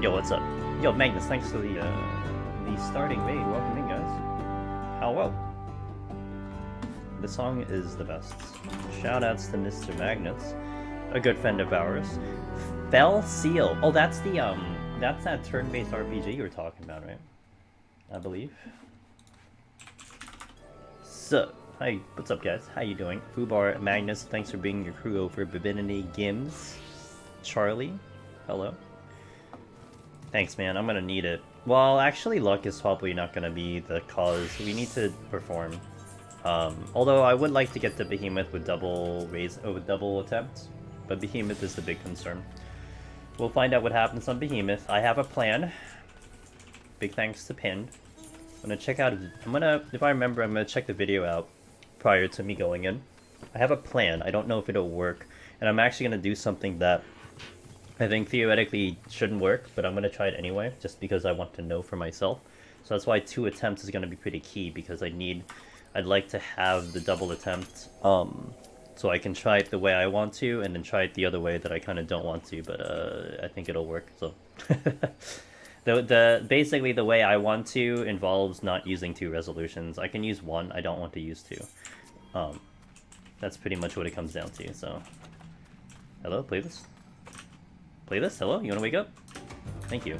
Yo, what's up? Yo, Magnus, thanks for the starting raid. Welcome in, guys. How well? The song is the best. Shoutouts to Mr. Magnus, a good friend of ours. Fell Seal. Oh, that's that turn-based RPG you were talking about, right? I believe. So, hi, what's up, guys? How you doing? Fubar, Magnus, thanks for bringing your crew over. Babinity Gims, Charlie, hello. Thanks, man. I'm gonna need it. Well, actually, luck is probably not gonna be the cause. We need to perform. Although I would like to get the Behemoth with double attempts, but Behemoth is the big concern. We'll find out what happens on Behemoth. I have a plan. Big thanks to Pinned. I'm gonna check out. If I remember, I'm gonna check the video out prior to me going in. I have a plan. I don't know if it'll work, and I'm actually gonna do something that I think theoretically shouldn't work, but I'm gonna try it anyway, just because I want to know for myself. So that's why 2 attempts is gonna be pretty key, because I'd like to have the double attempt, so I can try it the way I want to, and then try it the other way that I kind of don't want to, but I think it'll work. So basically the way I want to involves not using 2 resolutions. I can use 1. I don't want to use 2. That's pretty much what it comes down to. So, hello, play this. Play this? Hello? You wanna wake up? Thank you.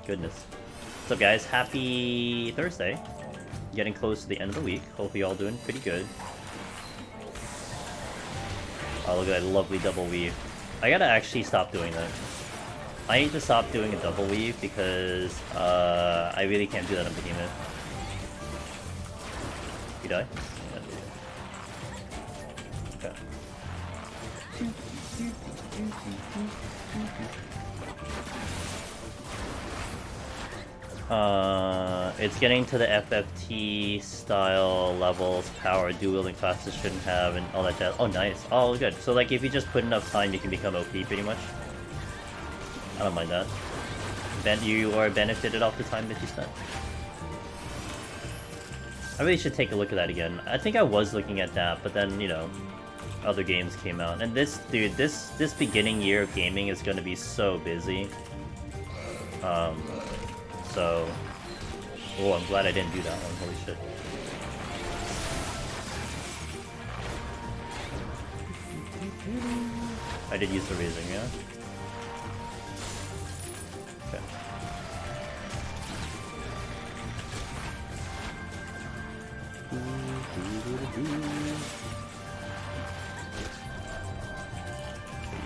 Goodness. What's up, guys? Happy Thursday. Getting close to the end of the week. Hope you all doing pretty good. Oh, look at that lovely double weave. I gotta actually stop doing that. I need to stop doing a double weave because I really can't do that on Behemoth. You die? Okay. It's getting to the FFT style levels, power, dual-wielding classes shouldn't have, and all that jazz. Oh, nice. Oh, good. So, like, if you just put enough time, you can become OP, pretty much. I don't mind that. Then you are benefited off the time that you spent. I really should take a look at that again. I think I was looking at that, but then, you know, other games came out. And this, dude, this beginning year of gaming is going to be so busy. So... Oh, I'm glad I didn't do that one. Holy shit. I did use the raising, yeah? Okay.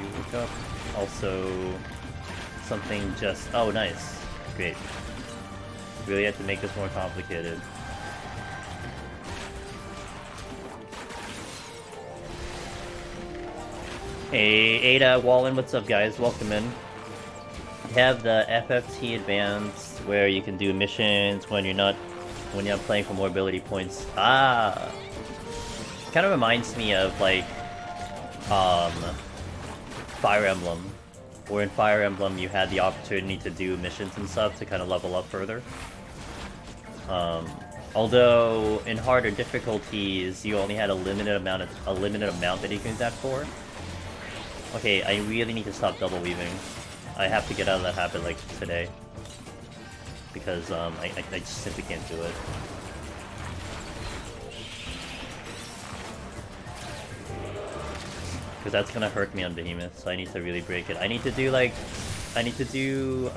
You wake up. Also, something just... Oh, nice. Great. Really have to make this more complicated. Hey, Ada, Wallen, what's up, guys? Welcome in. You have the FFT Advanced, where you can do missions when you're not playing for more ability points. Ah! Kind of reminds me of, like, Fire Emblem. Where in Fire Emblem you had the opportunity to do missions and stuff to kind of level up further. Although in harder difficulties you only had a limited amount that you can use that for. Okay, I really need to stop double weaving. I have to get out of that habit like today. Because I just simply can't do it. Because that's gonna hurt me on Behemoth, so I need to really break it. I need to do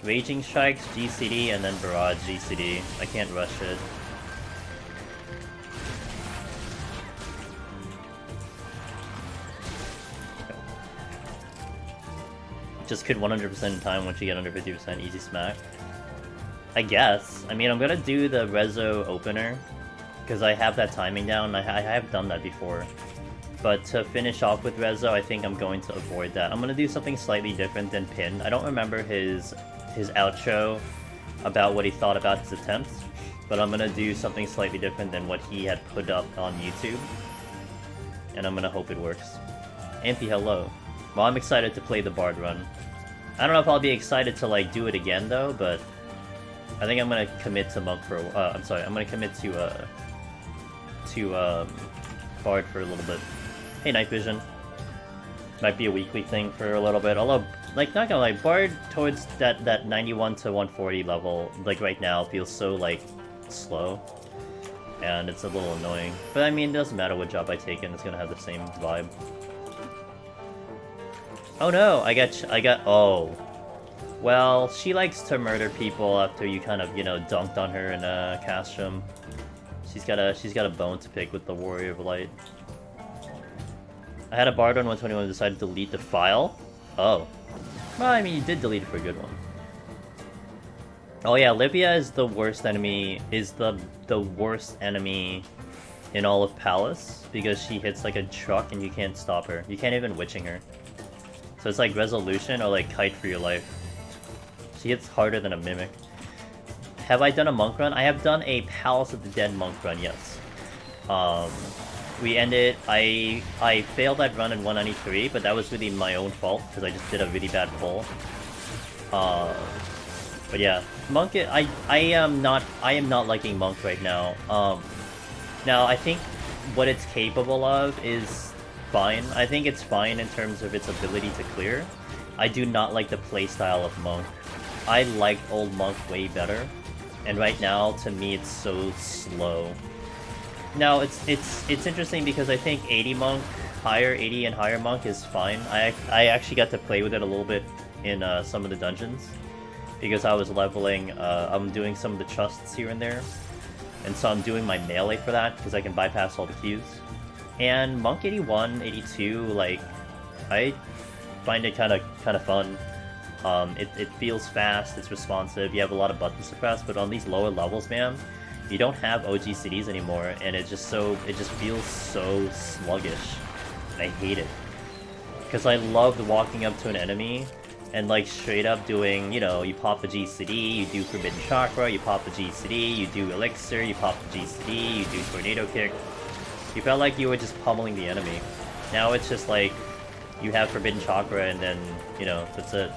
Raging Strikes, GCD, and then Barrage GCD. I can't rush it. Okay. Just could 100% in time once you get under 50%, easy smack. I guess. I mean, I'm gonna do the Rezo opener, because I have that timing down. I have done that before. But to finish off with Rezo, I think I'm going to avoid that. I'm gonna do something slightly different than Pin. I don't remember his outro about what he thought about his attempts, but I'm gonna do something slightly different than what he had put up on YouTube. And I'm gonna hope it works. Ampy, hello. Well, I'm excited to play the Bard run. I don't know if I'll be excited to, like, do it again, though, but I think I'm gonna commit to Monk for I'm gonna commit to Bard for a little bit. Hey, Night Vision. Might be a weekly thing for a little bit. Although, like, not gonna lie, Bard towards that 91 to 140 level, like right now, feels so like slow, and it's a little annoying. But I mean, it doesn't matter what job I take in; it's gonna have the same vibe. Oh no, I got. Oh, well, she likes to murder people after you kind of, you know, dunked on her in Castrum. She's got a bone to pick with the Warrior of Light. I had a Bard on 121 and decided to delete the file. Oh. Well, I mean, you did delete it for a good one. Oh yeah, Libya is the worst enemy, is the worst enemy in all of Palace, because she hits like a truck and you can't stop her. You can't even witching her. So it's like Resolution or like Kite for your life. She hits harder than a Mimic. Have I done a monk run? I have done a Palace of the Dead monk run, yes. We ended, I failed that run in 193, but that was really my own fault, because I just did a really bad pull. But yeah, Monk, I am not liking Monk right now. Now, I think what it's capable of is fine. I think it's fine in terms of its ability to clear. I do not like the playstyle of Monk. I like old Monk way better, and right now, to me, it's so slow. Now, it's interesting because I think 80 Monk, 80 and higher Monk is fine. I actually got to play with it a little bit in some of the dungeons, because I was leveling, I'm doing some of the trusts here and there, and so I'm doing my melee for that, because I can bypass all the queues. And Monk 81, 82, like, I find it kind of fun. It feels fast, it's responsive, you have a lot of buttons to press, but on these lower levels, man, you don't have OG CDs anymore, and it just feels so sluggish. I hate it. Because I loved walking up to an enemy and like straight up doing, you know, you pop the GCD, you do Forbidden Chakra, you pop the GCD, you do Elixir, you pop the GCD, you do Tornado Kick. You felt like you were just pummeling the enemy. Now it's just like, you have Forbidden Chakra and then, you know, that's it.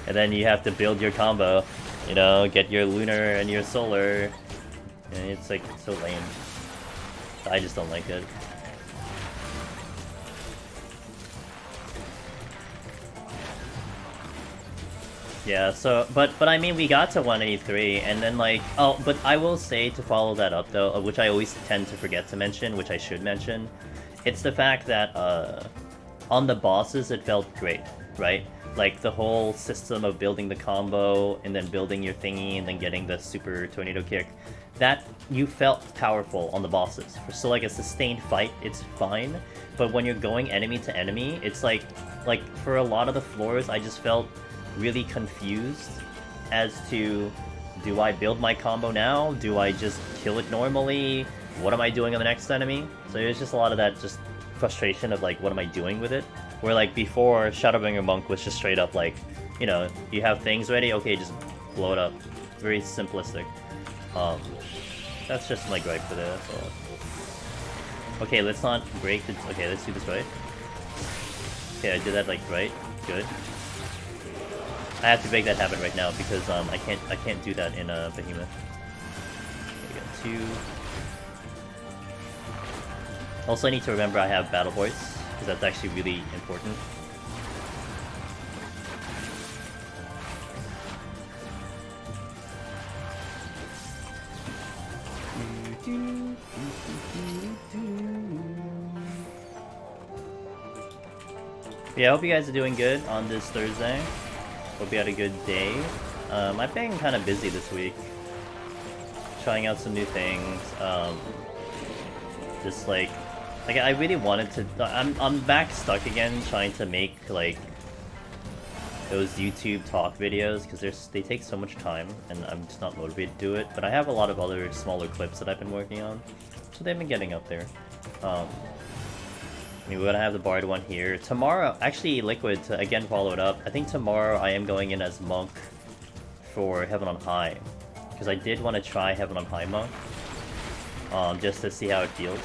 And then you have to build your combo. You know, get your Lunar and your Solar. And it's like, so lame. I just don't like it. Yeah, so, but I mean, we got to 183, and then like, oh, but I will say to follow that up though, which I always tend to forget to mention, which I should mention, it's the fact that, on the bosses it felt great, right? Like, the whole system of building the combo, and then building your thingy, and then getting the super tornado kick, that, you felt powerful on the bosses. So like a sustained fight, it's fine, but when you're going enemy to enemy, it's like for a lot of the floors, I just felt really confused as to, do I build my combo now? Do I just kill it normally? What am I doing on the next enemy? So there's just a lot of that just frustration of like, what am I doing with it? Where like before, Shadowbringer Monk was just straight up like, you know, you have things ready, okay, just blow it up. Very simplistic. That's just my gripe for this. So. Okay, let's not break the... Okay, let's do this right. Okay, I did that like right. Good. I have to make that happen right now because I can't do that in Behemoth. Okay, we got 2. Also, I need to remember I have Battle Voice, because that's actually really important. Yeah, I hope you guys are doing good on this Thursday. Hope you had a good day. I've been kind of busy this week. Trying out some new things. Just like I really wanted to... I'm back stuck again trying to make, like, those YouTube talk videos, because they take so much time, and I'm just not motivated to do it. But I have a lot of other smaller clips that I've been working on, so they've been getting up there. I mean, we're gonna have the Bard one here. Tomorrow, actually, Liquid, to again follow it up, I think tomorrow I am going in as Monk for Heaven on High. Because I did want to try Heaven on High Monk, just to see how it feels.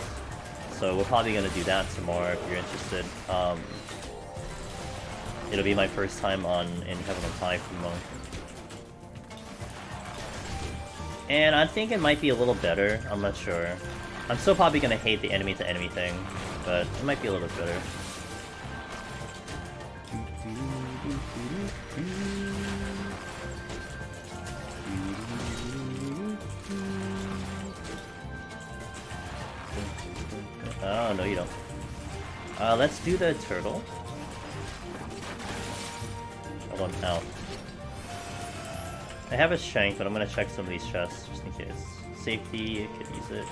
So we're probably gonna do that tomorrow if you're interested. It'll be my first time in Heaven on High for Monk. And I think it might be a little better, I'm not sure. I'm still probably gonna hate the enemy to enemy thing, but it might be a little better. Oh, no you don't. Let's do the turtle. Hold on, out. I have a shank, but I'm gonna check some of these chests just in case. Safety, could use it.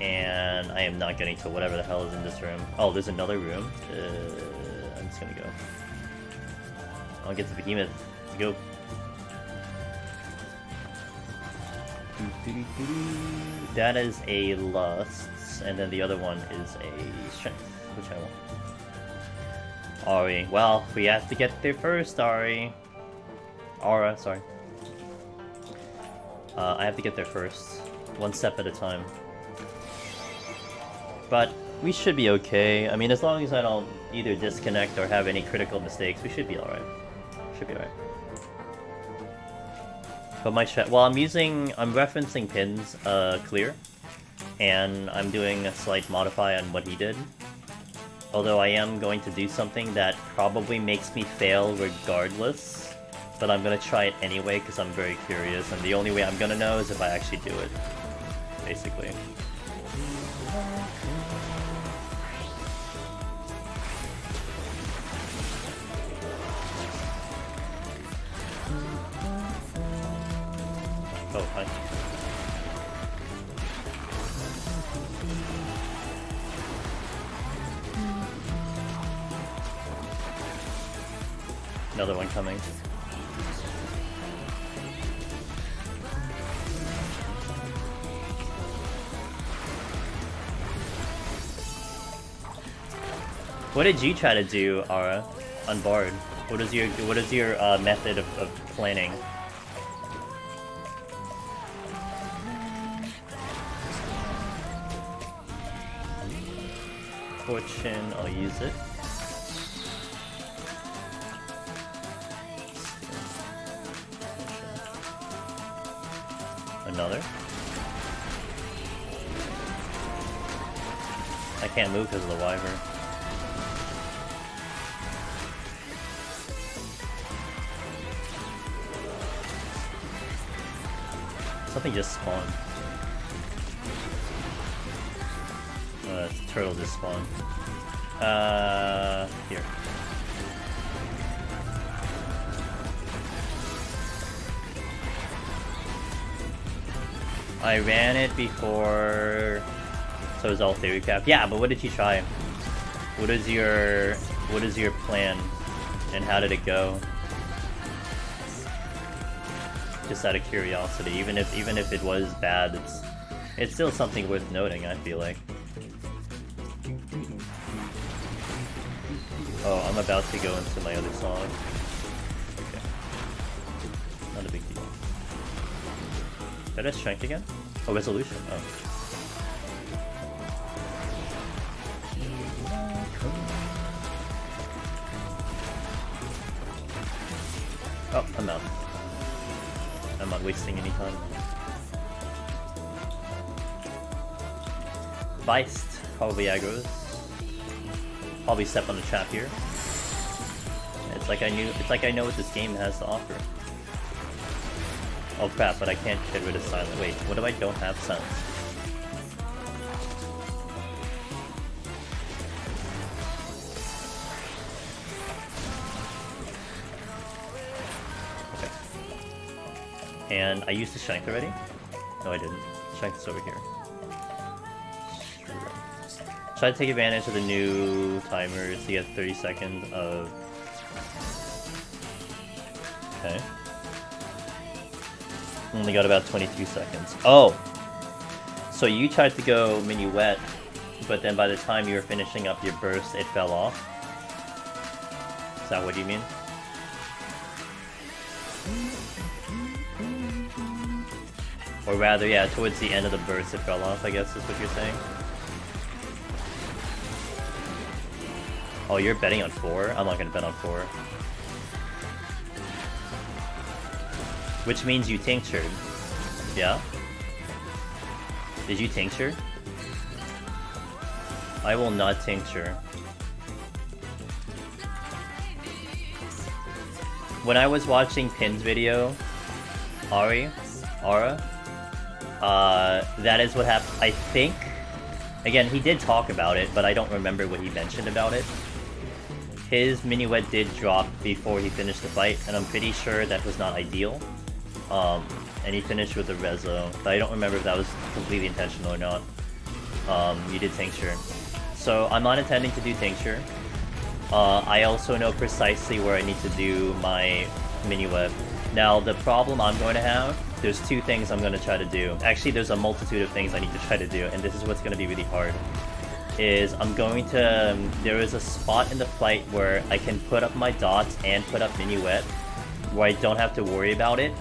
And I am not getting to whatever the hell is in this room. Oh, there's another room. I'm just gonna go. I'll get to Behemoth. Let's go. That is a lust, and then the other one is a strength, which I want. Ari. Well, we have to get there first, Ari. Aura, sorry. I have to get there first. One step at a time. But we should be okay. I mean, as long as I don't either disconnect or have any critical mistakes, we should be alright. Should be alright. But my chat, well, I'm referencing pins, clear. And I'm doing a slight modify on what he did. Although I am going to do something that probably makes me fail regardless. But I'm gonna try it anyway because I'm very curious, and the only way I'm gonna know is if I actually do it. Basically. Oh, hi. Another one coming. What did you try to do, Ara, on Bard? What is your method of planning? Fortune, I'll use it. Another. I can't move because of the wyvern. Something just spawned. Oh, that turtle just spawned. Here. I ran it before, so it was all theory cap. Yeah, but what did you try? What is your plan, and how did it go? Just out of curiosity, even if it was bad, it's still something worth noting, I feel like. Oh, I'm about to go into my other song. Okay. Not a big deal. Did I strength again? Oh, resolution. Oh. Oh, I'm out. I'm not wasting any time. Beist, probably aggros. Probably step on the trap here. It's like I know what this game has to offer. Oh crap, but I can't get rid of silence. Wait, what if I don't have silence? Okay. And I used the strength already? No, I didn't. Strength is over here. Try to take advantage of the new timers to get 30 seconds of... Okay. Only got about 22 seconds. Oh! So you tried to go minuet, but then by the time you were finishing up your burst, it fell off? Is that what you mean? Or rather, yeah, towards the end of the burst it fell off, I guess is what you're saying? Oh, you're betting on 4? I'm not gonna bet on 4. Which means you tinctured. Yeah? Did you tincture? I will not tincture. when I was watching Pin's video, Ara, that is what happened. I think, again, he did talk about it, but I don't remember what he mentioned about it. His minuet did drop before he finished the fight, and I'm pretty sure that was not ideal. And he finished with the rezo, but I don't remember if that was completely intentional or not. You did tincture. So I'm not intending to do tincture. I also know precisely where I need to do my minuet. Now, the problem I'm going to have, there's two things I'm going to try to do. Actually, there's a multitude of things I need to try to do, and this is what's going to be really hard. Is I'm going to... there is a spot in the fight where I can put up my dots and put up minuet, where I don't have to worry about it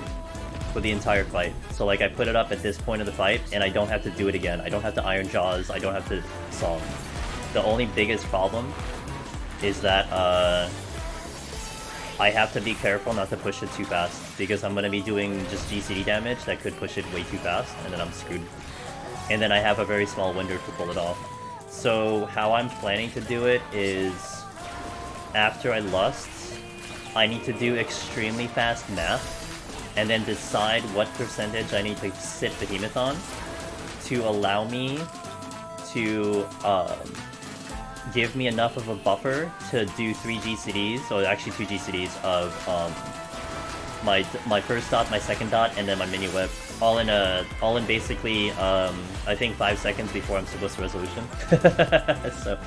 for the entire fight. So like I put it up at this point of the fight, and I don't have to do it again. I don't have to Iron Jaws, I don't have to song. The only biggest problem is that I have to be careful not to push it too fast, because I'm going to be doing just GCD damage that could push it way too fast, and then I'm screwed. And then I have a very small window to pull it off. So how I'm planning to do it is, after I lust, I need to do extremely fast math, and then decide what percentage I need to sit Behemoth on to allow me to give me enough of a buffer to do 3 GCDs, or actually 2 GCDs of my first dot, my second dot, and then my minuet, all in basically I think 5 seconds before I'm supposed to resolution. So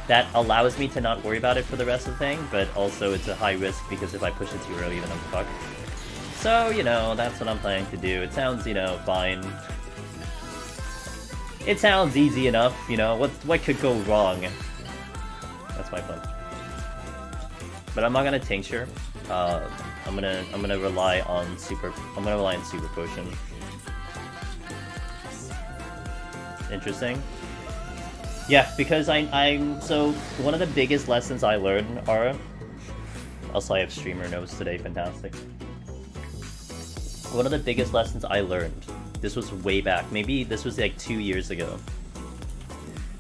that allows me to not worry about it for the rest of the thing, but also it's a high risk because if I push it too early, then I'm fucked. So, you know, that's what I'm planning to do. It sounds, you know, fine. It sounds easy enough, you know, what could go wrong? That's my plan. But I'm not gonna tincture. I'm gonna rely on super potion. Interesting. Yeah, because I'm so one of the biggest lessons I learned are also I have streamer notes today, fantastic. One of the biggest lessons I learned, this was way back, maybe this was like 2 years ago,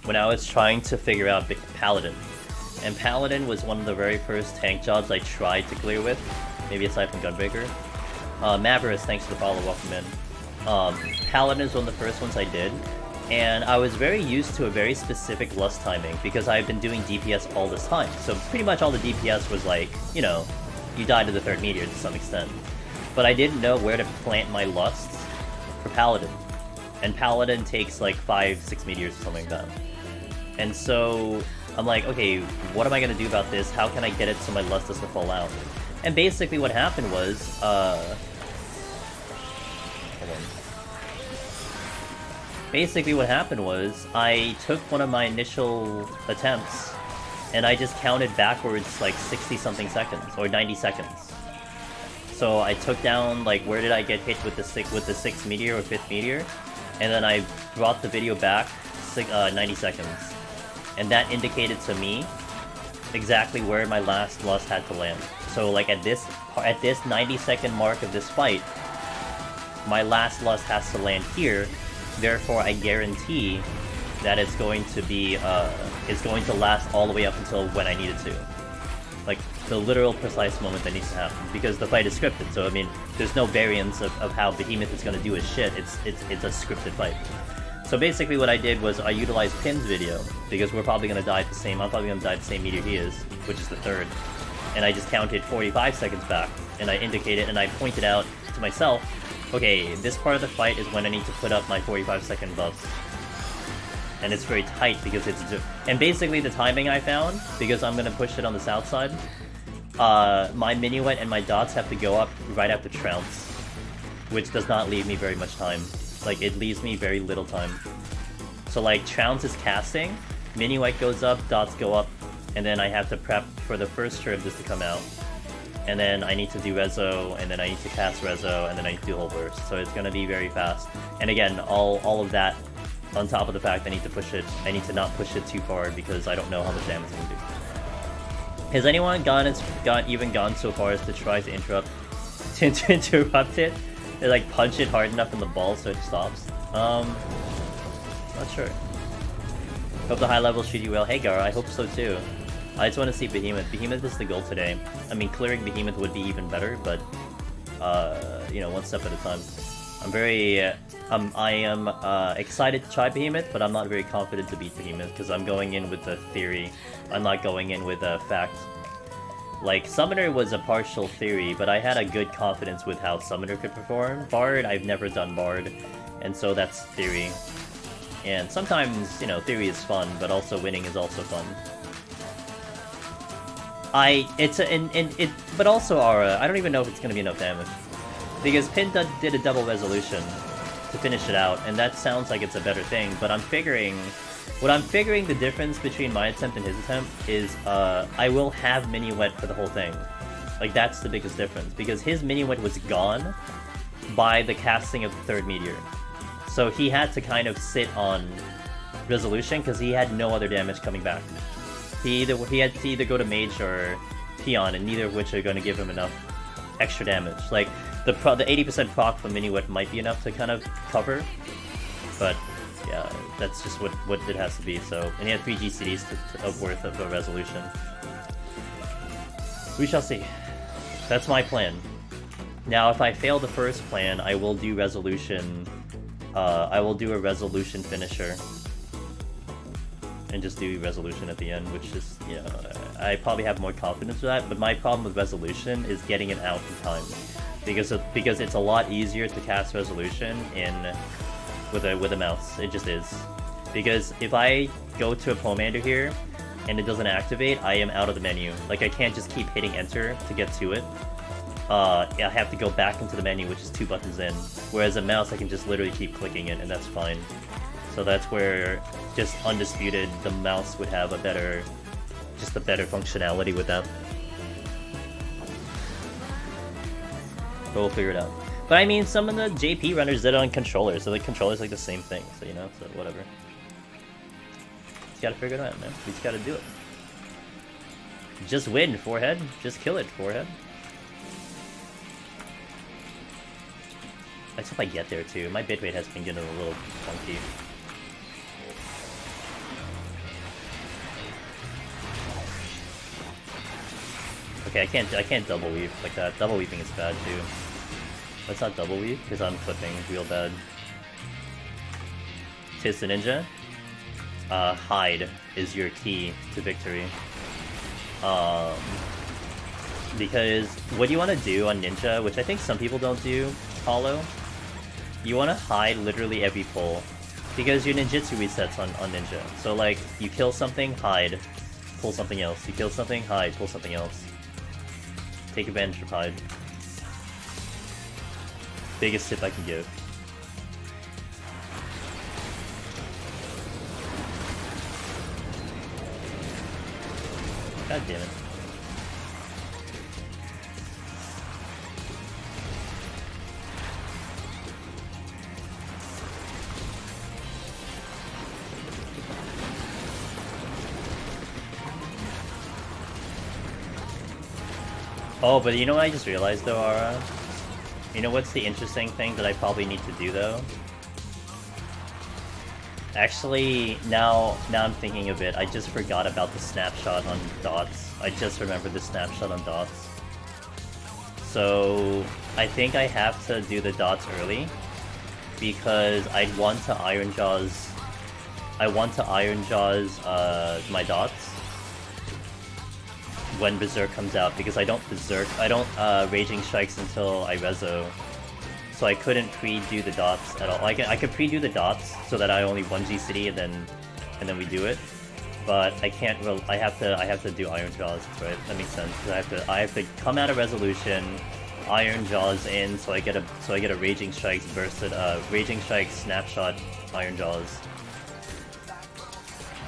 when I was trying to figure out Paladin. And Paladin was one of the very first tank jobs I tried to clear with, maybe aside from Gunbreaker. Mavericks, thanks for the follow, welcome in. Paladin is one of the first ones I did, and I was very used to a very specific lust timing, because I've been doing DPS all this time. So pretty much all the DPS was like, you know, you die to the third meteor to some extent. But I didn't know where to plant my lusts for Paladin. And Paladin takes like 5-6 meteors or something like that. And so I'm like, okay, what am I gonna do about this? How can I get it so my lust doesn't fall out? And basically what happened was, hold on. Basically what happened was, I took one of my initial attempts, and I just counted backwards like 60-something seconds, or 90 seconds. So I took down, like, where did I get hit with the 6th meteor or 5th meteor, and then I brought the video back 90 seconds. And that indicated to me exactly where my last lust had to land. So like at this 90-second mark of this fight, my last lust has to land here, therefore I guarantee that it's going to be, it's going to last all the way up until when I need it to. Like, the literal precise moment that needs to happen, because the fight is scripted, so I mean, there's no variance of how Behemoth is going to do his shit, it's a scripted fight. So basically what I did was I utilized Pin's video, because we're probably going to die at the same, I'm probably going to die at the same meteor he is, which is the 3rd, and I just counted 45 seconds back, and I indicated, and I pointed out to myself, okay, this part of the fight is when I need to put up my 45-second buffs. And it's very tight because it's and basically the timing I found, because I'm gonna push it on the south side, my minuet and my dots have to go up right after trounce, which does not leave me very much time. Like, it leaves me very little time. So like, trounce is casting, minuet goes up, dots go up, and then I have to prep for the first turn just to come out. And then I need to do rezo, and then I need to cast rezo, and then I need to do whole burst. So it's gonna be very fast. And again, all of that on top of the fact I need to push it, I need to not push it too far because I don't know how much damage it's gonna do. Has anyone even gone so far as to try to interrupt it? They like punch it hard enough in the ball so it stops? Not sure. Hope the high levels treat you well. Hey Gara, I hope so too. I just want to see Behemoth. Behemoth is the goal today. I mean, clearing Behemoth would be even better, but you know, one step at a time. I'm very, I am excited to try Behemoth, but I'm not very confident to beat Behemoth because I'm going in with the theory. I'm not going in with a fact. Like, Summoner was a partial theory, but I had a good confidence with how Summoner could perform. Bard, I've never done Bard, and so that's theory. And sometimes, you know, theory is fun, but also winning is also fun. But also Aura, I don't even know if it's gonna be enough damage. Because Pin did a double resolution to finish it out, and that sounds like it's a better thing, but I'm figuring the difference between my attempt and his attempt is, I will have Mini Wet for the whole thing. Like, that's the biggest difference, because his Mini Wet was gone by the casting of the third meteor. So he had to kind of sit on resolution, because he had no other damage coming back. He had to either go to Mage or Peon, and neither of which are going to give him enough extra damage. Like, the 80% proc from Mini Wet might be enough to kind of cover, but yeah, that's just what it has to be. So, and he had 3 GCDs of worth of a resolution. We shall see. That's my plan. Now, if I fail the first plan, I will do resolution. I will do a resolution finisher, and just do resolution at the end, which is, you know, I probably have more confidence with that. But my problem with resolution is getting it out in time, because it's a lot easier to cast resolution with a mouse. It just is. Because if I go to a Pomander here and it doesn't activate, I am out of the menu. Like, I can't just keep hitting enter to get to it. I have to go back into the menu, which is 2 buttons in. Whereas a mouse, I can just literally keep clicking it, and that's fine. So that's where, just undisputed, the mouse would have a better functionality with that. But we'll figure it out. But I mean, some of the JP runners did it on controllers, so the controller's like the same thing, so you know, so whatever. Just gotta figure it out, man. We just gotta do it. Just win, forehead. Just kill it, forehead. I just hope I get there too. My bitrate has been getting a little funky. Okay, I can't double weave like that. Double weaving is bad too. Let's not double weave because I'm flipping real bad. Tis the ninja. Hide is your key to victory. Because what you want to do on ninja, which I think some people don't do, Hollow, you want to hide literally every pull, because your ninjutsu resets on ninja. So like, you kill something, hide, pull something else. You kill something, hide, pull something else. Take advantage of hide. Biggest tip I can give. God damn it. Oh, but you know what I just realized though, Ara? You know what's the interesting thing that I probably need to do though? Actually, now I'm thinking of it, I just forgot about the snapshot on dots. I just remembered the snapshot on dots. So, I think I have to do the dots early, because I'd want to Iron Jaws... I want to Iron Jaws my dots when Berserk comes out, because I don't Raging Strikes until I Rezo, so I couldn't pre-do the dots at all. I could pre-do the dots so that I only 1G City and then we do it, but I can't. I have to do Iron Jaws, right? That makes sense. I have to come out of Resolution, Iron Jaws in, so I get a Raging Strikes bursted, Raging Strikes snapshot, Iron Jaws.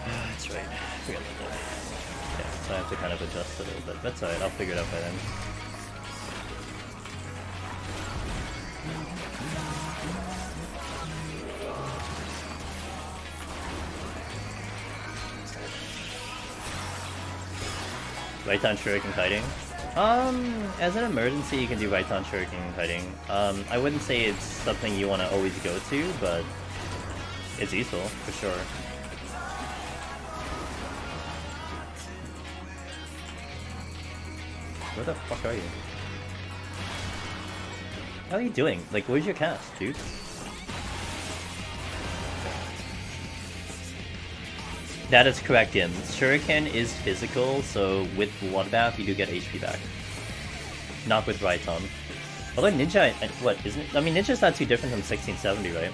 That's right. Forget about that. So I have to kind of adjust a little bit. That's alright, I'll figure it out by then. Right on Shuriken kiting? As an emergency you can do right on Shuriken kiting. I wouldn't say it's something you want to always go to, but it's useful, for sure. Where the fuck are you? How are you doing? Like, where's your cast, dude? That is correct, Jim. Shuriken is physical, so with Bloodbath, you do get HP back. Not with Raiton. Although Ninja, what, isn't it? I mean, Ninja's not too different from 1670, right?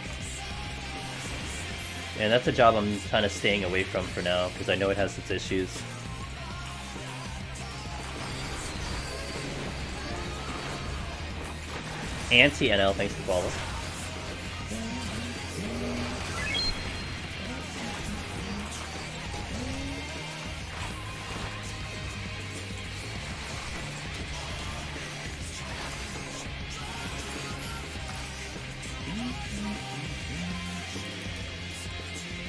And that's a job I'm kind of staying away from for now, because I know it has its issues. Anti-NL, thanks for follow.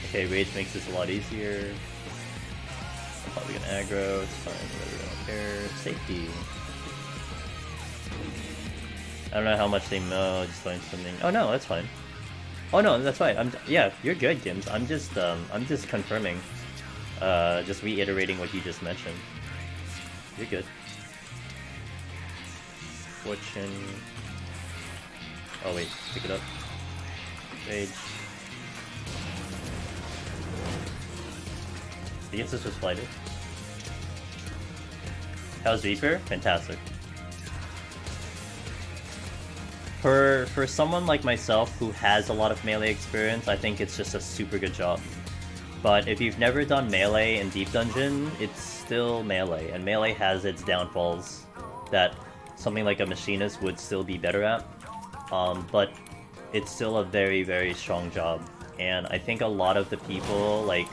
Okay, Rage makes this a lot easier. I'm probably gonna aggro, it's fine, whatever, I don't care. Safety. I don't know how much they know, just learn something. Oh no, that's fine. Oh no, that's fine. Yeah, you're good, Gims. I'm just confirming. Just reiterating what you just mentioned. You're good. Fortune. Oh wait, pick it up. Rage. I guess this was flighted. How's Reaper? Fantastic. For someone like myself who has a lot of melee experience, I think it's just a super good job. But if you've never done melee in Deep Dungeon, it's still melee, and melee has its downfalls that something like a machinist would still be better at. But it's still a very, very strong job. And I think a lot of the people, like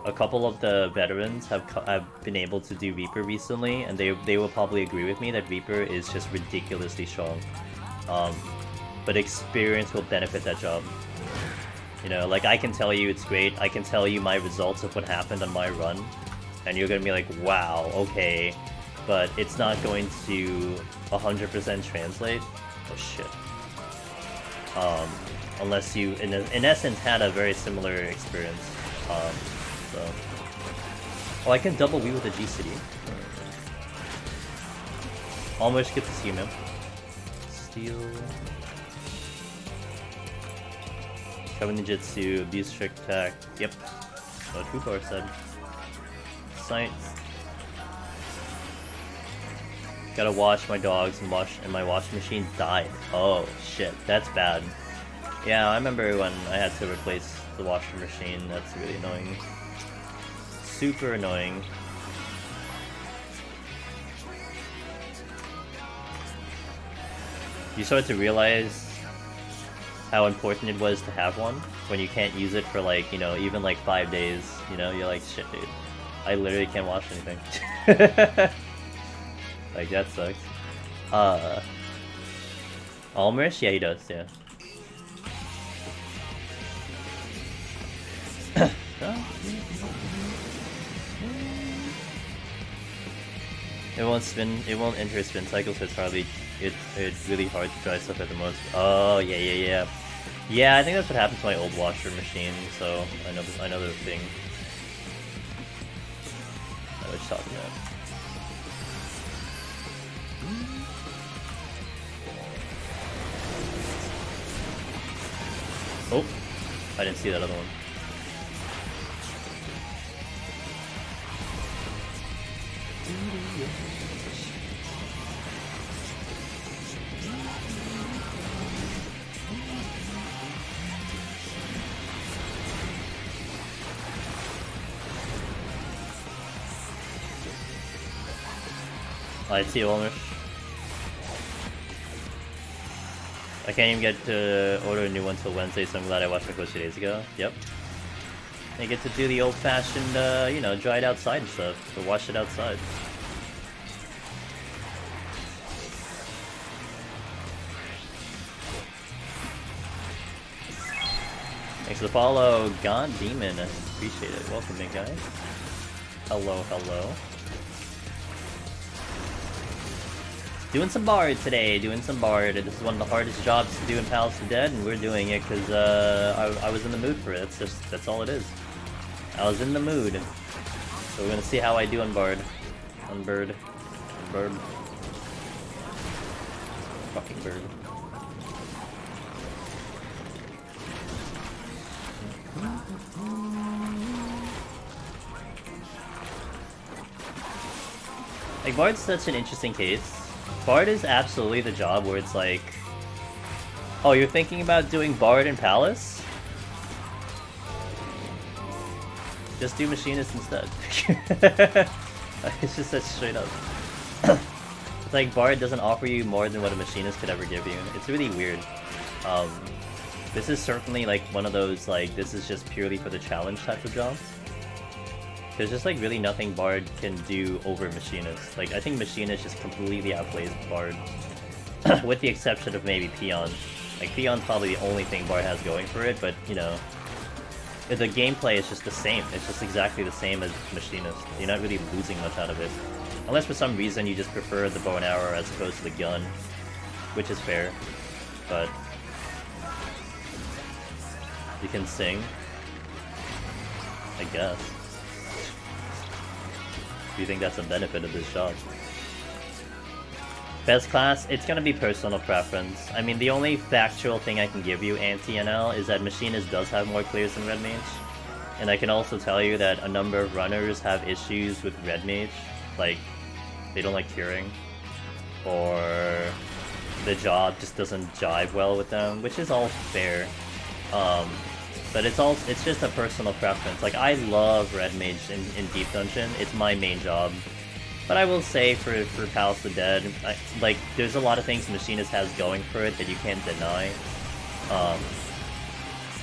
a couple of the veterans have been able to do Reaper recently, and they will probably agree with me that Reaper is just ridiculously strong. But experience will benefit that job. You know, like I can tell you it's great, I can tell you my results of what happened on my run, and you're gonna be like, wow, okay, but it's not going to 100% translate. Oh shit. Unless you, in essence, had a very similar experience. So. Oh, I can double weave with a G-City. Almost get to see you, man. Steel. Cover Ninjutsu, Abuse Trick Attack. Yep. What Fubar said. Sight. Gotta wash my dogs and my washing machine died. Oh shit, that's bad. Yeah, I remember when I had to replace the washing machine. That's really annoying. Super annoying. You start to realize how important it was to have one when you can't use it for like, you know, even like 5 days. You know, you're like, shit, dude. I literally can't wash anything. Like, that sucks. Almerish? Yeah, he does, yeah. It won't enter a spin cycle, so it's probably it's really hard to dry stuff at the most. Oh yeah. Yeah, I think that's what happened to my old washer machine, so I know the thing. I was talking about. Oh, I didn't see that other one. I see Walmer. I can't even get to order a new one till Wednesday, so I'm glad I watched my coach 2 days ago. Yep. I get to do the old-fashioned, you know, dry it outside and stuff, or wash it outside. Thanks for the follow, God Demon. I appreciate it. Welcome in, guys. Hello. Doing some Bard today, This is one of the hardest jobs to do in Palace of the Dead, and we're doing it because I was in the mood for it. That's all it is. I was in the mood. So we're gonna see how I do on Bard. On Bird. Fucking bird. Like, Bard's such an interesting case. Bard is absolutely the job where it's like... Oh, you're thinking about doing Bard and Palace? Just do Machinist instead. It's just that straight up. It's like Bard doesn't offer you more than what a Machinist could ever give you. It's really weird. This is certainly like one of those, like, this is just purely for the challenge type of jobs. There's just like really nothing Bard can do over Machinist. Like, I think Machinist just completely outplays Bard. With the exception of maybe Peon. Like, Peon's probably the only thing Bard has going for it, but, you know, the gameplay is just the same. It's just exactly the same as Machinist. You're not really losing much out of it. Unless for some reason you just prefer the bow and arrow as opposed to the gun. Which is fair. But... you can sing. I guess. Do you think that's a benefit of this job? Best class? It's gonna be personal preference. I mean, the only factual thing I can give you, anti-NL, is that Machinist does have more clears than Red Mage. And I can also tell you that a number of runners have issues with Red Mage. Like, they don't like curing. Or the job just doesn't jive well with them, which is all fair. But it's just a personal preference. Like, I love Red Mage in Deep Dungeon. It's my main job. But I will say for Palace of the Dead, like, there's a lot of things Machinist has going for it that you can't deny.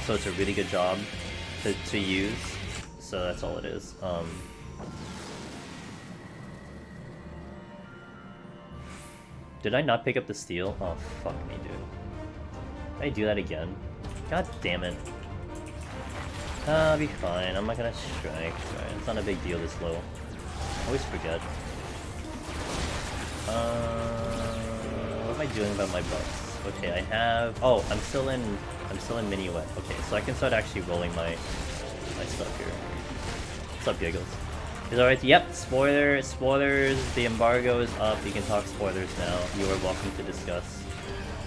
So it's a really good job to use. So that's all it is. Did I not pick up the steal? Oh, fuck me, dude. Did I do that again? God damn it. I'll be fine. I'm not gonna strike. Right, it's not a big deal this low. I always forget. What am I doing about my buffs? Okay, I have... oh, I'm still in mini wet. Okay, so I can start actually rolling my stuff here. What's up, Giggles? Is alright? Yep, spoilers, the embargo is up. You can talk spoilers now. You are welcome to discuss.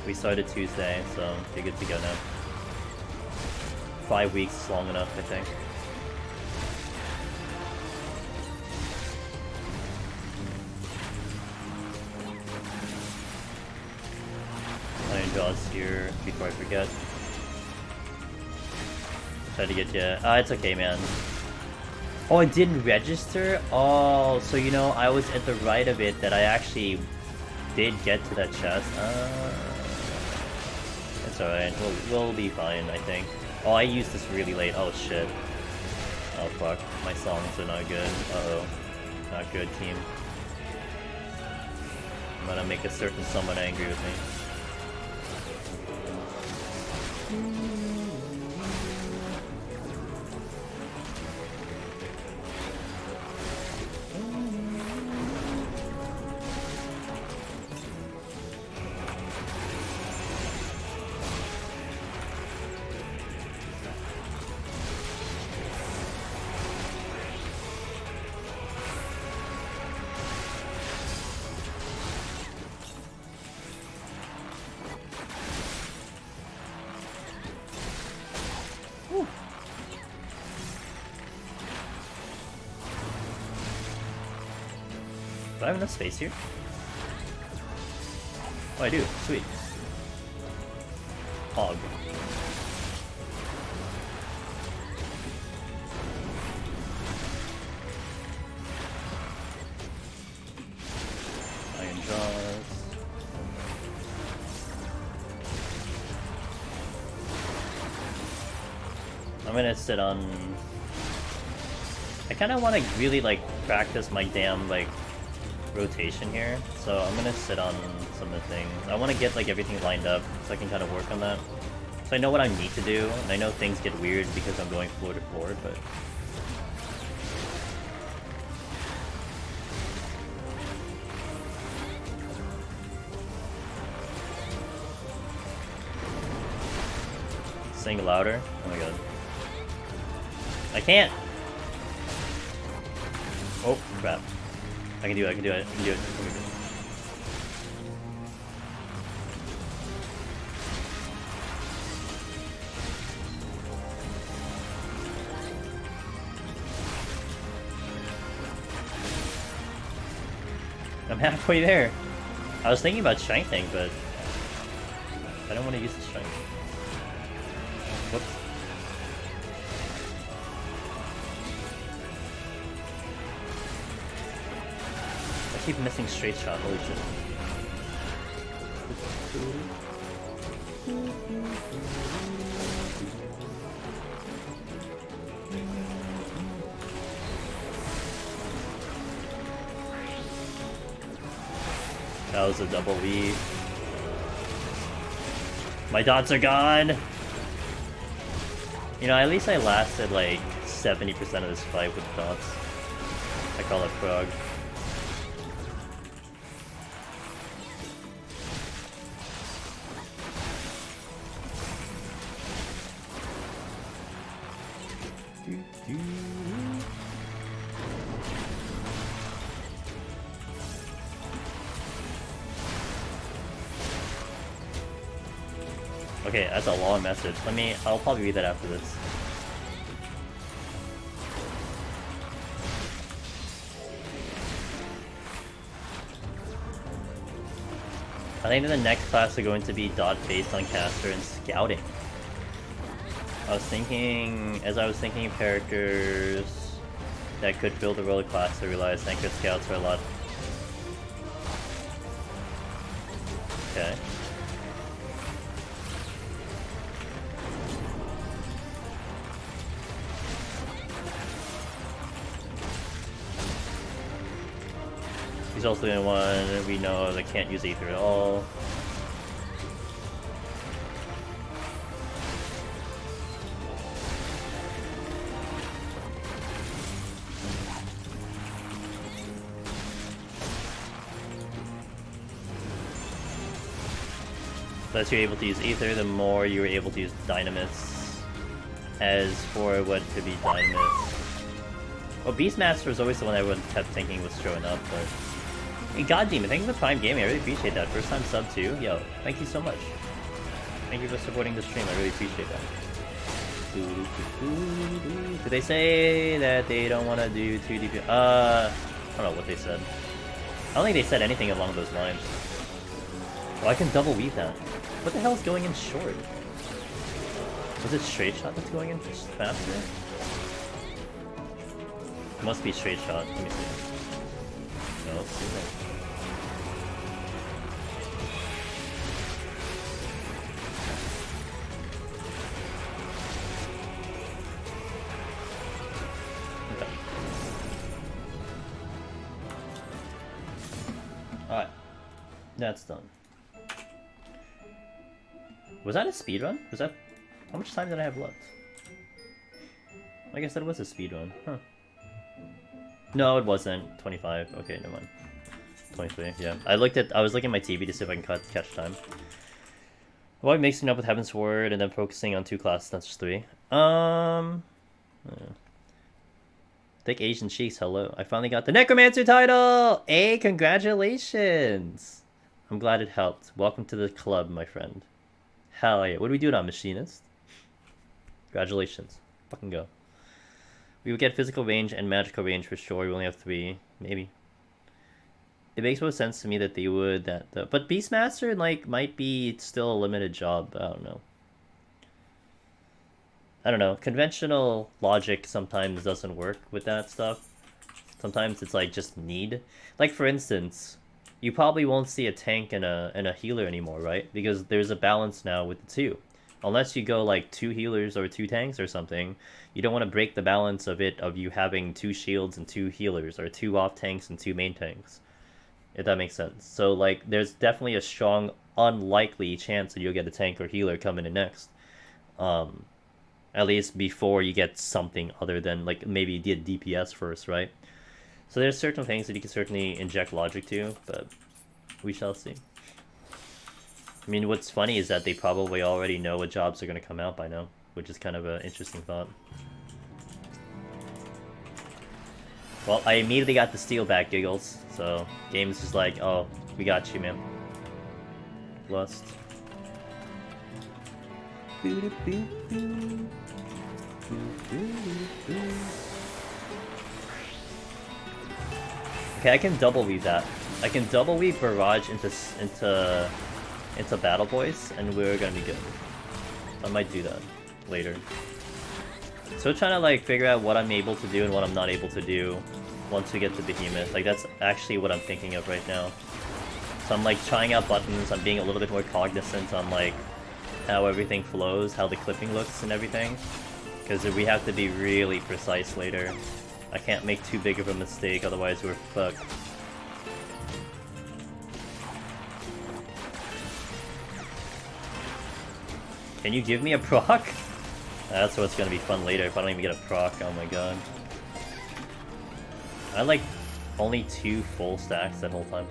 We started Tuesday, so you're good to go now. 5 weeks is long enough, I think. Iron Jaws here before I forget. Try to get you. It's okay, man. Oh, it didn't register? Oh, so you know, I was at the right of it that I actually did get to that chest. It's alright. We'll be fine, I think. Oh, I used this really late. Oh, shit. Oh, fuck. My songs are not good. Uh-oh. Not good, team. I'm gonna make a certain someone angry with me. Do I have enough space here? Oh, I do. Sweet. Hog. Iron Jaws. I'm gonna sit on... I kinda wanna really, like, practice my damn, like, rotation here, so I'm gonna sit on some of the things. I want to get like everything lined up so I can kind of work on that. So I know what I need to do, and I know things get weird because I'm going floor to floor, but... Sing louder? Oh my god. I can't! Oh, crap. I can do it, I can do it, I can do it. I'm halfway there. I was thinking about strengthening, but I don't want to use the strength. Whoops. I keep missing straight shot, holy shit. That was a double weave. My dots are gone! You know, at least I lasted like 70% of this fight with dots. I call it frog. Okay, that's a long message. I'll probably read that after this. I think the next class are going to be dot based on caster and scouting. As I was thinking of characters that could fill the role of class, I realized anchor scouts are a lot. Okay. He's also the one we know that can't use Aether at all. The less you're able to use Aether, the more you're able to use Dynamis. As for what could be Dynamis... Well, Beastmaster was always the one everyone kept thinking was showing up, but... Hey, God Demon, thank you for Prime Gaming, I really appreciate that. First time sub too. Yo, thank you so much. Thank you for supporting the stream, I really appreciate that. Did they say that they don't want to do 2 DP? I don't know what they said. I don't think they said anything along those lines. Oh, I can double weave that. What the hell is going in short? Was it straight shot that's going in faster? It must be straight shot. Let me see. No, let's see that. Okay. Alright. That's done. Was that a speedrun? Was that... How much time did I have left? I guess that was a speedrun. Huh. No, it wasn't. 25. Okay, never mind. 23, yeah. I was looking at my TV to see if I can catch time. Why mixing up with Heaven's Word and then focusing on 2 classes, not just 3? Thick Asian Cheeks, hello. I finally got the Necromancer title! Hey, congratulations! I'm glad it helped. Welcome to the club, my friend. Hell yeah. What do we do now, Machinist? Congratulations. Fucking go. We would get physical range and magical range for sure. We only have 3. Maybe. It makes more sense to me that they would but Beastmaster like might be still a limited job. I don't know. Conventional logic sometimes doesn't work with that stuff. Sometimes it's like just need. Like for instance, you probably won't see a tank and a healer anymore, right? Because there's a balance now with the 2. Unless you go like 2 healers or 2 tanks or something, you don't want to break the balance of you having 2 shields and 2 healers, or 2 off tanks and 2 main tanks. If that makes sense. So like there's definitely a strong unlikely chance that you'll get a tank or healer coming in next. At least before you get something other than like maybe you did DPS first, right? So there's certain things that you can certainly inject logic to, but we shall see. I mean, what's funny is that they probably already know what jobs are going to come out by now, which is kind of an interesting thought. Well, I immediately got the steel back, Giggles, so game's just like, oh, we got you, man. Lust. Okay, I can double weave that. I can double weave barrage into battle boys, and we're gonna be good. I might do that later. So trying to like figure out what I'm able to do and what I'm not able to do once we get to Behemoth. Like that's actually what I'm thinking of right now. So I'm like trying out buttons, I'm being a little bit more cognizant on like how everything flows, how the clipping looks and everything. Because we have to be really precise later. I can't make too big of a mistake, otherwise we're fucked. Can you give me a proc? That's what's gonna be fun later if I don't even get a proc, oh my god. I had like only 2 full stacks that whole time.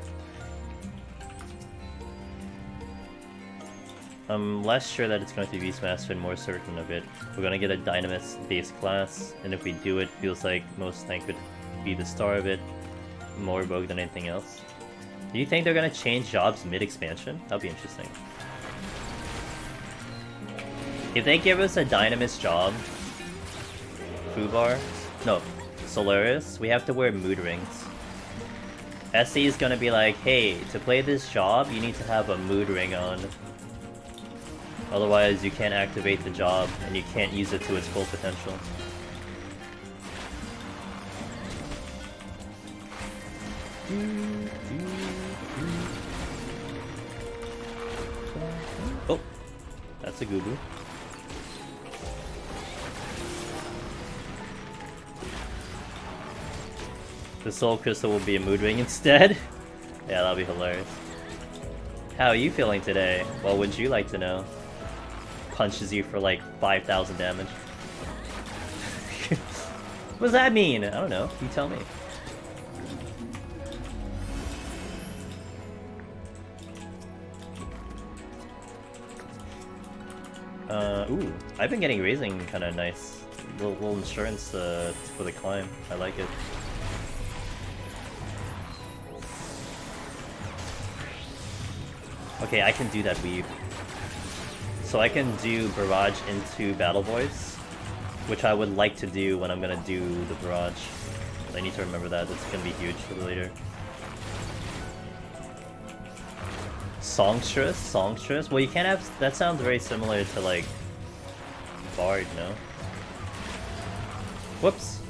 I'm less sure that it's going to be Beastmaster and more certain of it. We're gonna get a Dynamis base class, and if we do it, feels like most tank could be the star of it. More rogue than anything else. Do you think they're gonna change jobs mid-expansion? That'd be interesting. If they give us a Dynamis job, Fubar, no, Solaris, we have to wear mood rings. SE is gonna be like, hey, to play this job, you need to have a mood ring on. Otherwise, you can't activate the job, and you can't use it to its full potential. Oh, that's a goo-goo. The Soul Crystal will be a mood ring instead? Yeah, that'll be hilarious. How are you feeling today? What would you like to know? Punches you for like 5,000 damage. What does that mean? I don't know. You tell me. Ooh, I've been getting raising kind of nice. Little insurance for the climb. I like it. Okay, I can do that weave. So I can do barrage into battle boys, which I would like to do when I'm gonna do the barrage. I need to remember that. That's gonna be huge for later. Songstress? Songstress? Well, you can't have... That sounds very similar to, like, Bard, no? Whoops.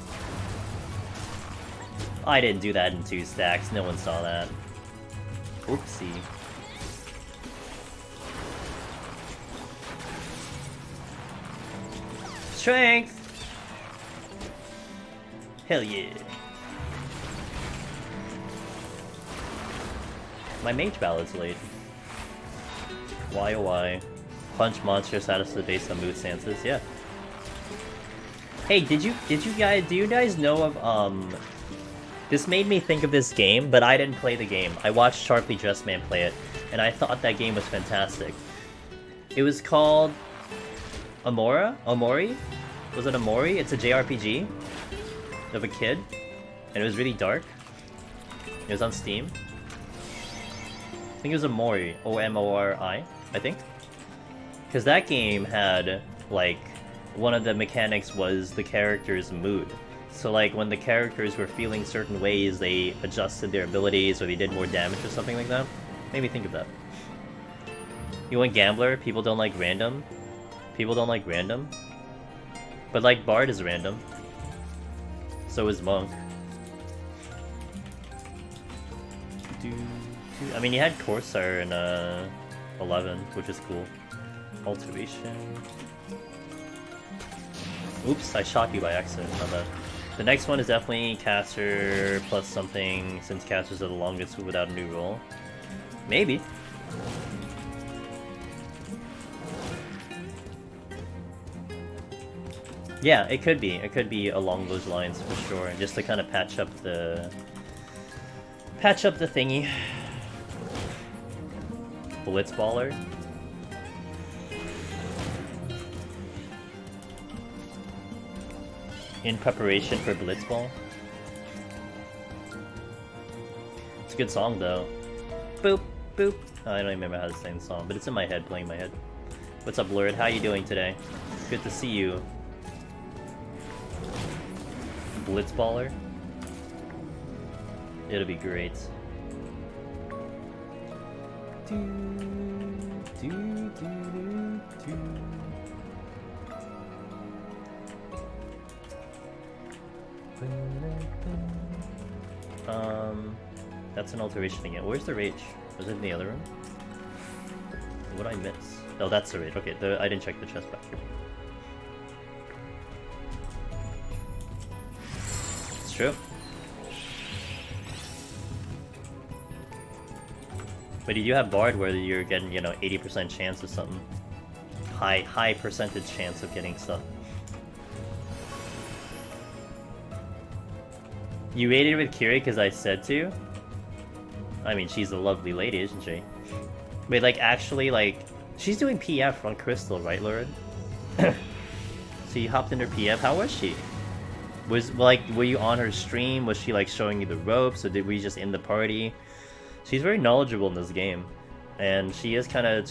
I didn't do that in 2 stacks. No one saw that. Oopsie. Strength! Hell yeah. My mage ballad's late. Why oh why? Punch monster status based on mood stances, yeah. Hey, do you guys know of this made me think of this game, but I didn't play the game. I watched Sharply Dressed Man play it, and I thought that game was fantastic. It was called Omori? Was it Omori? It's a JRPG of a kid, and it was really dark. It was on Steam. I think it was Omori, O-M-O-R-I, I think. Because that game had, like, one of the mechanics was the character's mood. So, like, when the characters were feeling certain ways, they adjusted their abilities or they did more damage or something like that. Made me think of that. You went Gambler? People don't like random? People don't like random? But, like, Bard is random. So is Monk. I mean, you had Corsair in 11, which is cool. Alteration. Oops, I shot you by accident, not bad. The next one is definitely caster plus something, since casters are the longest without a new roll. Maybe. Yeah, it could be. It could be along those lines for sure, just to kind of patch up the thingy. Blitzballer. In preparation for Blitzball. It's a good song though. Boop, boop. Oh, I don't even remember how to sing the song, but it's in my head, playing in my head. What's up, Lurid? How you doing today? Good to see you. Blitzballer. It'll be great. That's an alteration again. Where's the rage? Was it in the other room? What did I miss? Oh, that's the rage. Okay, I didn't check the chest back here. It's true. But you do have Bard where you're getting, you know, 80% chance of something. High percentage chance of getting stuff. You raided with Kiri because I said to? I mean, she's a lovely lady, isn't she? Wait, like, actually, like... She's doing PF on Crystal, right, Lauren? So you hopped in her PF. How was she? Were you on her stream? Was she, like, showing you the ropes? Or did we just end the party? She's very knowledgeable in this game. And she is kind of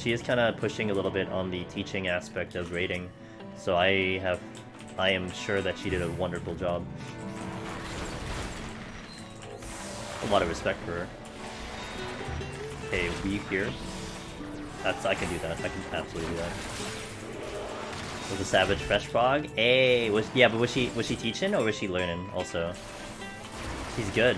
pushing a little bit on the teaching aspect of raiding. So I am sure that she did a wonderful job. A lot of respect for her. Okay, weave here. I can do that. I can absolutely do that. Was a savage fresh frog? Hey, was she teaching or was she learning also? She's good.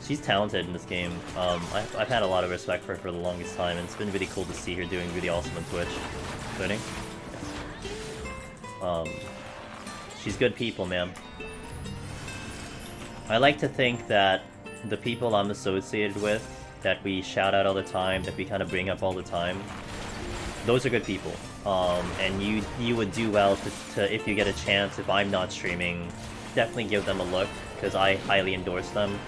She's talented in this game. I've had a lot of respect for her for the longest time, and it's been really cool to see her doing really awesome on Twitch. Learning. She's good people, man. I like to think that the people I'm associated with, that we shout out all the time, that we kind of bring up all the time, those are good people. And you would do well to, if you get a chance, if I'm not streaming, definitely give them a look, because I highly endorse them.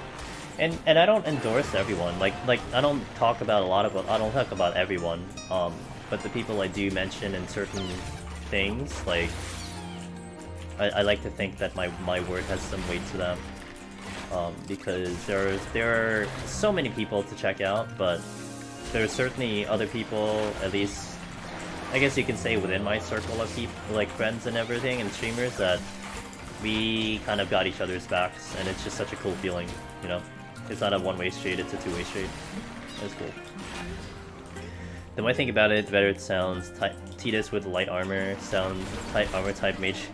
And I don't endorse everyone. Like I don't talk about everyone. But the people I do mention in certain things, like I like to think that my word has some weight to them. Because there are so many people to check out, but there are certainly other people, at least I guess you can say within my circle of people, like friends and everything, and streamers, that we kind of got each other's backs, and it's just such a cool feeling, you know? It's not a one-way street, it's a two-way street. That's cool. The more I think about it, the better it sounds. Tidus with light armor, sound type armor type mage.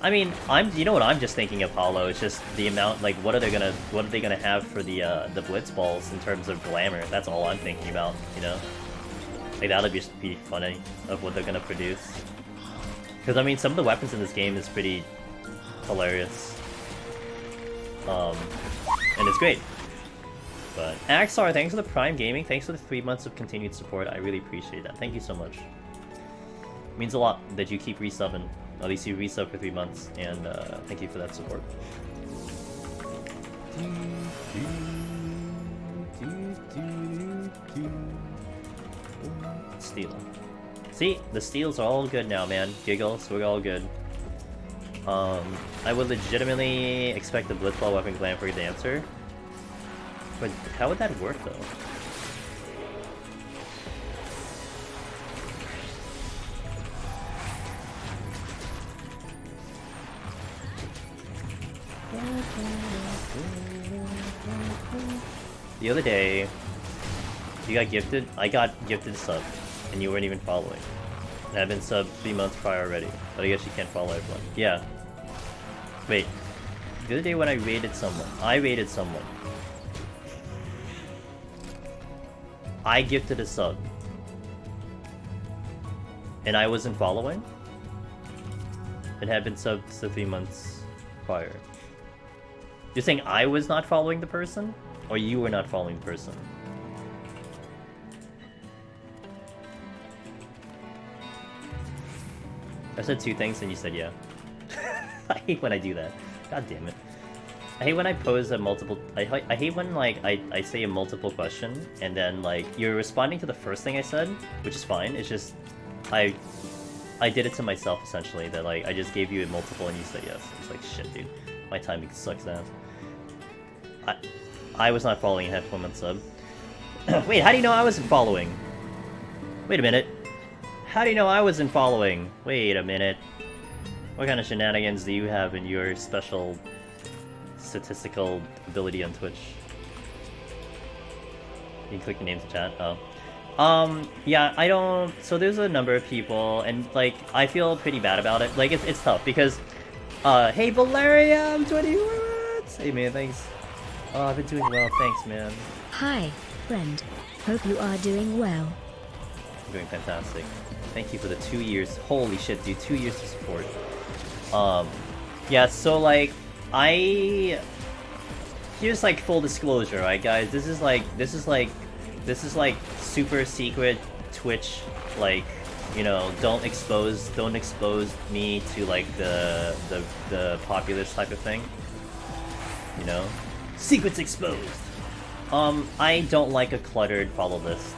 I mean, you know what I'm just thinking of, Hollow. It's just the amount, like, what are they gonna have for the blitz balls in terms of glamour? That's all I'm thinking about, you know. Like, that'll just be funny of what they're gonna produce. Because I mean, some of the weapons in this game is pretty hilarious. And it's great. But Axar, thanks for the Prime Gaming. Thanks for the 3 months of continued support. I really appreciate that. Thank you so much. It means a lot that you keep resubbing. At least you resub for 3 months, and thank you for that support. Steal. See, the steals are all good now, man. Giggles, we're all good. I would legitimately expect the Blitzball weapon glam for a dancer. But how would that work, though? The other day, you got gifted? I got gifted a sub, and you weren't even following. And I've been subbed 3 months prior already, but I guess you can't follow everyone. Yeah. Wait. The other day when I raided someone, I gifted a sub. And I wasn't following? It had been subbed to 3 months prior. You're saying I was not following the person? Or you were not following the person? I said 2 things and you said yeah. I hate when I do that. God damn it. I hate when I pose a multiple... I hate when, like, I say a multiple question, and then, like, you're responding to the first thing I said, which is fine. It's just... I did it to myself, essentially, that, like, I just gave you a multiple and you said yes. It's like, shit, dude. My timing sucks ass. I was not following a F1 sub. Wait, how do you know I wasn't following? Wait a minute. How do you know I wasn't following? Wait a minute. What kind of shenanigans do you have in your special statistical ability on Twitch? You can click the names in chat. Oh. Yeah, I don't... So there's a number of people, and, like, I feel pretty bad about it. Like, it's tough, because... hey, Valeria! I'm 20 months! Hey, man, thanks. Oh, I've been doing well, thanks, man. Hi, friend. Hope you are doing well. I'm doing fantastic. Thank you for the 2 years. Holy shit, dude, 2 years to support. Yeah, so, like, here's, like, full disclosure, right, guys? This is like super secret Twitch, like, you know, don't expose me to, like, the populist type of thing. You know? Secrets exposed! I don't like a cluttered follow list.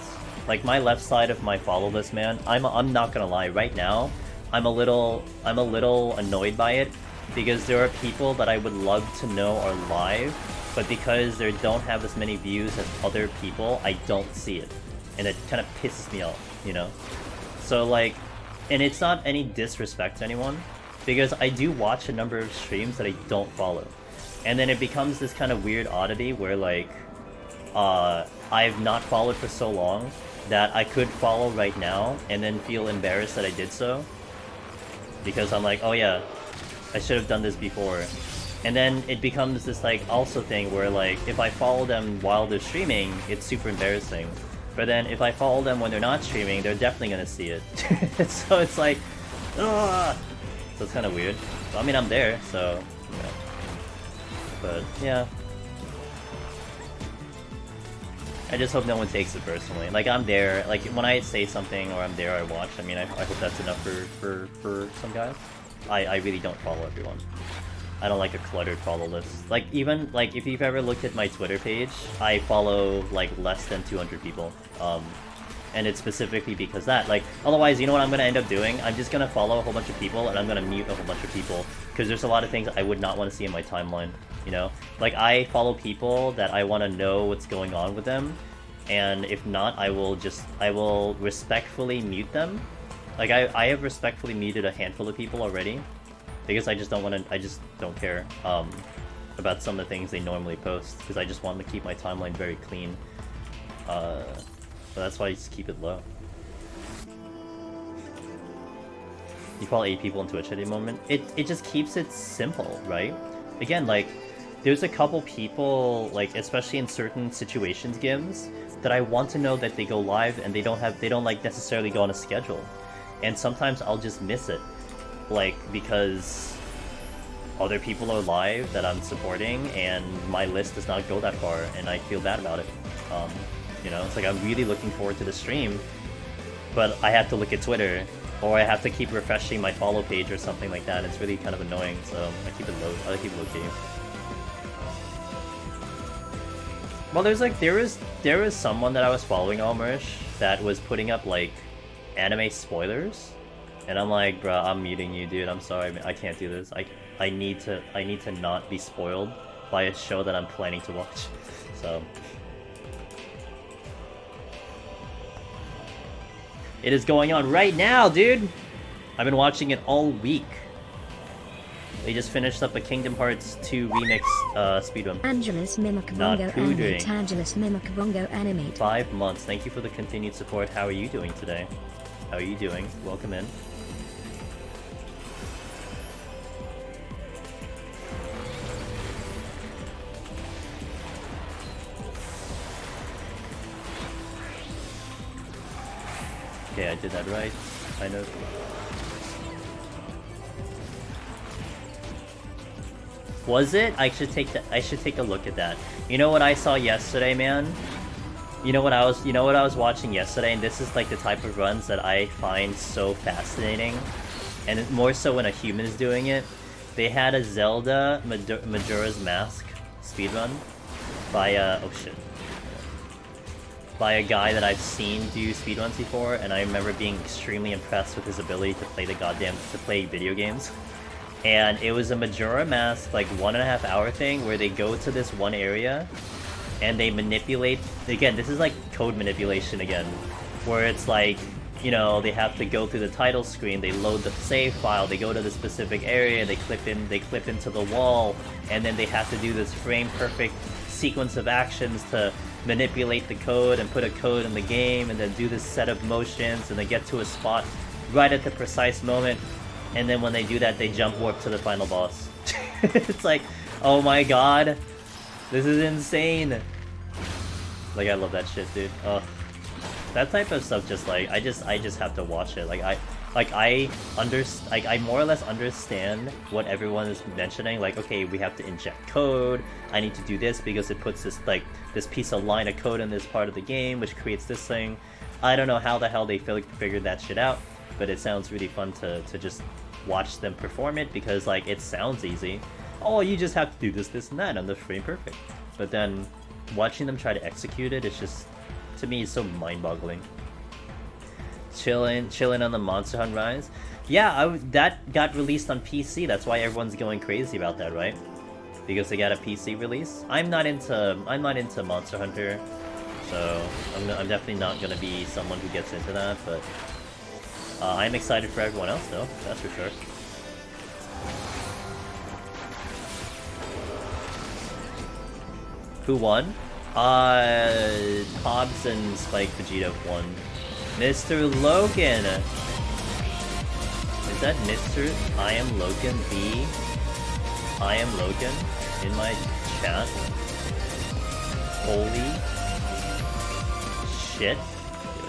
Like, my left side of my follow list, man, I'm not gonna lie, right now, I'm a little annoyed by it, because there are people that I would love to know are live, but because they don't have as many views as other people, I don't see it. And it kind of pisses me off, you know? So, like, and it's not any disrespect to anyone, because I do watch a number of streams that I don't follow. And then it becomes this kind of weird oddity where, like, I've not followed for so long that I could follow right now and then feel embarrassed that I did so. Because I'm like, oh yeah, I should have done this before. And then it becomes this, like, also thing where, like, if I follow them while they're streaming, it's super embarrassing. But then if I follow them when they're not streaming, they're definitely gonna see it. So it's like, ugh! So it's kind of weird. Well, I mean, I'm there, so, you know. But, yeah. I just hope no one takes it personally. Like, I'm there, like, when I say something or I'm there, I watch, I mean, I hope that's enough for some guys. I really don't follow everyone. I don't like a cluttered follow list. Like, even, like, if you've ever looked at my Twitter page, I follow, like, less than 200 people. And it's specifically because that. Like, otherwise, you know what I'm gonna end up doing? I'm just gonna follow a whole bunch of people, and I'm gonna mute a whole bunch of people. Because there's a lot of things I would not want to see in my timeline, you know? Like, I follow people that I want to know what's going on with them, and if not, I will respectfully mute them. Like, I have respectfully muted a handful of people already, because I just don't care about some of the things they normally post, because I just want to keep my timeline very clean. So that's why I just keep it low. You follow 8 people on Twitch at a moment. It just keeps it simple, right? Again, like, there's a couple people, like, especially in certain situations games, that I want to know that they go live and they don't like necessarily go on a schedule. And sometimes I'll just miss it. Like, because other people are live that I'm supporting and my list does not go that far, and I feel bad about it. You know, it's like I'm really looking forward to the stream, but I have to look at Twitter, or I have to keep refreshing my follow page or something like that. It's really kind of annoying, so I keep it low-key. Well, there was someone that I was following, Almerish, that was putting up, like, anime spoilers, and I'm like, bruh, I'm muting you, dude. I'm sorry, I can't do this. I need to not be spoiled by a show that I'm planning to watch. So it is going on right now, dude. I've been watching it all week. They just finished up a Kingdom Hearts 2 remix speedrun. Angelus Mimikabongo animate. Angelus Mimikabongo animate. 5 months. Thank you for the continued support. How are you doing today? How are you doing? Welcome in. Okay, I did that right. I know. Was it? I should take a look at that. You know what I saw yesterday, man? You know what I was watching yesterday, and this is like the type of runs that I find so fascinating, and more so when a human is doing it. They had a Zelda Majora's Mask speedrun by by a guy that I've seen do speedruns before, and I remember being extremely impressed with his ability to play video games. And it was a Majora Mask, like, 1.5 hour thing where they go to this one area and they manipulate. Again, this is like code manipulation again, where it's like, you know, they have to go through the title screen, they load the save file, they go to the specific area, they clip into the wall, and then they have to do this frame perfect sequence of actions to manipulate the code and put a code in the game and then do this set of motions and then get to a spot right at the precise moment, and then when they do that they jump warp to the final boss. It's like, oh my god, this is insane. Like, I love that shit, dude. That type of stuff, just like, I just have to watch it. I more or less understand what everyone is mentioning. Like, okay, we have to inject code. I need to do this because it puts this, like, this piece of line of code in this part of the game, which creates this thing. I don't know how the hell they figured that shit out, but it sounds really fun to just watch them perform it, because, like, it sounds easy. Oh, you just have to do this, this, and that, and the frame perfect. But then, watching them try to execute it, it's just, to me, it's so mind-boggling. Chilling on the Monster Hunt Rise. Yeah, that got released on PC. That's why everyone's going crazy about that, right? Because they got a PC release. I'm not into Monster Hunter, so I'm definitely not gonna be someone who gets into that. But I'm excited for everyone else, though. That's for sure. Who won? Hobbs and Spike Vegeta won. Mr. Logan! Is that Mr. I am Logan B? I am Logan in my chat? Holy shit. Yo,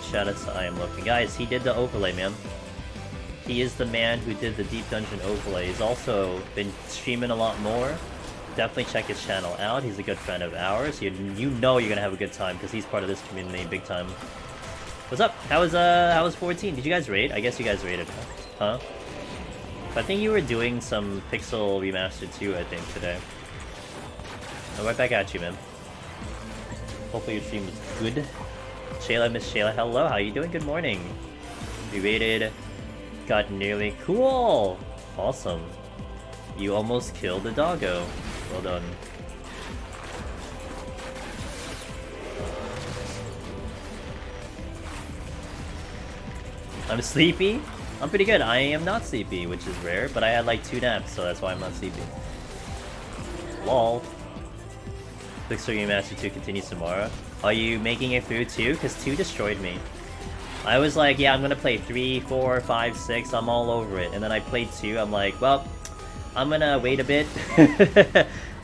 shout out to I am Logan. Guys, he did the overlay, man. He is the man who did the Deep Dungeon overlay. He's also been streaming a lot more. Definitely check his channel out. He's a good friend of ours. You know you're gonna have a good time because he's part of this community big time. What's up? How was 14? Did you guys raid? I guess you guys raided, huh? I think you were doing some Pixel Remastered too, I think, today. I'm right back at you, man. Hopefully your stream was good. Shayla, Miss Shayla, hello, how you doing? Good morning. We raided, got nearly cool. Awesome. You almost killed the doggo. Well done. I'm sleepy? I'm pretty good. I am not sleepy, which is rare, but I had like 2 naps, so that's why I'm not sleepy. Lol. Pixel Remaster 2 continues tomorrow. Are you making it through 2? Because 2 destroyed me. I was like, yeah, I'm gonna play 3, 4, 5, 6, I'm all over it. And then I played 2, I'm like, well, I'm gonna wait a bit.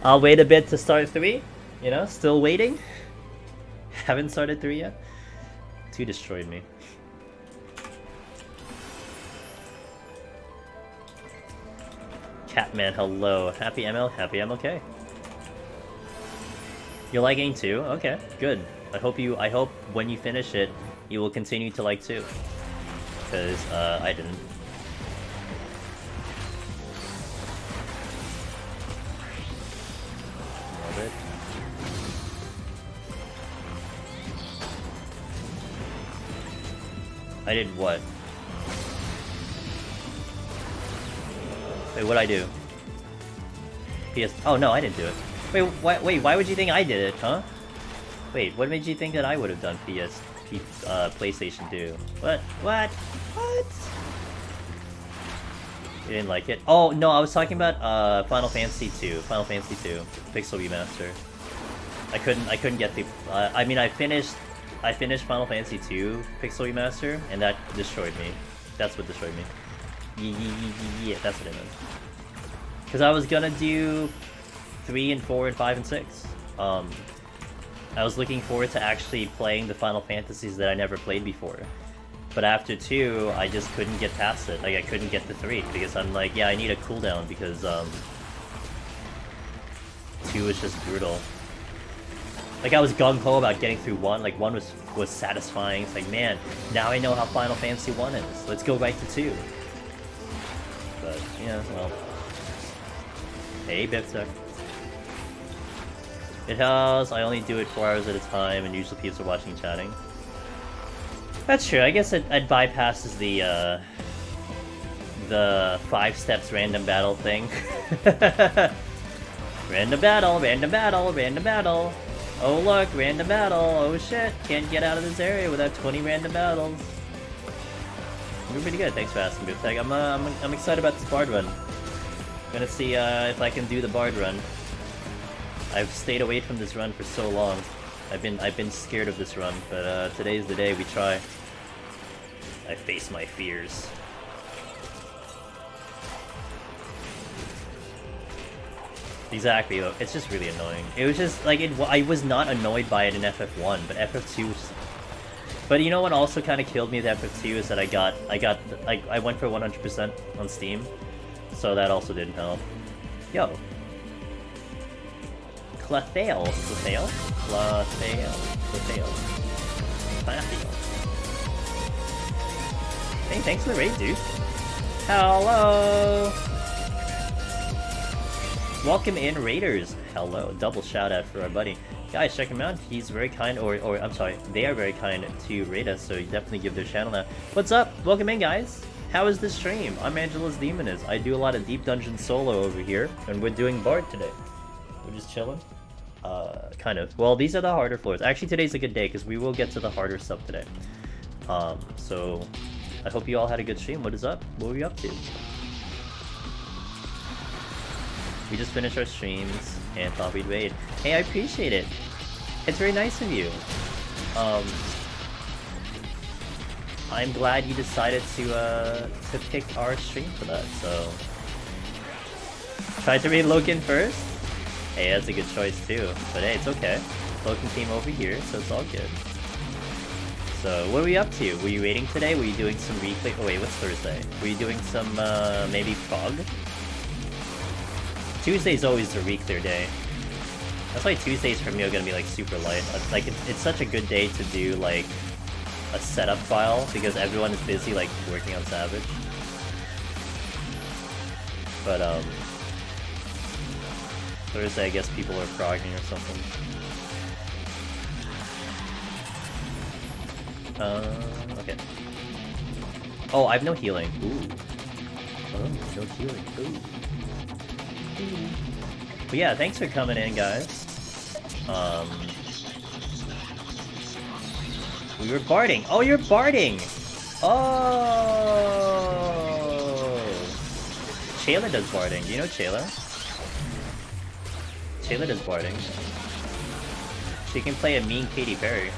I'll wait a bit to start 3. You know, still waiting. Haven't started 3 yet. 2 destroyed me. Catman, hello. Happy ML, happy MLK. You're liking 2? Okay, good. I hope when you finish it, you will continue to like 2. Because, I didn't. Love it. I did what? Wait, what'd I do? PS... Oh, no, I didn't do it. Wait, why would you think I did it, huh? Wait, what made you think that I would have done PlayStation 2? What? You didn't like it? Oh, no, I was talking about, Final Fantasy 2. Final Fantasy 2. Pixel Remaster. I couldn't get the... I mean, I finished Final Fantasy 2 Pixel Remaster, and that destroyed me. That's what destroyed me. Yeah, that's what it meant. Because I was gonna do 3 and 4 and 5 and 6. I was looking forward to actually playing the Final Fantasies that I never played before. But after 2, I just couldn't get past it. Like, I couldn't get to 3, because I'm like, yeah, I need a cooldown, because, 2 was just brutal. Like, I was gung-ho about getting through 1, like, 1 was satisfying. It's like, man, now I know how Final Fantasy 1 is. Let's go right to 2. But, yeah, well. Hey, Bipster. It has, I only do it 4 hours at a time, and usually people are watching and chatting. That's true, I guess it bypasses the 5 steps random battle thing. Random battle, random battle, random battle. Oh look, random battle, oh shit, can't get out of this area without 20 random battles. You're pretty good, thanks for asking, Biptag. I'm excited about this Bard run. Gonna see if I can do the Bard run. I've stayed away from this run for so long. I've been scared of this run, but today's the day we try. I face my fears. Exactly, though. It's just really annoying. It was just like I was not annoyed by it in FF1, but FF2 was... But you know what also kind of killed me with FF2 is that I went for 100% on Steam, so that also didn't help. Yo. Clefale. Hey, thanks for the raid, dude. Hello! Welcome in, Raiders. Hello. Double shout out for our buddy. Guys, check him out. He's very kind, or I'm sorry, they are very kind to rate us, so you definitely give their channel now. What's up? Welcome in, guys. How is the stream? I'm Angela's Demoness. I do a lot of Deep Dungeon solo over here, and we're doing Bard today. We're just chilling. Kind of. Well, these are the harder floors. Actually, today's a good day, because we will get to the harder stuff today. So, I hope you all had a good stream. What is up? What were you up to? We just finished our streams and thought we'd raid. Hey, I appreciate it. It's very nice of you. I'm glad you decided to pick our stream for that, so... Tried to raid Logan first? Hey, that's a good choice too. But hey, it's okay. Logan came over here, so it's all good. So, what are we up to? Were you raiding today? Were you doing some replay? Oh wait, what's Thursday? Were you doing some, maybe fog? Tuesday's always the re-clear day. That's why Tuesdays for me are gonna be like super light. Like it's such a good day to do like a setup file because everyone is busy like working on Savage. But Thursday I guess people are frogging or something. Okay. Oh, I have no healing. Ooh. Oh, no healing. Ooh. But yeah, thanks for coming in, guys. We were barding. Oh, you're barding! Oh! Chayla does barding. Do you know Chayla? Chayla does barding. She can play a mean Katy Perry.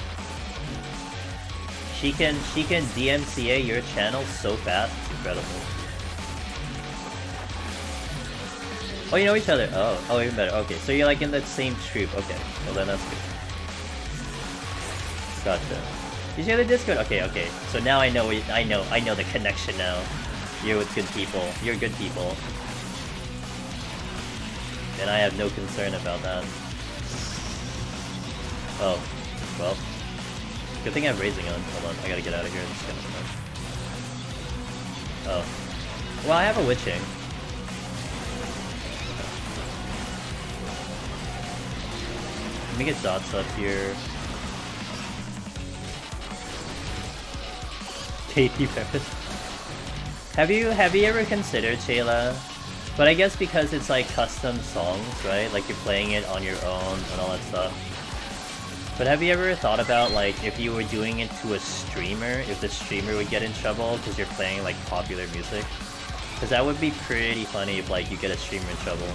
She can DMCA your channel so fast. It's incredible. Oh, you know each other. Oh, even better. Okay, so you're like in the same troop. Okay, well then that's good. Gotcha. You share the Discord? Okay. So now I know the connection now. You're with good people. You're good people. And I have no concern about that. Oh, well. Good thing I have raising on. Hold on, I gotta get out of here. Oh. Well, I have a witching. Let me get dots up here. Katy Perry. Have you ever considered, Shayla? But I guess because it's like custom songs, right? Like you're playing it on your own and all that stuff. But have you ever thought about like if you were doing it to a streamer, if the streamer would get in trouble because you're playing like popular music? Because that would be pretty funny if like you get a streamer in trouble.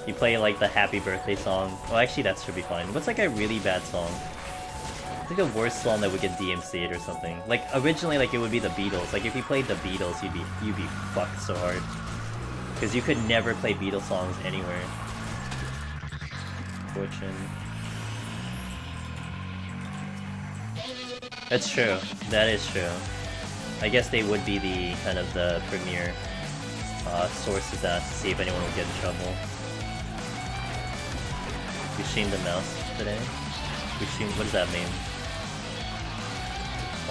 You play like the happy birthday song. Oh, actually that should be fine. What's like a really bad song? It's like a worst song that would get DMC'd or something. Like originally like it would be the Beatles. Like if you played the Beatles you'd be fucked so hard. Because you could never play Beatles songs anywhere. Fortune. That's true. That is true. I guess they would be the kind of the premier source of that to see if anyone would get in trouble. We streamed the mouse today. We streamed. What does that mean?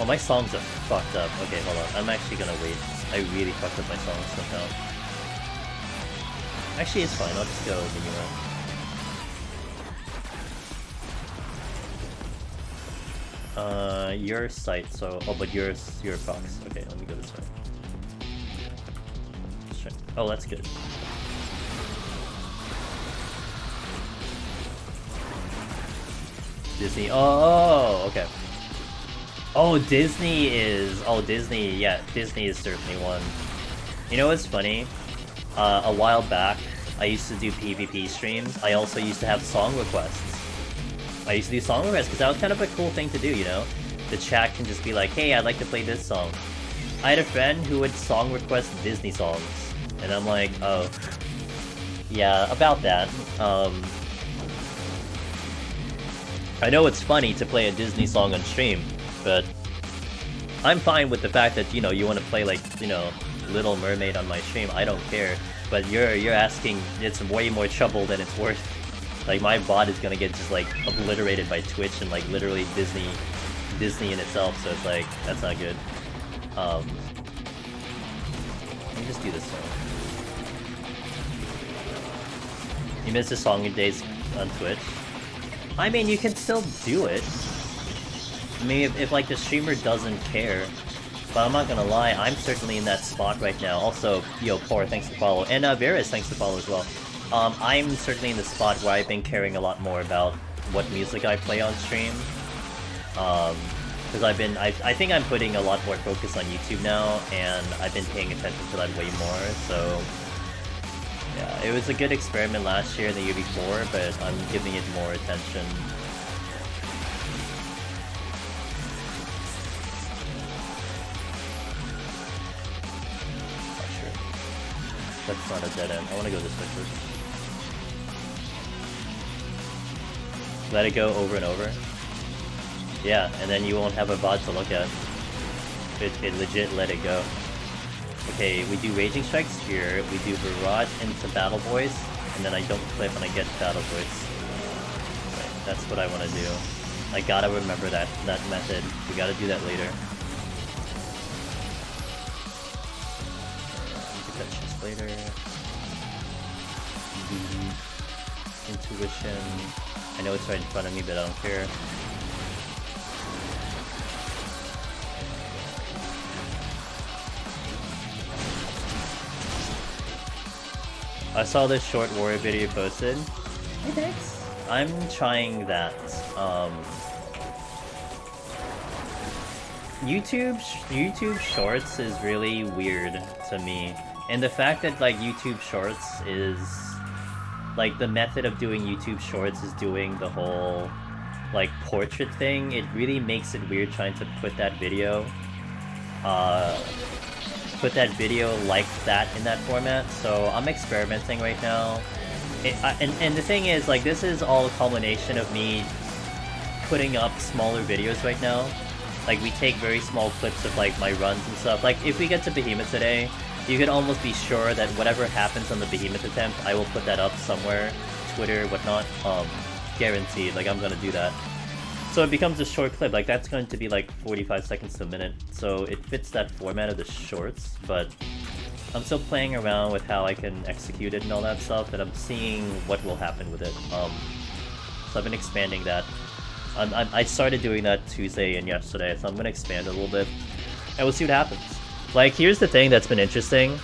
Oh, my songs are fucked up. Okay, hold on. I'm actually gonna wait. I really fucked up my songs somehow. Actually, it's fine. I'll just go the new one. Your site. So, oh, but your box. Okay, let me go this way. Sure. Oh, that's good. Disney. Oh, okay. Oh, Disney is. Oh, Disney. Yeah, Disney is certainly one. You know what's funny? A while back, I used to do PvP streams. I also used to have song requests. I used to do song requests because that was kind of a cool thing to do, you know? The chat can just be like, hey, I'd like to play this song. I had a friend who would song request Disney songs. And I'm like, oh. Yeah, about that. I know it's funny to play a Disney song on stream, but I'm fine with the fact that, you know, you want to play, like, you know, Little Mermaid on my stream. I don't care. But you're asking, it's way more trouble than it's worth. Like, my bot is gonna get just, like, obliterated by Twitch and, like, literally Disney in itself, so it's like, that's not good. Let me just do this song. You miss the song days on Twitch? I mean, you can still do it. I mean, if like the streamer doesn't care. But I'm not gonna lie, I'm certainly in that spot right now. Also, yo, Poor, thanks to follow. And Varys, thanks to follow as well. I'm certainly in the spot where I've been caring a lot more about what music I play on stream. Because I think I'm putting a lot more focus on YouTube now, and I've been paying attention to that way more, so... Yeah, it was a good experiment last year and the year before, but I'm giving it more attention. Not sure. That's not a dead end. I want to go this way first. Let it go over and over. Yeah, and then you won't have a VOD to look at. It legit let it go. Okay, we do Raging Strikes here, we do Barrage into Battle Voice, and then I don't clip when I get Battle Voice. Right, that's what I want to do. I gotta remember that method. We gotta do that later. Get that chest later. Intuition. I know it's right in front of me, but I don't care. I saw this short warrior video posted. Hey, thanks. I'm trying that. YouTube Shorts is really weird to me, and the fact that like YouTube Shorts is like the method of doing YouTube Shorts is doing the whole like portrait thing. It really makes it weird trying to put that video. Like that in that format, so I'm experimenting right now. And the thing is, like, this is all a culmination of me putting up smaller videos right now. Like, we take very small clips of, like, my runs and stuff. Like, if we get to Behemoth today, you can almost be sure that whatever happens on the Behemoth attempt, I will put that up somewhere, Twitter, whatnot. Guaranteed, like, I'm gonna do that. So it becomes a short clip, like that's going to be like 45 seconds to a minute, so it fits that format of the shorts, but I'm still playing around with how I can execute it and all that stuff, and I'm seeing what will happen with it. So I've been expanding that. I started doing that Tuesday and yesterday, so I'm going to expand a little bit, and we'll see what happens. Like, here's the thing that's been interesting.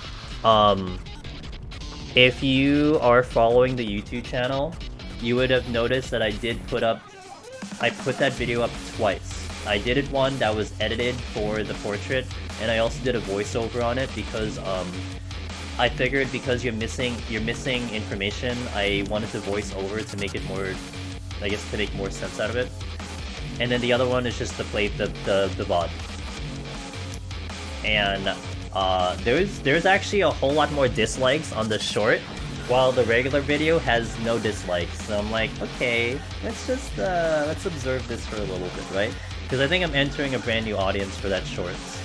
If you are following the YouTube channel, you would have noticed that I put that video up twice. I did it one that was edited for the portrait, and I also did a voiceover on it because I figured because you're missing information, I wanted to voice over to make it more, I guess, to make more sense out of it. And then the other one is just to play the VOD. And there's actually a whole lot more dislikes on the short, while the regular video has no dislikes. So I'm like, okay, let's observe this for a little bit, right? Because I think I'm entering a brand new audience for that shorts.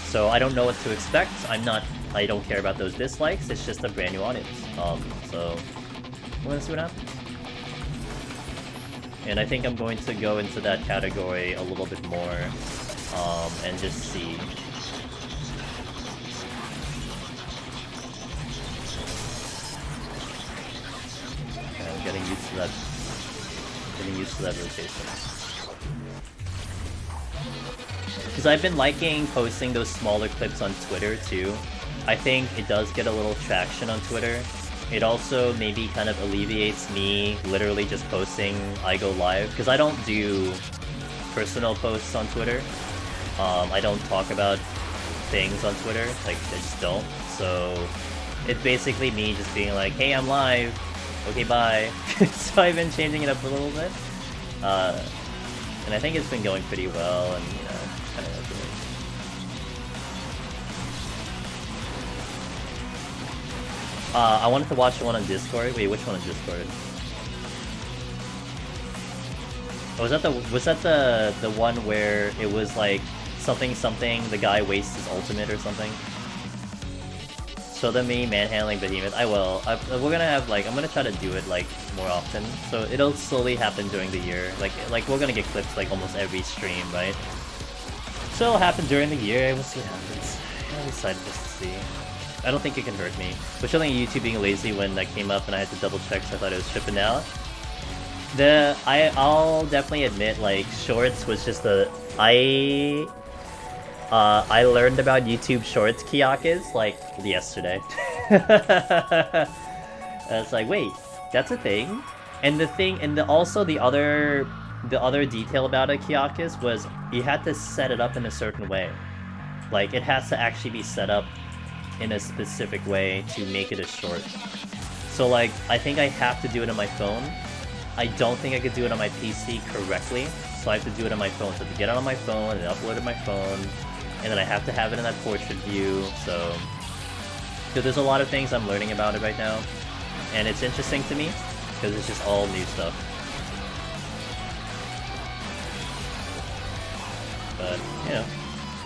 So I don't know what to expect. I don't care about those dislikes, it's just a brand new audience. So we're gonna see what happens. And I think I'm going to go into that category a little bit more, and just see. Getting used to that rotation. Because I've been liking posting those smaller clips on Twitter too. I think it does get a little traction on Twitter. It also maybe kind of alleviates me literally just posting I go live, because I don't do personal posts on Twitter. I don't talk about things on Twitter, like I just don't. So It's basically me just being like, hey, I'm live. Okay, bye. So I've been changing it up a little bit. And I think it's been going pretty well, and, you know, kind of like it. I wanted to watch the one on Discord. Wait, which one on Discord? Oh, was that the one where it was like something, the guy wastes his ultimate or something? Show them me manhandling Behemoth. I will. We're gonna have like, I'm gonna try to do it like more often. So it'll slowly happen during the year. Like we're gonna get clips like almost every stream, right? So it'll happen during the year. We'll see what happens. I'm excited just to see. I don't think it can hurt me. But showing YouTube being lazy when that came up and I had to double check, so I thought it was tripping out. I'll definitely admit, like, Shorts was just I learned about YouTube Shorts Kiyakis, like, yesterday. And it's like, wait, that's a thing? And also the other detail about a Kiyakis was you had to set it up in a certain way. Like, it has to actually be set up in a specific way to make it a short. So, like, I think I have to do it on my phone. I don't think I could do it on my PC correctly, so I have to do it on my phone. So I have to get it on my phone and upload it on my phone, and then I have to have it in that portrait view, so there's a lot of things I'm learning about it right now, and it's interesting to me, because it's just all new stuff. But, you know,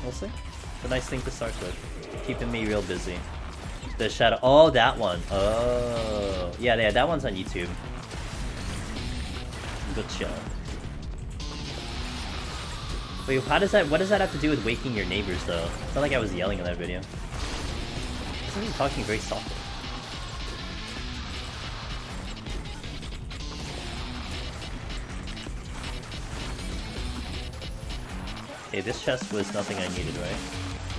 we'll see. It's a nice thing to start with. Keeping me real busy. The Shadow... Oh, that one. Oh. Yeah, that one's on YouTube. Good show. Wait, what does that have to do with waking your neighbors, though? I felt like I was yelling in that video. I'm even talking very softly. Okay, this chest was nothing I needed, right?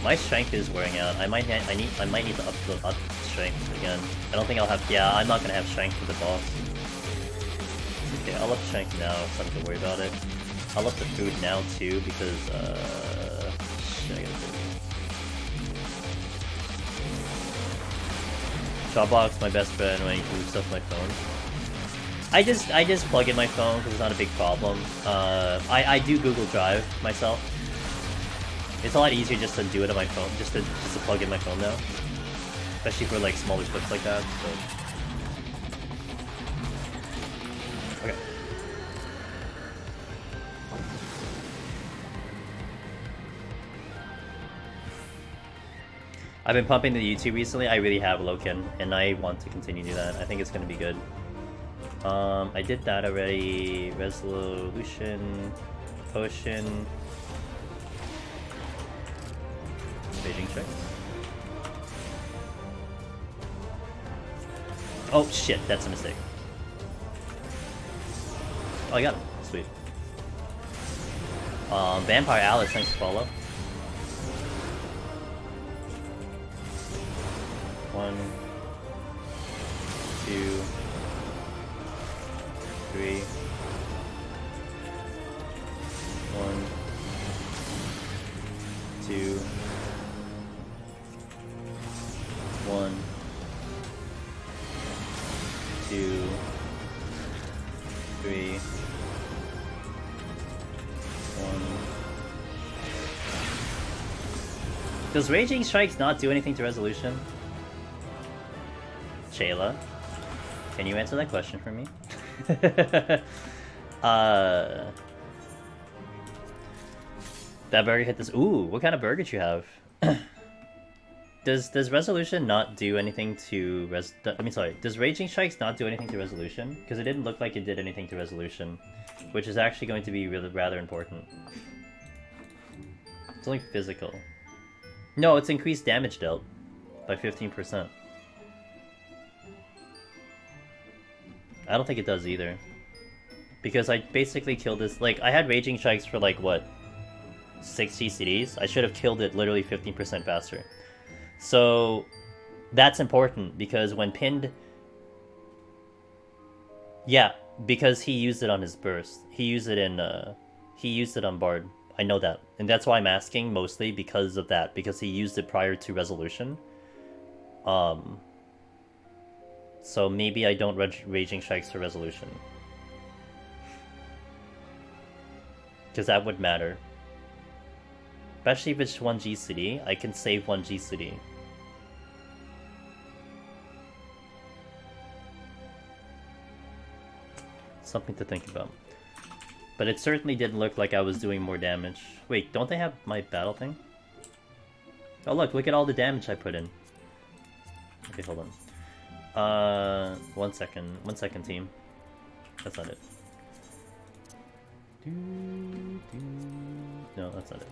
My strength is wearing out. I might need to up strength again. I don't think I'll have... Yeah, I'm not gonna have strength for the boss. Okay, I'll up strength now, so I don't have to worry about it. I'll up the food now too, because shit, I gotta do it. Dropbox, my best friend when I do stuff on my phone. I just plug in my phone because it's not a big problem. I do Google Drive myself. It's a lot easier just to do it on my phone, just to plug in my phone now, especially for like smaller clips like that. So. Okay. I've been pumping the YouTube recently. I really have, Loken, and I want to continue to do that. I think it's gonna be good. I did that already. Resolution, potion, Beijing check. Oh shit, that's a mistake. Oh, I got him. Sweet. Vampire Alice, thanks for follow. 1, 2, 3, 1, 2, 1, 2, 3, 1. Does Raging Strikes not do anything to resolution? Shayla, can you answer that question for me? That burger hit this. Ooh, what kind of burger do you have? Does resolution not do anything to does Raging Strikes not do anything to resolution? Because it didn't look like it did anything to resolution, which is actually going to be rather important. It's only physical. No, it's increased damage dealt by 15%. I don't think it does either. Because I basically killed this, like, I had Raging Strikes for like, what? 60 CDs? I should have killed it literally 15% faster. So, that's important, because when pinned... Yeah, because he used it on his burst. He used it on Bard. I know that. And that's why I'm asking, mostly because of that. Because he used it prior to resolution. So maybe I don't Raging Strikes for resolution. Because that would matter. Especially if it's 1 GCD, I can save 1 GCD. Something to think about. But it certainly didn't look like I was doing more damage. Wait, don't they have my battle thing? Oh look at all the damage I put in. Okay, hold on. 1 second. 1 second, team. That's not it. No, that's not it.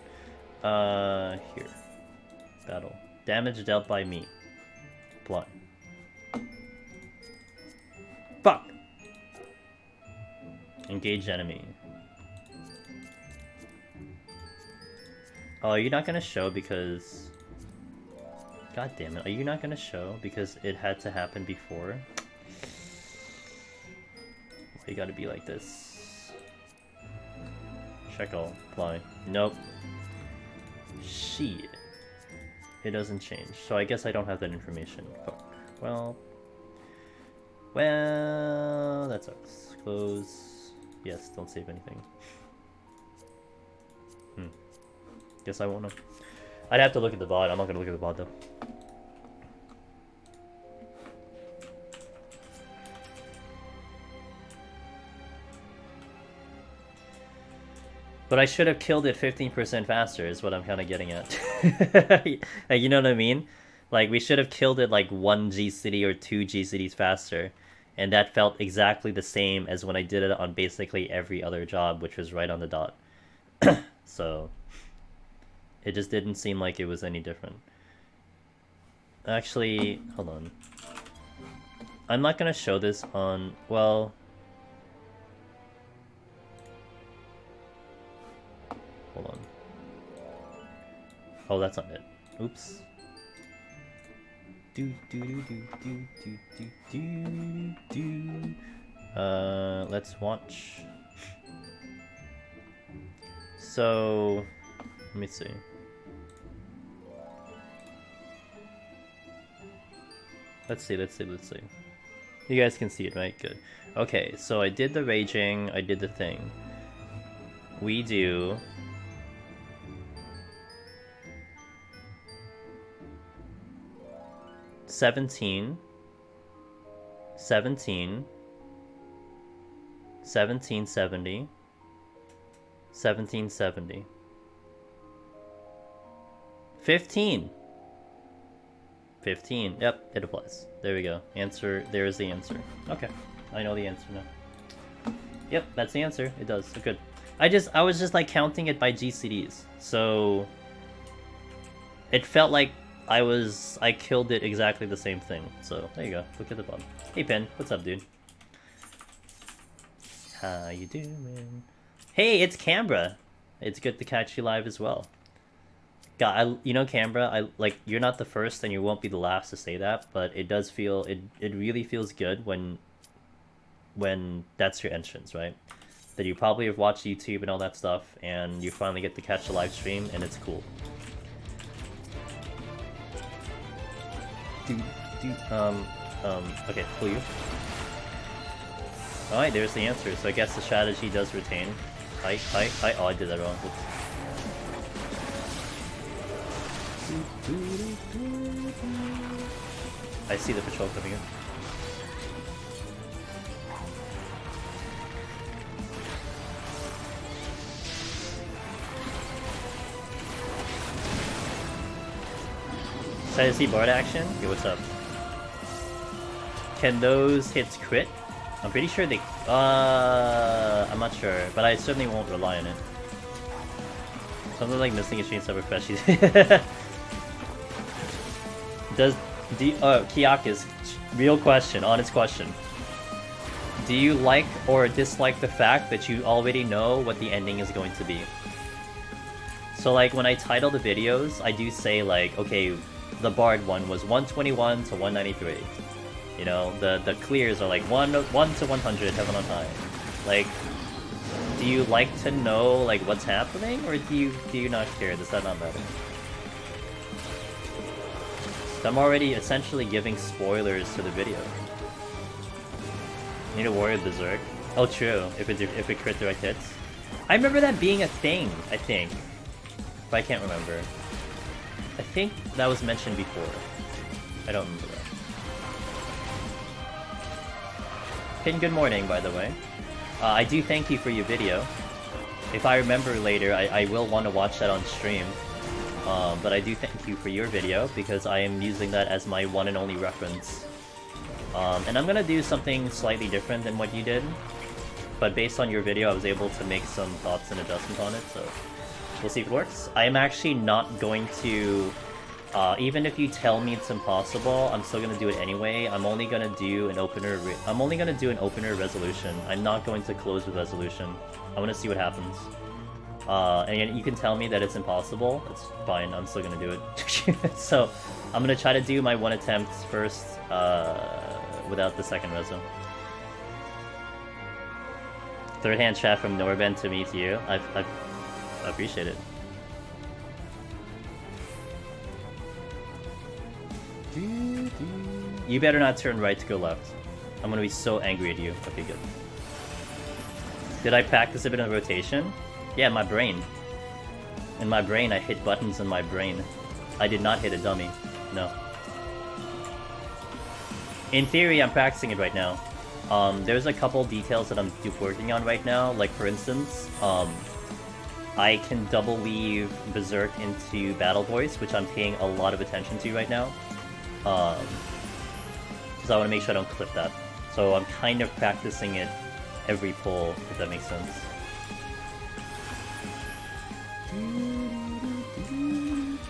Here. Battle. Damage dealt by me. Blood. Fuck! Engage enemy. Oh, are you not gonna show because... God damn it, are you not gonna show because it had to happen before? You gotta be like this. Check all. Apply. Nope. Shit. It doesn't change. So I guess I don't have that information. Fuck. Well, that sucks. Close. Yes, don't save anything. Guess I won't know. I'd have to look at the VOD. I'm not gonna look at the VOD though. But I should have killed it 15% faster is what I'm kind of getting at. Like, you know what I mean? Like, we should have killed it like 1 GCD or 2 GCDs faster. And that felt exactly the same as when I did it on basically every other job, which was right on the dot. So, it just didn't seem like it was any different. Actually, hold on. I'm not gonna show this on, well... Hold on. Oh, that's not it. Oops. Let's watch. So, let me see. Let's see. You guys can see it, right? Good. Okay, so I did the raging, I did the thing. We do... 17, 17, 1770, 1770, 15, 15, yep, it applies. There we go. Answer, there is the answer. Okay, I know the answer now. Yep, that's the answer. It does. Good. I was just like counting it by GCDs, so it felt like I killed it exactly the same thing. So there you go. Look at the bottom. Hey Pen, what's up, dude? How you doing? Hey, it's Canberra. It's good to catch you live as well. God, you know, Canberra, you're not the first and you won't be the last to say that, but it does feel, it really feels good when that's your entrance, right? That you probably have watched YouTube and all that stuff, and you finally get to catch a live stream, and it's cool. Okay, pull you. Alright, there's the answer. So I guess the strategy does retain. Hi. Oh, I did that wrong. Oops. I see the patrol coming in. Excited to see Bard action? Yo, what's up? Can those hits crit? I'm pretty sure they... I'm not sure, but I certainly won't rely on it. Something like missing a stream sub refreshes. Kiakis, real question, honest question. Do you like or dislike the fact that you already know what the ending is going to be? So like when I title the videos, I do say like, okay, the Bard one was 121 to 193. You know, the clears are like 1 to 100, heaven on high. Like, do you like to know like what's happening, or do you not care? Does that not matter? So I'm already essentially giving spoilers to the video. You need a Warrior Berserk. Oh, true. If it crit direct hits. I remember that being a thing, I think. But I can't remember. I think that was mentioned before. I don't remember that. Pin, good morning, by the way. I do thank you for your video. If I remember later, I will want to watch that on stream. But I do thank you for your video, because I am using that as my one and only reference. And I'm gonna do something slightly different than what you did. But based on your video, I was able to make some thoughts and adjustments on it, so we'll see if it works. I am actually not going to... even if you tell me it's impossible, I'm still gonna do it anyway. I'm only gonna do an opener resolution. I'm not going to close with resolution. I want to see what happens. And you can tell me that it's impossible. It's fine. I'm still gonna do it. So I'm gonna try to do my one attempt first, without the second reso. Third hand chat from Norben to me to you. I appreciate it. You better not turn right to go left. I'm gonna be so angry at you. Okay, good. Did I practice a bit of rotation? Yeah, my brain. In my brain, I hit buttons in my brain. I did not hit a dummy. No. In theory, I'm practicing it right now. There's a couple details that I'm working on right now. Like, for instance, I can double weave Berserk into Battle Voice, which I'm paying a lot of attention to right now. Because I want to make sure I don't clip that. So I'm kind of practicing it every pull, if that makes sense.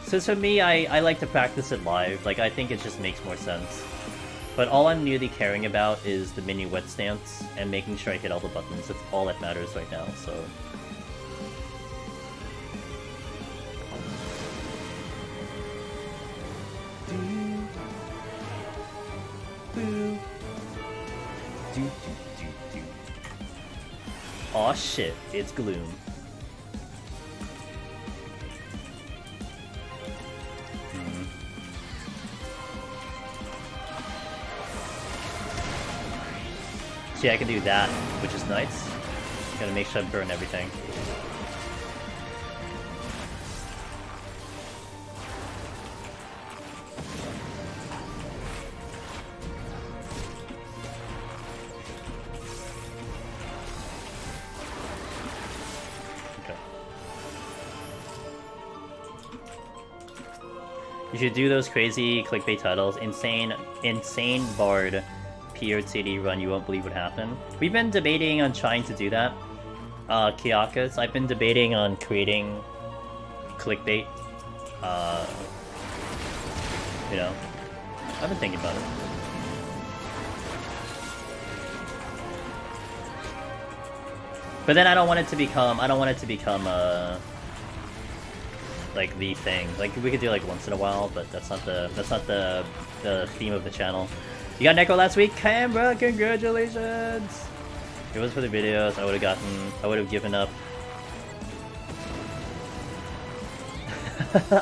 So for me, I like to practice it live. Like, I think it just makes more sense. But all I'm really caring about is the minuet stance and making sure I hit all the buttons. That's all that matters right now, so... Aw shit, it's Gloom. See, I can do that, which is nice. Gotta make sure I burn everything. You should do those crazy clickbait titles. Insane Bard PoTD run, you won't believe what happened. We've been debating on trying to do that. Kiyakas, I've been debating on creating clickbait. You know, I've been thinking about it. But then I don't want it to become like the thing. Like, we could do like once in a while, but that's not the theme of the channel. You got Necro last week? Canberra, congratulations! If it was for the videos, I would have given up.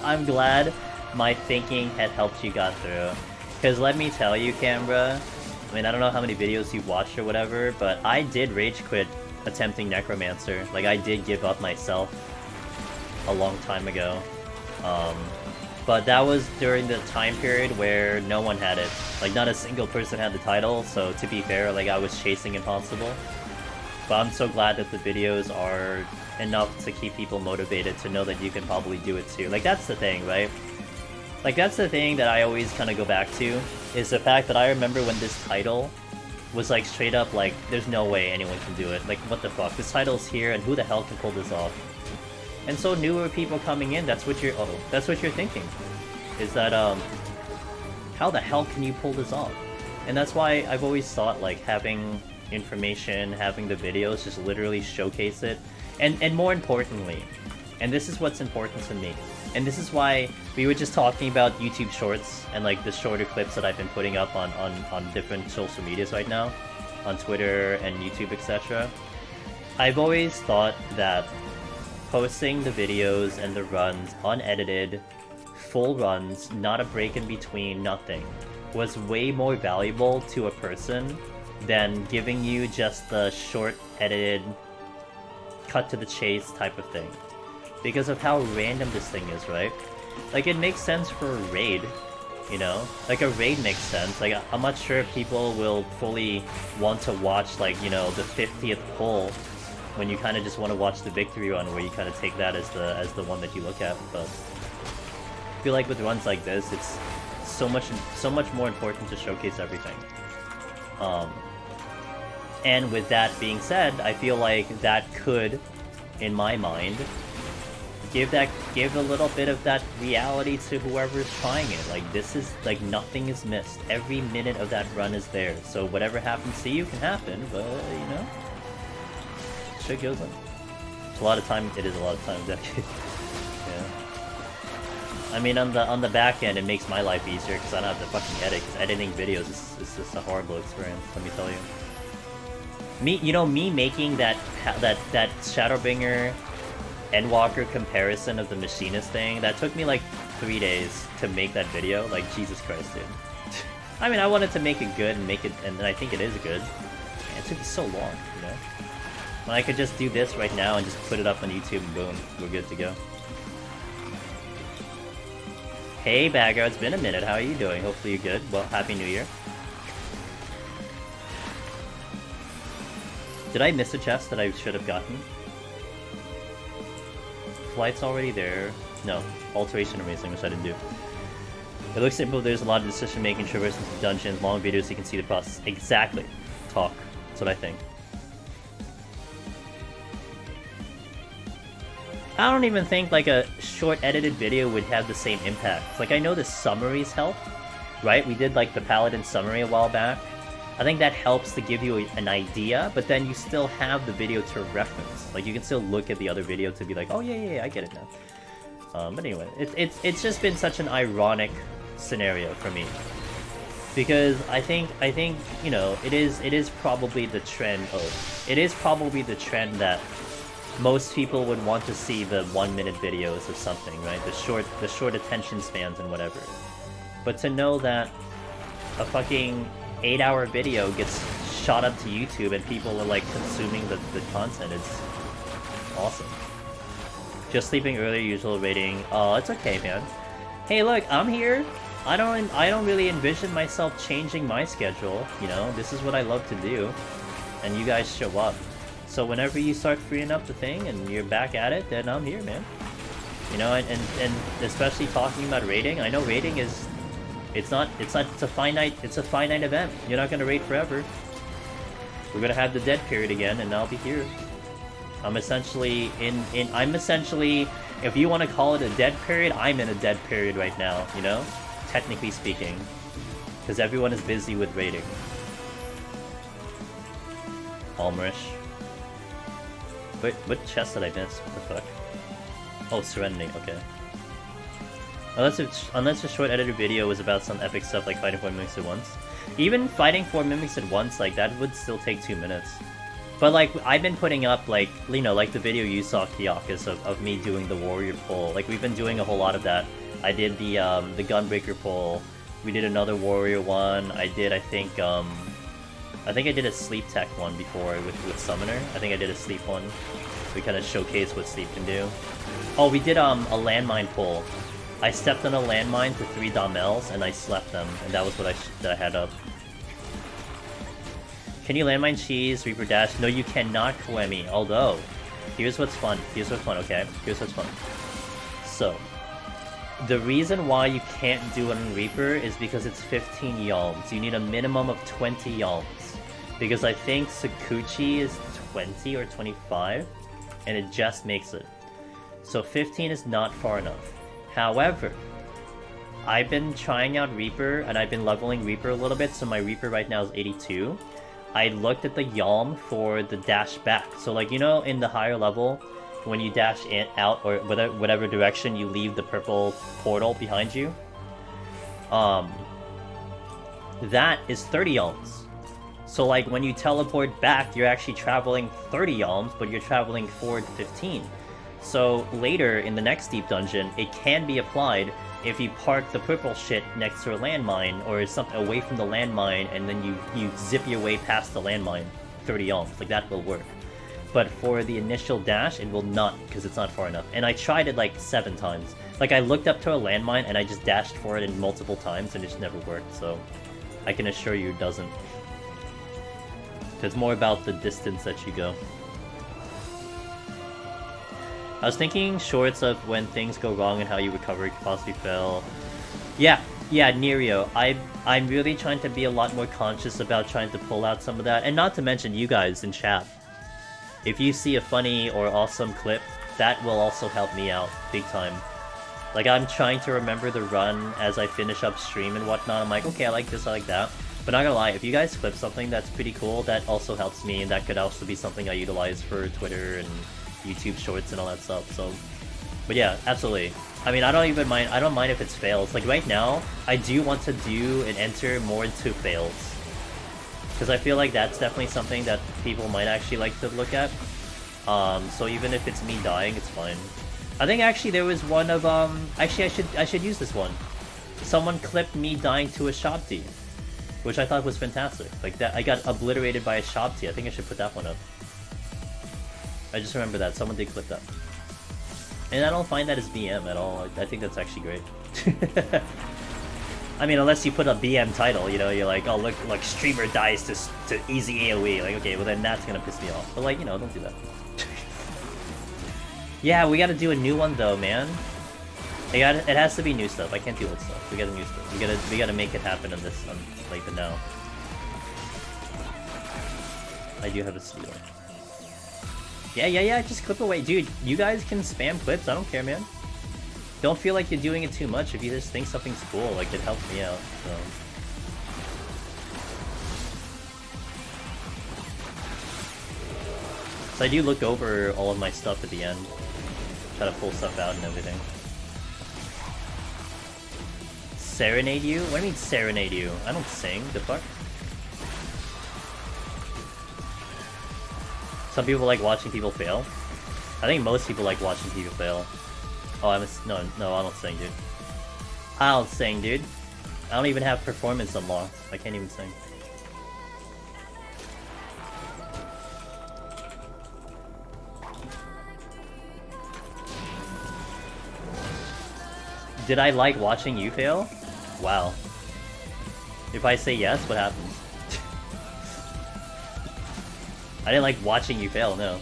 I'm glad my thinking had helped you got through. Because let me tell you, Canberra, I mean, I don't know how many videos you've watched or whatever, but I did rage quit attempting Necromancer. Like, I did give up myself a long time ago. But that was during the time period where no one had it. Like, not a single person had the title, so to be fair, like, I was chasing impossible. But I'm so glad that the videos are enough to keep people motivated to know that you can probably do it too. Like, that's the thing, right? Like, that's the thing that I always kind of go back to, is the fact that I remember when this title was, like, straight up, like, there's no way anyone can do it. Like, what the fuck? This title's here, and who the hell can pull this off? And so newer people coming in, that's what you're thinking. Is that, how the hell can you pull this off? And that's why I've always thought, like, having information, having the videos, just literally showcase it. And more importantly, and this is what's important to me, and this is why we were just talking about YouTube Shorts and, like, the shorter clips that I've been putting up on different social medias right now, on Twitter and YouTube, etc. I've always thought that posting the videos and the runs unedited, full runs, not a break in between, nothing, was way more valuable to a person than giving you just the short edited, cut to the chase type of thing. Because of how random this thing is, right? Like, it makes sense for a raid, you know? Like, a raid makes sense. Like, I'm not sure if people will fully want to watch, like, you know, the 50th pull when you kind of just want to watch the victory run, where you kind of take that as the one that you look at. But I feel like with runs like this, it's so much more important to showcase everything. And with that being said, I feel like that could, in my mind, give a little bit of that reality to whoever's trying it. Like, this is, like, nothing is missed. Every minute of that run is there. So whatever happens to you can happen, but, you know, shit goes on. It's a lot of time. It is a lot of time dedicated. Yeah. I mean, on the back end, it makes my life easier because I don't have to fucking edit. Because editing videos is just a horrible experience. Let me tell you. Me making that Shadowbringer Endwalker comparison of the machinist thing, that took me like 3 days to make that video. Like, Jesus Christ, dude. I mean, I wanted to make it good and make it, and I think it is good. Man, it took me so long, you know? When I could just do this right now and just put it up on YouTube and boom, we're good to go. Hey Bagger, it's been a minute, how are you doing? Hopefully you're good. Well, Happy New Year. Did I miss a chest that I should have gotten? Flight's already there. No, alteration erasing, which I didn't do. It looks simple, there's a lot of decision making, traversing through dungeons, long videos so you can see the process. Exactly. Talk. That's what I think. I don't even think like a short edited video would have the same impact. Like, I know the summaries help, right? We did like the Paladin summary a while back. I think that helps to give you an idea, but then you still have the video to reference. Like, you can still look at the other video to be like, oh yeah, I get it now. But anyway, it's just been such an ironic scenario for me, because I think you know, it is probably the trend. It is probably the trend that most people would want to see the 1 minute videos of something, right? The short attention spans and whatever. But to know that a fucking 8-hour video gets shot up to YouTube and people are like consuming the content, it's awesome. Just sleeping earlier, usual rating. Oh, it's okay, man. Hey, look, I'm here. I don't really envision myself changing my schedule. You know, this is what I love to do, and you guys show up. So whenever you start freeing up the thing and you're back at it, then I'm here, man. You know, and especially talking about rating. I know rating is, it's a finite event. You're not gonna raid forever. We're gonna have the dead period again, and I'll be here. I'm essentially if you want to call it a dead period, I'm in a dead period right now, you know? Technically speaking. Because everyone is busy with raiding. Almerish. Wait, what chest did I miss? What the fuck? Oh, Serenity, okay. Unless a short edited video was about some epic stuff like fighting 4 mimics at once. Even fighting 4 mimics at once, like, that would still take 2 minutes. But, like, I've been putting up, like, you know, like the video you saw, Kyakas, of me doing the warrior pull. Like, we've been doing a whole lot of that. I did the gunbreaker pull. We did another warrior one. I think I did a sleep tech one before with Summoner. I think I did a sleep one. We kind of showcase what sleep can do. Oh, we did a landmine pull. I stepped on a landmine to 3 Domels and I slept them, and that was what I had up. Can you landmine cheese, Reaper Dash? No, you cannot, Koemi. Although, here's what's fun, okay? Here's what's fun. So, the reason why you can't do it on Reaper is because it's 15 yalms. You need a minimum of 20 yalms. Because I think Sakuchi is 20 or 25, and it just makes it. So 15 is not far enough. However, I've been trying out Reaper, and I've been leveling Reaper a little bit, so my Reaper right now is 82. I looked at the Yalm for the dash back. So, like, you know, in the higher level, when you dash in, out, or whatever direction you leave the purple portal behind you, that is 30 Yalms. So, like, when you teleport back, you're actually traveling 30 Yalms, but you're traveling forward 15. So later in the next deep dungeon, it can be applied if you park the purple shit next to a landmine or something away from the landmine, and then you zip your way past the landmine 30 ohms. Like, that will work. But for the initial dash, it will not, because it's not far enough. And I tried it like 7 times. Like, I looked up to a landmine and I just dashed for it in multiple times and it just never worked, so I can assure you it doesn't. It's more about the distance that you go. I was thinking shorts of when things go wrong and how you recover, could possibly fail. Yeah, Nerio. I'm really trying to be a lot more conscious about trying to pull out some of that. And not to mention you guys in chat. If you see a funny or awesome clip, that will also help me out big time. Like, I'm trying to remember the run as I finish up stream and whatnot. I'm like, okay, I like this, I like that. But not gonna lie, if you guys clip something that's pretty cool, that also helps me, and that could also be something I utilize for Twitter and YouTube shorts and all that stuff, so... But yeah, absolutely. I mean, I don't mind if it's fails. Like, right now, I do want to do and enter more into fails. Because I feel like that's definitely something that people might actually like to look at. So even if it's me dying, it's fine. I think actually there was one of, actually I should use this one. Someone clipped me dying to a shop T, which I thought was fantastic. Like, that, I got obliterated by a shop T. I think I should put that one up. I just remember that. Someone did clip that. And I don't find that as BM at all. I think that's actually great. I mean, unless you put a BM title, you know, you're like, oh, look, streamer dies to easy AoE. Like, okay, well then that's gonna piss me off. But like, you know, don't do that. Yeah, we gotta do a new one though, man. It has to be new stuff. I can't do old stuff. We gotta new stuff. We gotta make it happen in this, like, the now. I do have a steal. Yeah, just clip away. Dude, you guys can spam clips, I don't care, man. Don't feel like you're doing it too much if you just think something's cool, like, it helps me out, so... So I do look over all of my stuff at the end. Try to pull stuff out and everything. Serenade you? What do you mean serenade you? I don't sing, the fuck? Some people like watching people fail. I think most people like watching people fail. Oh, no, I don't sing, dude. I don't sing, dude. I don't even have performance unlocked. I can't even sing. Did I like watching you fail? Wow. If I say yes, what happens? I didn't like watching you fail, no.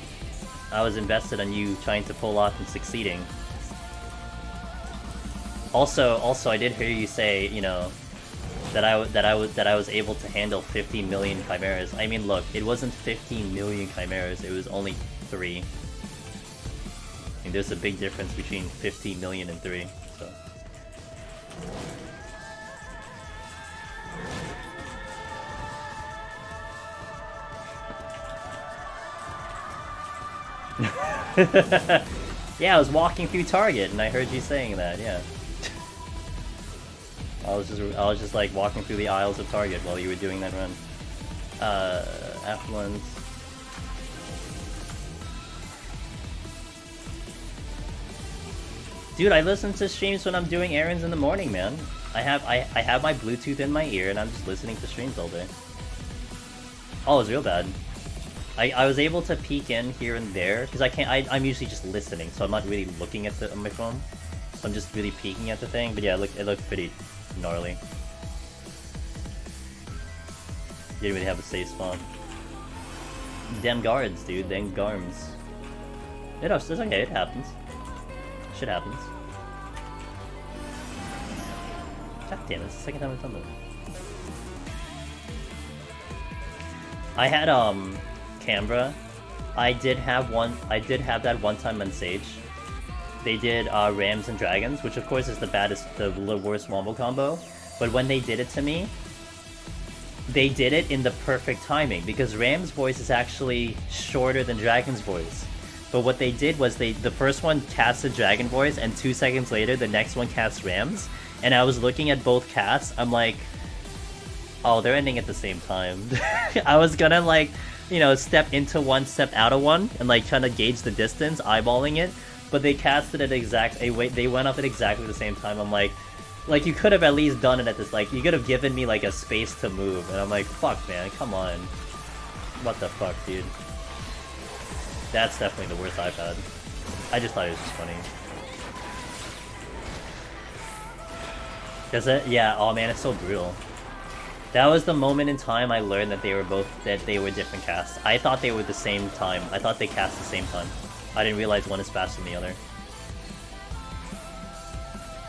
I was invested on you trying to pull off and succeeding. Also, I did hear you say, you know, that I was able to handle 50 million chimeras. I mean, look, it wasn't 15 million chimeras, it was only 3. I mean, there's a big difference between 50 million and 3, so... Yeah, I was walking through Target and I heard you saying that, yeah. I was just like walking through the aisles of Target while you were doing that run. F1s. Dude, I listen to streams when I'm doing errands in the morning, man. I have my Bluetooth in my ear and I'm just listening to streams all day. Oh, it was real bad. I was able to peek in here and there because I'm usually just listening, so I'm not really looking at my phone. So I'm just really peeking at the thing. But yeah, it looked pretty gnarly. You didn't really have a safe spawn. Damn guards, dude. Damn garms. It's okay. It happens. Shit happens. God damn it! It's the second time I've done that. I had Canberra. I did have that one time on Sage. They did Rams and Dragons, which of course is the worst wombo combo. But when they did it to me, they did it in the perfect timing because Ram's voice is actually shorter than Dragon's voice. But what they did was the first one casted Dragon voice, and 2 seconds later the next one cast Rams. And I was looking at both casts. I'm like, oh, they're ending at the same time. I was gonna like, you know, step into one, step out of one, and like trying to gauge the distance, eyeballing it. but they casted it they went up at exactly the same time. I'm like you could have at least done it at this, like, you could have given me like a space to move, and I'm like, fuck man, come on. What the fuck, dude? That's definitely the worst I've had. I just thought it was just funny. Does it? Yeah, oh man, it's so brutal. That was the moment in time I learned that they were different casts. I thought they were the same time. I thought they cast the same time. I didn't realize one is faster than the other.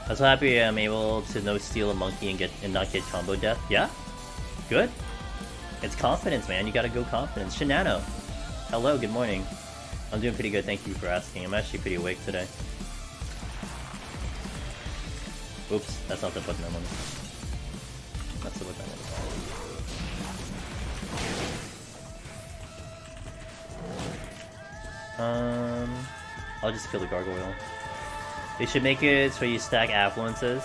I'm so happy I'm able to no-steal a monkey and not get combo death. Yeah? Good. It's confidence, man. You gotta go confidence. Shinano. Hello, good morning. I'm doing pretty good, thank you for asking. I'm actually pretty awake today. Oops, that's not the button I wanted. That's the button I wanted. I'll just kill the gargoyle. They should make it so you stack affluences.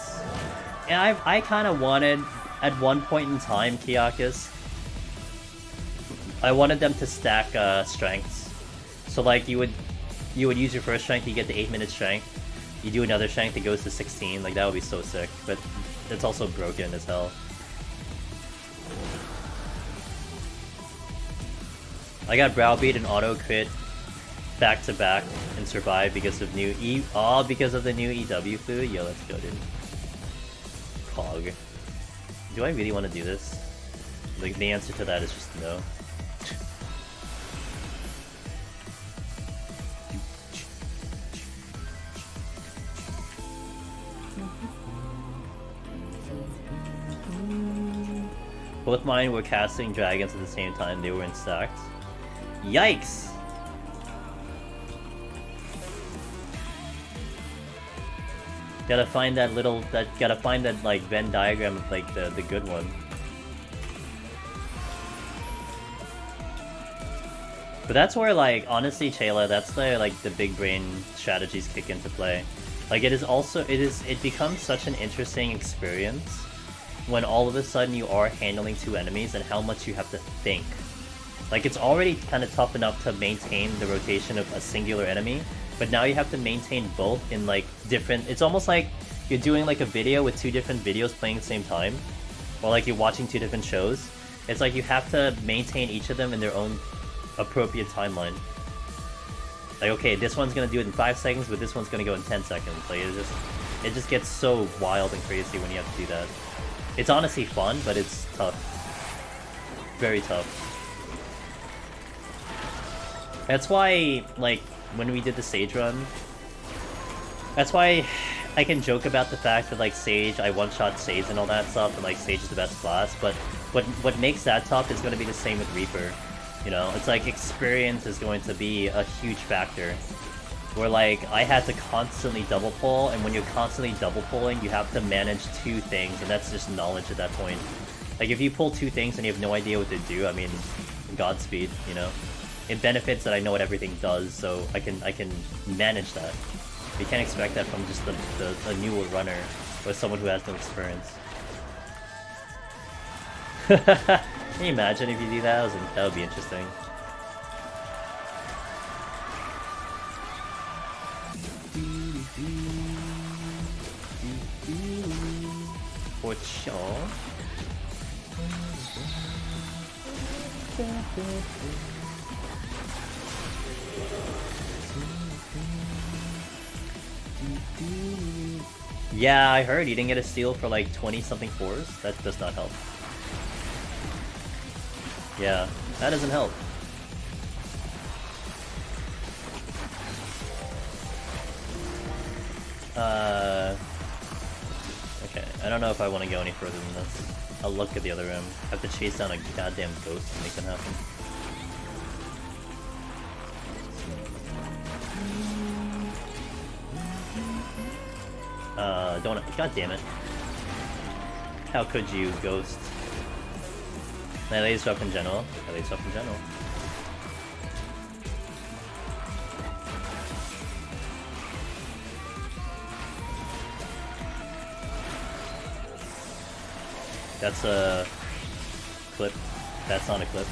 Yeah, I kind of wanted, at one point in time, Kiyakis, I wanted them to stack strengths. So like you would use your first strength, you get the 8-minute strength. You do another strength, it goes to 16. Like that would be so sick, but it's also broken as hell. I got browbeat and auto crit back to back and survived because of because of the new EW fluid. Yo, let's go, dude. Cog. Do I really want to do this? Like the answer to that is just no. Both mine were casting dragons at the same time. They were in stacks. Yikes! Gotta find that like Venn diagram of like the good one. But that's where, like, honestly, Chayla, that's the like the big brain strategies kick into play. Like it becomes such an interesting experience when all of a sudden you are handling two enemies and how much you have to think. Like, it's already kind of tough enough to maintain the rotation of a singular enemy, but now you have to maintain both in like different... It's almost like you're doing like a video with two different videos playing at the same time, or like you're watching two different shows. It's like you have to maintain each of them in their own appropriate timeline. Like, okay, this one's gonna do it in 5 seconds, but this one's gonna go in 10 seconds. Like, it just gets so wild and crazy when you have to do that. It's honestly fun, but it's tough. Very tough. That's why, like, when we did the Sage run, that's why I can joke about the fact that, like, Sage, I one-shot Sage and all that stuff, and, like, Sage is the best class, but what makes that tough is going to be the same with Reaper. You know, it's like experience is going to be a huge factor. Where, like, I had to constantly double pull, and when you're constantly double pulling, you have to manage two things, and that's just knowledge at that point. Like, if you pull two things and you have no idea what to do, I mean, Godspeed, you know? It benefits that I know what everything does, so I can manage that. You can't expect that from just a newer runner, or someone who has no experience. Can you imagine if you do that? That would be interesting. For sure. Yeah, I heard you didn't get a steal for like 20-something fours. That does not help. Yeah, that doesn't help. Okay, I don't know if I want to go any further than this. I'll look at the other room. I have to chase down a goddamn ghost to make that happen. Don't... God damn it. How could you, ghost? Ladies up in general. Ladies up in general. That's a clip. That's not a clip.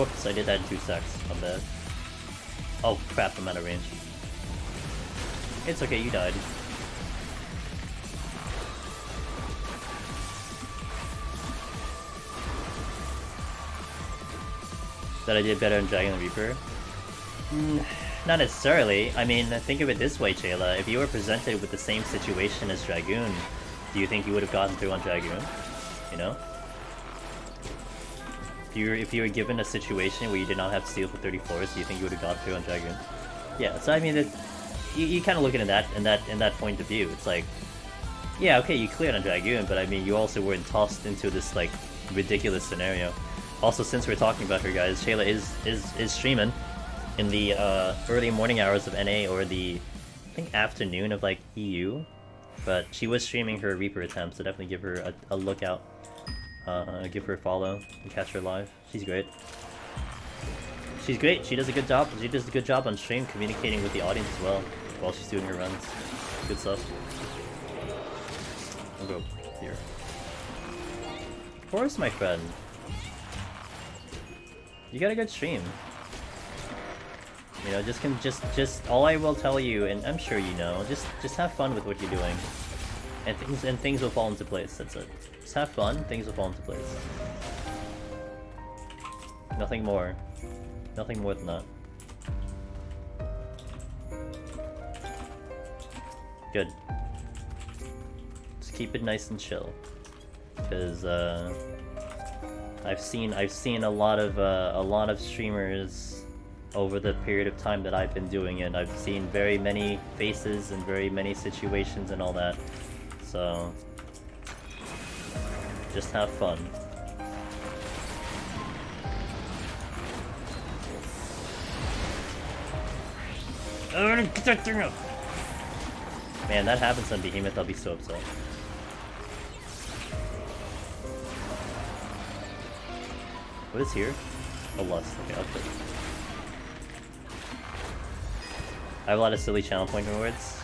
Whoops, I did that in 2 secs. My bad. Oh crap, I'm out of range. It's okay, you died. That I did better in Dragon the Reaper? Not necessarily. I mean, think of it this way, Chayla. If you were presented with the same situation as Dragoon, do you think you would have gotten through on Dragoon? You know? If you were given a situation where you did not have steel for 30 floors, do you think you would have gotten through on Dragoon? Yeah, so I mean, you kind of look at it in that point of view. It's like, yeah, okay, you cleared on Dragoon, but I mean, you also weren't tossed into this like ridiculous scenario. Also, since we're talking about her, guys, Shayla is streaming in the early morning hours of NA or the, I think, afternoon of like EU, but she was streaming her Reaper attempt, so definitely give her a look out, give her a follow and catch her live. She's great. She's great. She does a good job. She does a good job on stream communicating with the audience as well while she's doing her runs. Good stuff. I'll go here. Of course, my friend. You got a good stream. You know, just all I will tell you, and I'm sure you know, just have fun with what you're doing, and things will fall into place. That's it. Just have fun. Things will fall into place. Nothing more. Nothing more than that. Good. Just keep it nice and chill, because I've seen a lot of streamers over the period of time that I've been doing it. I've seen very many faces and very many situations and all that. So just have fun. Get that thing up! Man, that happens on Behemoth, I'll be so upset. What is here? A lust. Okay, I'll put it. I have a lot of silly channel point rewards.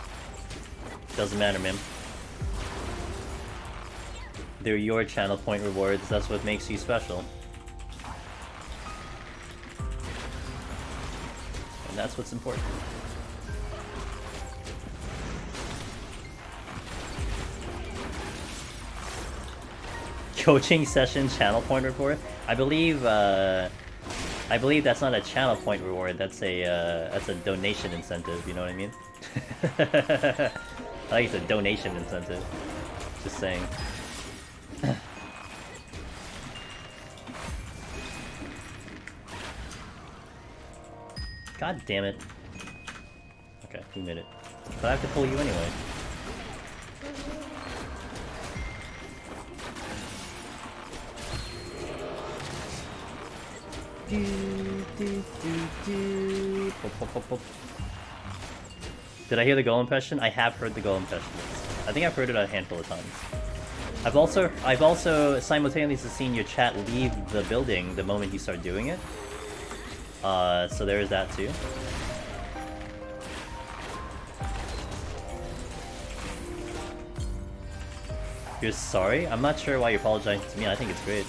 Doesn't matter, man. They're your channel point rewards, that's what makes you special. And that's what's important. Coaching session channel point reward? I believe that's not a channel point reward. That's a donation incentive. You know what I mean? I think it's a donation incentive. Just saying. God damn it. Okay, we made it. But I have to pull you anyway. Did I hear the goal impression? I have heard the goal impression. I think I've heard it a handful of times. I've also simultaneously seen your chat leave the building the moment you start doing it. So there is that too. You're sorry? I'm not sure why you're apologizing to me. I think it's great.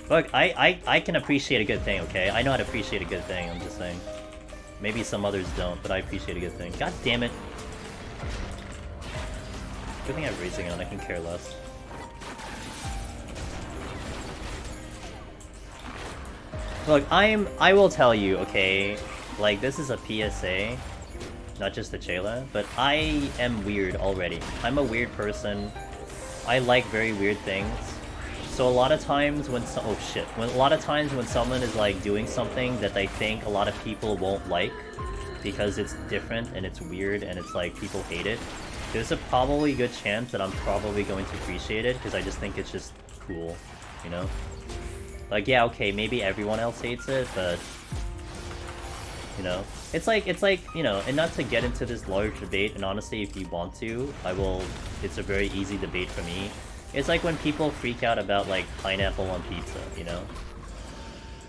Look, I can appreciate a good thing, okay? I know how to appreciate a good thing, I'm just saying. Maybe some others don't, but I appreciate a good thing. God damn it! Good thing I have racing on, I can care less. Look, I will tell you, okay? Like, this is a PSA, not just the Chayla, but I am weird already. I'm a weird person. I like very weird things. So a lot of times when a lot of times when someone is like doing something that they think a lot of people won't like because it's different and it's weird and it's like people hate it, there's a probably good chance that I'm probably going to appreciate it because I just think it's just cool, you know? Like, yeah, okay, maybe everyone else hates it, but you know, it's like, you know, and not to get into this large debate, and honestly, if you want to, it's a very easy debate for me. It's like when people freak out about like pineapple on pizza, you know?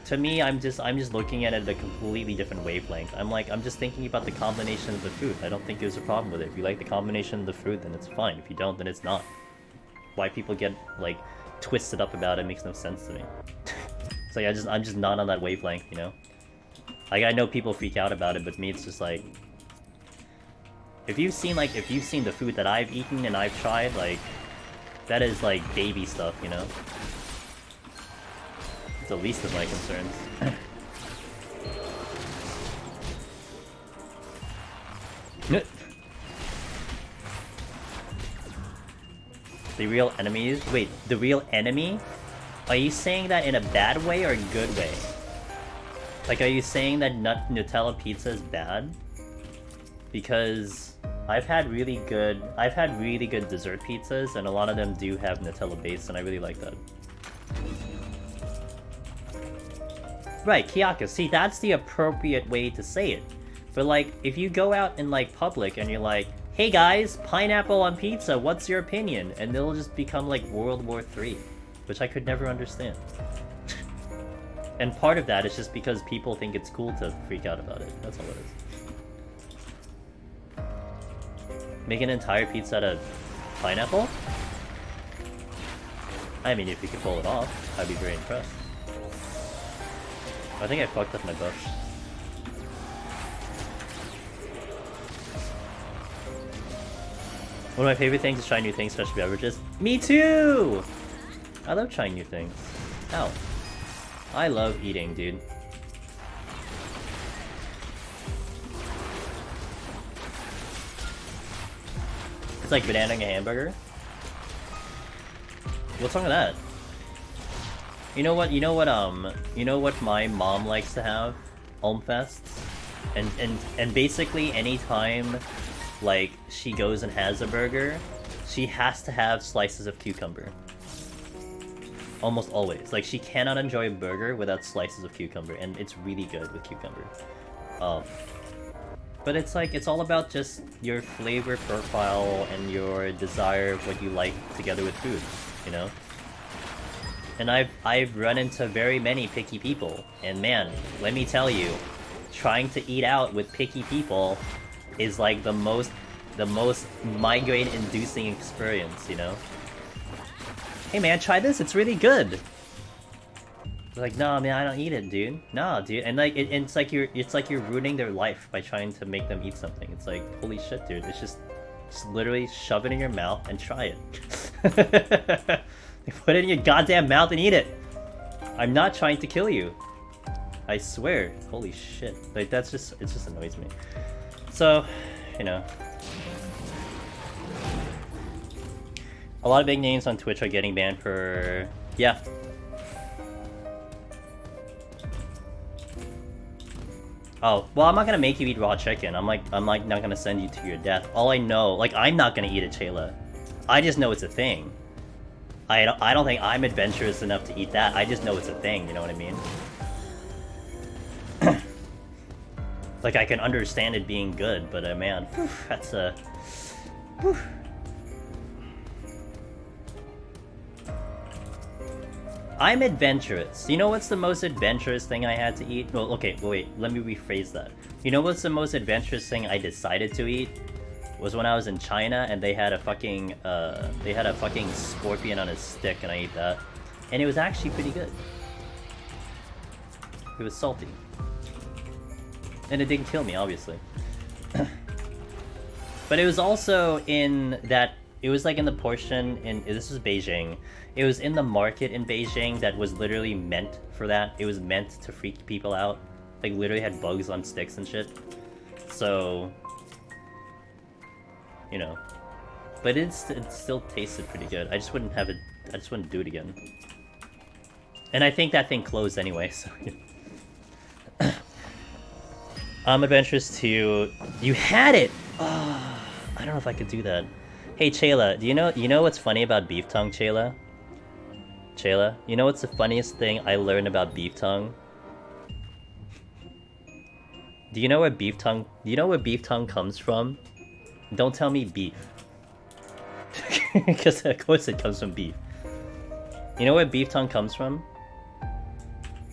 To me, I'm just looking at it at a completely different wavelength. I'm just thinking about the combination of the fruit. I don't think there's a problem with it. If you like the combination of the fruit, then it's fine. If you don't, then it's not. Why people get like twisted up about it makes no sense to me. It's like I'm just not on that wavelength, you know? Like, I know people freak out about it, but me, it's just like... If you've seen the food that I've eaten and I've tried, like... That is, like, baby stuff, you know? It's the least of my concerns. The real enemies? Wait, the real enemy? Are you saying that in a bad way or a good way? Like, are you saying that Nutella pizza is bad? Because I've had really good dessert pizzas, and a lot of them do have Nutella base, and I really like that. Right, Kiyaka, see, that's the appropriate way to say it. But like, if you go out in like public and you're like, hey guys, pineapple on pizza, what's your opinion? And they'll just become like World War III, which I could never understand. And part of that is just because people think it's cool to freak out about it. That's all it is. Make an entire pizza out of pineapple? I mean, if you could pull it off, I'd be very impressed. I think I fucked up my bush. One of my favorite things is trying new things, especially beverages. Me too! I love trying new things. Ow. I love eating, dude. It's like bananing a hamburger. What's wrong with that? You know what my mom likes to have? Fests. And basically anytime like she goes and has a burger, she has to have slices of cucumber. Almost always. Like, she cannot enjoy a burger without slices of cucumber, and it's really good with cucumber. But it's like, it's all about just your flavor profile and your desire of what you like together with food, you know? And I've run into very many picky people, and man, let me tell you, trying to eat out with picky people is like the most migraine-inducing experience, you know? Hey man, try this, it's really good! They're like, no man, I don't eat it, dude. Nah, dude. And like, it's like you're ruining their life by trying to make them eat something. It's like, holy shit, dude. It's just literally shove it in your mouth and try it. Put it in your goddamn mouth and eat it! I'm not trying to kill you. I swear. Holy shit. Like, it just annoys me. So, you know. A lot of big names on Twitch are getting banned for... Yeah. Oh, well, I'm not gonna make you eat raw chicken. I'm like not gonna send you to your death. All I know, like, I'm not gonna eat it, Chayla. I just know it's a thing. I don't think I'm adventurous enough to eat that. I just know it's a thing, you know what I mean? Like, I can understand it being good, but man, whew, that's a... Whew. I'm adventurous. You know what's the most adventurous thing I had to eat? Well, okay, wait, let me rephrase that. You know what's the most adventurous thing I decided to eat? Was when I was in China and they had a fucking scorpion on a stick and I ate that. And it was actually pretty good. It was salty. And it didn't kill me, obviously. But it was also in that... It was like in the portion in... This was Beijing. It was in the market in Beijing that was literally meant for that. It was meant to freak people out. Like, literally had bugs on sticks and shit. So... You know. But it still tasted pretty good. I just wouldn't have it... I just wouldn't do it again. And I think that thing closed anyway, so... I'm adventurous too. You had it! Oh, I don't know if I could do that. Hey Chayla, do you know what's funny about beef tongue, Chayla? Chayla, you know what's the funniest thing I learned about beef tongue? Do you know where beef tongue comes from? Don't tell me beef. Because of course it comes from beef. You know where beef tongue comes from?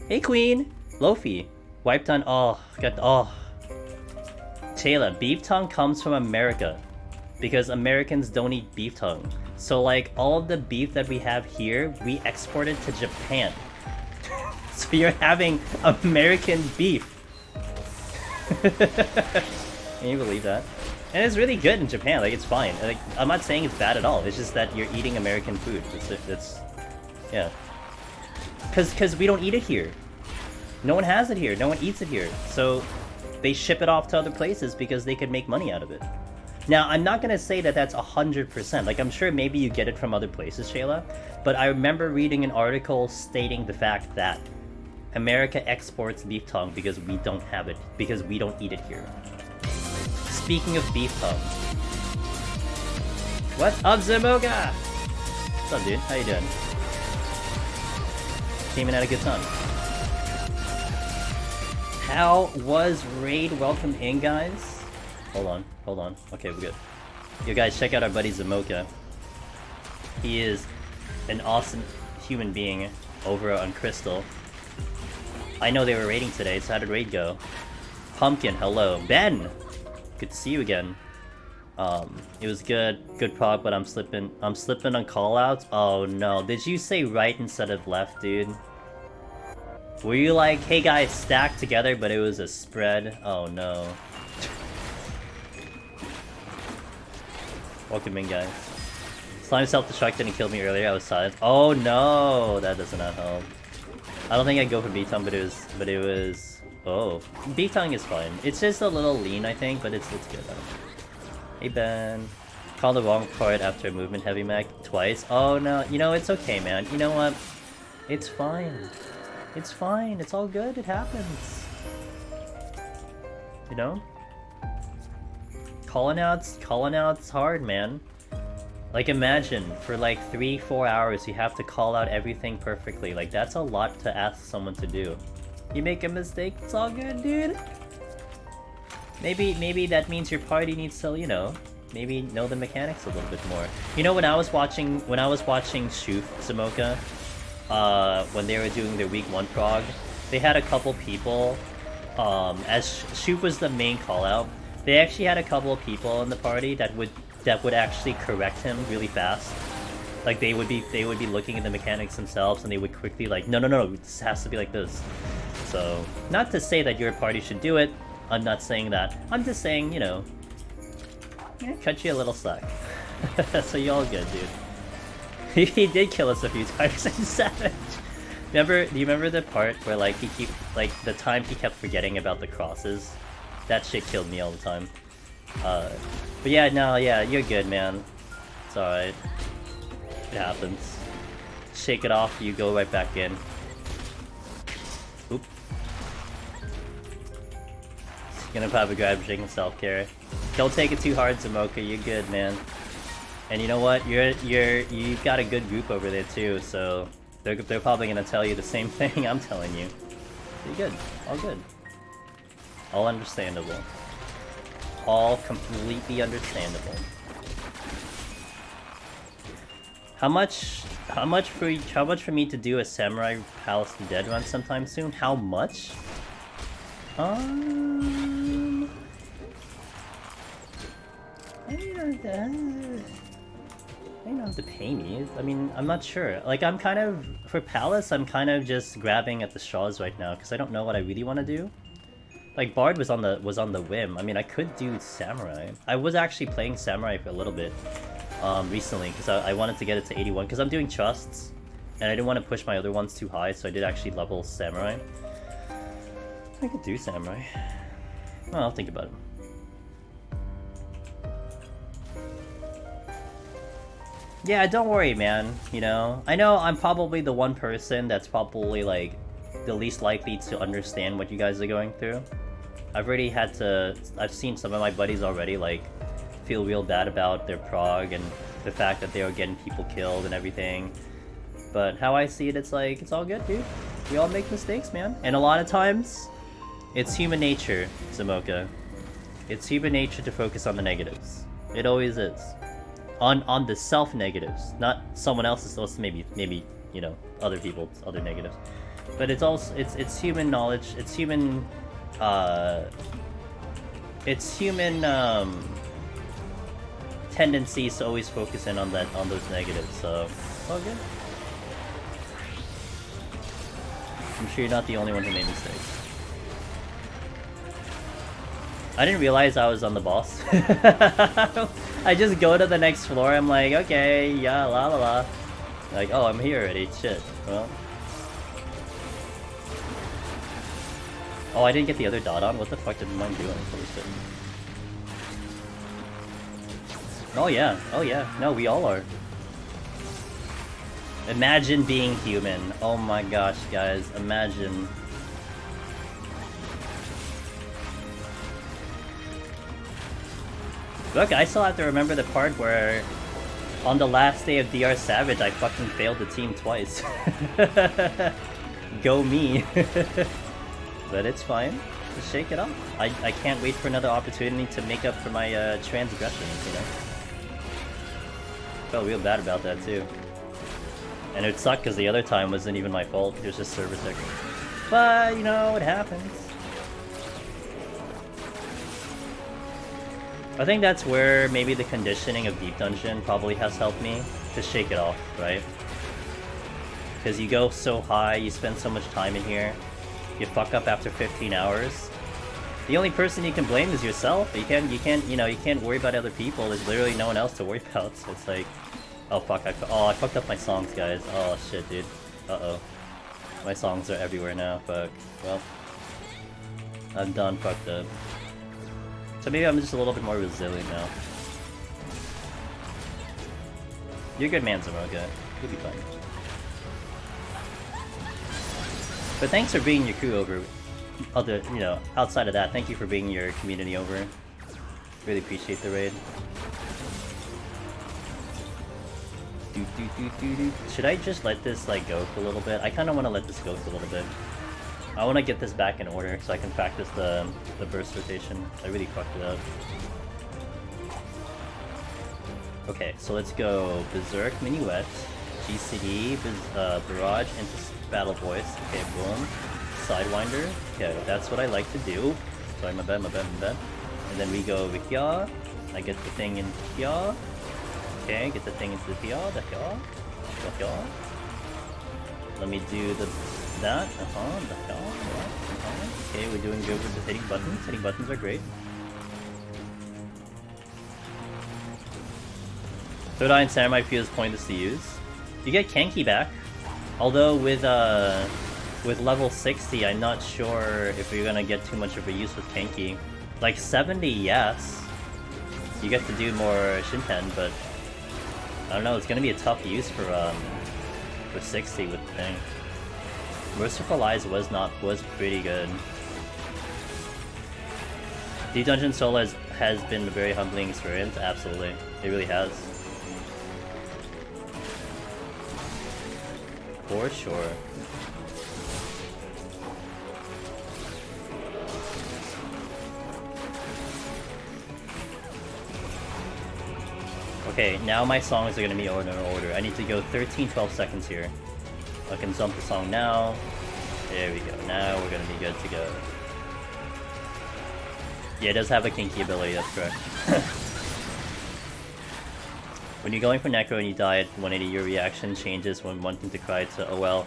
Hey Queen! Lofi! Wiped on... Oh, got... Oh. Chayla, beef tongue comes from America. Because Americans don't eat beef tongue. So like, all of the beef that we have here, we export it to Japan. So you're having American beef. Can you believe that? And it's really good in Japan. Like, it's fine. Like, I'm not saying it's bad at all. It's just that you're eating American food. It's yeah. Cause we don't eat it here. No one has it here. No one eats it here. So they ship it off to other places because they could make money out of it. Now, I'm not gonna say that that's 100%. Like, I'm sure maybe you get it from other places, Shayla. But I remember reading an article stating the fact that America exports beef tongue because we don't have it, because we don't eat it here. Speaking of beef tongue. What's up, Zamoga? What's up, dude? How you doing? Came in at a good time. How was Raid? Welcome in, guys. Hold on. Okay, we're good. You guys, check out our buddy Zamoka. He is an awesome human being over on Crystal. I know they were raiding today, so how did raid go? Pumpkin, hello. Ben! Good to see you again. It was good prog, but I'm slipping on callouts. Oh no, did you say right instead of left, dude? Were you like, hey guys, stack together, but it was a spread? Oh no. Welcome in, guys. Slime self-destruct didn't kill me earlier, I was silent. Oh no, that does not help. I don't think I'd go for B-tongue, but it was... Oh. B-tongue is fine. It's just a little lean, I think, but it's good though. Hey Ben. Called the wrong part after movement heavy mech twice. Oh no, you know, it's okay, man. You know what? It's fine. It's fine. It's all good. It happens. You know? Calling out's hard, man. Like, imagine, for like 3-4 hours you have to call out everything perfectly. Like, that's a lot to ask someone to do. You make a mistake, it's all good, dude. Maybe that means your party needs to, you know, maybe know the mechanics a little bit more. You know, when I was watching Shoof Samoka, when they were doing their week 1 prog, they had a couple people, as Shoof was the main call out, they actually had a couple of people in the party that would actually correct him really fast. Like, they would be looking at the mechanics themselves and they would quickly like, no, this has to be like this. So, not to say that your party should do it, I'm not saying that. I'm just saying, you know, cut you a little slack. So you all good, dude. He did kill us a few times in Savage. Do you remember the part where like the time he kept forgetting about the crosses? That shit killed me all the time. But yeah, no, yeah, you're good, man. It's alright. It happens. Shake it off, you go right back in. Oop. Gonna probably grab shaking self-care. Don't take it too hard, Zamoka, you're good, man. And you know what? You've got a good group over there too, so they're probably gonna tell you the same thing I'm telling you. You're good. All good. All understandable. All completely understandable. How much for me to do a Samurai Palace to Dead run sometime soon? How much? I don't have to pay me. I mean, I'm not sure. Like, I'm kind of, for Palace, I'm kind of just grabbing at the straws right now because I don't know what I really want to do. Like, Bard was on the whim. I mean, I could do Samurai. I was actually playing Samurai for a little bit recently because I wanted to get it to 81 because I'm doing Trusts and I didn't want to push my other ones too high, so I did actually level Samurai. I could do Samurai. Well, I'll think about it. Yeah, don't worry, man. You know, I know I'm probably the one person that's probably like the least likely to understand what you guys are going through. I've seen some of my buddies already like feel real bad about their prog and the fact that they are getting people killed and everything. But how I see it, it's like, it's all good, dude. We all make mistakes, man. And a lot of times, it's human nature, Zamoka. It's human nature to focus on the negatives. It always is. On the self-negatives, not someone else's, maybe, you know, other people's other negatives. But it's also, it's human knowledge, it's human tendencies to always focus in on those negatives, so it's all good. I'm sure you're not the only one who made mistakes. I didn't realize I was on the boss. I just go to the next floor, I'm like, okay, yeah, la la la. Like, oh, I'm here already, shit. Well. Oh, I didn't get the other dot on? What the fuck did mine do? Holy shit. Oh yeah, no, we all are. Imagine being human. Oh my gosh, guys, imagine. Look, I still have to remember the part where on the last day of DR Savage, I fucking failed the team twice. Go me. But it's fine. Just shake it off. I can't wait for another opportunity to make up for my transgressions, you know? Felt real bad about that too. And it sucked because the other time wasn't even my fault, it was just server tech. But, you know, it happens. I think that's where maybe the conditioning of Deep Dungeon probably has helped me to shake it off, right? Because you go so high, you spend so much time in here, you fuck up after 15 hours. The only person you can blame is yourself. You can't worry about other people. There's literally no one else to worry about. So it's like, oh fuck, I fucked up my songs, guys. Oh shit, dude. Uh-oh. My songs are everywhere now. Fuck. Well, I'm done fucked up. So maybe I'm just a little bit more resilient now. You're good, man, Zamoga. You'll be fine. But thanks for bringing your crew over. Other, you know, outside of that, thank you for bringing your community over. Really appreciate the raid. Should I just let this like go for a little bit? I kind of want to let this go for a little bit. I want to get this back in order so I can practice the burst rotation. I really fucked it up. Okay, so let's go Berserk, Minuet, GCD, Barrage, into Battle Voice. Okay, boom. Sidewinder. Okay, that's what I like to do. Sorry, my bad. And then we go with Ya. I get the thing in Ya. Okay, get the thing into the Ya. Let me do that. Okay, we're doing good with the hitting buttons. Hitting buttons are great. Third Eye and Samurai feels pointless to use. You get Kenki back. Although with level 60, I'm not sure if you're gonna get too much of a use with Kenki. Like 70, yes. You get to do more Shinten, but I don't know, it's gonna be a tough use for 60 with the thing. Merciful Eyes was pretty good. Deep Dungeon Solo has been a very humbling experience, absolutely. It really has. For sure. Okay, now my songs are gonna be in order. I need to go 13-12 seconds here. I can jump the song now. There we go. Now we're gonna be good to go. Yeah, it does have a kinky ability, that's correct. When you're going for Necro and you die at 180, your reaction changes when wanting to cry to, oh well,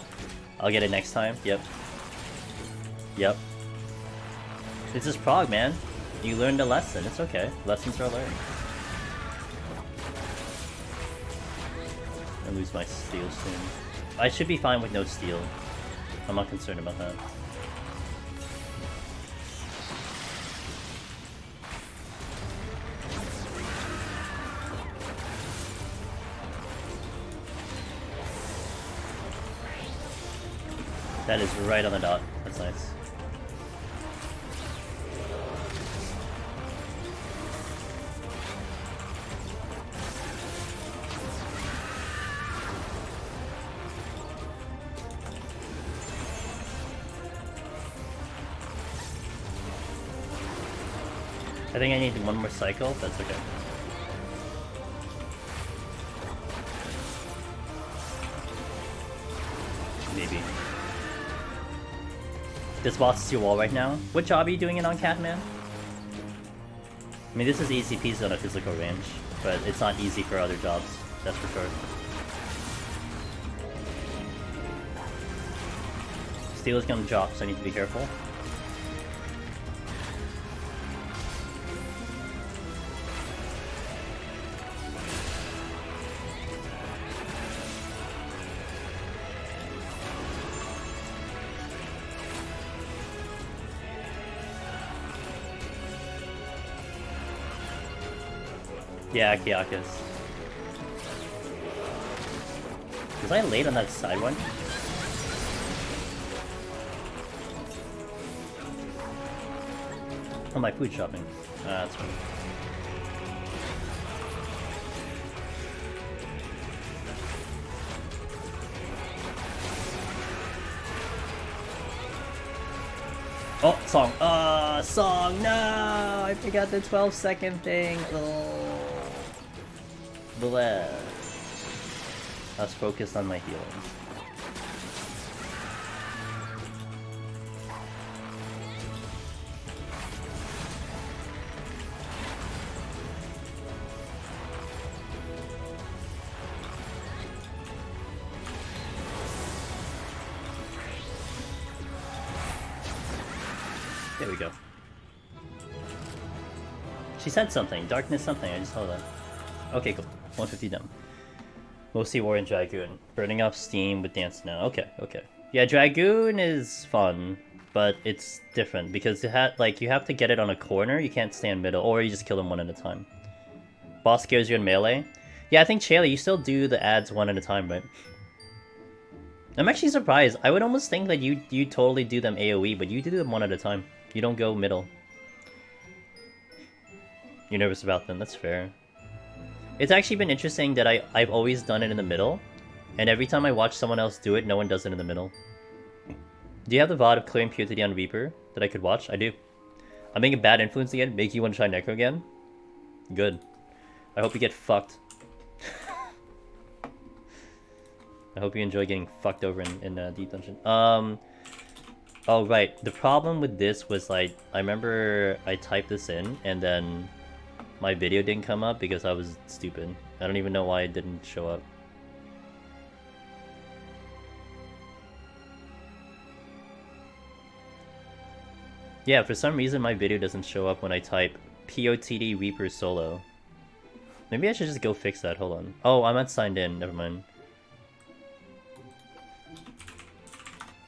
I'll get it next time. Yep. This is prog, man. You learned a lesson. It's okay. Lessons are learned. I lose my steel soon. I should be fine with no steel. I'm not concerned about that. That is right on the dot. That's nice. I think I need one more cycle. That's okay. Maybe. This boss is your wall right now. What job are you doing it on, Catman? I mean, this is easy peasy on a physical range, but it's not easy for other jobs. That's for sure. Steel's gonna drop, so I need to be careful. Yeah, Kiakis. Was I late on that side one? Oh, my food shopping. That's fine. Oh, song. Song, no! I forgot the 12-second thing. Oh. Bleh. I was focused on my healing. There we go. She said something. Darkness something. I just saw that. Okay, cool. 150 down. Mostly War and Dragoon. Burning off steam with Dance now. Okay, okay. Yeah, Dragoon is fun, but it's different because it like you have to get it on a corner. You can't stand middle, or you just kill them one at a time. Boss scares you in melee. Yeah, I think Chaley, you still do the ads one at a time, right? I'm actually surprised. I would almost think that you totally do them AoE, but you do them one at a time. You don't go middle. You're nervous about them. That's fair. It's actually been interesting that I've always done it in the middle, and every time I watch someone else do it, no one does it in the middle. Do you have the VOD of clearing PoTD on Reaper that I could watch? I do. I'm being a bad influence again, make you want to try Necro again? Good. I hope you get fucked. I hope you enjoy getting fucked over in Deep Dungeon. Oh right, the problem with this was like, I remember I typed this in, and then my video didn't come up because I was stupid. I don't even know why it didn't show up. Yeah, for some reason my video doesn't show up when I type PoTD Reaper solo. Maybe I should just go fix that, hold on. Oh, I'm not signed in, never mind.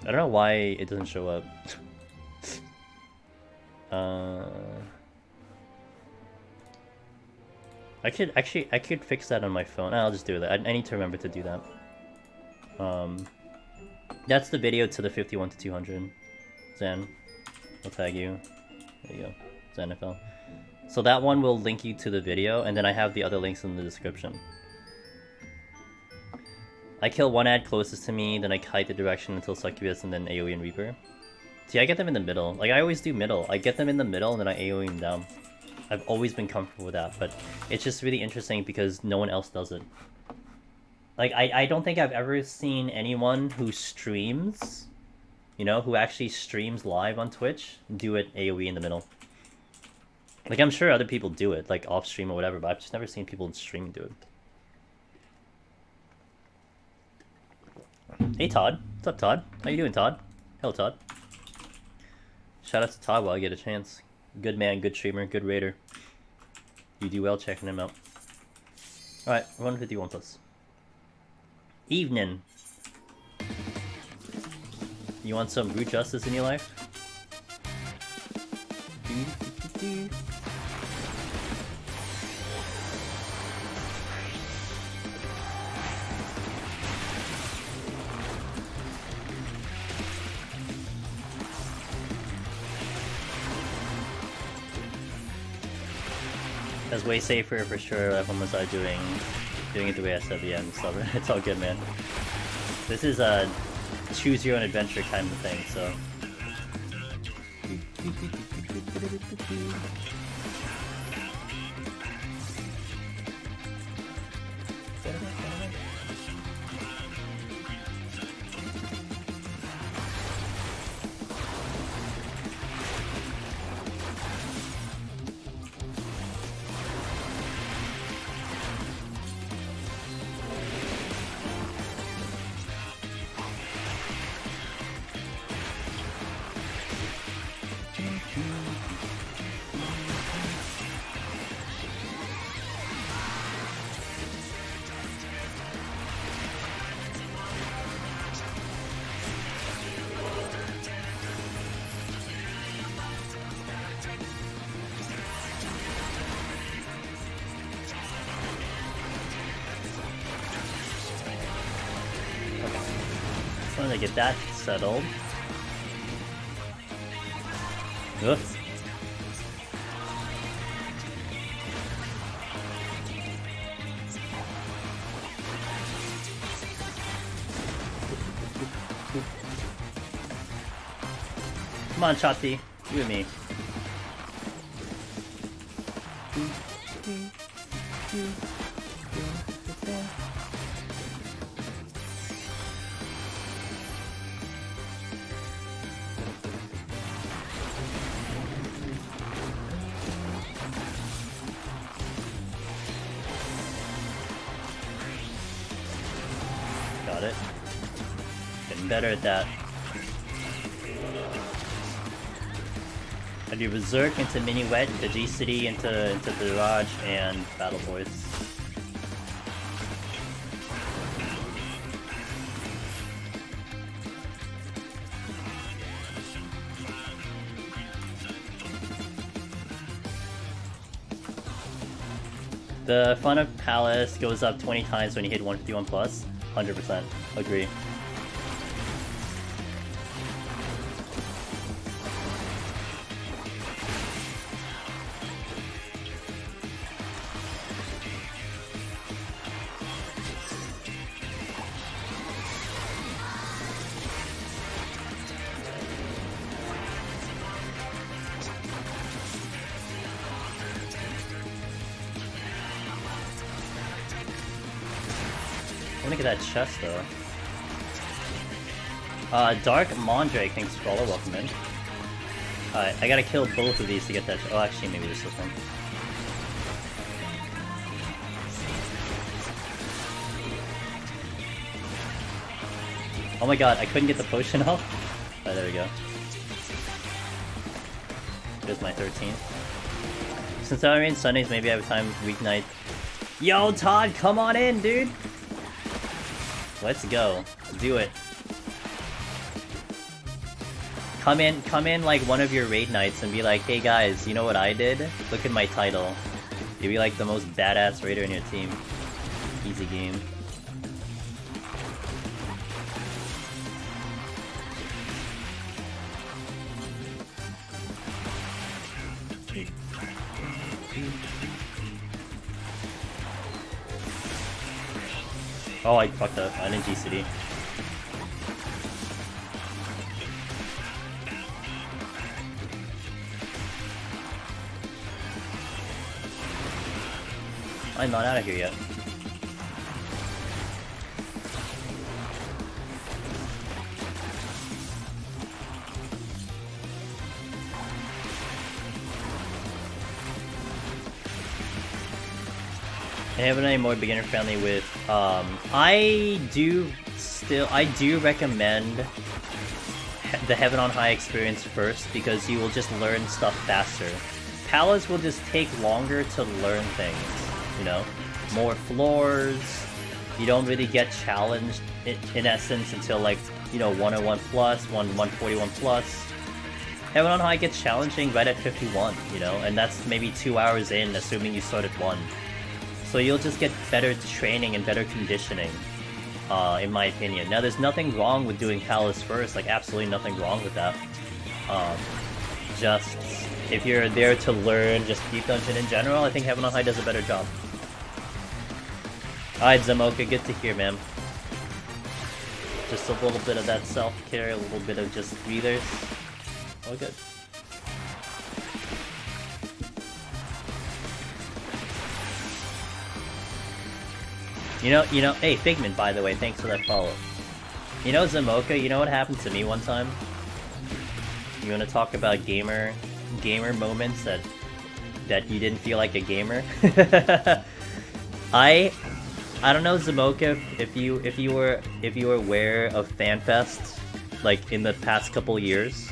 I don't know why it doesn't show up. I could fix that on my phone. I'll just do that. I need to remember to do that. That's the video to the 51 to 200. Zen, I'll tag you. There you go. Zen NFL. So that one will link you to the video, and then I have the other links in the description. I kill one ad closest to me, then I kite the direction until Succubus, and then AoE and Reaper. See, I get them in the middle. Like, I always do middle. I get them in the middle, and then I AoE them down. I've always been comfortable with that, but it's just really interesting because no one else does it. Like, I don't think I've ever seen anyone who streams, you know, who actually streams live on Twitch, do it AoE in the middle. Like, I'm sure other people do it, like off-stream or whatever, but I've just never seen people streaming do it. Hey Todd, what's up Todd? How you doing Todd? Hello Todd. Shout out to Todd while I get a chance. Good man, good streamer, good raider. You do well checking him out. Alright, 151 plus. Evening. You want some root justice in your life? That's way safer for sure if I'm doing it the way I said at the end. So it's all good, man. This is a choose your own adventure kind of thing, so. gonna get that settled. Ugh. Come on, Chati, you and me. Got it. Getting better at that. I do Berserk into Minuet, into G-City, into Barrage, and Battle Boys. The fun of Palace goes up 20 times when you hit 151 plus. 100%. Agree. Look at that chest though. Dark Mondrake, thanks for follow, welcome in. Alright, I gotta kill both of these to get that. Oh, actually, maybe just this one. Oh my god, I couldn't get the potion off. Oh, there we go. There's my 13. Since I rain Sundays, maybe I have time weeknight. Yo, Todd, come on in, dude! Let's go. Do it. Come in like one of your raid nights and be like, hey guys, you know what I did? Look at my title. You'll be like the most badass raider in your team. Easy game. Oh, I fucked up. I'm in G-City. I'm not out of here yet. I haven't any more beginner friendly with I do recommend the Heaven on High experience first because you will just learn stuff faster. Palace will just take longer to learn things, you know? More floors, you don't really get challenged in essence until like, you know, 101 plus, 141 plus. Heaven on High gets challenging right at 51, you know? And that's maybe 2 hours in, assuming you start at 1. So you'll just get better training and better conditioning, in my opinion. Now, there's nothing wrong with doing Palace first, like absolutely nothing wrong with that. Just, if you're there to learn just Deep Dungeon in general, I think Heaven on High does a better job. Alright, Zamoka, good to hear, man. Just a little bit of that self-care, a little bit of just breathers. All good. You know, hey, Figment, by the way, thanks for that follow. You know, Zamoka, you know what happened to me one time? You wanna talk about gamer moments that you didn't feel like a gamer? I don't know, Zamoka, if you were aware of FanFest, like, in the past couple years.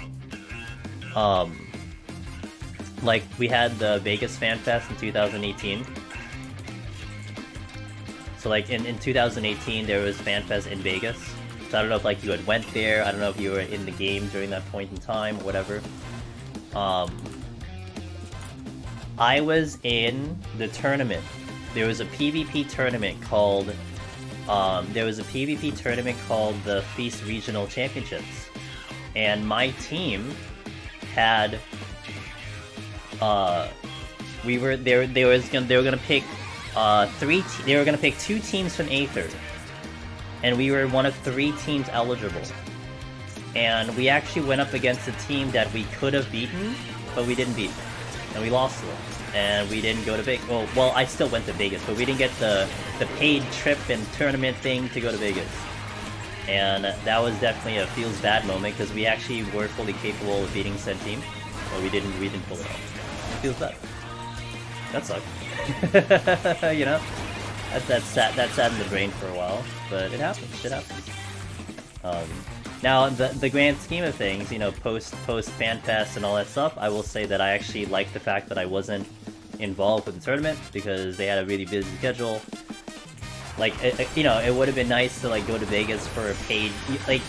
Like, we had the Vegas FanFest in 2018. So like in 2018 there was FanFest in Vegas. So I don't know if like you had went there, I don't know if you were in the game during that point in time or whatever. I was in the tournament. There was a PvP tournament called there was a PvP tournament called the Feast Regional Championships, and my team had they were gonna pick they were gonna pick 2 teams from Aether, and we were one of 3 teams eligible. And we actually went up against a team that we could have beaten, but we didn't beat, and we lost to them. And we didn't go to Vegas. Well, I still went to Vegas, but we didn't get the paid trip and tournament thing to go to Vegas. And that was definitely a feels bad moment because we actually were fully capable of beating said team, but we didn't pull it off. It feels bad. That sucked. You know, that sat in the brain for a while, but it happens. Shit happens. Now, the grand scheme of things, you know, post FanFest and all that stuff, I will say that I actually like the fact that I wasn't involved with the tournament because they had a really busy schedule. Like, you know, it would have been nice to like go to Vegas for a paid, like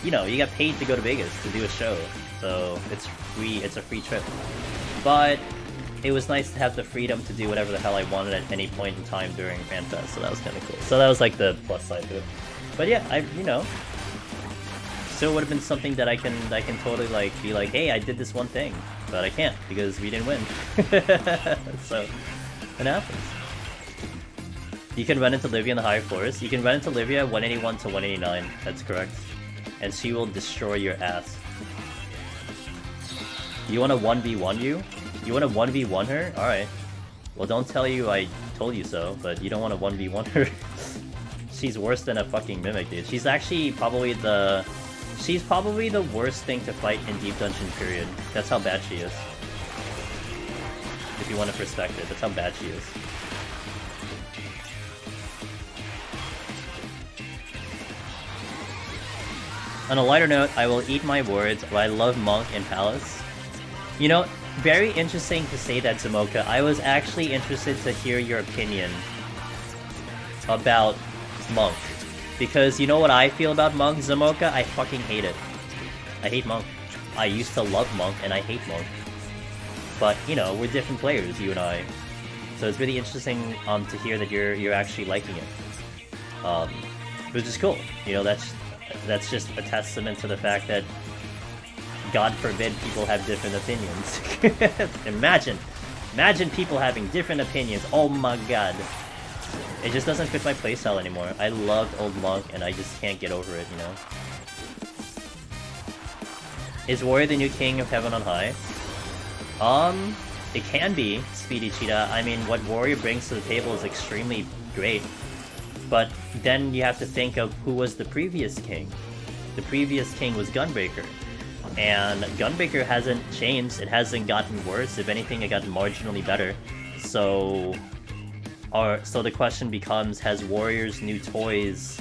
you know, you got paid to go to Vegas to do a show, so it's free. It's a free trip, but it was nice to have the freedom to do whatever the hell I wanted at any point in time during FanFest. So that was kind of cool. So that was like the plus side to it. But yeah, you know. Still would have been something that I can totally like be like, hey, I did this one thing, but I can't because we didn't win. So it happens. You can run into Livia in the higher floors. You can run into Livia 181 to 189. That's correct, and she will destroy your ass. You want to 1v1 you? You want to 1v1 her? All right. Well, don't tell you I told you so, but you don't want to 1v1 her. She's worse than a fucking mimic, dude. She's actually probably the worst thing to fight in Deep Dungeon, period. That's how bad she is. If you want a perspective, that's how bad she is. On a lighter note, I will eat my words, but I love Monk and Palace. You know, very interesting to say that, Zamoka. I was actually interested to hear your opinion about Monk. Because you know what I feel about Monk, Zamoka? I fucking hate it. I hate Monk. I used to love Monk, and I hate Monk. But, you know, we're different players, you and I. So it's really interesting to hear that you're actually liking it. Which is cool. You know, that's just a testament to the fact that, God forbid, people have different opinions. Imagine people having different opinions. Oh my god. It just doesn't fit my playstyle anymore. I loved old Monk, and I just can't get over it, you know? Is Warrior the new king of Heaven on High? It can be, Speedy Cheetah. I mean, what Warrior brings to the table is extremely great. But then you have to think of who was the previous king. The previous king was Gunbreaker. And Gunbreaker hasn't changed. It hasn't gotten worse. If anything, it got marginally better. So the question becomes, has Warrior's new toys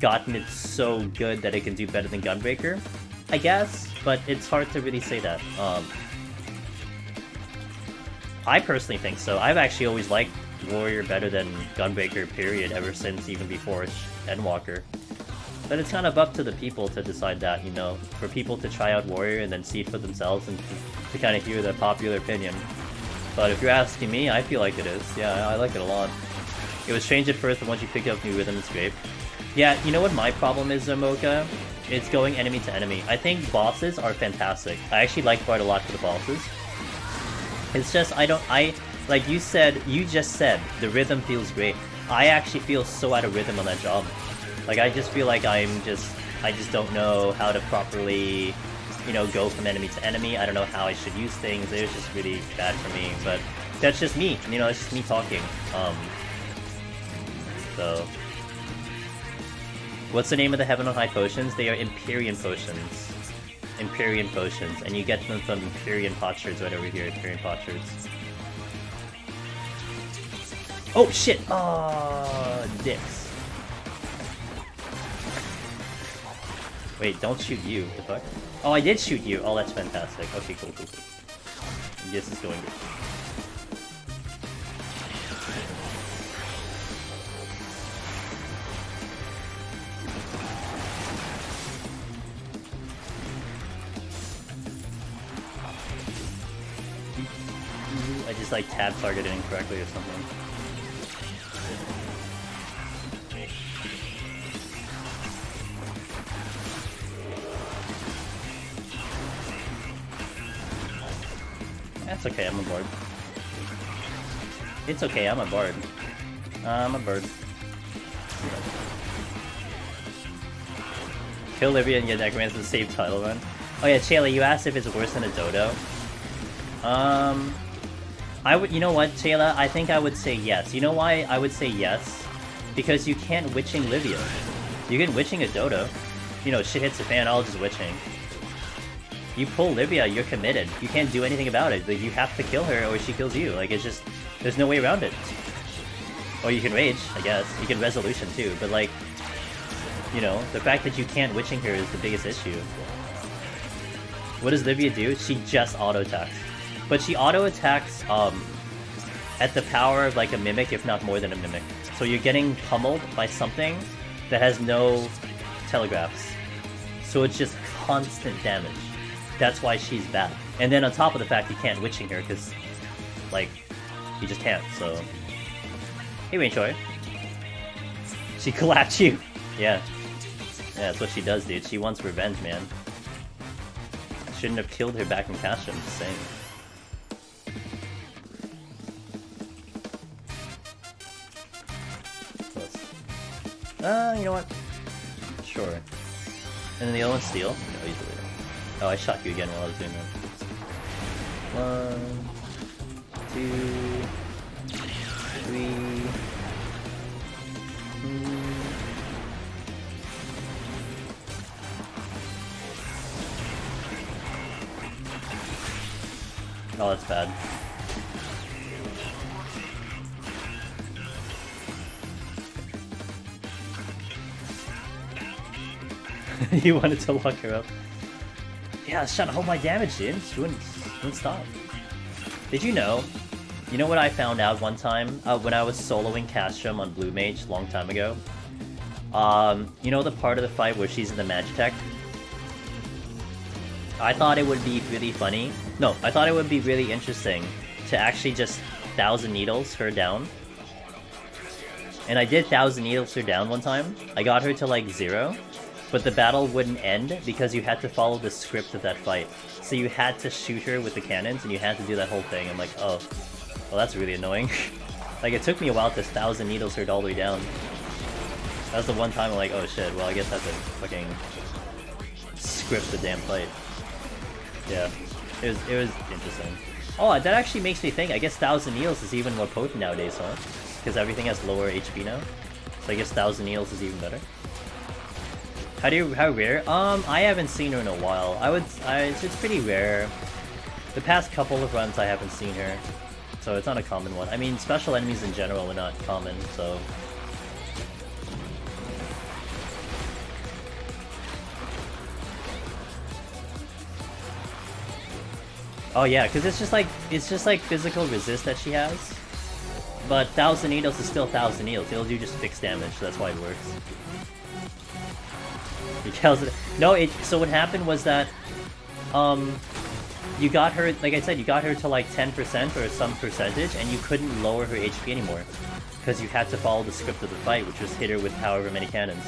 gotten it so good that it can do better than Gunbreaker? I guess, but it's hard to really say that. I personally think so. I've actually always liked Warrior better than Gunbreaker, period, ever since even before Endwalker. But it's kind of up to the people to decide that, you know, for people to try out Warrior and then see it for themselves and to kind of hear the popular opinion. But if you're asking me, I feel like it is. Yeah, I like it a lot. It was strange at first, but once you pick up new rhythm, it's great. Yeah, you know what my problem is, Zamoka? It's going enemy to enemy. I think bosses are fantastic. I actually like quite a lot for the bosses. It's just, like you just said, the rhythm feels great. I actually feel so out of rhythm on that job. Like, I just feel like I just don't know how to properly, you know, go from enemy to enemy. I don't know how I should use things. It was just really bad for me, but that's just me, you know, it's just me talking. So, what's the name of the Heaven on High potions? They are Empyrean potions. Empyrean potions, and you get them from Empyrean potsherds right over here, Empyrean potsherds. Oh shit! Oh, dicks. Wait, don't shoot you, the fuck? Oh, I did shoot you! Oh, that's fantastic. Okay, cool. This is going good. I just like tab targeted incorrectly or something. That's okay, I'm a bard. It's okay, I'm a bard. I'm a bird. Kill Livia and get Necromancer to save title run. Oh yeah, Chayla, you asked if it's worse than a dodo. I would, you know what, Chayla? I think I would say yes. You know why I would say yes? Because you can't witching Livia. You can witching a dodo. You know, shit hits the fan, all just witching. You pull Livia, you're committed. You can't do anything about it. Like, you have to kill her or she kills you. Like, it's just, there's no way around it. Or you can rage, I guess. You can resolution too, but like, you know, the fact that you can't witching her is the biggest issue. What does Livia do? She just auto-attacks. But she auto-attacks, at the power of like a mimic, if not more than a mimic. So you're getting pummeled by something that has no telegraphs. So it's just constant damage. That's why she's bad. And then on top of the fact you can't witching her, because, like, you just can't, so... Hey, Rainchoy. She collapsed you! Yeah. Yeah, that's what she does, dude. She wants revenge, man. Shouldn't have killed her back in Castrum, just saying. You know what? Sure. And then the other one's steel? No, easily. Oh, I shot you again while I was doing that. 1, 2, 3... Oh, that's bad. You wanted to lock her up. Yeah, I was trying to hold my damage, dude. She wouldn't stop. Did you know? You know what I found out one time? When I was soloing Castrum on Blue Mage a long time ago? You know the part of the fight where she's in the Magitech? I thought it would be really funny. No, I thought it would be really interesting to actually just 1,000 needles her down. And I did 1,000 needles her down one time. I got her to like 0. But the battle wouldn't end because you had to follow the script of that fight. So you had to shoot her with the cannons and you had to do that whole thing. I'm like, oh, well that's really annoying. Like it took me a while to 1,000 needles her all the way down. That was the one time I'm like, oh shit, well I guess I have to fucking script the damn fight. Yeah, it was interesting. Oh, that actually makes me think, I guess 1,000 needles is even more potent nowadays, huh? Because everything has lower HP now. So I guess 1,000 needles is even better. How rare? I haven't seen her in a while. It's pretty rare. The past couple of runs I haven't seen her. So it's not a common one. I mean, special enemies in general are not common, so... Oh yeah, because it's just like physical resist that she has. But 1,000 needles is still 1,000 needles. It'll do just fixed damage, so that's why it works. No, so what happened was that, you got her, like I said, you got her to like 10% or some percentage, and you couldn't lower her HP anymore. Because you had to follow the script of the fight, which was hit her with however many cannons.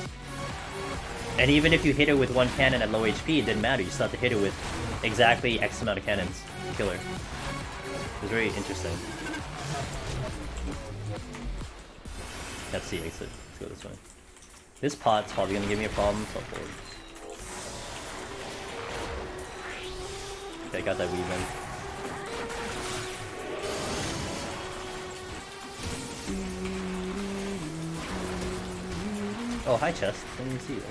And even if you hit her with one cannon at low HP, it didn't matter, you still had to hit her with exactly X amount of cannons to kill her. It was very interesting. That's the exit. Let's go this way. This pot's probably gonna give me a problem, so I'll forward. Okay, I got that weave in. Oh, hi chest. Didn't even see you.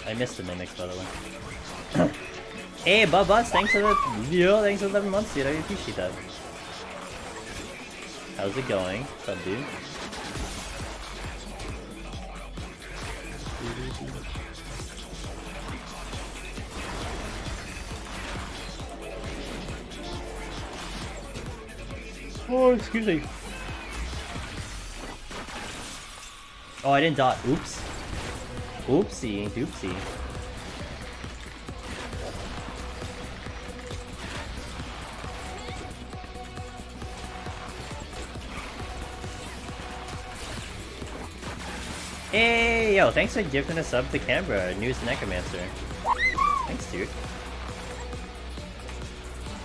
I missed the mimics, by the way. Hey, Bubba, thanks for the thanks for 11 months, dude. I appreciate that. How's it going? What's up, dude? Oh, excuse me. Oh, I didn't dot. Oops. Oopsie, doopsie. Hey, yo, thanks for gifting us up to Canberra, news necromancer. Thanks, dude.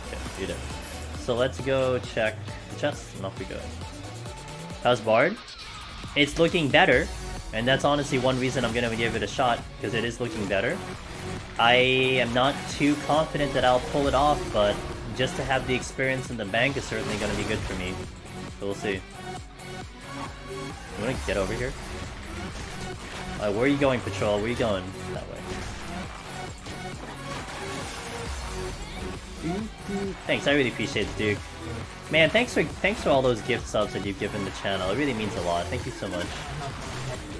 Okay, do that. So let's go check the chest, and off we go. How's Bard? It's looking better, and that's honestly one reason I'm gonna give it a shot, because it is looking better. I am not too confident that I'll pull it off, but just to have the experience in the bank is certainly gonna be good for me. So we'll see. You wanna get over here? Where are you going, Patrol? Where are you going? That way. Thanks, I really appreciate it, Duke. Man, thanks for all those gift subs that you've given the channel. It really means a lot. Thank you so much.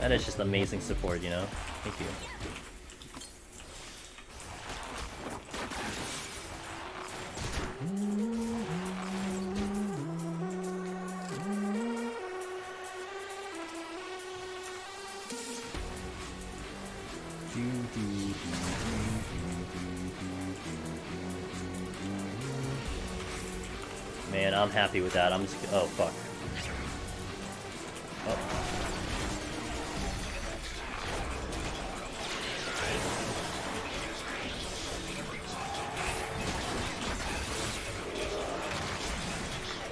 That is just amazing support, you know? Thank you. Man, I'm happy with that. I'm just... Oh, fuck. Oh.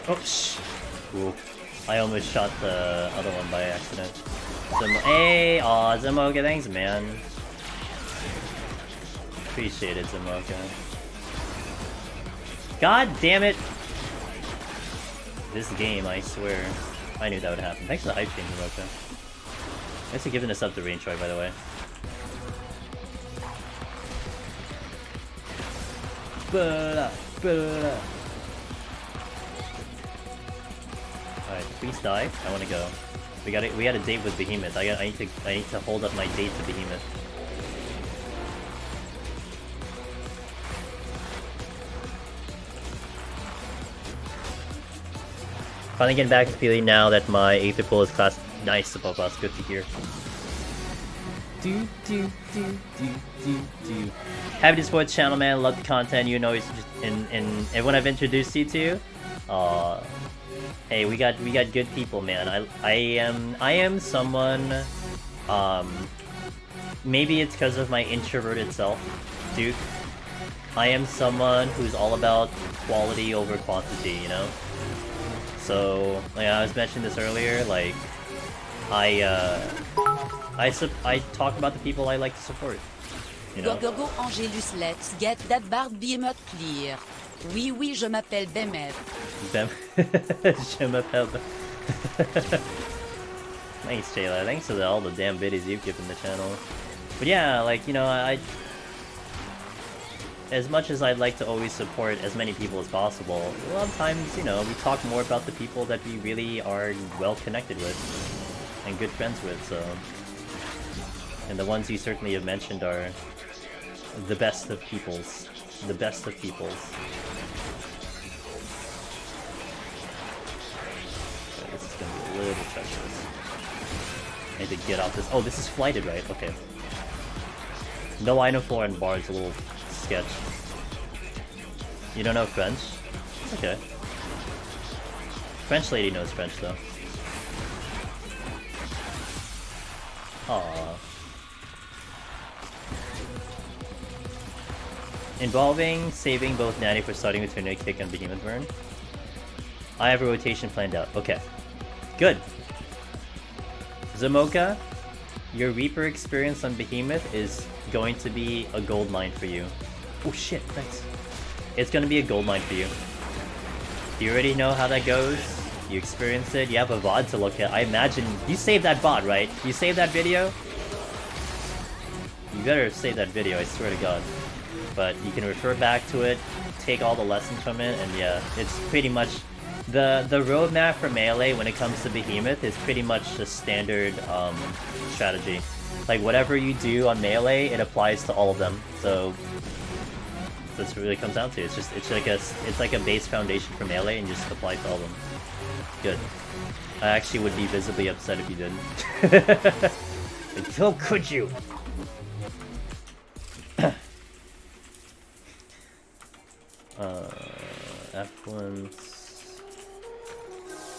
Oh, shh. Cool. I almost shot the other one by accident. Hey, aw, Zemoka, thanks, man. Appreciate it, Zemoka. God damn it! This game, I swear. I knew that would happen. Thanks for the hype chain, Zemoka. Thanks for giving us up to Rain Troy, by the way. Alright, please die. I wanna go. We had a date with Behemoth. I need to hold up my date to Behemoth. Finally getting back to feeling now that my Aether Pool is class nice above us. Good to hear. Happy to support the channel, man. Love the content. You know, it's just and everyone I've introduced you to. Hey, we got good people, man. I am someone. Maybe it's because of my introverted self, Duke. I am someone who's all about quality over quantity, you know. So, like I was mentioning this earlier, like I talk about the people I like to support. You know? Go, Angelus, let's get that BRD Behemoth clear. Oui, oui, je m'appelle Behemoth. Je m'appelle. Thanks, Jayla. Thanks for all the damn videos you've given the channel. But yeah, like, you know, as much as I'd like to always support as many people as possible, a lot of times, you know, we talk more about the people that we really are well connected with and good friends with, so... And the ones you certainly have mentioned are the best of peoples. The best of peoples. Okay, this is gonna be a little treacherous. I need to get off this. Oh, this is flighted, right? Okay. No item floor and bar is a little sketch. You don't know French? It's okay. French lady knows French though. Aww. Involving saving both Natty for starting with Trinity Kick and Behemoth Burn. I have a rotation planned out. Okay. Good. Zemoka, your Reaper experience on Behemoth is going to be a gold mine for you. Oh shit, thanks. It's gonna be a gold mine for you. You already know how that goes. You experienced it. You have a VOD to look at. I imagine you saved that VOD, right? You saved that video? You better save that video, I swear to God. But you can refer back to it, take all the lessons from it, and yeah, it's pretty much the roadmap for Melee when it comes to Behemoth is pretty much the standard strategy. Like whatever you do on Melee, it applies to all of them. So that's what it really comes down to. It's like a base foundation for Melee and just apply to all of them. Good. I actually would be visibly upset if you didn't. Like, how could you? F1...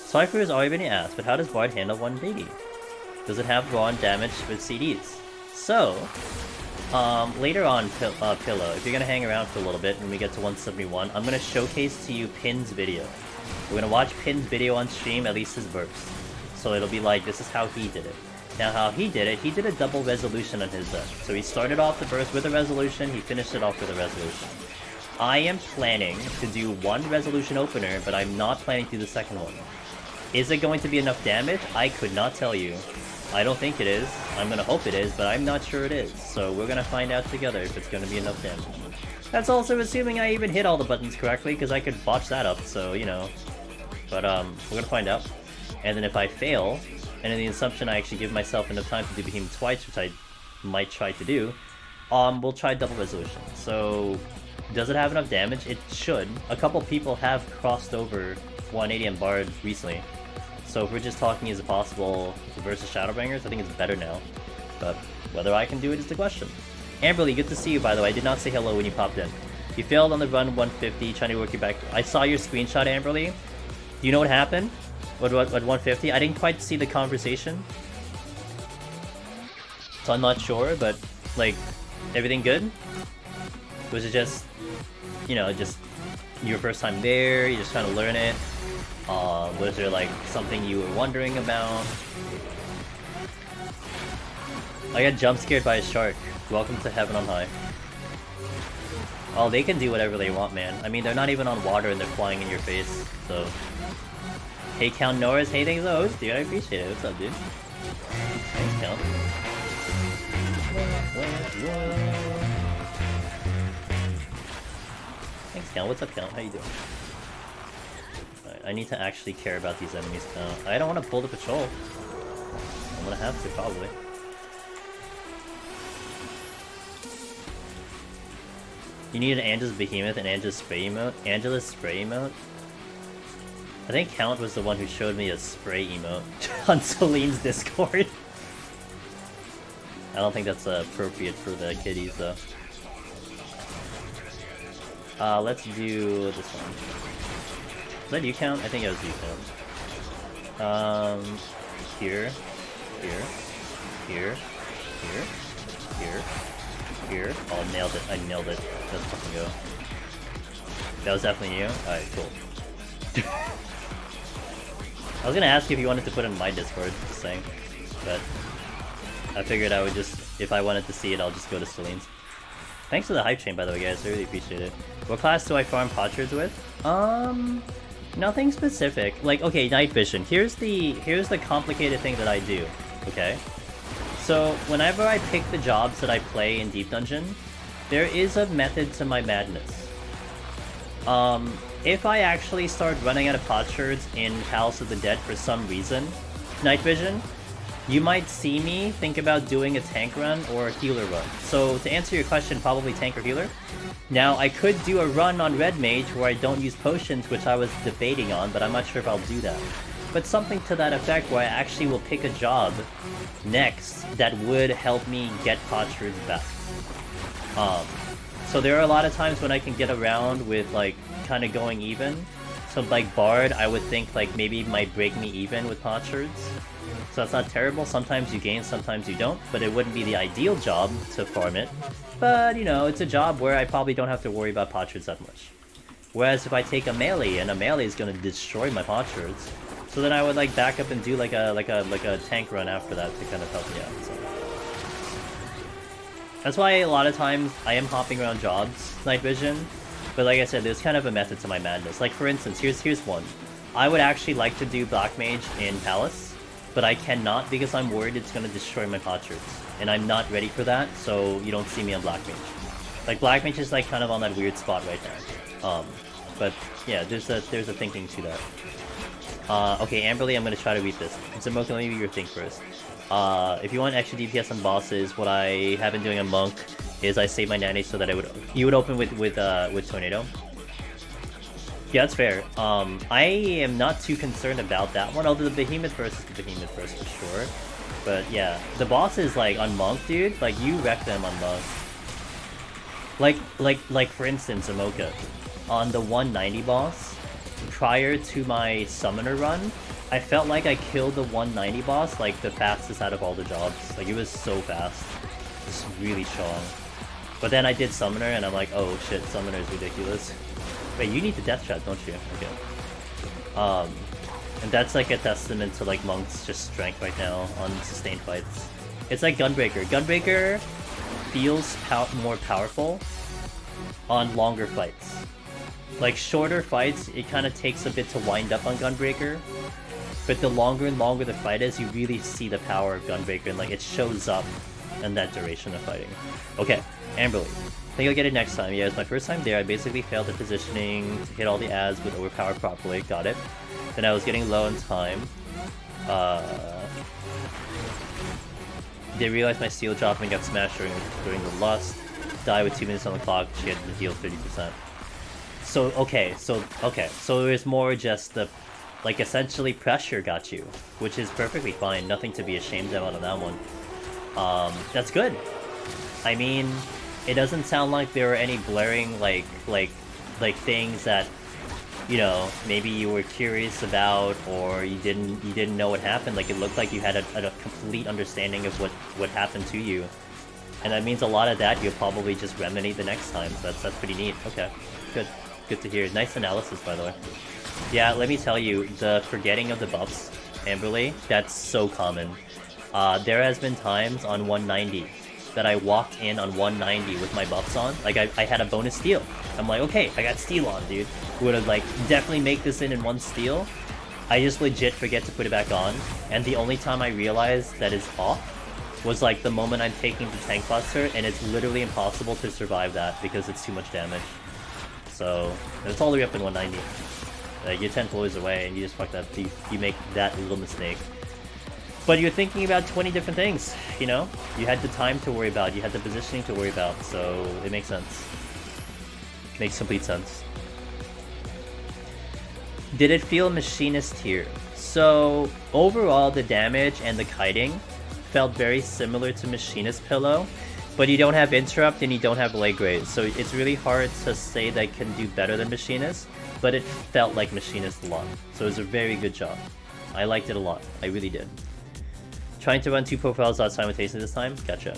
Cypher has already been asked, but how does Bard handle 180? Does it have raw damage with CDs? So, later on, Pillow, if you're gonna hang around for a little bit when we get to 171, I'm gonna showcase to you Pin's video. We're gonna watch Pin's video on stream, at least his burst. So it'll be like, this is how he did it. Now how he did a double resolution on his end. So he started off the burst with a resolution, he finished it off with a resolution. I am planning to do one resolution opener, but I'm not planning to do the second one. Is it going to be enough damage? I could not tell you. I don't think it is. I'm gonna hope it is, but I'm not sure it is. So we're gonna find out together if it's gonna be enough damage. That's also assuming I even hit all the buttons correctly, because I could botch that up, so, you know. But, we're gonna find out. And then if I fail, and in the assumption I actually give myself enough time to do Behemoth twice, which I might try to do, we'll try double resolution. So, does it have enough damage? It should. A couple people have crossed over 180 and BRD recently. So if we're just talking, is it possible versus Shadowbringers? I think it's better now. But whether I can do it is the question. Amberly, good to see you, by the way. I did not say hello when you popped in. You failed on the run 150, trying to work you back. I saw your screenshot, Amberly. Do you know what happened? At 150? I didn't quite see the conversation. So I'm not sure, but, like, everything good? Was it just, you know, just your first time there, you're just trying to learn it? Was there, like, something you were wondering about? I got jump scared by a shark. Welcome to heaven on high. Oh, they can do whatever they want, man. I mean, they're not even on water and they're flying in your face, so... Hey, Count Norris. Hey, thanks for the host, dude. I appreciate it. What's up, dude? Thanks, Count. Thanks, Count. What's up, Count? How you doing? Right, I need to actually care about these enemies now. I don't want to pull the patrol. I'm gonna have to, probably. You need an Angela's Behemoth and Angela's Spray emote? Angela's Spray emote? I think Count was the one who showed me a spray emote on Celine's Discord. I don't think that's appropriate for the kiddies, though. Let's do this one. Is that you, Count? I think it was you, Count. Here, here, here, here, here, here. Oh, nailed it. I nailed it. Let's fucking go. That was definitely you? Alright, cool. I was gonna ask you if you wanted to put it in my Discord, just saying. But I figured I would just, if I wanted to see it, I'll just go to Celine's. Thanks for the hype chain, by the way, guys. I really appreciate it. What class do I farm potsherds with? Nothing specific. Like, okay, night vision. Here's the complicated thing that I do. Okay? So, whenever I pick the jobs that I play in Deep Dungeon, there is a method to my madness. If I actually start running out of potsherds in Palace of the Dead for some reason, night vision, you might see me think about doing a tank run or a healer run. So to answer your question, probably tank or healer. Now I could do a run on Red Mage where I don't use potions, which I was debating on, but I'm not sure if I'll do that. But something to that effect where I actually will pick a job next that would help me get potsherds back. So there are a lot of times when I can get around with like kind of going even. So like BRD, I would think like maybe it might break me even with potsherds. So that's not terrible. Sometimes you gain, sometimes you don't, but it wouldn't be the ideal job to farm it. But you know, it's a job where I probably don't have to worry about potsherds that much. Whereas if I take a melee, and a melee is gonna destroy my potsherds, so then I would like back up and do like a tank run after that to kind of help me out. So. That's why a lot of times I am hopping around jobs, night vision, but like I said, there's kind of a method to my madness. Like for instance, here's one. I would actually like to do Black Mage in Palace, but I cannot because I'm worried it's going to destroy my potsherds. And I'm not ready for that, so you don't see me on Black Mage. Like Black Mage is like kind of on that weird spot right now. But yeah, there's a thinking to that. Okay, Amberly, I'm going to try to read this. Zamoka, let me read your thing first. If you want extra DPS on bosses, what I have been doing on Monk is I save my nanny so that you would open with Tornado. Yeah, that's fair. I am not too concerned about that one, although the Behemoth first is the Behemoth first for sure. But yeah, the bosses like on Monk, dude, like you wreck them on Monk. Like for instance, Zamoka, on the 190 boss, prior to my summoner run, I felt like I killed the 190 boss like the fastest out of all the jobs. Like it was so fast. Just really strong. But then I did Summoner and I'm like, oh shit, Summoner is ridiculous. Wait, you need the Death Trap, don't you? Okay. And that's like a testament to like Monk's just strength right now on sustained fights. It's like Gunbreaker. Gunbreaker feels more powerful on longer fights. Like shorter fights, it kind of takes a bit to wind up on Gunbreaker. But the longer and longer the fight is, you really see the power of Gunbreaker and like it shows up in that duration of fighting. Okay, Amberly. I think I'll get it next time. Yeah, it's my first time there. I basically failed the positioning to hit all the ads with overpower properly. Got it. Then I was getting low on time. They realized my steel drop and got smashed during the lust. Die with 2 minutes on the clock. She had to heal 30%. So it was more just the, like, essentially pressure got you, which is perfectly fine. Nothing to be ashamed of on that one. That's good. I mean, it doesn't sound like there were any blaring like things that, you know, maybe you were curious about or you didn't know what happened. Like it looked like you had a complete understanding of what happened to you, and that means a lot of that you'll probably just remedy the next time. So that's pretty neat. Okay, good to hear. Nice analysis, by the way. Yeah, let me tell you, the forgetting of the buffs, Amberly, that's so common. There has been times on 190 that I walked in on 190 with my buffs on. Like I had a bonus steal. I'm like, okay, I got steal on, dude. Would have like definitely make this in one steal. I just legit forget to put it back on, and the only time I realized that it's off was like the moment I'm taking the tank buster, and it's literally impossible to survive that because it's too much damage. So it's all the way up in 190. Like you're 10 floors away, and you just fuck that. You make that little mistake. But you're thinking about 20 different things, you know? You had the time to worry about, you had the positioning to worry about, so it makes sense. Makes complete sense. Did it feel machinist here? So, overall the damage and the kiting felt very similar to machinist pillow, but you don't have interrupt and you don't have leg raise, so it's really hard to say that it can do better than machinist, but it felt like machinist a lot. So it was a very good job. I liked it a lot, I really did. Trying to run 2 profiles out simultaneously this time? Gotcha.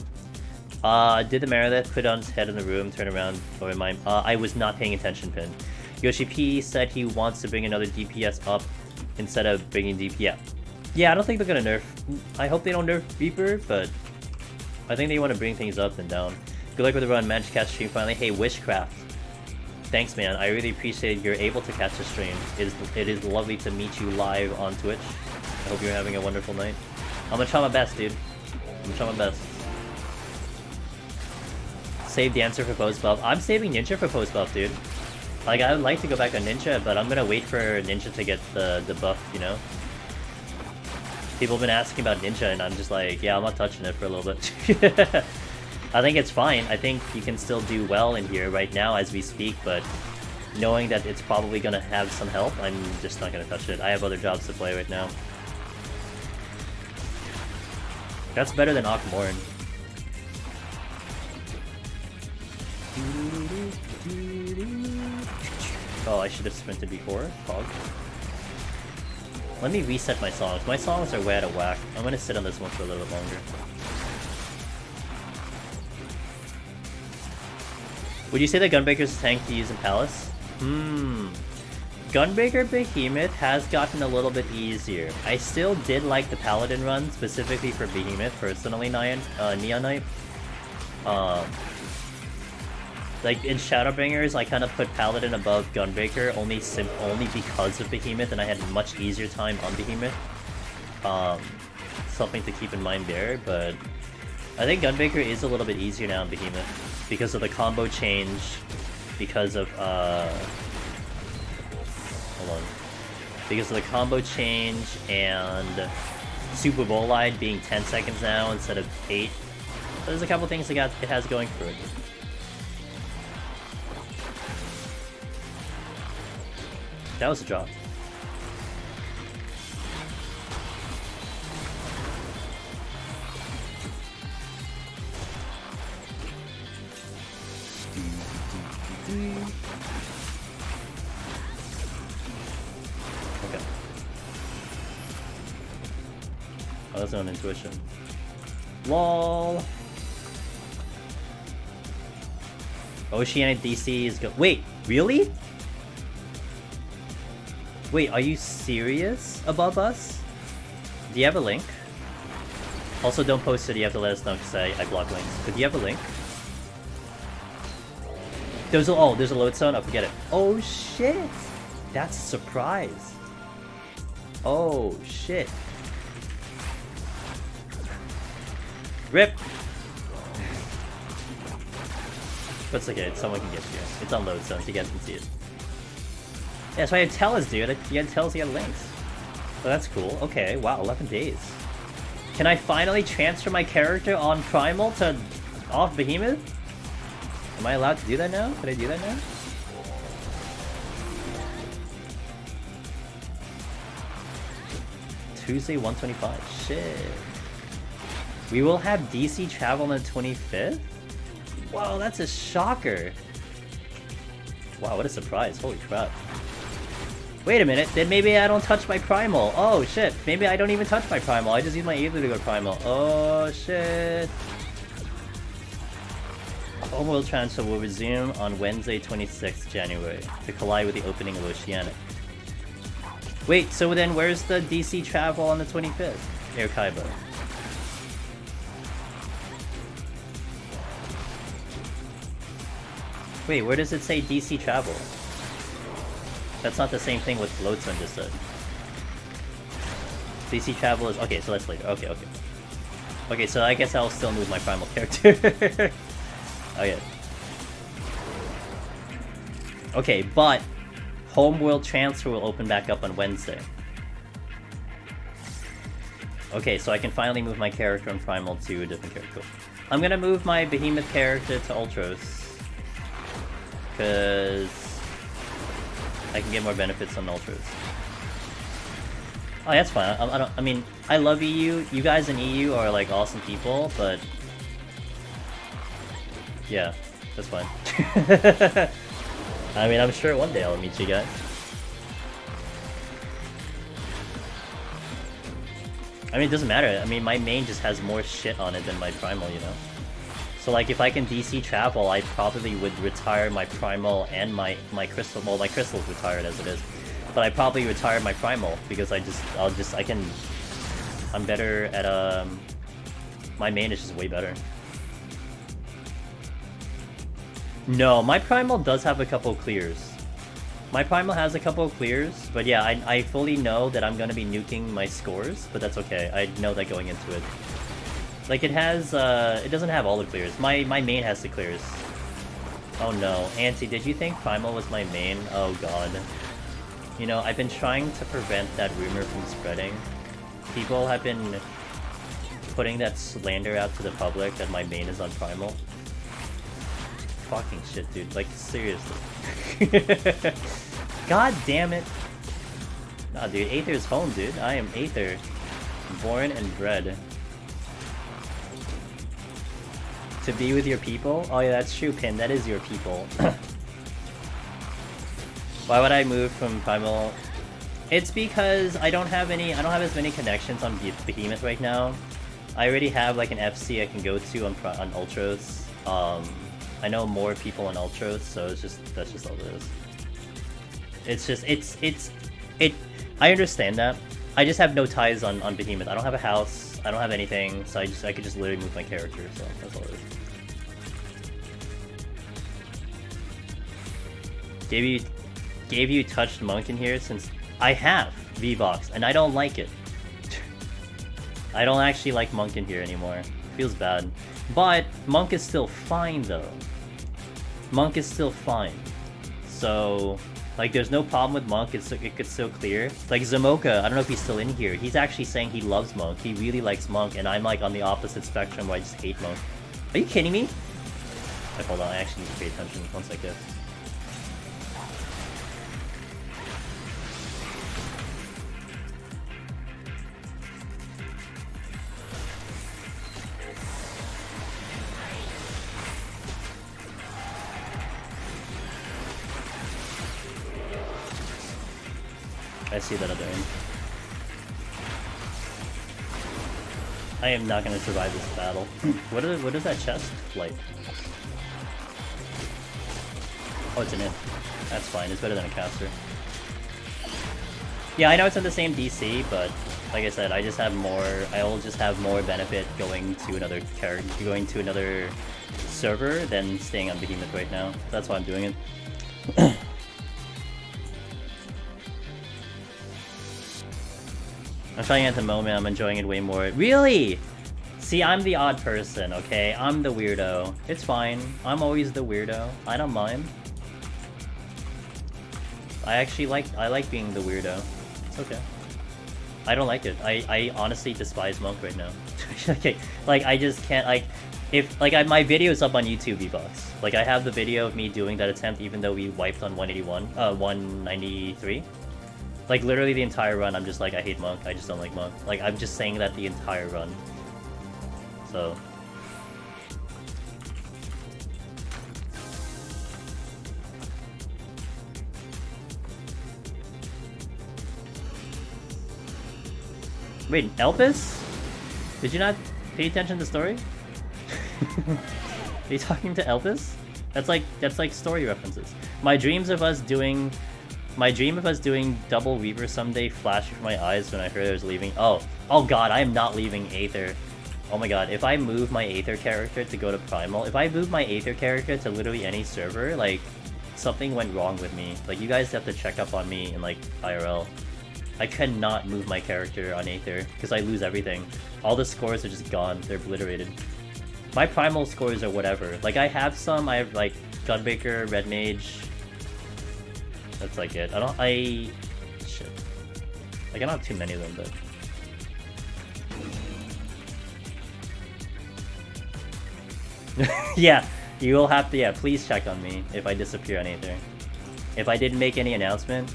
Did the Meredith put on his head in the room, turn around, or am I was not paying attention, Pin. Yoshi P said he wants to bring another DPS up instead of bringing DPS. Yeah, I don't think they're gonna nerf. I hope they don't nerf Reaper, but I think they want to bring things up and down. Good luck with the run, managed to catch stream finally. Hey, Wishcraft. Thanks, man. I really appreciate you're able to catch the stream. It is lovely to meet you live on Twitch. I hope you're having a wonderful night. I'm gonna try my best, dude. I'm gonna try my best. Save Dancer for post buff. I'm saving Ninja for post buff, dude. Like, I would like to go back on Ninja, but I'm gonna wait for Ninja to get the buff, you know? People have been asking about Ninja, and I'm just like, yeah, I'm not touching it for a little bit. I think it's fine. I think you can still do well in here right now as we speak, but knowing that it's probably gonna have some help, I'm just not gonna touch it. I have other jobs to play right now. That's better than Akmorn. Oh, I should have sprinted before. Fog. Let me reset my songs. My songs are way out of whack. I'm gonna sit on this one for a little bit longer. Would you say that Gunbreaker's a tank to use in Palace? Gunbreaker Behemoth has gotten a little bit easier. I still did like the Paladin run, specifically for Behemoth, personally, Neon Knight. Like in Shadowbringers, I kind of put Paladin above Gunbreaker only because of Behemoth, and I had a much easier time on Behemoth. Something to keep in mind there, but I think Gunbreaker is a little bit easier now on Behemoth because of the combo change, because of because of the combo change and Super Bolide being 10 seconds now instead of 8. There's a couple things it has going for it. That was a drop. Okay. wasn't on intuition. LOL. Oceanic DC is go- Wait, really? Wait, are you serious above us? Do you have a link? Also, don't post it, you have to let us know because I block links. But do you have a link? There's a load zone? Oh, forget it. Oh shit! That's a surprise. Oh shit. RIP! But it's okay, someone can get you. It's on load zone, so you guys can see it. Yeah, that's why you tell us, dude. You gotta tell us you got links. Oh, that's cool. Okay, wow, 11 days. Can I finally transfer my character on Primal to off Behemoth? Am I allowed to do that now? Can I do that now? Tuesday, 125. Shit. We will have DC travel on the 25th? Wow, that's a shocker. Wow, what a surprise. Holy crap. Wait a minute, then maybe I don't touch my Primal. Oh shit, maybe I don't even touch my Primal. I just use my Aether to go Primal. Oh shit. Homeworld transfer will resume on Wednesday, 26th January to collide with the opening of Oceanic. Wait, so then where's the DC travel on the 25th? Air Kaiba. Wait, where does it say DC travel? That's not the same thing with Loadstone just said. DC travel is... Okay, so that's later. Okay, okay. Okay, so I guess I'll still move my Primal character. Okay. Okay, but Homeworld transfer will open back up on Wednesday. Okay, so I can finally move my character from Primal to a different character. I'm gonna move my Behemoth character to Ultros. Because I can get more benefits on Ultras. Oh, that's fine. I mean, I love EU. You guys in EU are like awesome people, but yeah, that's fine. I mean, I'm sure one day I'll meet you guys. I mean, it doesn't matter. I mean, my main just has more shit on it than my Primal, you know? So like, if I can DC travel, I probably would retire my Primal and my Crystal. Well, my Crystal's retired as it is. But I probably retire my Primal, because I'm better at, my main is just way better. No, my Primal does have a couple clears. My Primal has a couple of clears, but yeah, I fully know that I'm gonna be nuking my scores, but that's okay. I know that going into it. Like, it has, it doesn't have all the clears. My main has the clears. Oh no. Auntie, did you think Primal was my main? Oh god. You know, I've been trying to prevent that rumor from spreading. People have been putting that slander out to the public that my main is on Primal. Fucking shit, dude. Like, seriously. God damn it. Nah, dude. Aether's home, dude. I am Aether. Born and bred. To be with your people? Oh yeah, that's true, Pin. That is your people. Why would I move from Primal? It's because I don't have as many connections on Behemoth right now. I already have like an FC I can go to on Ultros. I know more people on Ultros, so that's just all it is. I understand that. I just have no ties on Behemoth. I don't have a house, I don't have anything, so I could just literally move my character, so that's all it is. Gave you touched Monk in here since I have V-Box, and I don't like it. I don't actually like Monk in here anymore. Feels bad. But Monk is still fine though. Monk is still fine. So, like, there's no problem with Monk. It could still clear. Like Zamoka, I don't know if he's still in here. He's actually saying he loves Monk. He really likes Monk, and I'm like on the opposite spectrum where I just hate Monk. Are you kidding me? Like, hold on, I actually need to pay attention. One second. I see that other end. I am not gonna survive this battle. What is that chest like? Oh, it's an imp. That's fine. It's better than a caster. Yeah, I know it's in the same DC, but like I said, I just have more. I'll just have more benefit going to another character, going to another server than staying on Behemoth right now. That's why I'm doing it. I'm trying it at the moment. I'm enjoying it way more. Really? See, I'm the odd person. Okay, I'm the weirdo. It's fine. I'm always the weirdo. I don't mind. I like being the weirdo. It's okay. I don't like it. I honestly despise Monk right now. Okay, like I just can't like if like my video's up on YouTube, V-Box. Like I have the video of me doing that attempt even though we wiped on 193. Like literally the entire run I'm just like I hate Monk. I just don't like Monk. Like I'm just saying that the entire run. So wait, Elpis? Did you not pay attention to the story? Are you talking to Elpis? That's like story references. My dream of us doing double Weaver someday flashed before my eyes when I heard I was leaving. Oh god, I am not leaving Aether. Oh my god, if I move my Aether character to go to Primal, if I move my Aether character to literally any server, like something went wrong with me. Like you guys have to check up on me in like IRL. I cannot move my character on Aether because I lose everything. All the scores are just gone. They're obliterated. My primal scores are whatever. Like I have some. I have like Gunbreaker, Red Mage. That's like it. Shit. Like I don't have too many of them, but yeah, you will have to. Yeah, please check on me if I disappear on Aether. If I didn't make any announcement.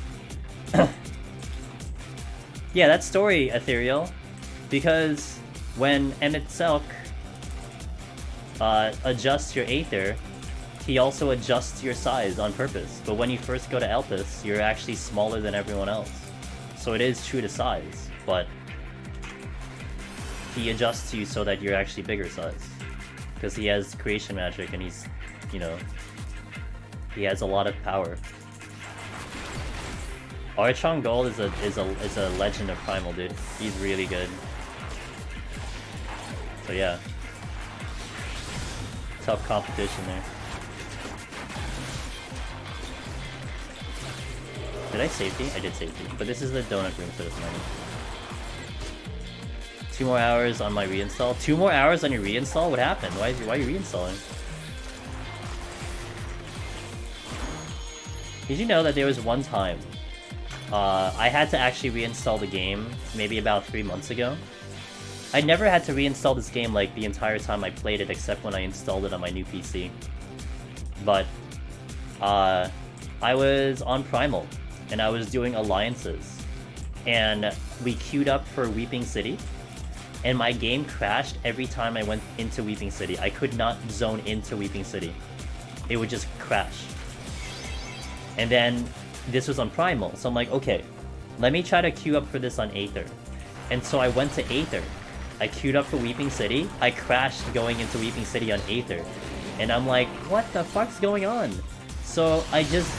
Yeah, that story, Ethereal, because when Emmett Selk adjusts your Aether, he also adjusts your size on purpose. But when you first go to Elpis, you're actually smaller than everyone else. So it is true to size, but he adjusts you so that you're actually bigger size. Because he has creation magic and he's, you know, he has a lot of power. Archon Gold is a legend of Primal, dude. He's really good. So yeah. Tough competition there. Did I safety? I did safety. But this is the donut room, so it's money. 2 more hours on my reinstall. 2 more hours on your reinstall? What happened? Why are you reinstalling? Did you know that there was one time I had to actually reinstall the game maybe about 3 months ago. I never had to reinstall this game like the entire time I played it except when I installed it on my new PC. But I was on Primal and I was doing alliances and we queued up for Weeping City and my game crashed every time I went into Weeping City. I could not zone into Weeping City. It would just crash. And then this was on Primal, so I'm like, okay, let me try to queue up for this on Aether. And so I went to Aether. I queued up for Weeping City. I crashed going into Weeping City on Aether. And I'm like, what the fuck's going on? So I just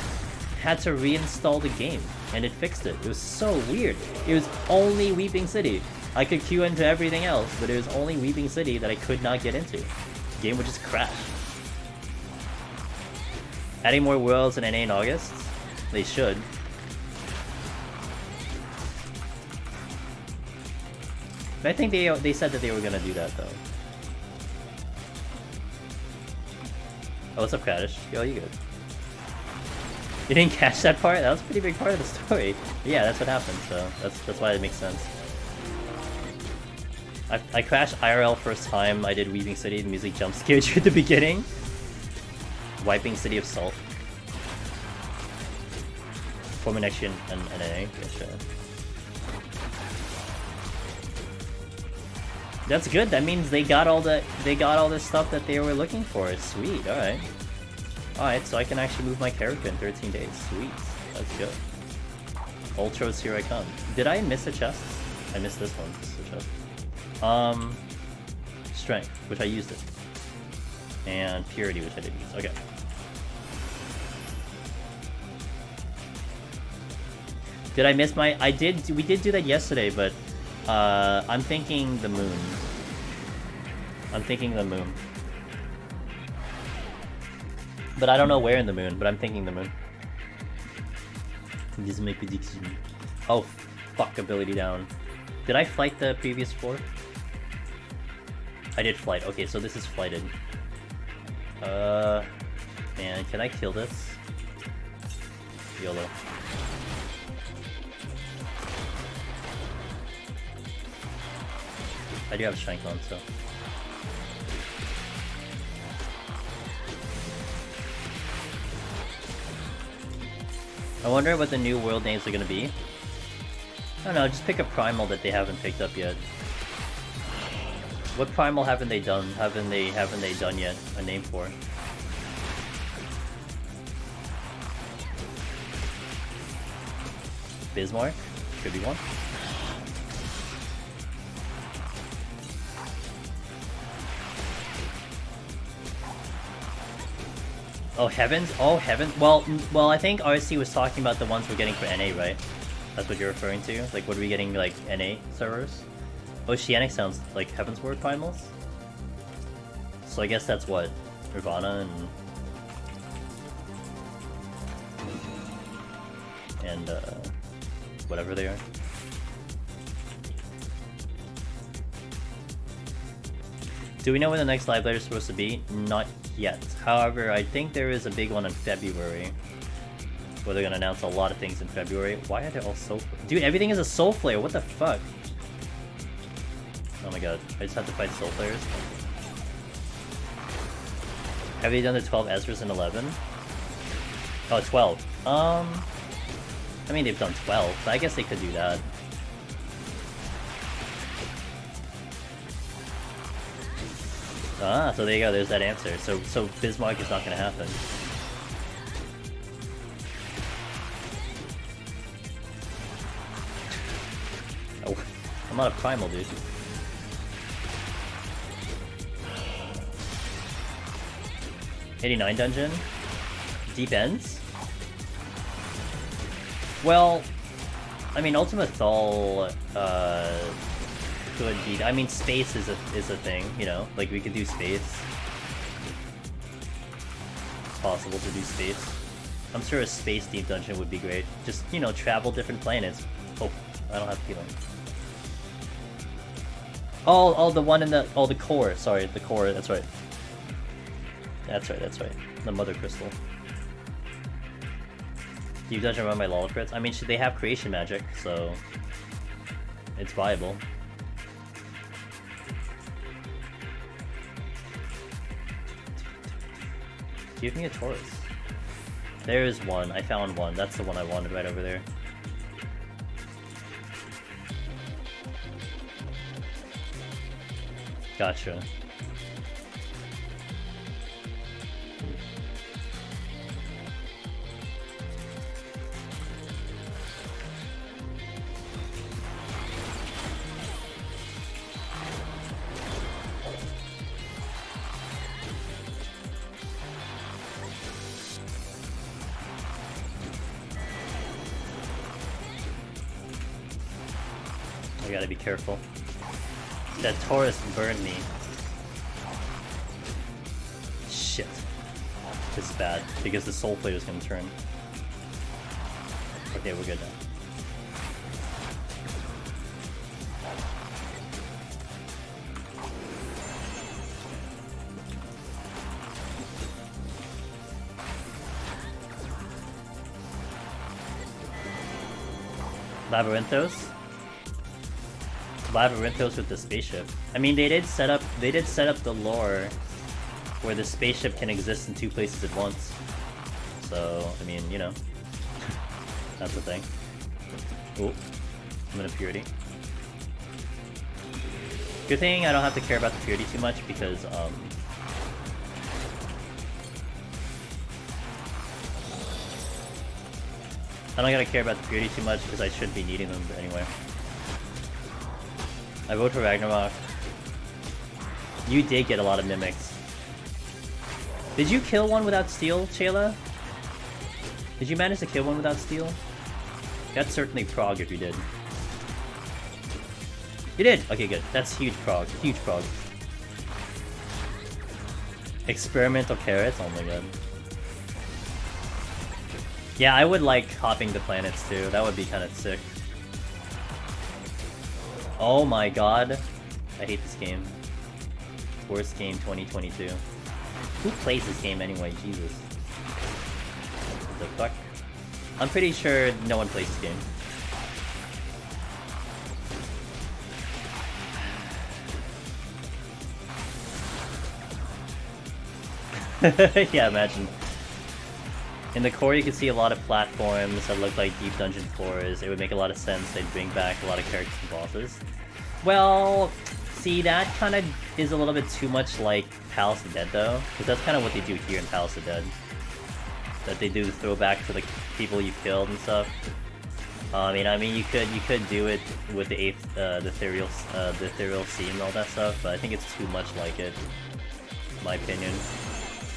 had to reinstall the game, and it fixed it. It was so weird. It was only Weeping City. I could queue into everything else, but it was only Weeping City that I could not get into. The game would just crash. Adding more worlds in NA in August? They should. But I think they said that they were gonna do that though. Oh, what's up, Kradish? Yo, you good? You didn't catch that part? That was a pretty big part of the story. But yeah, that's what happened, so that's why it makes sense. I crashed IRL first time. I did Weaving City, the music jump scared you at the beginning. Wiping City of Salt. Former next year in NA, yeah, sure. That's good. That means they got all the stuff that they were looking for. Sweet. All right. All right. So I can actually move my character in 13 days. Sweet. That's good. Ultros, here I come. Did I miss a chest? I missed this one. This is a chest. Strength, which I used it. And Purity, which I didn't use. Okay. Did I miss my... I did... We did do that yesterday, but... I'm thinking the moon. I'm thinking the moon. But I don't know where in the moon, but I'm thinking the moon. This is my prediction. Oh, fuck, ability down. Did I flight the previous floor? I did flight. Okay, so this is flighted. Man, can I kill this? YOLO. I do have strength on, so... I wonder what the new world names are gonna be. I don't know, just pick a primal that they haven't picked up yet. What primal haven't they done? Haven't they done yet a name for? Bismarck? Could be one. Oh, Heavens? Oh, Heaven? Well, I think RC was talking about the ones we're getting for NA, right? That's what you're referring to? Like, what are we getting, like, NA servers? Oceanic sounds like Heavensward primals? So I guess that's what? Nirvana and whatever they are. Do we know when the next live letter is supposed to be? Not yet. However, I think there is a big one in February. Where they're gonna announce a lot of things in February. Why are they all soul flare? Dude, everything is a soul flare, what the fuck? Oh my god, I just have to fight soul flares. Have they done the 12 Ezras in 11? Oh, 12. I mean, they've done 12, but I guess they could do that. Ah, so there you go, there's that answer. So Bismarck is not gonna happen. Oh, I'm not a primal, dude. '89 dungeon? Deep ends? Well, I mean, Ultima Thal, could be... I mean, space is a thing, you know? Like, we could do space. It's possible to do space. I'm sure a space deep dungeon would be great. Just, you know, travel different planets. Oh, I don't have healing. Oh, the one in the... Oh, the core. Sorry, the core. That's right. That's right. The Mother Crystal. Deep dungeon run by Lollicrits? I mean, they have creation magic, so... It's viable. Give me a Taurus. There's one. I found one. That's the one I wanted right over there. Gotcha. I gotta be careful. That Taurus burned me. Shit. This is bad, because the Soul Flare is gonna turn. Okay, we're good now. Labyrinthos? Labyrinthos with the spaceship. I mean, they did set up the lore where the spaceship can exist in two places at once. So, I mean, you know, that's the thing. Oh, I'm in a purity. Good thing I don't have to care about the purity too much because, I don't gotta care about the purity too much because I should be needing them anyway. I vote for Ragnarok. You did get a lot of mimics. Did you kill one without steel, Chayla? Did you manage to kill one without steel? That's certainly prog if you did. You did! Okay, good. That's huge prog. Huge prog. Experimental carrots? Oh my god. Yeah, I would like hopping the planets too. That would be kind of sick. Oh my god. I hate this game. Worst game 2022. Who plays this game anyway? Jesus. What the fuck? I'm pretty sure no one plays this game. Yeah, imagine. In the core you can see a lot of platforms that look like deep dungeon floors. It would make a lot of sense. They'd bring back a lot of characters and bosses. Well, see, that kind of is a little bit too much like Palace of the Dead though. Because that's kind of what they do here in Palace of the Dead. That they do throw back to the people you killed and stuff. I mean, you could do it with the ethereal sea and all that stuff, but I think it's too much like it, in my opinion.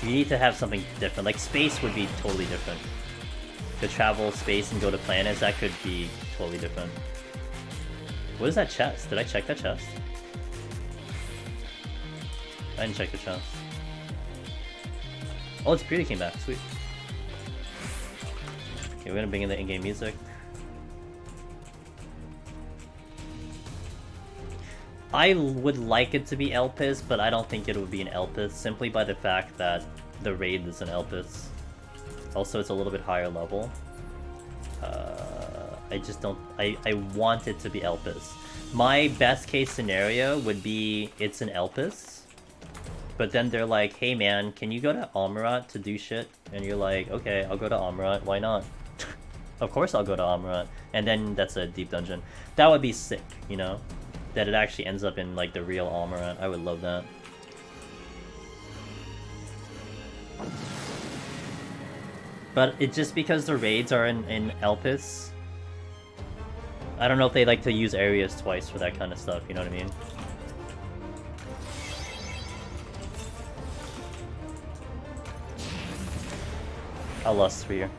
You need to have something different. Like space would be totally different. To travel space and go to planets, that could be totally different. What is that chest? Did I check that chest? I didn't check the chest. Oh, it's Beauty came back. Sweet. Okay, we're gonna bring in the in-game music. I would like it to be Elpis, but I don't think it would be an Elpis, simply by the fact that the raid is an Elpis. Also, it's a little bit higher level. I just don't... I want it to be Elpis. My best case scenario would be it's an Elpis, but then they're like, hey man, can you go to Amarat to do shit? And you're like, okay, I'll go to Amarat, why not? Of course I'll go to Amarat. And then that's a deep dungeon. That would be sick, you know? That it actually ends up in like the real Amarat. I would love that. But it's just because the raids are in Elpis. I don't know if they like to use areas twice for that kind of stuff, you know what I mean? I'll lust for you.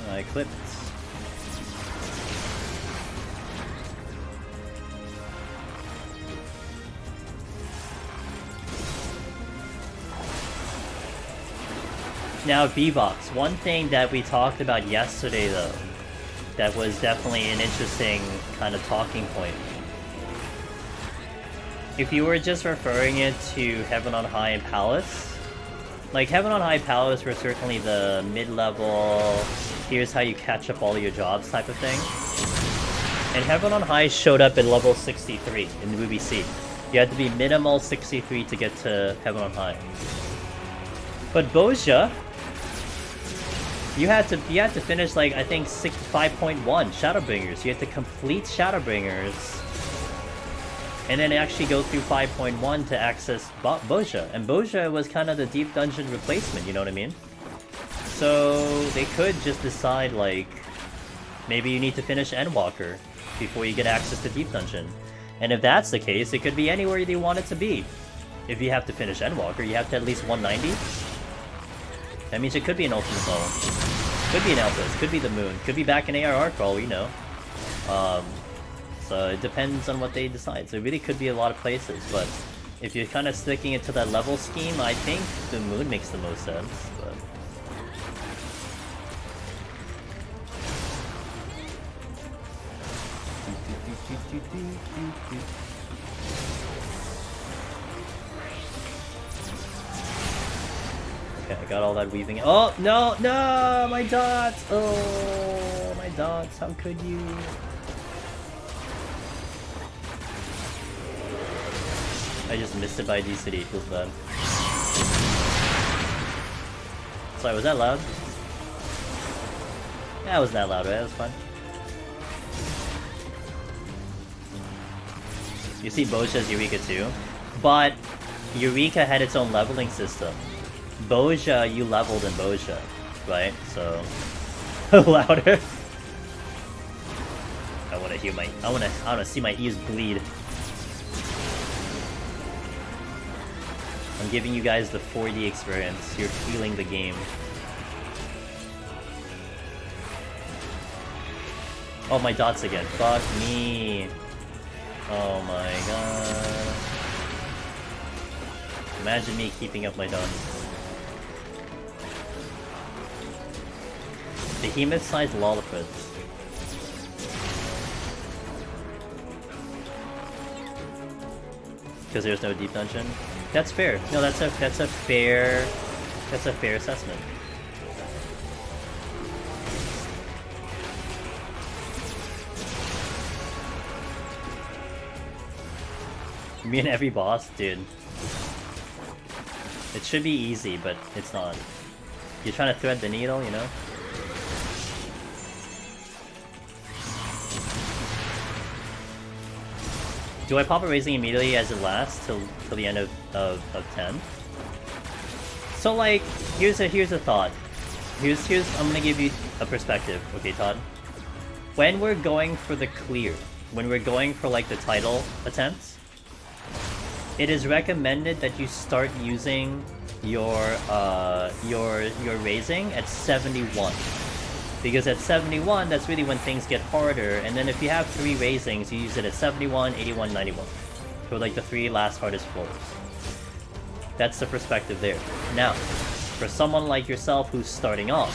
I clipped. Now, V-Box, one thing that we talked about yesterday, though, that was definitely an interesting kind of talking point. If you were just referring it to Heaven on High and Palace, like Heaven on High Palace were certainly the mid-level, here's how you catch up all your jobs type of thing. And Heaven on High showed up at level 63 in the UBC. You had to be minimal 63 to get to Heaven on High. But Boja, you had to finish like I think 5.1 Shadowbringers. You had to complete Shadowbringers and then actually go through 5.1 to access Boja. And Boja was kind of the deep dungeon replacement, you know what I mean? So they could just decide like maybe you need to finish Endwalker before you get access to deep dungeon. And if that's the case, it could be anywhere you want it to be. If you have to finish Endwalker, you have to at least 190. That means it could be an ultimate level. Could be an Elpis, could be the moon, could be back in ARR for all we know. So it depends on what they decide. So it really could be a lot of places, but if you're kind of sticking it to that level scheme, I think the moon makes the most sense. But... Okay, I got all that weaving. Oh, no, no, my dots! Oh. dots, how could you? I just missed it by D-City, feels bad. Sorry, was that loud? Yeah, it wasn't that loud, right? That was fun. You see Boja's Eureka too, but Eureka had its own leveling system. Boja, you leveled in Boja, right? So louder. I want to hear my. I want to see my ears bleed. I'm giving you guys the 4D experience. You're feeling the game. Oh, my dots again. Fuck me. Oh my god. Imagine me keeping up my dots. Behemoth-sized lollipops. Because there's no deep dungeon? That's fair. No, that's a fair assessment. Me and every boss, dude. It should be easy, but it's not. You're trying to thread the needle, you know? Do I pop a raising immediately as it lasts till the end of 10? So like, here's a thought. Here's I'm gonna give you a perspective, okay, Todd? When we're going for the clear, when we're going for like the title attempts, it is recommended that you start using your raising at 71. Because at 71, that's really when things get harder, and then if you have 3 raisings, you use it at 71, 81, 91. For like the 3 last hardest floors. That's the perspective there. Now, for someone like yourself who's starting off,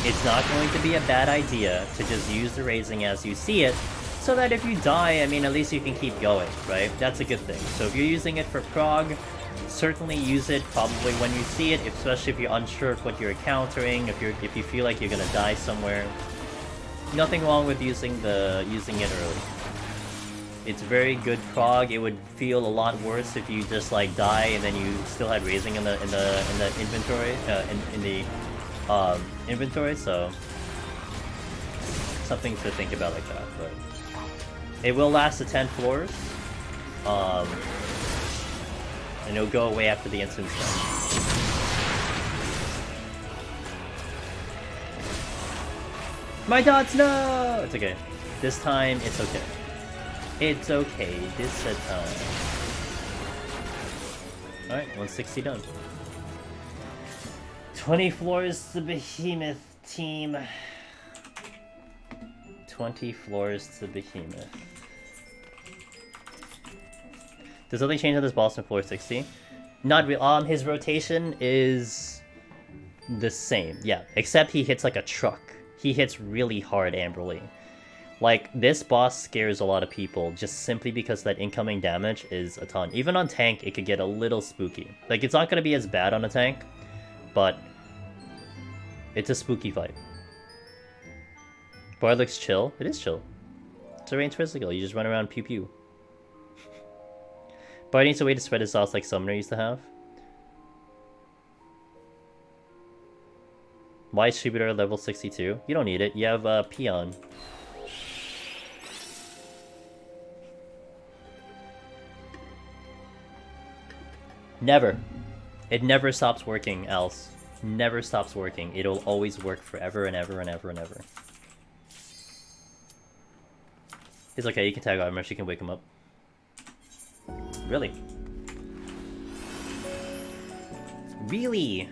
it's not going to be a bad idea to just use the raising as you see it, so that if you die, I mean, at least you can keep going, right? That's a good thing. So if you're using it for prog, certainly use it probably when you see it, especially if you're unsure of what you're encountering, if you feel like you're gonna die somewhere. Nothing wrong with using it early. It's very good prog. It would feel a lot worse if you just like die and then you still had raising in the inventory inventory. So something to think about like that. But it will last to 10 floors. And it'll go away after the instance done. My dots, no! It's okay. This time, it's okay. It's okay, this time. Alright, 160 done. 20 floors to Behemoth, team. 20 floors to Behemoth. Does something change on this boss in floor 60? Not real. His rotation is the same. Yeah, except he hits like a truck. He hits really hard amberly. Like, this boss scares a lot of people just simply because that incoming damage is a ton. Even on tank, it could get a little spooky. Like, it's not going to be as bad on a tank, but it's a spooky fight. Bard looks chill. It is chill. It's a ranged physical. You just run around pew pew. Bard needs a way to spread his sauce like Summoner used to have. Why is Troubadour level 62? You don't need it. You have Peon. Never. It never stops working, else. Never stops working. It'll always work forever and ever and ever and ever. It's okay, you can tag Armor, she can wake him up. Really? Really?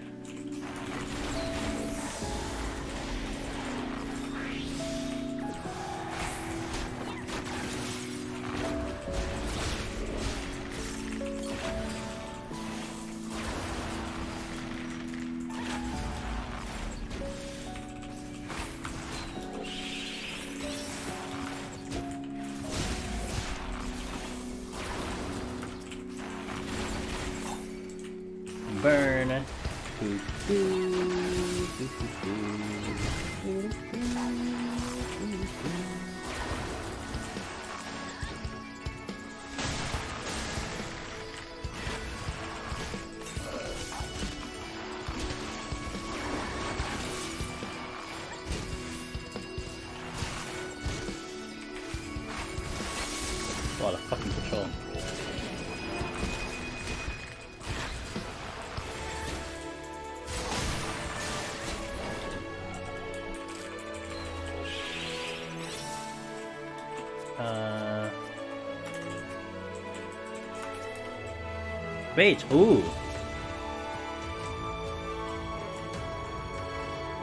Burn. A lot of fucking patrol. Wait, ooh!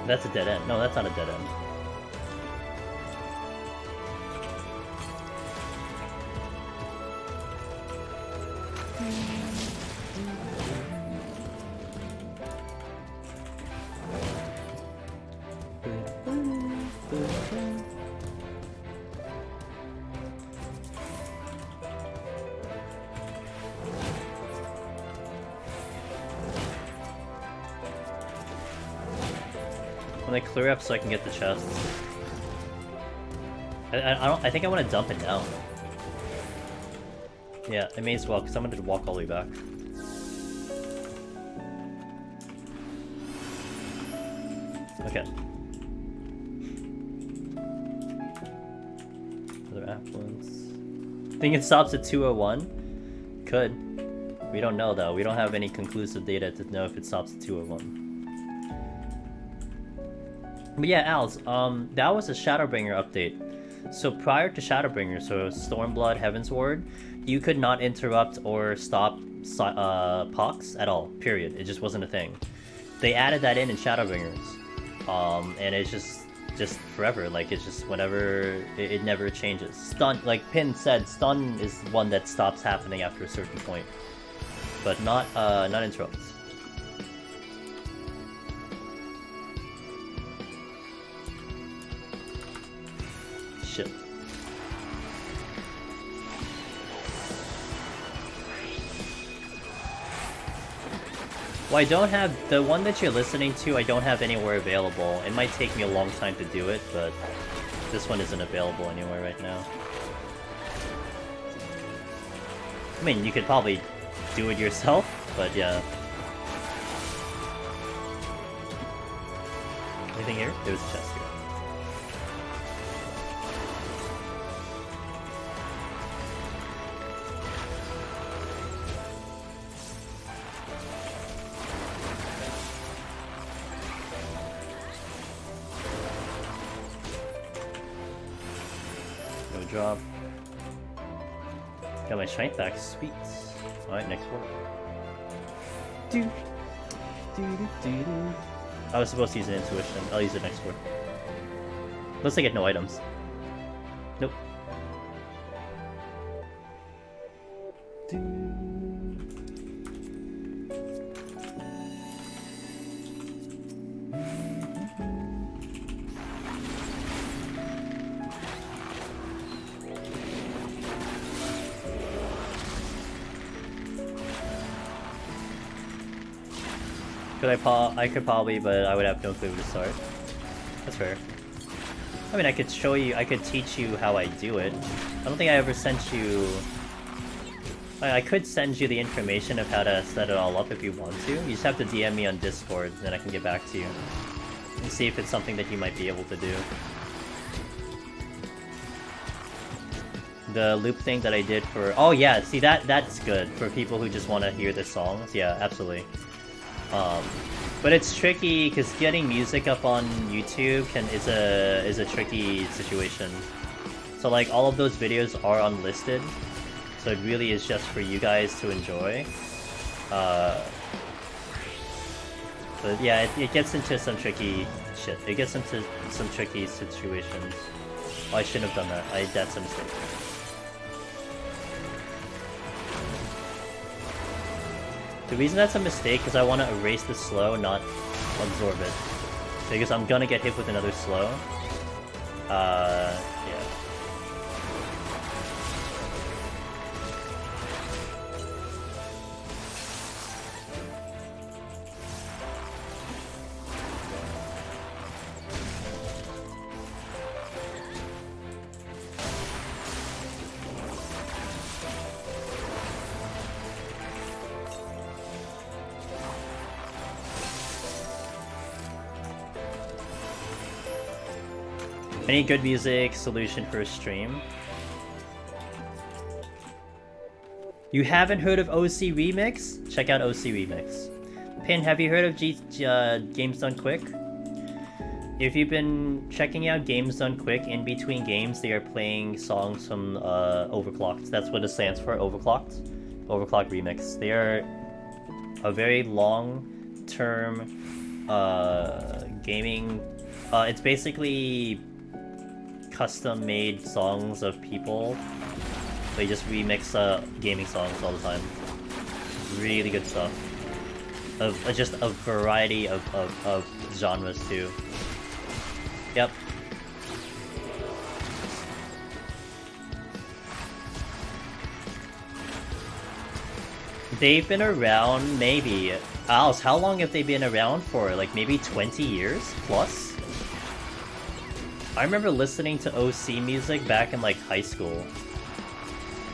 That's a dead end. No, that's not a dead end. When they clear up so I can get the chests. I think I want to dump it now. Yeah, I may as well, because I'm going to walk all the way back. Okay. Other affluents. Think it stops at 201? Could. We don't know though. We don't have any conclusive data to know if it stops at 201. But yeah, Als, that was a Shadowbringer update. So prior to Shadowbringer, so Stormblood, Heavensward, you could not interrupt or stop Pox at all, period. It just wasn't a thing. They added that in Shadowbringers. And it's just forever, like it's just whenever, it never changes. Stun, like Pin said, stun is one that stops happening after a certain point. But not interrupts. Shit. Well, I don't have the one that you're listening to. I don't have anywhere available. It might take me a long time to do it, but this one isn't available anywhere right now. I mean, you could probably do it yourself, but yeah. Anything here? There's a chest here. Drop. Got my strength back, sweet. Alright, next word. I was supposed to use an intuition. I'll use it next word. Unless I get no items. Nope. I could probably, but I would have no clue where to start. That's fair. I mean, I could show you, I could teach you how I do it. I don't think I ever sent you... I could send you the information of how to set it all up if you want to. You just have to DM me on Discord, and then I can get back to you. And see if it's something that you might be able to do. The loop thing that I did for... Oh yeah, see that's good for people who just want to hear the songs. Yeah, absolutely. But it's tricky because getting music up on YouTube is a tricky situation. So like all of those videos are unlisted, so it really is just for you guys to enjoy. But yeah, it gets into some tricky shit. It gets into some tricky situations. Oh, I shouldn't have done that. That's a mistake. The reason that's a mistake is I want to erase the slow, not absorb it. Because I'm gonna get hit with another slow. Yeah. Any good music solution for a stream? You haven't heard of OC Remix? Check out OC Remix. Pin, have you heard of Games Done Quick? If you've been checking out Games Done Quick, in between games they are playing songs from Overclocked. That's what it stands for, Overclocked. Overclocked Remix. They are a very long-term gaming... it's basically custom-made songs of people. They just remix gaming songs all the time. Really good stuff. Just a variety of genres too. Yep. They've been around maybe... Alice, how long have they been around for? Like maybe 20 years plus? I remember listening to OC music back in like high school.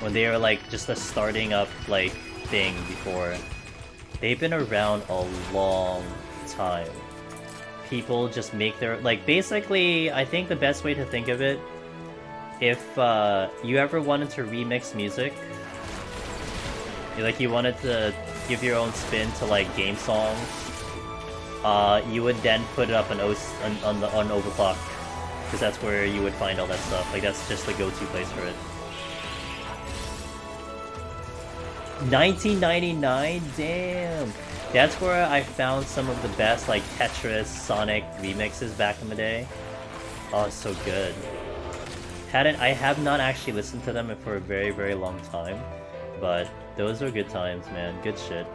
When they were like just a starting up like thing before. They've been around a long time. People just make their... Like basically, I think the best way to think of it, if you ever wanted to remix music, like you wanted to give your own spin to like game songs, you would then put it up on Overclock, because that's where you would find all that stuff. Like that's just the go-to place for it. 1999, damn. That's where I found some of the best like Tetris, Sonic remixes back in the day. Oh, it's so good. I have not actually listened to them for a very, very long time, but those are good times, man. Good shit.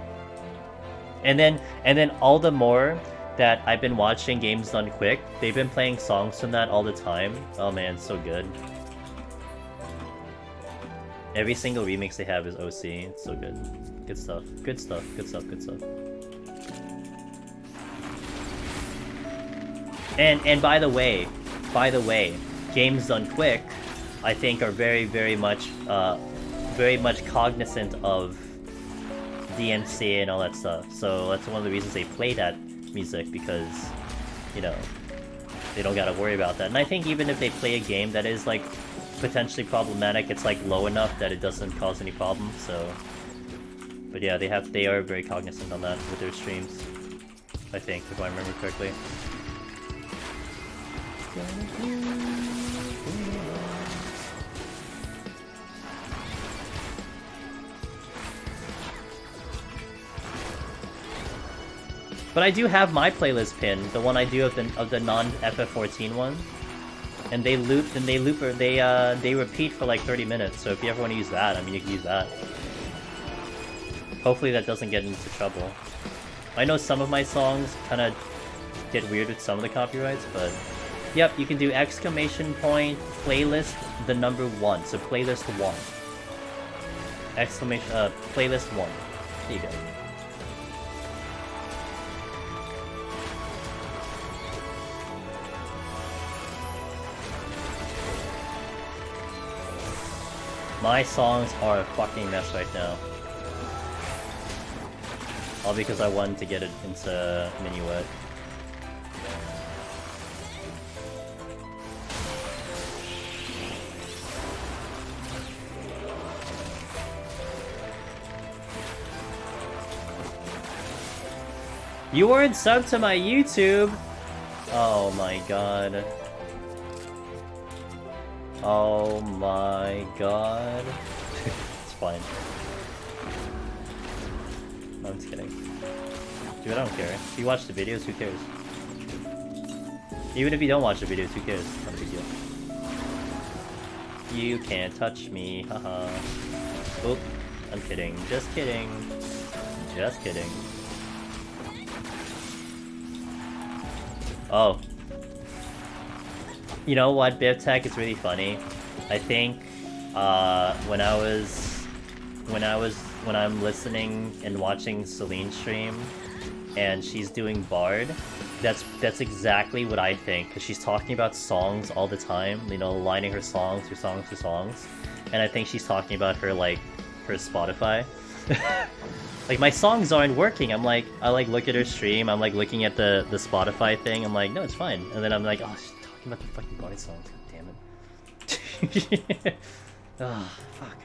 And then all the more that I've been watching Games Done Quick, they've been playing songs from that all the time. Oh man, so good. Every single remix they have is OC. It's so good. Good stuff. Good stuff. Good stuff. Good stuff. And by the way, Games Done Quick, I think are very much cognizant of DMCA and all that stuff. So that's one of the reasons they play that music, because, you know, they don't gotta worry about that. And I think even if they play a game that is like potentially problematic, it's like low enough that it doesn't cause any problems. So, but yeah, they are very cognizant on that with their streams, I think, if I remember correctly. But I do have my playlist pin, the one I do of the non-FF14 one, and they repeat for like 30 minutes. So if you ever want to use that, I mean, you can use that. Hopefully that doesn't get into trouble. I know some of my songs kind of get weird with some of the copyrights, but yep, you can do exclamation point playlist the number 1, so playlist 1. Exclamation playlist 1. There you go. My songs are a fucking mess right now. All because I wanted to get it into Minuet. You weren't subbed to my YouTube! Oh my god. Oh my god. It's fine. No, I'm just kidding. Dude, I don't care. If you watch the videos, who cares? Even if you don't watch the videos, who cares? Not a big deal. You can't touch me, haha. Oop, I'm kidding. Just kidding. Just kidding. Oh. You know what, BivTech, it's really funny. I think when I'm listening and watching Celine stream and she's doing Bard, that's exactly what I think, because she's talking about songs all the time, you know, lining her songs, and I think she's talking about her Spotify. Like, my songs aren't working. I'm like, I look at her stream, I'm like looking at the Spotify thing, I'm like, no, it's fine. And then I'm like, oh, she's talking about the fucking Bard songs, god damn it. Ah, fuck.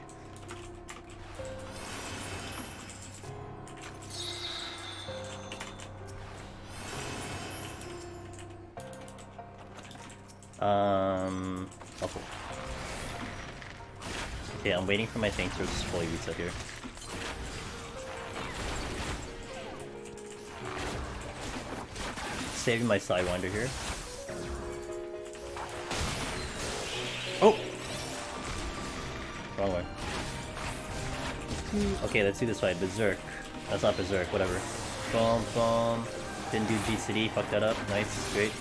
Okay. Okay, I'm waiting for my thing to just fully reset here. Saving my Sidewinder here. Oh! Wrong way. Okay, let's do this fight. Berserk. That's not Berserk, whatever. Boom, boom. Didn't do GCD, fucked that up. Nice, great.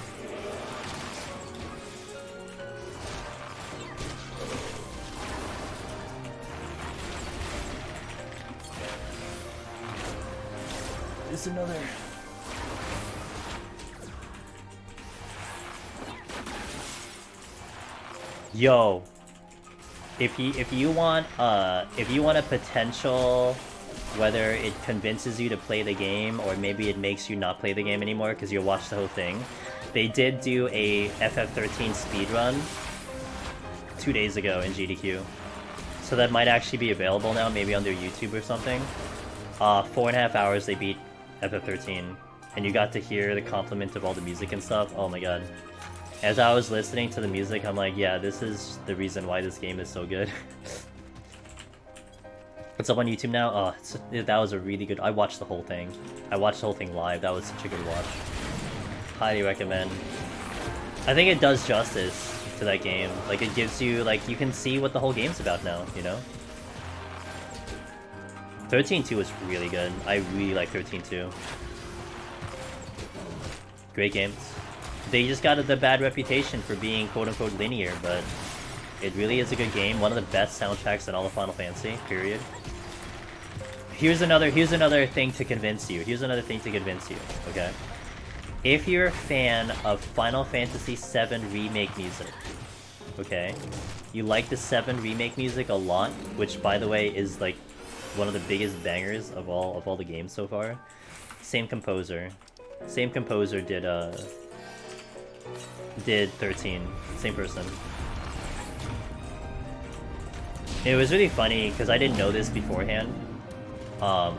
There's another. Yo, if you want a potential, whether it convinces you to play the game or maybe it makes you not play the game anymore because you watched the whole thing, they did do a FF13 speedrun 2 days ago in GDQ, so that might actually be available now, maybe on their YouTube or something. 4.5 hours they beat FF13, and you got to hear the compliment of all the music and stuff. Oh my god. As I was listening to the music, I'm like, yeah, this is the reason why this game is so good. It's up on YouTube now? Oh, that was a really good... I watched the whole thing. I watched the whole thing live. That was such a good watch. Highly recommend. I think it does justice to that game. Like, it gives you... Like, you can see what the whole game's about now, you know? 13.2 is really good. I really like 13.2. Great games. They just got the bad reputation for being quote-unquote linear, but it really is a good game. One of the best soundtracks in all of Final Fantasy, period. Here's another thing to convince you. Okay? If you're a fan of Final Fantasy VII Remake music, okay? You like the 7 Remake music a lot, which, by the way, is, like, one of the biggest bangers of all the games so far. Same composer. Same composer did 13. Same person. It was really funny because I didn't know this beforehand. But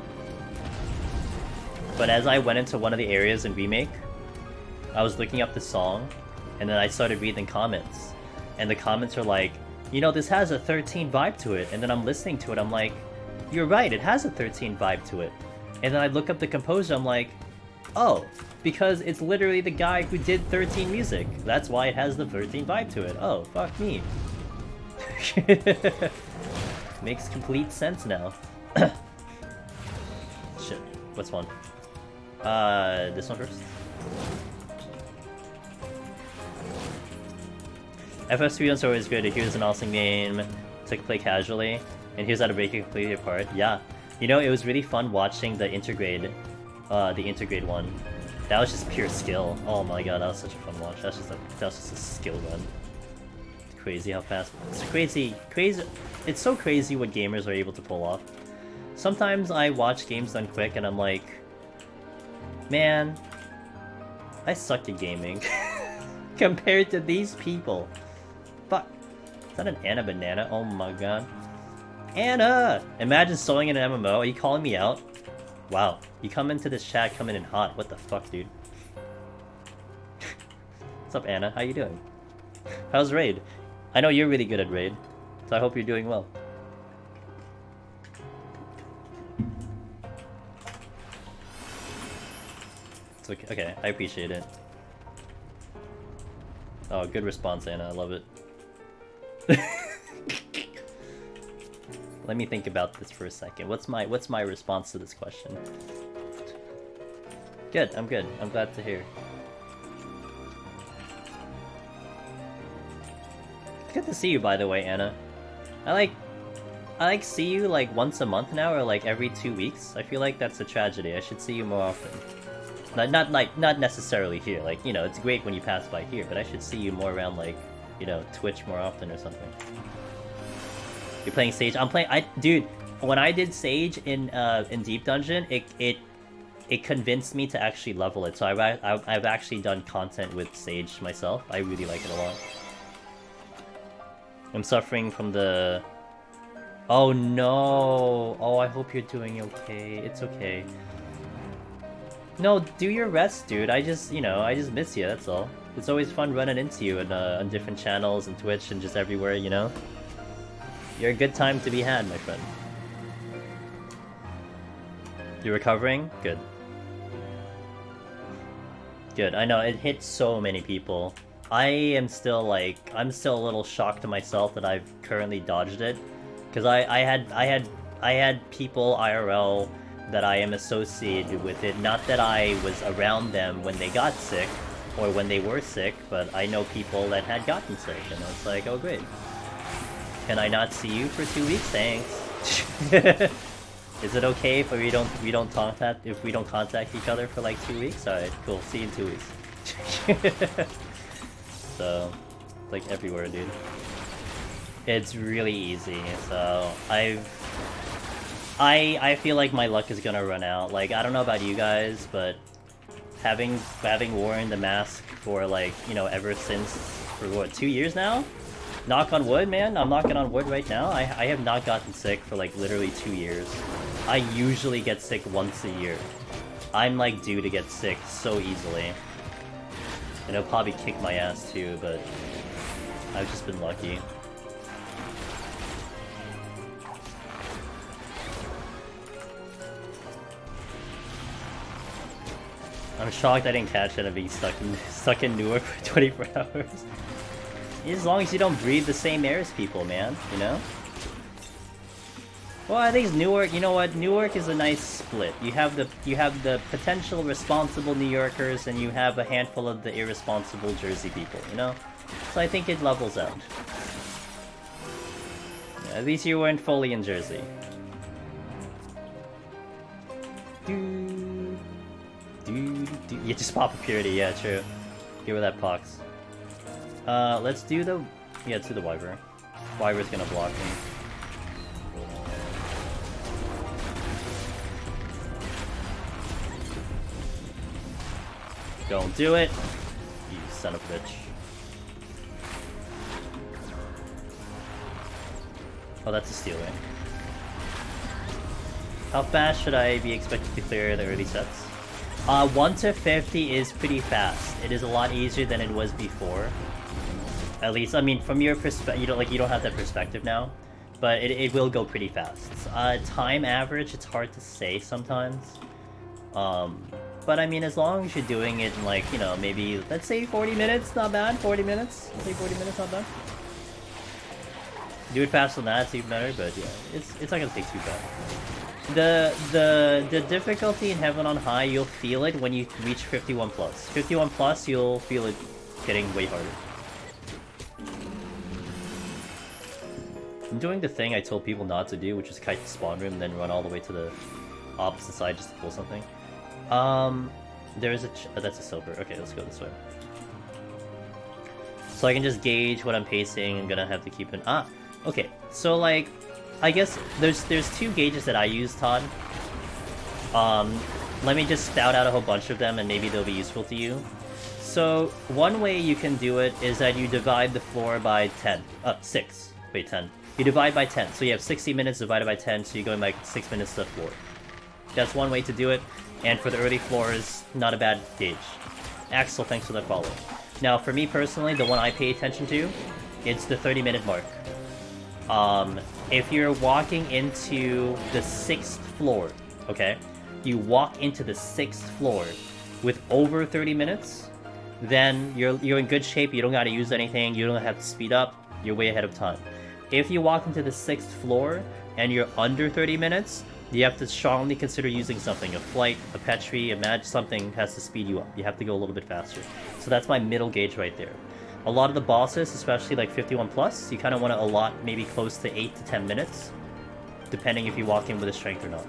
as I went into one of the areas in Remake, I was looking up the song, and then I started reading comments. And the comments are like, you know, this has a 13 vibe to it. And then I'm listening to it, I'm like, you're right, it has a 13 vibe to it. And then I look up the composer, I'm like, oh, because it's literally the guy who did 13 music. That's why it has the 13 vibe to it. Oh, fuck me. Makes complete sense now. Shit, what's one? This one first. FF3 is always good. Here's an awesome game to play casually, and here's how to break it completely apart. Yeah, you know, it was really fun watching the intergrade one. That was just pure skill. Oh my god, that was such a fun watch. That was just a skill run. It's crazy how fast. It's crazy. It's so crazy what gamers are able to pull off. Sometimes I watch games done quick and I'm like, man, I suck at gaming compared to these people. Fuck. Is that an Anna banana? Oh my god. Anna! Imagine sewing in an MMO. Are you calling me out? Wow, you come into this chat coming in hot. What the fuck, dude? What's up, Anna? How you doing? How's Raid? I know you're really good at Raid, so I hope you're doing well. It's okay. Okay, I appreciate it. Oh, good response, Anna. I love it. Let me think about this for a second. What's my response to this question? Good, I'm good. I'm glad to hear. Good to see you, by the way, Anna. I like see you like once a month now, or like every 2 weeks. I feel like that's a tragedy. I should see you more often. Not necessarily here. Like, you know, it's great when you pass by here, but I should see you more around, like, you know, Twitch more often or something. You're playing Sage. I'm playing. Dude, when I did Sage in Deep Dungeon, it convinced me to actually level it. So I've actually done content with Sage myself. I really like it a lot. I'm suffering from the... Oh no! Oh, I hope you're doing okay. It's okay. No, do your rest, dude. I just miss you, that's all. It's always fun running into you on different channels and Twitch and just everywhere, you know? You're a good time to be had, my friend. You recovering? Good. Good. I know, it hit so many people. I'm still a little shocked to myself that I've currently dodged it. Because I had people IRL that I am associated with it. Not that I was around them when they got sick, or when they were sick, but I know people that had gotten sick, and I was like, oh great. Can I not see you for 2 weeks? Thanks. Is it okay if we don't contact each other for like 2 weeks? Alright, cool. See you in 2 weeks. So, like everywhere, dude. It's really easy. So I feel like my luck is gonna run out. Like, I don't know about you guys, but having worn the mask for like, you know, ever since, for what, 2 years now? Knock on wood, man. I'm knocking on wood right now. I have not gotten sick for like literally 2 years. I usually get sick once a year. I'm like due to get sick so easily. And it'll probably kick my ass too, but I've just been lucky. I'm shocked I didn't catch it and being stuck in Newark for 24 hours. As long as you don't breathe the same air as people, man, you know? Well, I think Newark, you know what? Newark is a nice split. You have the potential responsible New Yorkers, and you have a handful of the irresponsible Jersey people, you know? So I think it levels out. Yeah, at least you weren't fully in Jersey. You just pop a purity, yeah, true. Get rid of that pox. Let's do the... Yeah, let's do the Wyver. Wyver's gonna block me. Don't do it! You son of a bitch. Oh, that's a stealing. How fast should I be expected to clear the early sets? 1 to 50 is pretty fast. It is a lot easier than it was before. At least, I mean, from your perspective, you don't have that perspective now, but it will go pretty fast. Time average, it's hard to say sometimes. But I mean, as long as you're doing it in, like, you know, maybe, let's say 40 minutes, not bad. 40 minutes. Let's say 40 minutes, not bad. Do it faster than that, it's even better, but yeah, it's not gonna take too bad. The difficulty in Heaven on High, you'll feel it when you reach 51+. 51+, you'll feel it getting way harder. I'm doing the thing I told people not to do, which is kite the spawn room and then run all the way to the opposite side just to pull something. There is a that's a silver. Okay, let's go this way. So I can just gauge what I'm pacing. I'm gonna have to keep an... okay. So, like, I guess there's 2 gauges that I use, Todd. Let me just spout out a whole bunch of them and maybe they'll be useful to you. So, one way you can do it is that you divide the floor by 10. 6. Wait, 10. You divide by 10. So you have 60 minutes divided by 10, so you're going like 6 minutes to the floor. That's one way to do it. And for the early floors, not a bad gauge. Axel, thanks for that follow. Now, for me personally, the one I pay attention to, it's the 30-minute mark. If you're walking into the 6th floor, okay? You walk into the 6th floor with over 30 minutes, then you're in good shape, you don't gotta use anything, you don't have to speed up, you're way ahead of time. If you walk into the 6th floor and you're under 30 minutes, you have to strongly consider using something. A flight, a petri, a match, something has to speed you up. You have to go a little bit faster. So that's my middle gauge right there. A lot of the bosses, especially like 51+, you kind of want to allot maybe close to 8 to 10 minutes, depending if you walk in with a strength or not.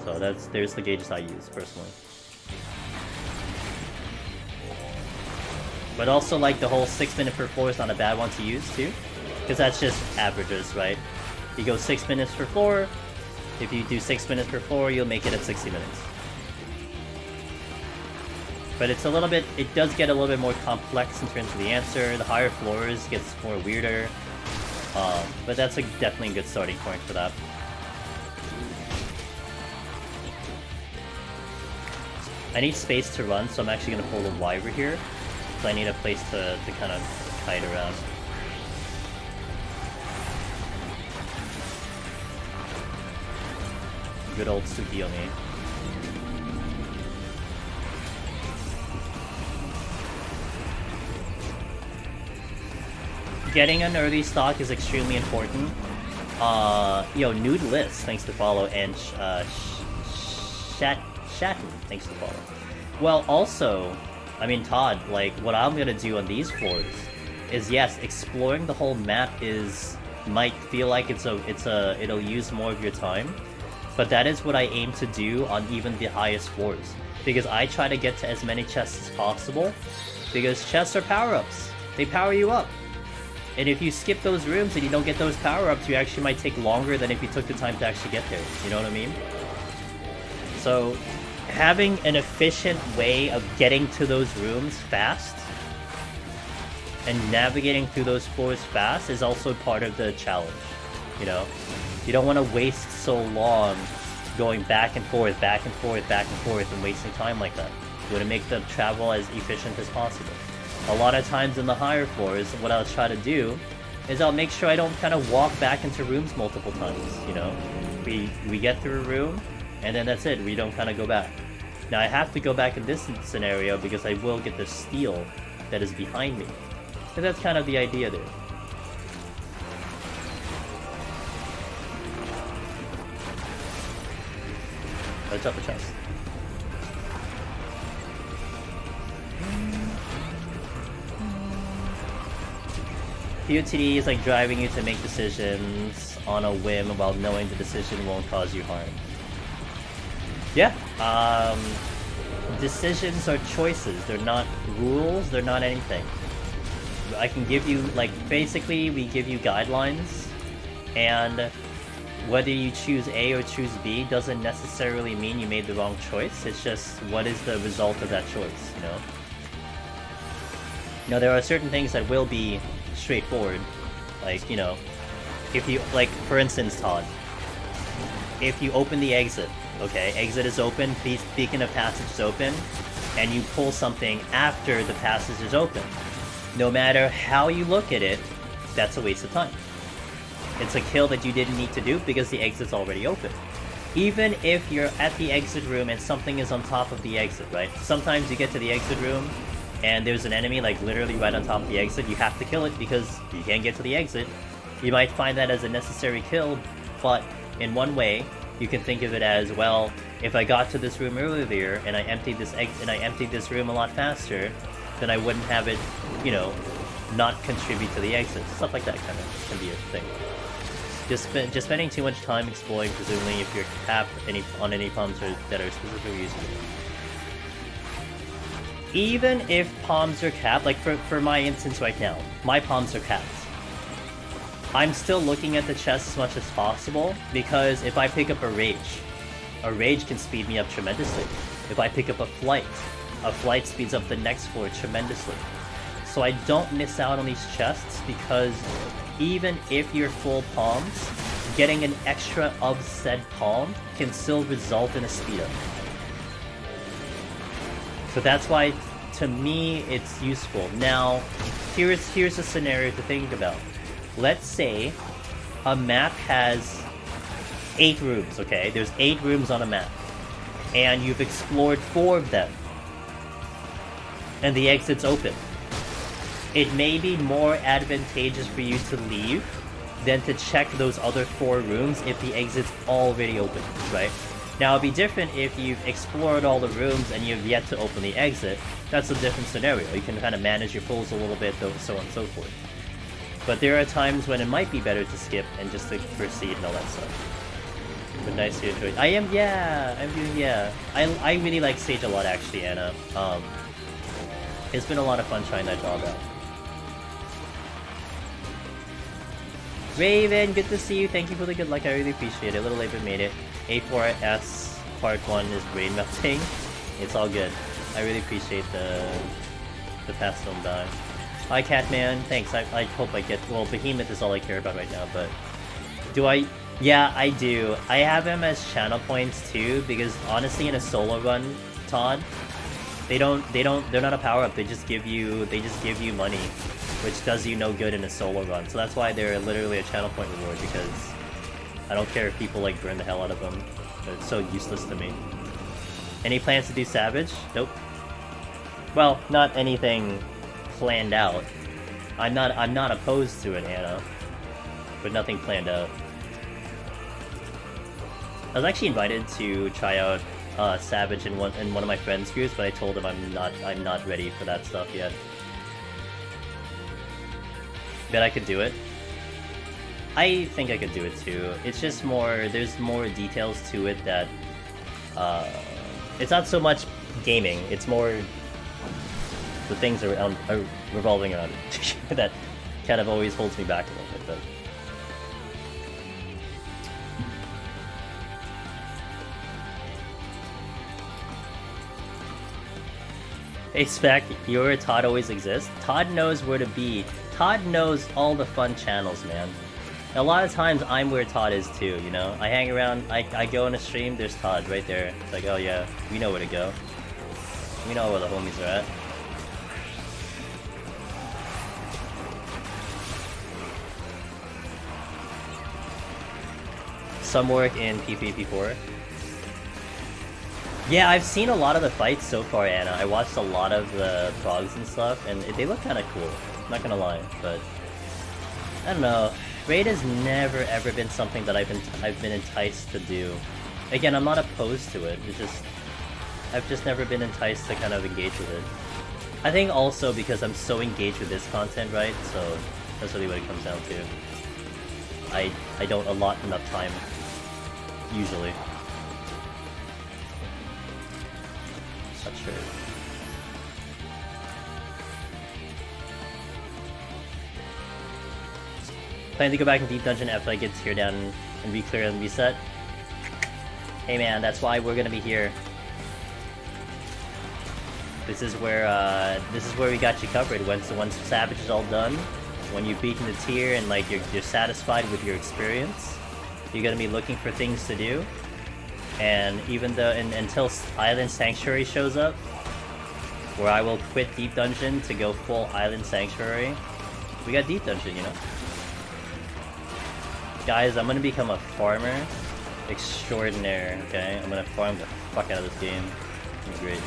So there's the gauges I use, personally. But also, like, the whole 6 minute per floor is not a bad one to use, too. Because that's just averages, right? You go 6 minutes per floor. If you do 6 minutes per floor, you'll make it at 60 minutes. But it's a little bit, it does get a little bit more complex in terms of the answer. The higher floors gets more weirder. But that's definitely a good starting point for that. I need space to run, so I'm actually going to pull the Wyver here. So I need a place to kind of kite around. Good old Tsukiyomi. Getting an early stock is extremely important. Nude List, thanks to follow, and Shatton, thanks to follow. Well, also, I mean, Todd, like, what I'm gonna do on these floors is, yes, exploring the whole map might feel like it'll use more of your time, but that is what I aim to do on even the highest floors, because I try to get to as many chests as possible, because chests are power-ups. They power you up. And if you skip those rooms and you don't get those power-ups, you actually might take longer than if you took the time to actually get there. You know what I mean? So, having an efficient way of getting to those rooms fast and navigating through those floors fast is also part of the challenge, you know? You don't want to waste so long going back and forth, back and forth, back and forth, and wasting time like that. You want to make the travel as efficient as possible. A lot of times in the higher floors, what I'll try to do is I'll make sure I don't kind of walk back into rooms multiple times, you know? We get through a room, and then that's it, we don't kind of go back. Now I have to go back in this scenario because I will get the steel that is behind me. And that's kind of the idea there. Let's up the chest. PoTD is like driving you to make decisions on a whim while knowing the decision won't cause you harm. Yeah, decisions are choices. They're not rules, they're not anything. I can give you, like, basically we give you guidelines, and whether you choose A or choose B doesn't necessarily mean you made the wrong choice. It's just what is the result of that choice, you know? Now there are certain things that will be straightforward, like, you know, if you, like, for instance, Todd, if you open the exit, okay, exit is open, beacon of passage is open, and you pull something after the passage is open, no matter how you look at it, that's a waste of time. It's a kill that you didn't need to do because the exit's already open. Even if you're at the exit room and something is on top of the exit, right? Sometimes you get to the exit room and there's an enemy like literally right on top of the exit, you have to kill it because you can't get to the exit. You might find that as a necessary kill, but in one way, you can think of it as, well, if I got to this room earlier and I emptied this room a lot faster, then I wouldn't have it, you know, not contribute to the exit. Stuff like that kind of can be a thing. Just spending too much time exploring, presumably if you're capped on any palms that are specifically useful. Even if palms are capped, like for my instance right now, my palms are capped. I'm still looking at the chest as much as possible, because if I pick up a rage can speed me up tremendously. If I pick up a flight speeds up the next floor tremendously. So I don't miss out on these chests, because even if you're full palms, getting an extra of said palm can still result in a speed up. So that's why, to me, it's useful. Now, here's a scenario to think about. Let's say a map has 8 rooms, okay? There's 8 rooms on a map, and you've explored 4 of them, and the exit's open. It may be more advantageous for you to leave than to check those other 4 rooms if the exit's already open, right? Now, it'd be different if you've explored all the rooms and you've yet to open the exit. That's a different scenario. You can kind of manage your pulls a little bit, so on and so forth. But there are times when it might be better to skip and just to proceed and all that stuff. But nice to enjoy. I'm doing, yeah. I really like Sage a lot, actually, Anna. It's been a lot of fun trying that job out. Raven, good to see you. Thank you for the good luck. I really appreciate it. A little late but made it. A4S part 1 is brain melting. It's all good. I really appreciate the past film die. Hi Catman, thanks. I hope I get, well, Behemoth is all I care about right now, but do I? Yeah, I do. I have him as channel points too, because honestly in a solo run, Todd, They're not a power-up, they just give you money, which does you no good in a solo run. So that's why they're literally a channel point reward, because I don't care if people like burn the hell out of them. They're so useless to me. Any plans to do Savage? Nope. Well, not anything planned out. I'm not opposed to it, Anna. But nothing planned out. I was actually invited to try out Savage in one of my friends' groups, but I told him I'm not ready for that stuff yet. Bet I could do it. I think I could do it too. It's just more, there's more details to it that it's not so much gaming. It's more the things are revolving around it that kind of always holds me back a little bit. But hey Spec, your Todd always exists. Todd knows where to be. Todd knows all the fun channels, man. A lot of times I'm where Todd is too, you know? I hang around, I go on a stream, there's Todd right there. It's like, oh yeah, we know where to go. We know where the homies are at. Some work in P3, P4. Yeah, I've seen a lot of the fights so far, Anna. I watched a lot of the progs and stuff, and they look kind of cool. I'm not gonna lie, but I don't know. Raid has never ever been something that I've been enticed to do. Again, I'm not opposed to it. It's just I've just never been enticed to kind of engage with it. I think also because I'm so engaged with this content, right? So that's really what it comes down to. I don't allot enough time usually. Not sure. Plan to go back in Deep Dungeon after I get tier down and re-clear and reset. Hey man, that's why we're gonna be here. This is where we got you covered. Once Savage is all done, when you've beaten the tier and like you're satisfied with your experience, you're gonna be looking for things to do. And even though until Island Sanctuary shows up, where I will quit Deep Dungeon to go full Island Sanctuary, we got Deep Dungeon, you know. Guys, I'm gonna become a farmer extraordinaire, okay? I'm gonna farm the fuck out of this game. It's great.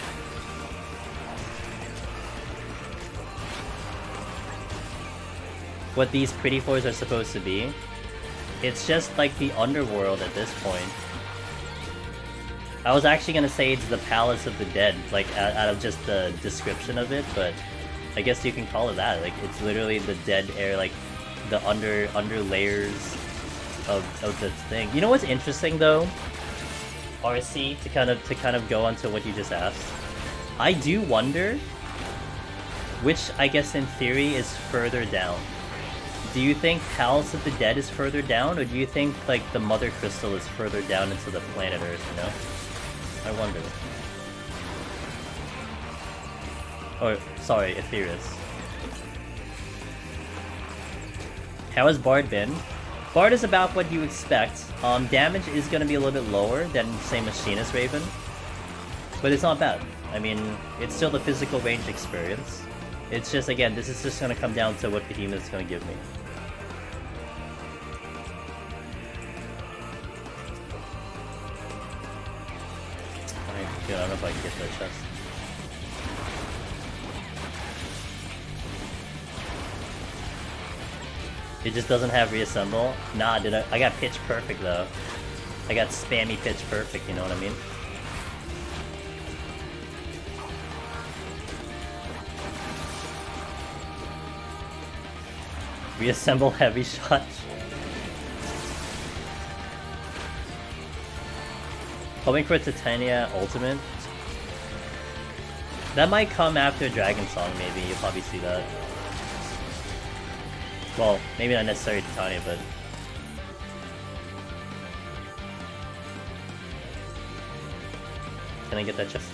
What these pretty floors are supposed to be, it's just like the underworld at this point. I was actually gonna say it's the Palace of the Dead, like out of just the description of it, but I guess you can call it that. Like it's literally the dead air, like the under layers of the thing. You know what's interesting though, RC, to kind of go onto what you just asked. I do wonder which, I guess in theory, is further down. Do you think Palace of the Dead is further down, or do you think like the Mother Crystal is further down into the planet Earth? You know, I wonder. Or sorry, Aetherius. How has Bard been? Bard is about what you expect. Damage is going to be a little bit lower than, say, Machinist Raven. But it's not bad. I mean, it's still the physical range experience. It's just, again, this is just going to come down to what Behemoth is going to give me. I don't know if I can get that chest. It just doesn't have reassemble? Nah, dude, I got pitch perfect though. I got spammy pitch perfect, you know what I mean? Reassemble heavy shot. Hoping for Titania Ultimate. That might come after Dragon Song, maybe. You'll probably see that. Well, maybe not necessarily Titania, but... Can I get that chest?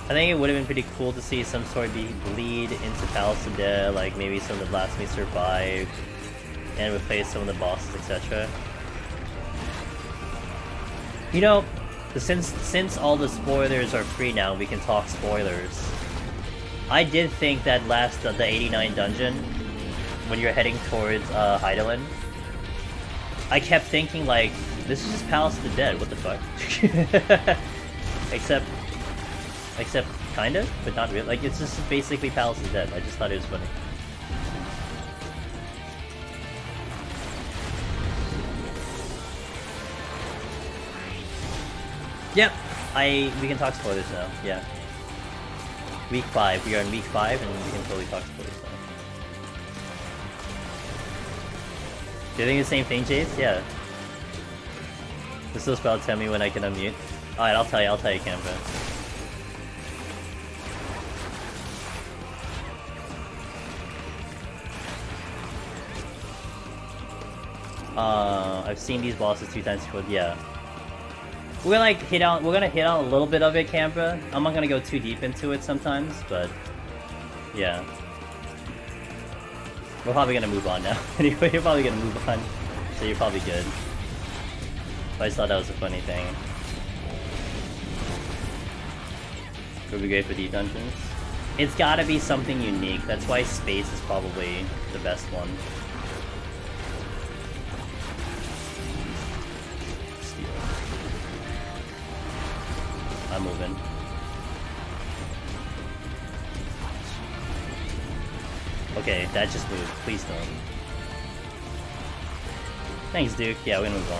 I think it would have been pretty cool to see some sort of bleed into Palace of Dead, like maybe some of the blacksmiths survive and replace some of the bosses, etc. You know, since all the spoilers are free now, we can talk spoilers. I did think that the 89 dungeon, when you're heading towards Heidelin, I kept thinking like, this is just Palace of the Dead, what the fuck? Except kind of, but not really. Like, it's just basically Palace of the Dead. I just thought it was funny. Yep, we can talk spoilers now, yeah. Week 5, we are in week 5 and we can totally talk spoilers now. Do you think the same thing, Jace? Yeah. This will spell tell me when I can unmute. Alright, I'll tell you, Canva. I've seen these bosses 2 times before, yeah. We're gonna hit on a little bit of it, Canva. I'm not gonna go too deep into it sometimes, but yeah. We're probably gonna move on now. Anyway, you're probably gonna move on, so you're probably good. But I just thought that was a funny thing. Would be great for deep dungeons. It's gotta be something unique. That's why space is probably the best one. I'm moving. Okay, that just moved. Please don't. Thanks, Duke. Yeah, we're gonna move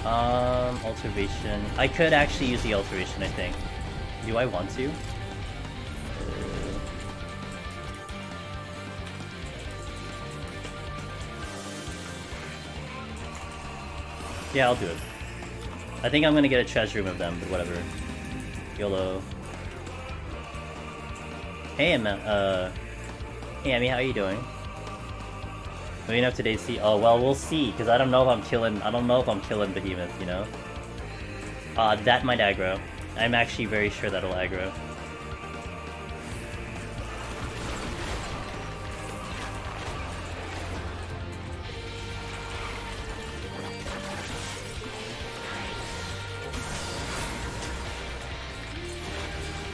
on. Alteration. I could actually use the alteration, I think. Do I want to? Yeah, I'll do it. I think I'm gonna get a treasure room of them, but whatever. YOLO. Hey, hey, Emmy, how are you doing? Maybe enough today. See. Oh well, we'll see. Cause I don't know if I'm killing Behemoth. You know. That might aggro. I'm actually very sure that'll aggro.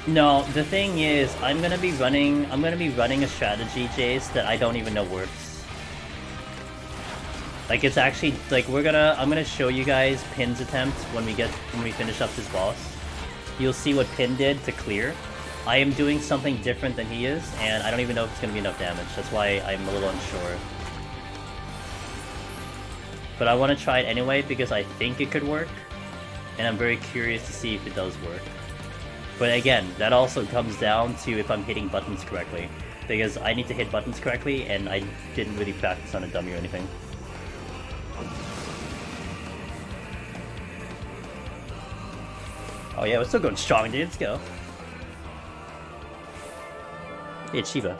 No, the thing is, I'm gonna be running a strategy, Jace, that I don't even know works. Like, it's actually, like, I'm gonna show you guys Pin's attempt when we finish up this boss. You'll see what Pin did to clear. I am doing something different than he is, and I don't even know if it's gonna be enough damage. That's why I'm a little unsure. But I want to try it anyway, because I think it could work, and I'm very curious to see if it does work. But again, that also comes down to if I'm hitting buttons correctly. Because I need to hit buttons correctly, and I didn't really practice on a dummy or anything. Oh yeah, we're still going strong, dude. Let's go. Hey, it's Shiva.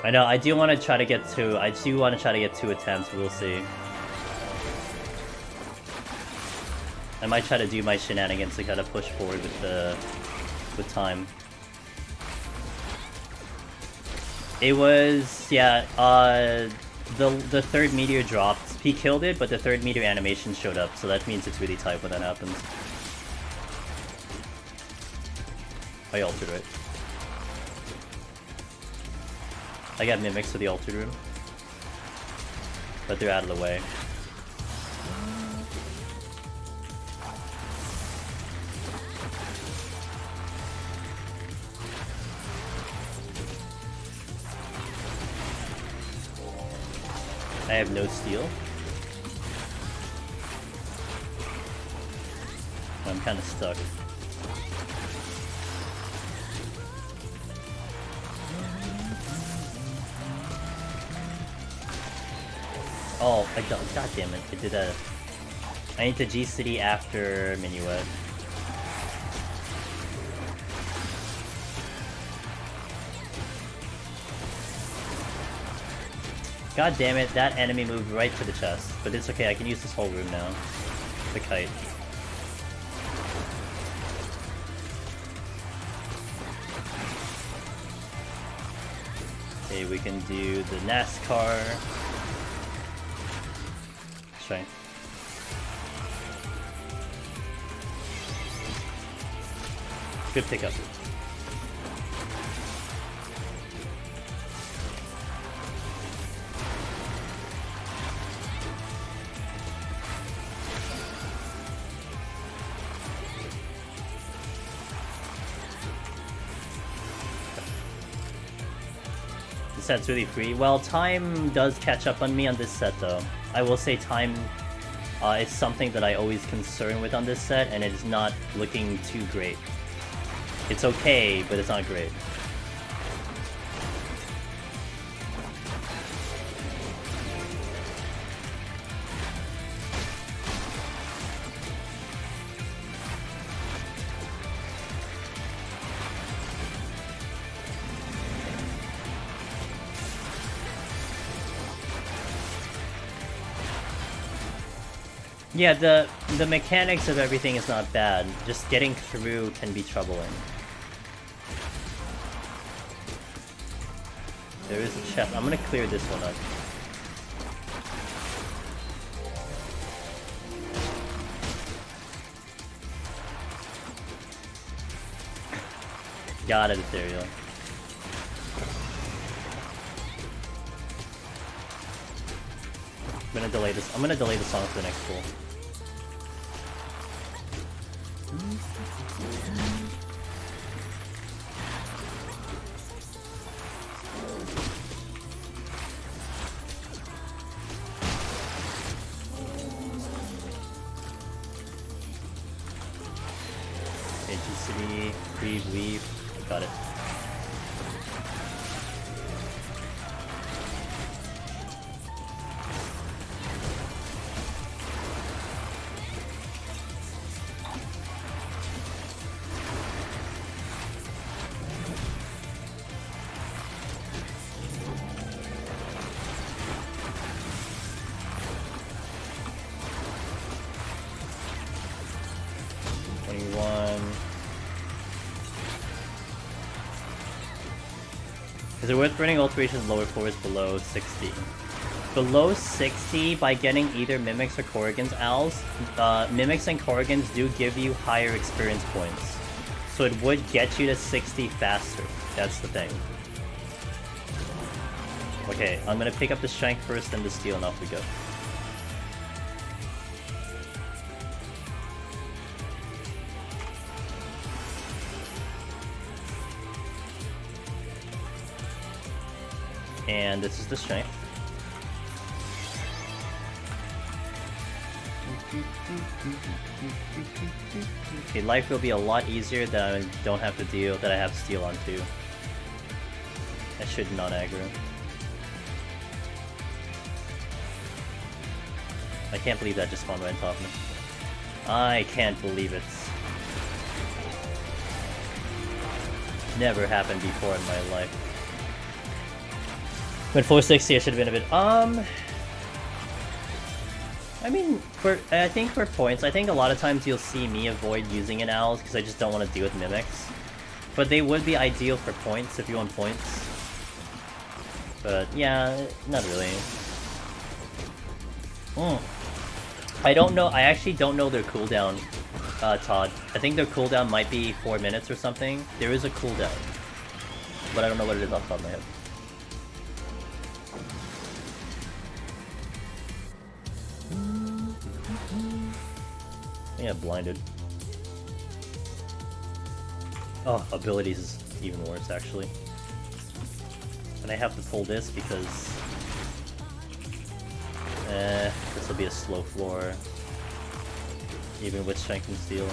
I know, I do want to try to get 2 attempts, we'll see. I might try to do my shenanigans to kind of push forward with time. It was, yeah, the third meteor dropped. He killed it, but the third meteor animation showed up, so that means it's really tight when that happens. I altered it. I got mimics for the altered room, but they're out of the way. I have no steel. I'm kind of stuck. Oh, I don't. God damn it! I did a. I need to G City after Minuet. God damn it, that enemy moved right to the chest. But it's okay, I can use this whole room now. The kite. Okay, we can do the NASCAR. Strength. Good pickup. This set's really free. Well, time does catch up on me on this set though. I will say time is something that I always concern with on this set, and it's not looking too great. It's okay, but it's not great. Yeah, the mechanics of everything is not bad. Just getting through can be troubling. There is a chest. I'm gonna clear this one up. Got it, Ethereal. I'm gonna delay this. I'm gonna delay the song for the next pool. City, Creed, Weave. Got it. Is it worth burning alterations lower floors below 60? Below 60, by getting either Mimics or Corrigan's Owls, Mimics and Corrigans do give you higher experience points. So it would get you to 60 faster. That's the thing. Okay, I'm gonna pick up the Strength first, then the Steel, and off we go. And this is the Strength. Okay, life will be a lot easier that I don't have to deal, that I have Steel on too. I should not aggro. I can't believe that just spawned right on top of me. I can't believe it. Never happened before in my life. But 460, I should have been a bit. I mean, I think for points, I think a lot of times you'll see me avoid using an Owls because I just don't want to deal with Mimics. But they would be ideal for points if you want points. But yeah, not really. I don't know. I actually don't know their cooldown, Todd. I think their cooldown might be 4 minutes or something. There is a cooldown, but I don't know what it is off the top of my head. Yeah, blinded. Oh, abilities is even worse actually. And I have to pull this because this will be a slow floor, even with Strength and Steel.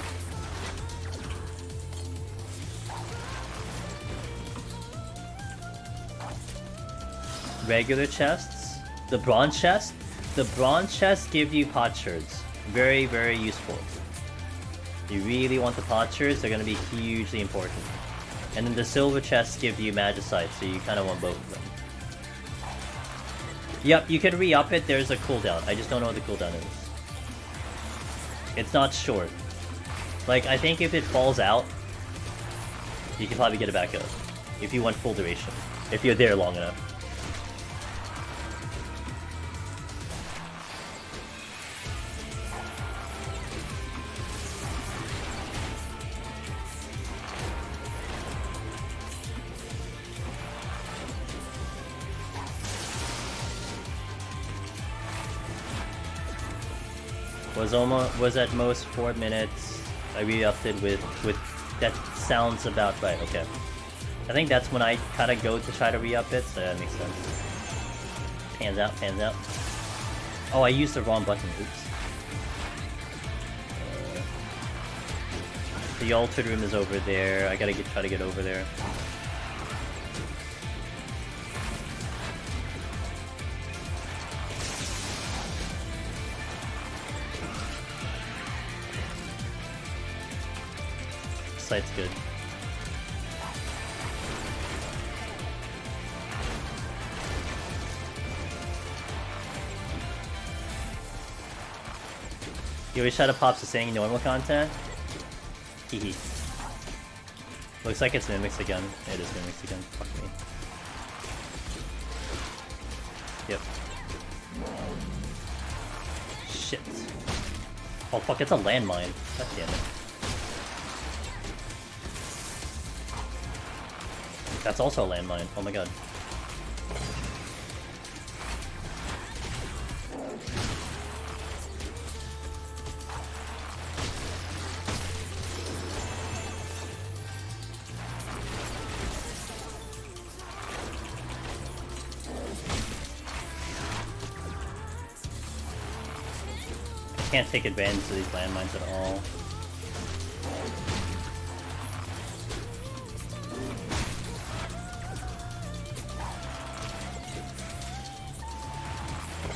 Regular chests, the bronze chest. The bronze chests give you potsherds. Very, very useful. You really want the potsherds, they're going to be hugely important. And then the silver chests give you magicite, so you kind of want both of them. Yep, you could re-up it, there's a cooldown. I just don't know what the cooldown is. It's not short. Like, I think if it falls out, you can probably get it back up. If you want full duration. If you're there long enough. Was at most 4 minutes. I re-upped it with that sounds about right. Okay, I think that's when I kind of go to try to re-up it, so that makes sense. Pans out, pans out. Oh, I used the wrong button. Oops. The altered room is over there. I gotta try to get over there. Site's good. You always try to pop to saying normal content? Hehe. Looks like it's Mimics again. It is Mimics again. Fuck me. Yep. Shit. Oh fuck, it's a landmine. God damn it. That's also a landmine. Oh my god. I can't take advantage of these landmines at all.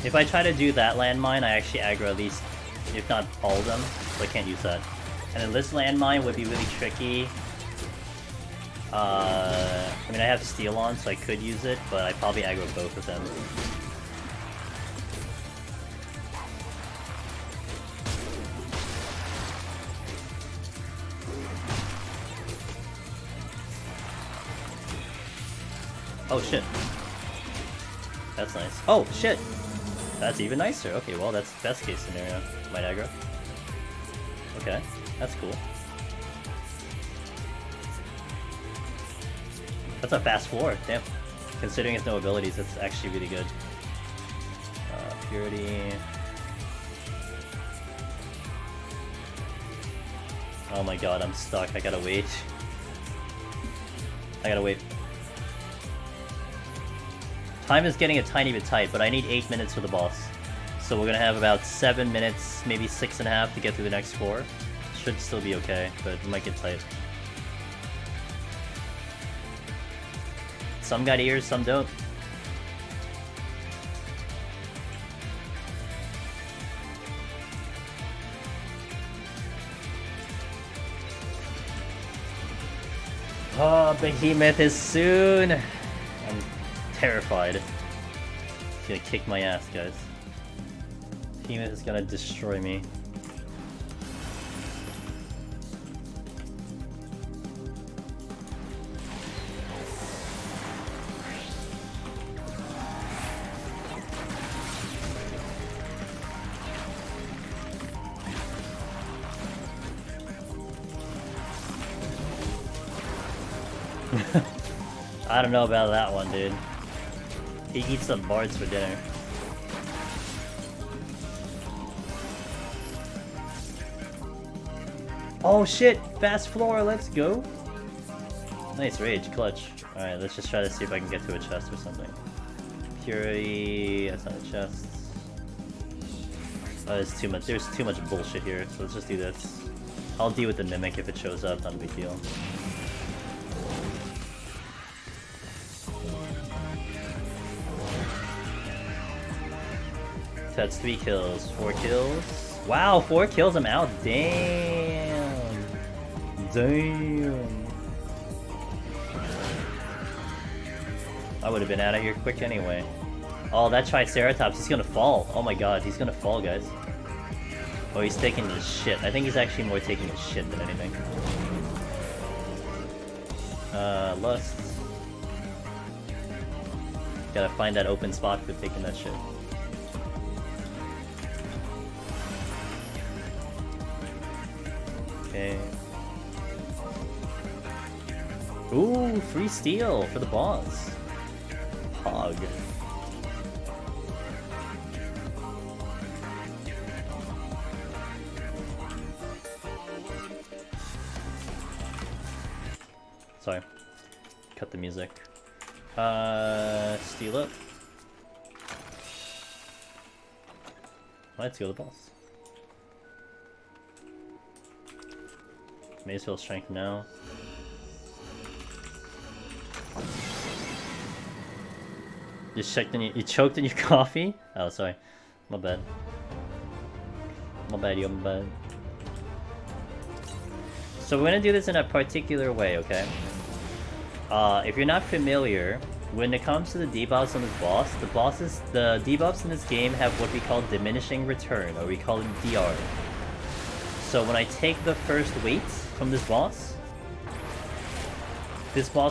If I try to do that landmine, I actually aggro at least, if not all of them, so I can't use that. And then this landmine would be really tricky. I mean, I have steel on, so I could use it, but I probably aggro both of them. Oh shit. That's nice. Oh shit! That's even nicer. Okay, well that's best case scenario. Might aggro. Okay, that's cool. That's a fast floor, damn. Considering it's no abilities, that's actually really good. Purity. Oh my god, I'm stuck. I gotta wait. I gotta wait. Time is getting a tiny bit tight, but I need 8 minutes for the boss. So we're gonna have about 7 minutes, maybe 6.5 to get through the next floor. Should still be okay, but it might get tight. Some got ears, some don't. Oh, Behemoth is soon! I'm terrified. He's gonna kick my ass, guys. Behemoth is gonna destroy me. I don't know about that one, dude. He eats some bards for dinner. Oh shit! Fast floor, let's go! Nice rage, clutch. Alright, let's just try to see if I can get to a chest or something. Purity... that's not a chest. Oh, there's too much. There's too much bullshit here, so let's just do this. I'll deal with the Mimic if it shows up, not a big deal. That's 3 kills, 4 kills. Wow, 4 kills, I'm out. Damn. Damn. I would have been out of here quick anyway. Oh, that Triceratops, he's gonna fall. Oh my god, he's gonna fall, guys. Oh, he's taking his shit. I think he's actually more taking his shit than anything. Lust. Gotta find that open spot for taking that shit. Okay. Ooh, free steal for the boss. Hog. Sorry. Cut the music. Steal it. Let's go to the boss. Macefield strength now. You choked in your coffee? Oh, sorry. My bad. My bad, yo, my bad. So we're gonna do this in a particular way, okay? If you're not familiar, when it comes to the debuffs on this boss, the debuffs in this game have what we call diminishing return, or we call it DR. So when I take the first weight from this boss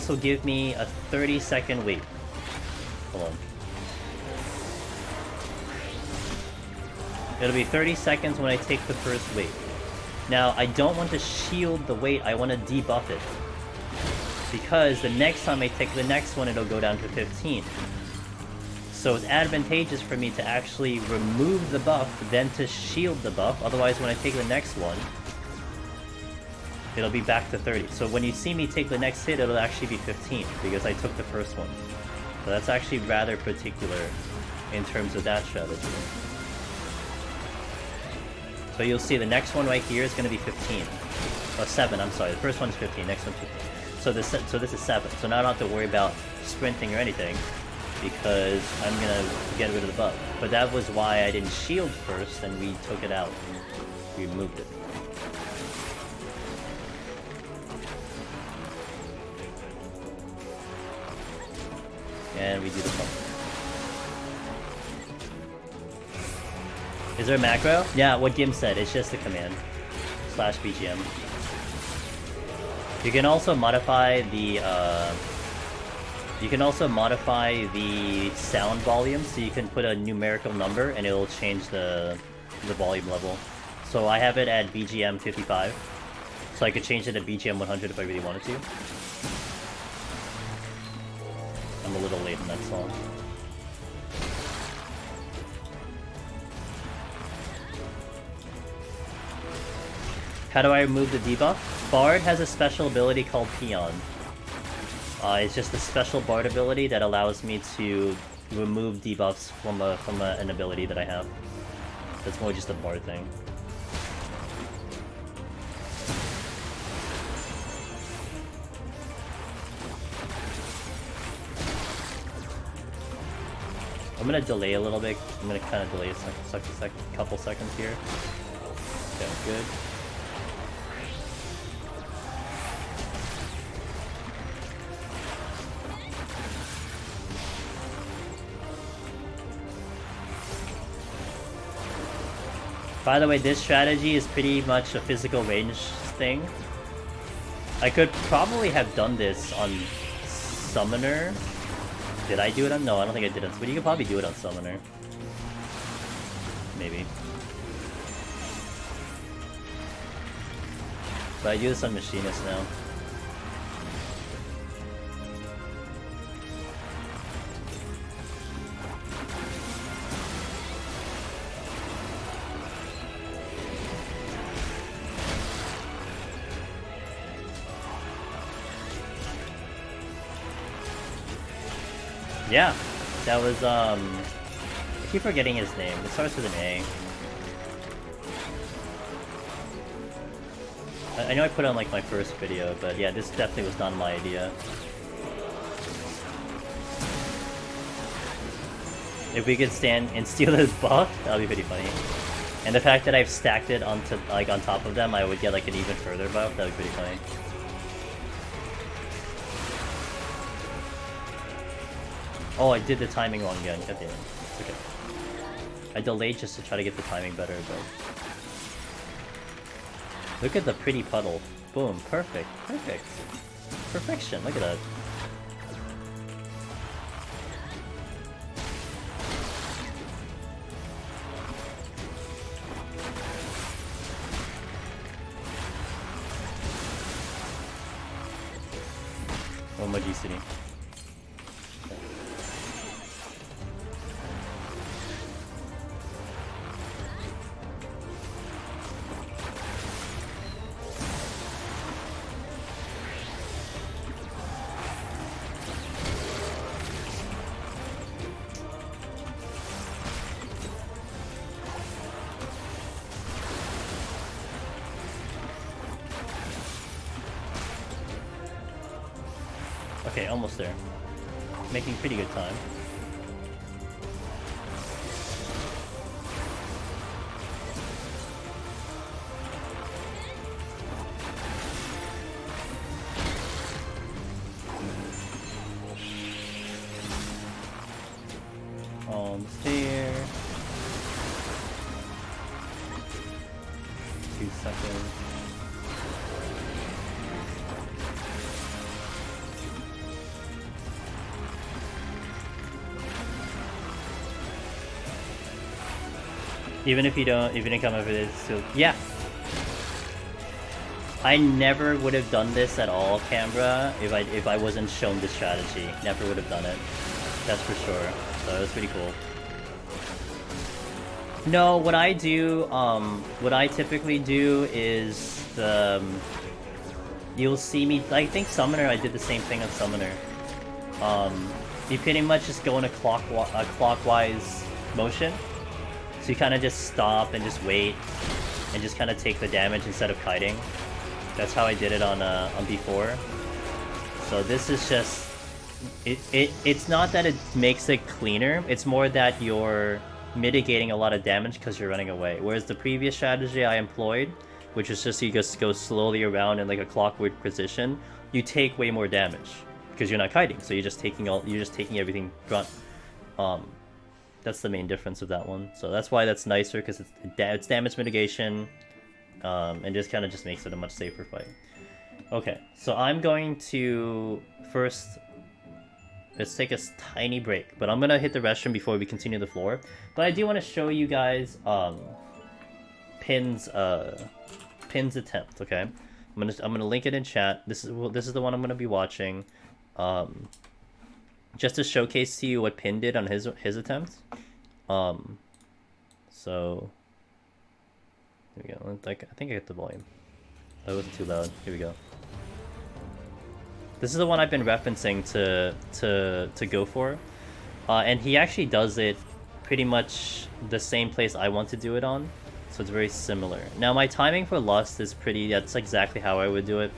will give me a 30-second wait. Hold on. It'll be 30 seconds when I take the first weight. Now, I don't want to shield the weight, I want to debuff it. Because the next time I take the next one, it'll go down to 15. So it's advantageous for me to actually remove the buff, then to shield the buff. Otherwise, when I take the next one, it'll be back to 30. So when you see me take the next hit, it'll actually be 15, because I took the first one. So that's actually rather particular in terms of that strategy. So you'll see the next one right here is going to be 15. Oh, 7, I'm sorry. The first one's 15, next one's 15. So this is 7. So now I don't have to worry about sprinting or anything, because I'm going to get rid of the buff. But that was why I didn't shield first, and we took it out. We removed it. And we do the bump. Is there a macro? Yeah, what Gim said, it's just a command. /BGM. You can also modify the sound volume, so you can put a numerical number and it'll change the volume level. So I have it at BGM 55. So I could change it to BGM 100 if I really wanted to. I'm a little late in that song. How do I remove the debuff? Bard has a special ability called Peon. It's just a special Bard ability that allows me to remove debuffs from an ability that I have. That's more just a Bard thing. I'm gonna delay a little bit. I'm gonna kind of delay a couple seconds here. Okay, good. By the way, this strategy is pretty much a physical range thing. I could probably have done this on Summoner. Did I do it on? No, I don't think I did it. But you could probably do it on Summoner. Maybe. But I do this on Machinist now. Yeah, that was, I keep forgetting his name. It starts with an A. I know I put it on, like, my first video, but yeah, this definitely was not my idea. If we could stand and steal his buff, that would be pretty funny. And the fact that I've stacked it onto, like, on top of them, I would get, like, an even further buff, that would be pretty funny. Oh, I did the timing wrong again. God damn it. Okay. I delayed just to try to get the timing better, but... Look at the pretty puddle. Boom. Perfect. Perfect. Perfection. Look at that. Oh, my G-City. Okay, almost there. Making pretty good time. Almost there. 2 seconds. Even if you didn't come over this, so yeah. I never would have done this at all, Canberra, if I wasn't shown this strategy. Never would have done it. That's for sure. So it was pretty cool. No, what I do, what I typically do is you'll see me, I think Summoner, I did the same thing on Summoner. You pretty much just go in a clockwise motion. So you kind of just stop and just wait and just kind of take the damage instead of kiting. That's how I did it on B4. So this is just, it's not that it makes it cleaner, it's more that you're mitigating a lot of damage because you're running away. Whereas the previous strategy I employed, which is just you just go slowly around in like a clockwork position, you take way more damage because you're not kiting. So you're just taking everything grunt. That's the main difference of that one. So that's why that's nicer, because it's damage mitigation, and just kind of just makes it a much safer fight. Okay, so I'm going to first, let's take a tiny break, but I'm gonna hit the restroom before we continue the floor. But I do want to show you guys Pin's attempt. Okay, I'm gonna link it in chat. This is the one I'm gonna be watching. Just to showcase to you what Pin did on his attempt. So here we go. I think I hit the volume. That wasn't too loud. Here we go. This is the one I've been referencing to go for, and he actually does it pretty much the same place I want to do it on, so it's very similar. Now my timing for Lust is that's exactly how I would do it.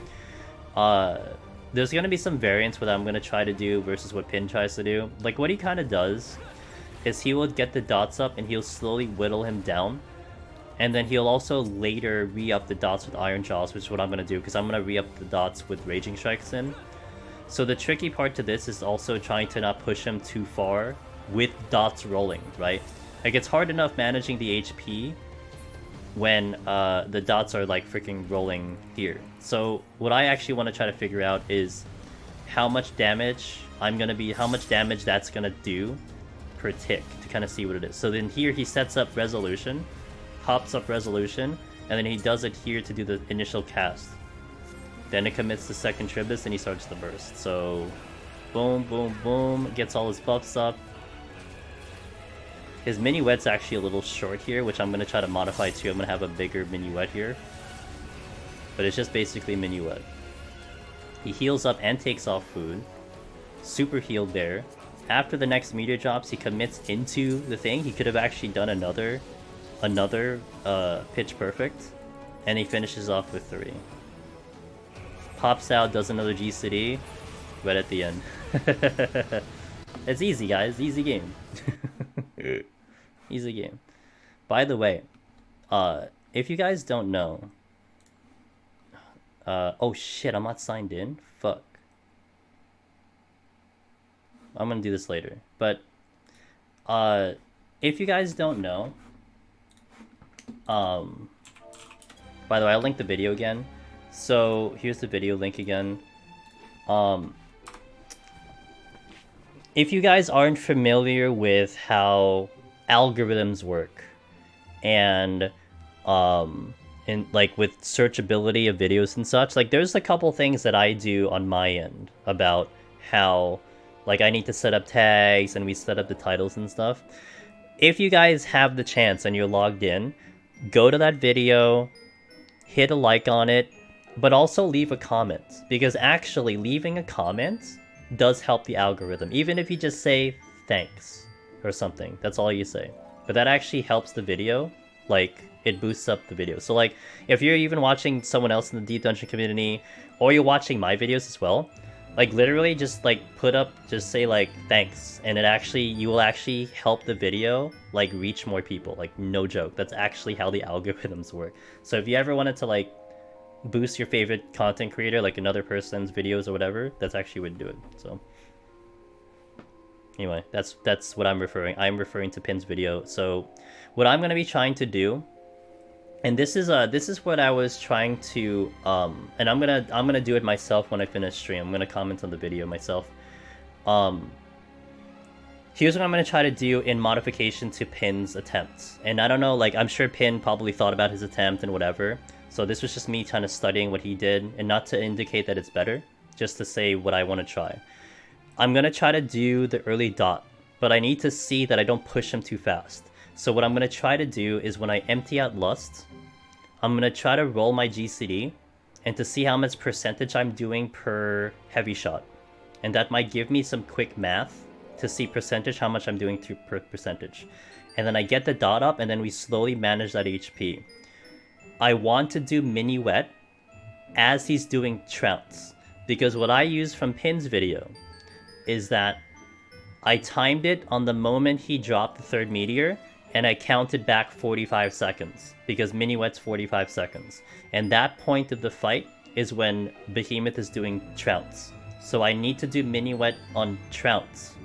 There's going to be some variants what I'm going to try to do versus what Pin tries to do. Like, what he kind of does is he will get the dots up and he'll slowly whittle him down. And then he'll also later re-up the dots with Iron Jaws, which is what I'm going to do, because I'm going to re-up the dots with Raging Strikes in. So the tricky part to this is also trying to not push him too far with dots rolling, right? Like, it's hard enough managing the HP when the dots are like freaking rolling here. So what I actually want to try to figure out is how much damage that's gonna do per tick, to kind of see what it is. So then here he sets up Resolution, pops up Resolution, and then he does it here to do the initial cast. Then it commits the second Tribus and he starts the burst. So boom, boom, boom, gets all his buffs up. His minuet's actually a little short here, which I'm going to try to modify too. I'm going to have a bigger minuet here. But it's just basically minuet. He heals up and takes off food. Super healed there. After the next meteor drops, he commits into the thing. He could have actually done another pitch perfect. And he finishes off with 3. Pops out, does another GCD. Right at the end. It's easy, guys. Easy game. Easy game. By the way, if you guys don't know, oh shit, I'm not signed in. Fuck. I'm gonna do this later. But if you guys don't know, by the way, I'll link the video again. So here's the video link again. If you guys aren't familiar with how algorithms work, and like with searchability of videos and such, like there's a couple things that I do on my end about how, like, I need to set up tags and we set up the titles and stuff. If you guys have the chance and you're logged in, go to that video, hit a like on it, but also leave a comment, because actually leaving a comment does help the algorithm. Even if you just say thanks or something, that's all you say. But that actually helps the video, like, it boosts up the video. So, like, if you're even watching someone else in the Deep Dungeon community, or you're watching my videos as well, like, literally just, like, just say, like, thanks, and you will actually help the video, like, reach more people. Like, no joke. That's actually how the algorithms work. So if you ever wanted to, like, boost your favorite content creator, like another person's videos or whatever, that's actually what do it. So anyway, that's what I'm referring to Pin's video. So what I'm going to be trying to do, and this is what I was trying to and I'm going to do it myself when I finish stream. I'm going to comment on the video myself. Here's what I'm going to try to do in modification to Pin's attempts. And I don't know, like, I'm sure Pin probably thought about his attempt and whatever. So this was just me kind of studying what he did, and not to indicate that it's better, just to say what I want to try. I'm going to try to do the early dot, but I need to see that I don't push him too fast. So what I'm going to try to do is when I empty out Lust, I'm going to try to roll my GCD, and to see how much percentage I'm doing per heavy shot. And that might give me some quick math to see percentage, how much I'm doing per percentage. And then I get the dot up, and then we slowly manage that HP. I want to do minuet as he's doing trounce, because what I use from Pin's video is that I timed it on the moment he dropped the third meteor, and I counted back 45 seconds, because minuet's 45 seconds. And that point of the fight is when Behemoth is doing trounce. So I need to do minuet on trounce,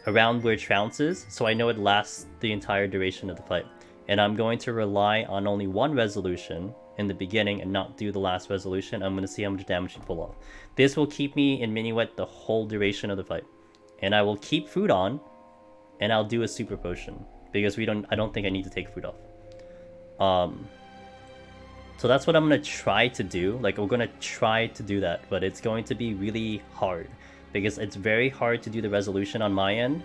around where trounce is, so I know it lasts the entire duration of the fight. And I'm going to rely on only one resolution in the beginning and not do the last resolution. I'm going to see how much damage you pull off. This will keep me in minuet the whole duration of the fight. And I will keep food on, and I'll do a super potion, because I don't think I need to take food off. So that's what I'm going to try to do. Like, we're going to try to do that, but it's going to be really hard, because it's very hard to do the resolution on my end.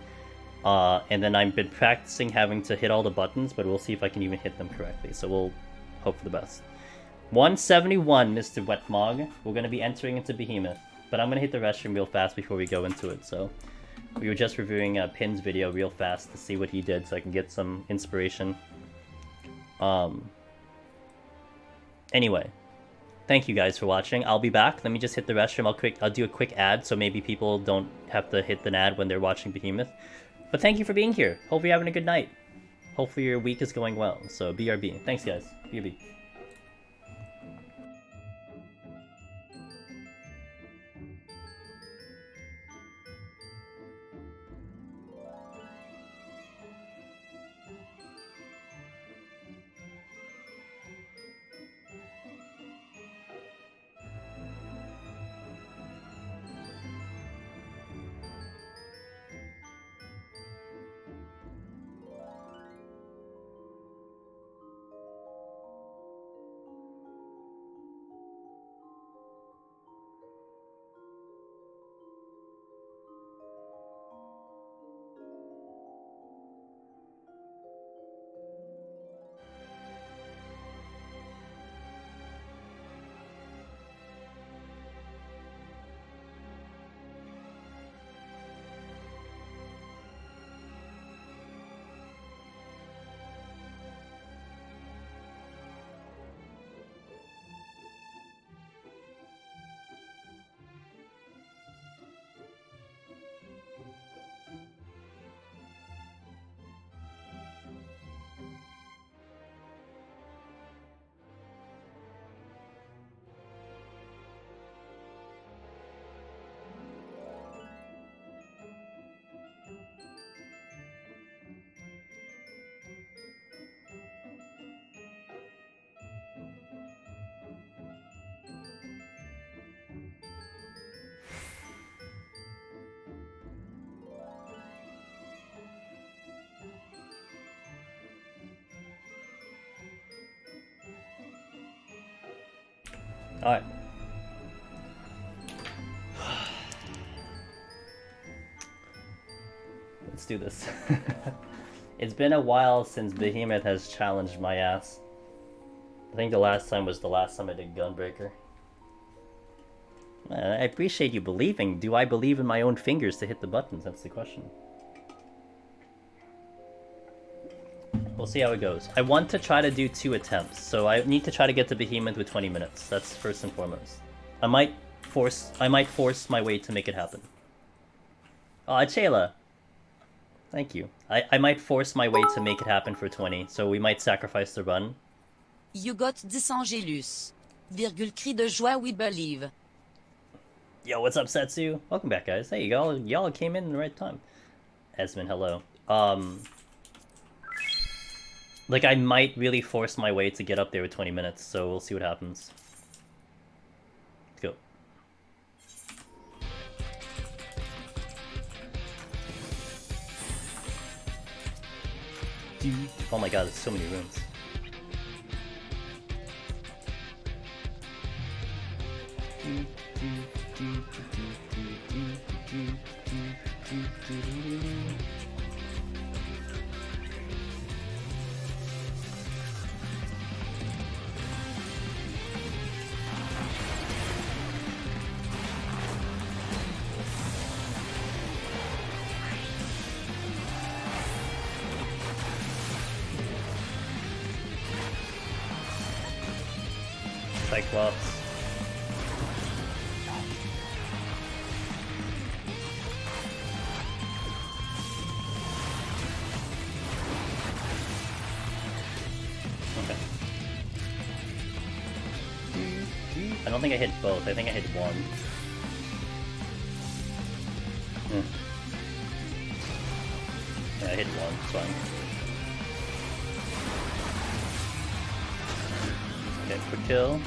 And then I've been practicing having to hit all the buttons, but we'll see if I can even hit them correctly. So we'll hope for the best. 171, Mr. Wetmog. We're going to be entering into Behemoth. But I'm going to hit the restroom real fast before we go into it. So we were just reviewing Pin's video real fast to see what he did, so I can get some inspiration. Anyway, thank you guys for watching. I'll be back. Let me just hit the restroom. I'll do a quick ad, so maybe people don't have to hit the ad when they're watching Behemoth. But thank you for being here. Hope you're having a good night. Hopefully your week is going well. So BRB. Thanks, guys. BRB. Alright. Let's do this. It's been a while since Behemoth has challenged my ass. I think the last time was the last time I did Gunbreaker. I appreciate you believing. Do I believe in my own fingers to hit the buttons? That's the question. We'll see how it goes. I want to try to do 2 attempts, so I need to try to get to Behemoth with 20 minutes. That's first and foremost. I might force my way to make it happen. Oh, Achela! Thank you. I might force my way to make it happen for 20, so we might sacrifice the run. You got 10 Angelus. Virgule cri de joie, we believe. Yo, what's up, Setsu? Welcome back, guys. Hey, y'all came in the right time. Esmond, hello. Like, I might really force my way to get up there with 20 minutes, so we'll see what happens. Let's go. Oh my god, there's so many rooms. Cyclops. Okay. I don't think I hit both. I think I hit one. Yeah, I hit one. It's fine. Okay, quick kill.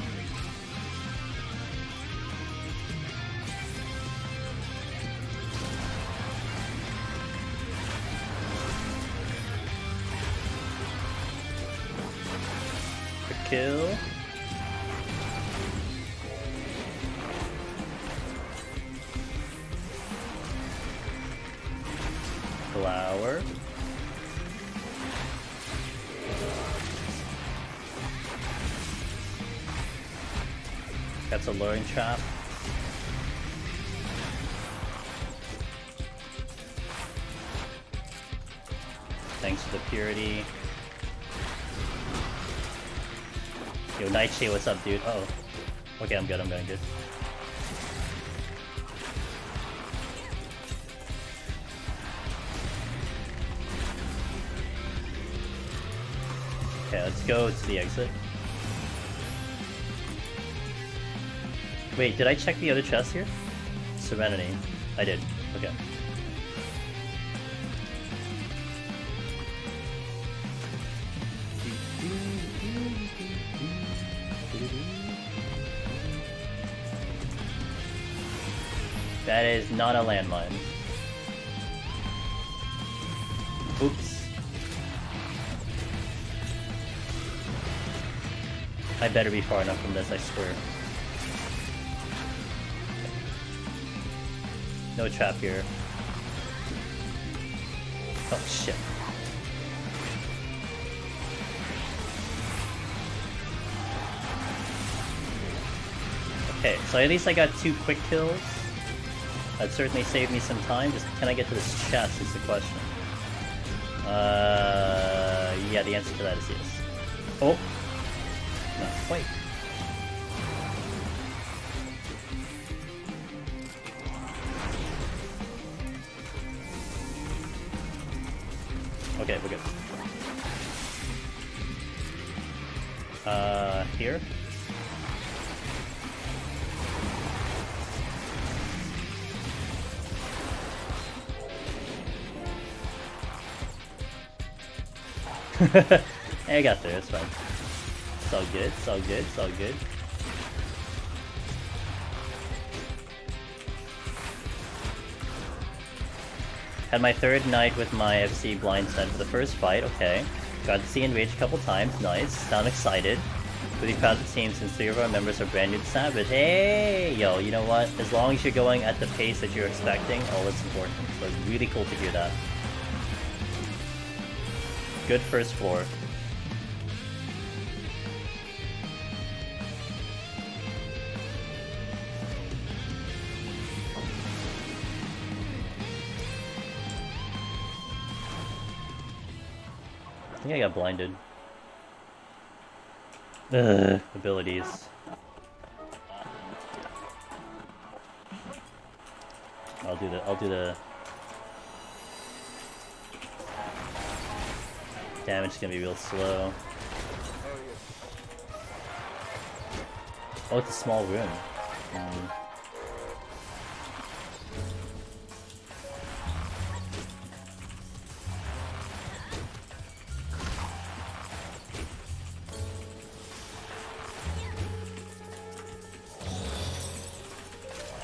Kill. Flower. That's a luring trap. Thanks for the purity. Yo, Nightshade, what's up, dude? Oh. Okay, I'm good, I'm going good. Okay, let's go to the exit. Wait, did I check the other chest here? Serenity. I did. Okay. That is not a landmine. Oops. I better be far enough from this, I swear. No trap here. Oh shit. Okay, so at least I got 2 quick kills. That certainly saved me some time. Just can I get to this chest is the question. Yeah, the answer to that is yes. Oh! No, wait. Okay, we're good. Here? I got there, it's fine. It's all good, it's all good, it's all good. Had my 3rd night with my FC blind set for the first fight, okay. Got to see Enrage a couple times, nice. Sound excited. Really proud of the team since 3 of our members are brand new to Savage. Hey! Yo, you know what? As long as you're going at the pace that you're expecting, all that's important. So it's really cool to hear that. Good first floor. I think I got blinded. Ugh, abilities. I'll do the damage is gonna be real slow. Oh, it's a small room.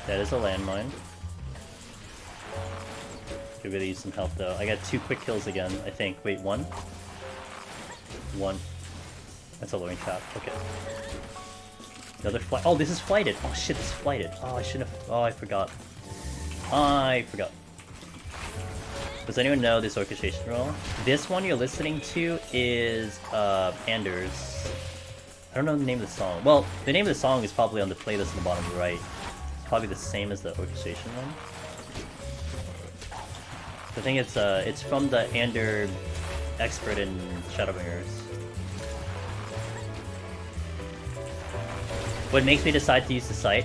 That is a landmine. Could really use some help though. I got 2 quick kills again, I think. Wait, 1? 1. That's a lowering trap. Okay. Another flight. Oh, this is flighted. Oh shit, this is flighted. Oh, I shouldn't have. Oh, I forgot. I forgot. Does anyone know this orchestration roll? This one you're listening to is Anders. I don't know the name of the song. Well, the name of the song is probably on the playlist in the bottom right. Probably the same as the orchestration one. I think it's from the Ander expert in Shadowbringers. What makes me decide to use the site?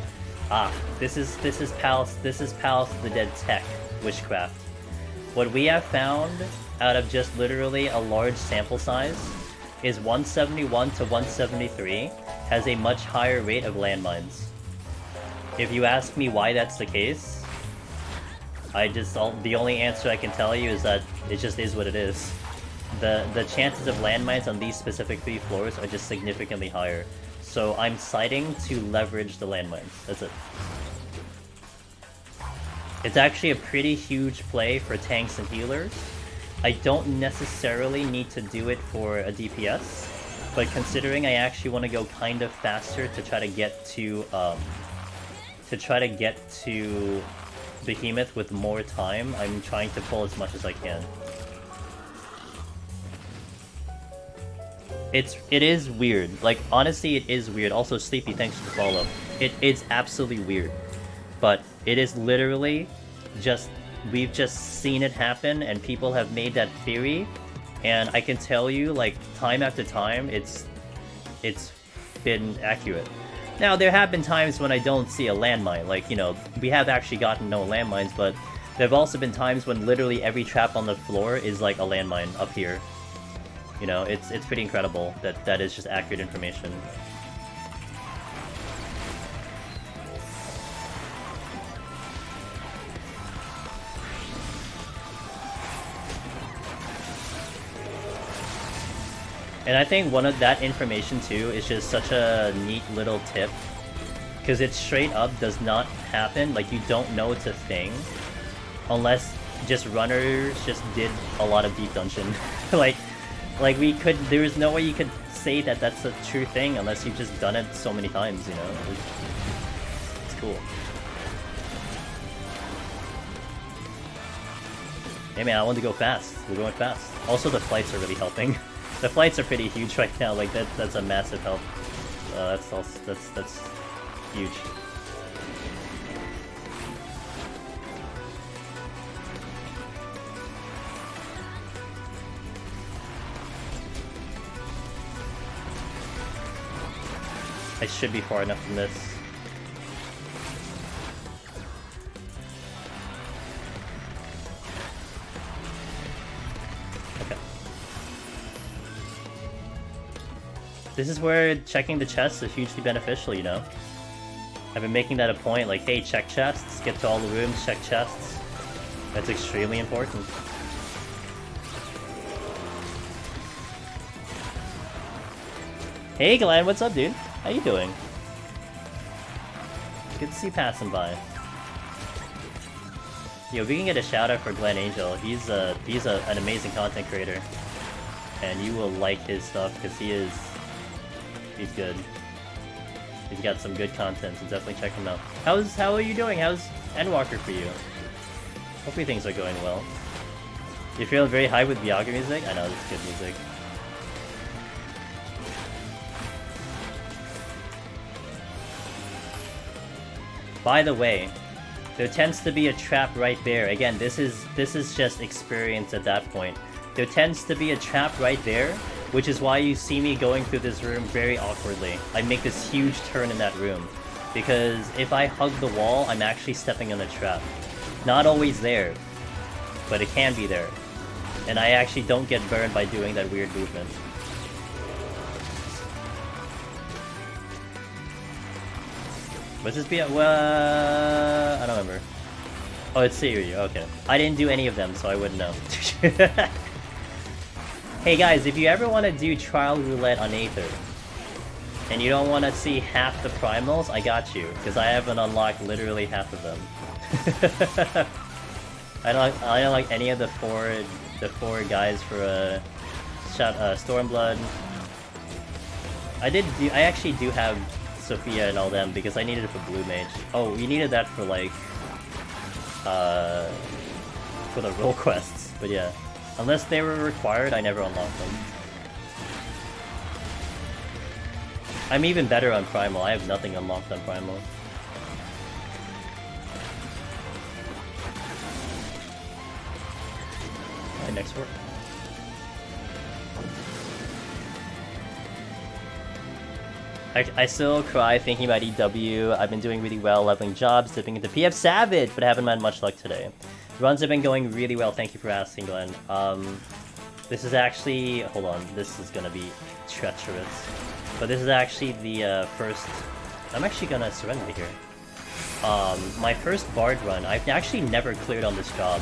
Ah, this is Palace the Dead Tech Witchcraft. What we have found out of just literally a large sample size is 171 to 173 has a much higher rate of landmines. If you ask me why that's the case, the only answer I can tell you is that it just is what it is. The chances of landmines on these specific 3 floors are just significantly higher. So I'm citing to leverage the landmines. That's it. It's actually a pretty huge play for tanks and healers. I don't necessarily need to do it for a DPS, but considering I actually want to go kind of faster to try to get to Behemoth with more time, I'm trying to pull as much as I can. It is weird. Like, honestly, it is weird. Also, Sleepy, thanks for the follow. It's absolutely weird. But it is literally just... We've just seen it happen, and people have made that theory. And I can tell you, like, time after time, it's been accurate. Now, there have been times when I don't see a landmine. Like, you know, we have actually gotten no landmines, but there have also been times when literally every trap on the floor is like a landmine up here. You know, it's pretty incredible that that is just accurate information. And I think one of that information too is just such a neat little tip, because it straight up does not happen. Like, you don't know it's a thing unless just runners just did a lot of deep dungeon. like there is no way you could say that that's a true thing unless you've just done it so many times, you know. It's cool. Hey man, I want to go fast. We're going fast. Also, the flights are really helping. The flights are pretty huge right now. Like that's a massive help. That's huge. I should be far enough from this. Okay. This is where checking the chests is hugely beneficial, you know? I've been making that a point, like, hey, check chests, get to all the rooms, check chests. That's extremely important. Hey Glenn, what's up, dude? How you doing? Good to see you passing by. Yo, we can get a shout out for Glenn Angel. He's an amazing content creator, and you will like his stuff because He's good. He's got some good content, so definitely check him out. How are you doing? How's Endwalker for you? Hopefully things are going well. You're feeling very high with Viagra music? I know, it's good music. By the way, there tends to be a trap right there. Again, this is just experience at that point. There tends to be a trap right there, which is why you see me going through this room very awkwardly. I make this huge turn in that room, because if I hug the wall, I'm actually stepping on a trap. Not always there, but it can be there. And I actually don't get burned by doing that weird movement. What's this be? Well, I don't remember. Oh, it's Siri. Okay. I didn't do any of them, so I wouldn't know. Hey guys, if you ever want to do trial roulette on Aether, and you don't want to see half the primals, I got you, because I haven't unlocked literally half of them. I don't like any of the four guys for Stormblood. I actually do have Sophia and all them because I needed it for Blue Mage. Oh, you needed that for like for the role quests, but yeah. Unless they were required, I never unlocked them. I'm even better on Primal. I have nothing unlocked on Primal. Alright, next work. I still cry thinking about EW. I've been doing really well, leveling jobs, dipping into PF Savage, but I haven't had much luck today. Runs have been going really well, thank you for asking, Glenn. This is actually... hold on, this is gonna be treacherous. But this is actually the first... I'm actually gonna surrender here. My first Bard run, I've actually never cleared on this job.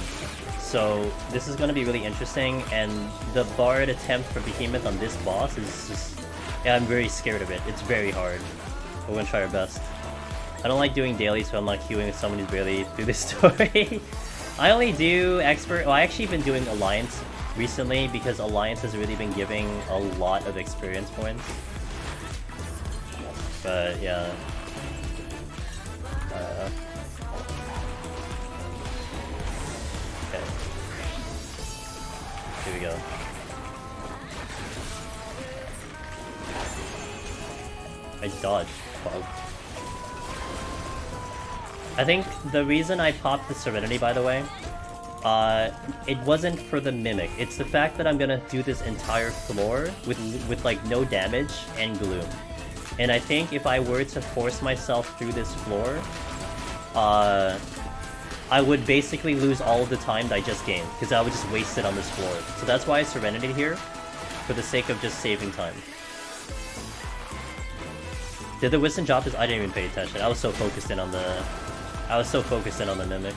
So this is gonna be really interesting, and the Bard attempt for Behemoth on this boss is just... yeah, I'm very scared of it. It's very hard. We're gonna try our best. I don't like doing daily, so I'm not queuing with someone who's barely through this story. I only do expert. Well, I actually been doing Alliance recently because Alliance has really been giving a lot of experience points. But yeah. Okay. Here we go. I dodged. Wow. I think the reason I popped the Serenity, by the way, it wasn't for the Mimic. It's the fact that I'm gonna do this entire floor with like no damage and Gloom. And I think if I were to force myself through this floor, I would basically lose all of the time that I just gained, because I would just waste it on this floor. So that's why I Serenity here, for the sake of just saving time. Did the Wisdom drop this? I didn't even pay attention. I was so focused in on the... Mimic.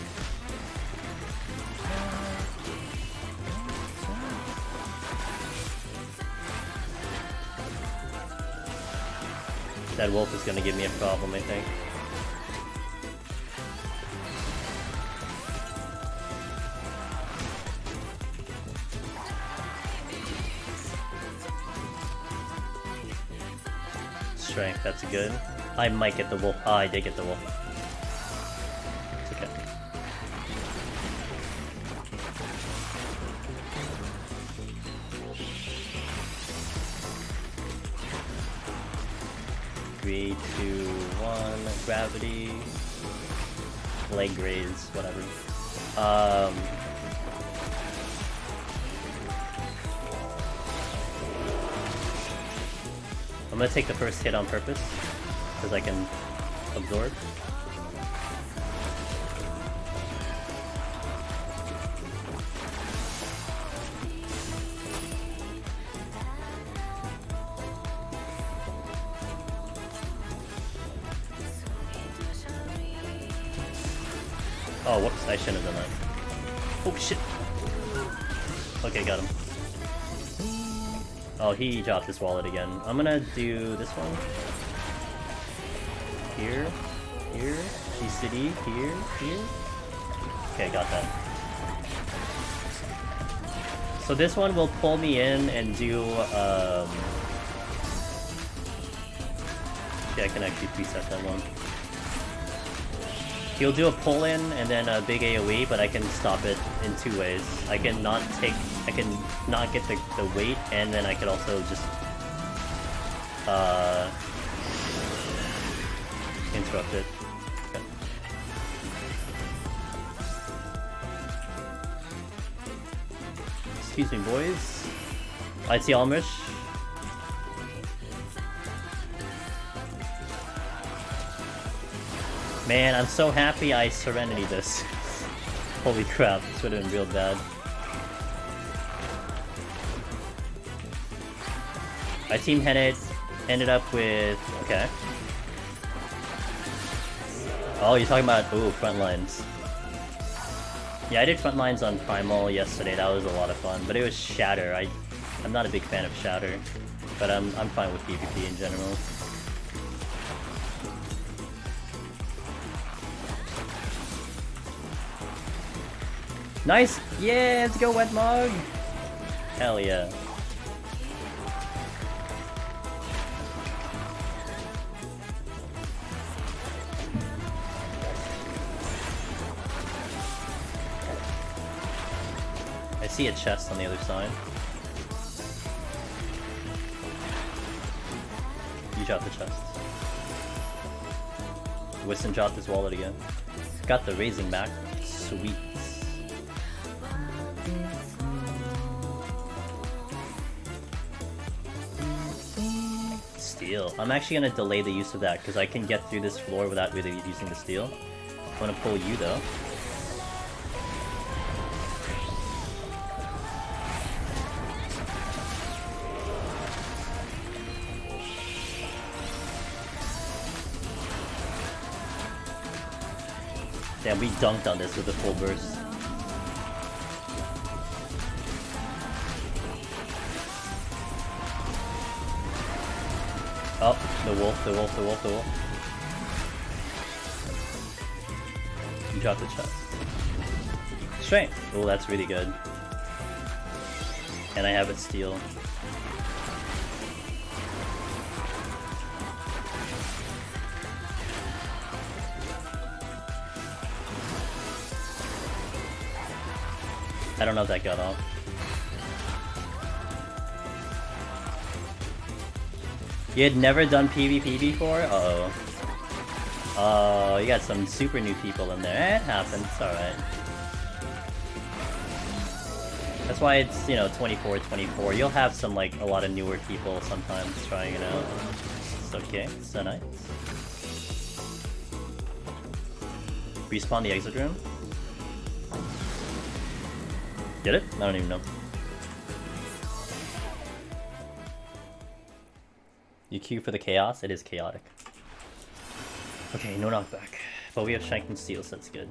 That wolf is gonna give me a problem, I think. Strength, that's good. I might get the wolf. Ah, I did get the wolf. It's okay. Three, two, one. Gravity. Leg raise, whatever. I'm gonna take the first hit on purpose, because I can absorb. Oh, whoops, I shouldn't have done that. Oh, shit! Okay, got him. Oh, he dropped his wallet again. I'm gonna do this one. Here, here, G-City, here, here. Okay, got that. So this one will pull me in and do, Okay, I can actually preset that one. He'll do a pull-in and then a big AoE, but I can stop it in two ways. I can not get the weight, and then I could also just interrupt it. Okay. Excuse me, boys. I see Almish. Man, I'm so happy I Serenity this. Holy crap, this would have been real bad. My team ended up with... okay. Oh, you're talking about... ooh, front lines. Yeah, I did front lines on Primal yesterday, that was a lot of fun. But it was Shatter. I'm not a big fan of Shatter. But I'm fine with PvP in general. Nice! Yeah, let's go, Wet Mog! Hell yeah. I see a chest on the other side. You dropped the chest. Wiston dropped his wallet again. Got the raising back. Sweet. Steel. I'm actually gonna delay the use of that because I can get through this floor without really using the steel. I'm gonna pull you though. Damn, we dunked on this with a full burst. Oh, the wolf. You dropped the chest. Strength. Oh, that's really good. And I have it steal. I don't know if that got off. You had never done PvP before? Uh-oh. Oh, you got some super new people in there. It happens, it's alright. That's why it's, you know, 24. You'll have some, like, a lot of newer people sometimes trying it out. It's okay, it's so nice. Respawn the exit room? Get it? I don't even know. You queue for the chaos? It is chaotic. Okay, no knockback. But we have Shank and Steel, so that's good.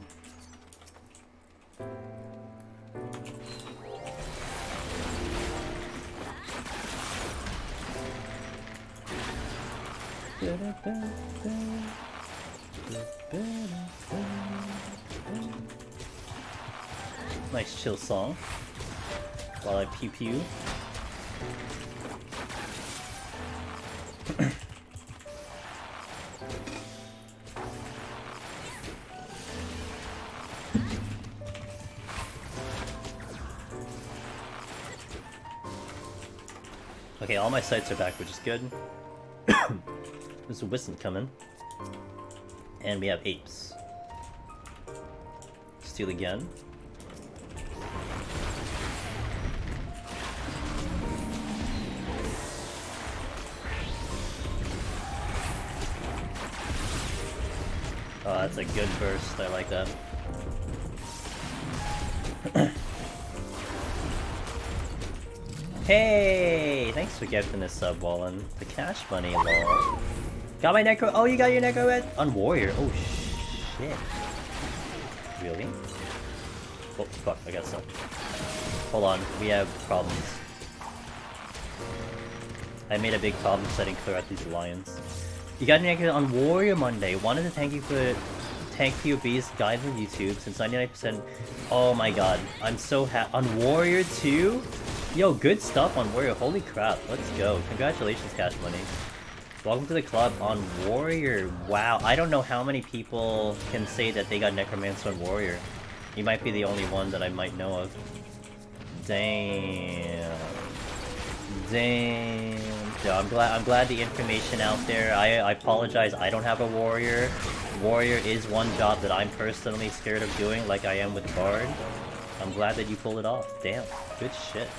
Nice chill song. While I pew pew. Okay, all my sights are back, which is good. There's a Wiston coming. And we have apes. Steal again. Oh, that's a good burst. I like that. Hey! Thanks for gifting this sub, Wallen. The cash money, lol. Got my necro. Oh, you got your necro red? On warrior. Oh, shit. Really? Oh, fuck. I got some. Hold on. We have problems. I made a big problem setting clear at these alliance. You got your necro on warrior Monday. Wanted to thank you for tank POB's guide on YouTube since 99%. Oh my god. I'm so happy. On warrior too? Yo, good stuff on warrior. Holy crap. Let's go. Congratulations, cash money. Welcome to the club on Warrior. Wow, I don't know how many people can say that they got Necromancer on Warrior. You might be the only one that I might know of. Damn. Damn. Yeah, I'm glad the information out there. I apologize, I don't have a Warrior. Warrior is one job that I'm personally scared of doing, like I am with Bard. I'm glad that you pulled it off. Damn. Good shit.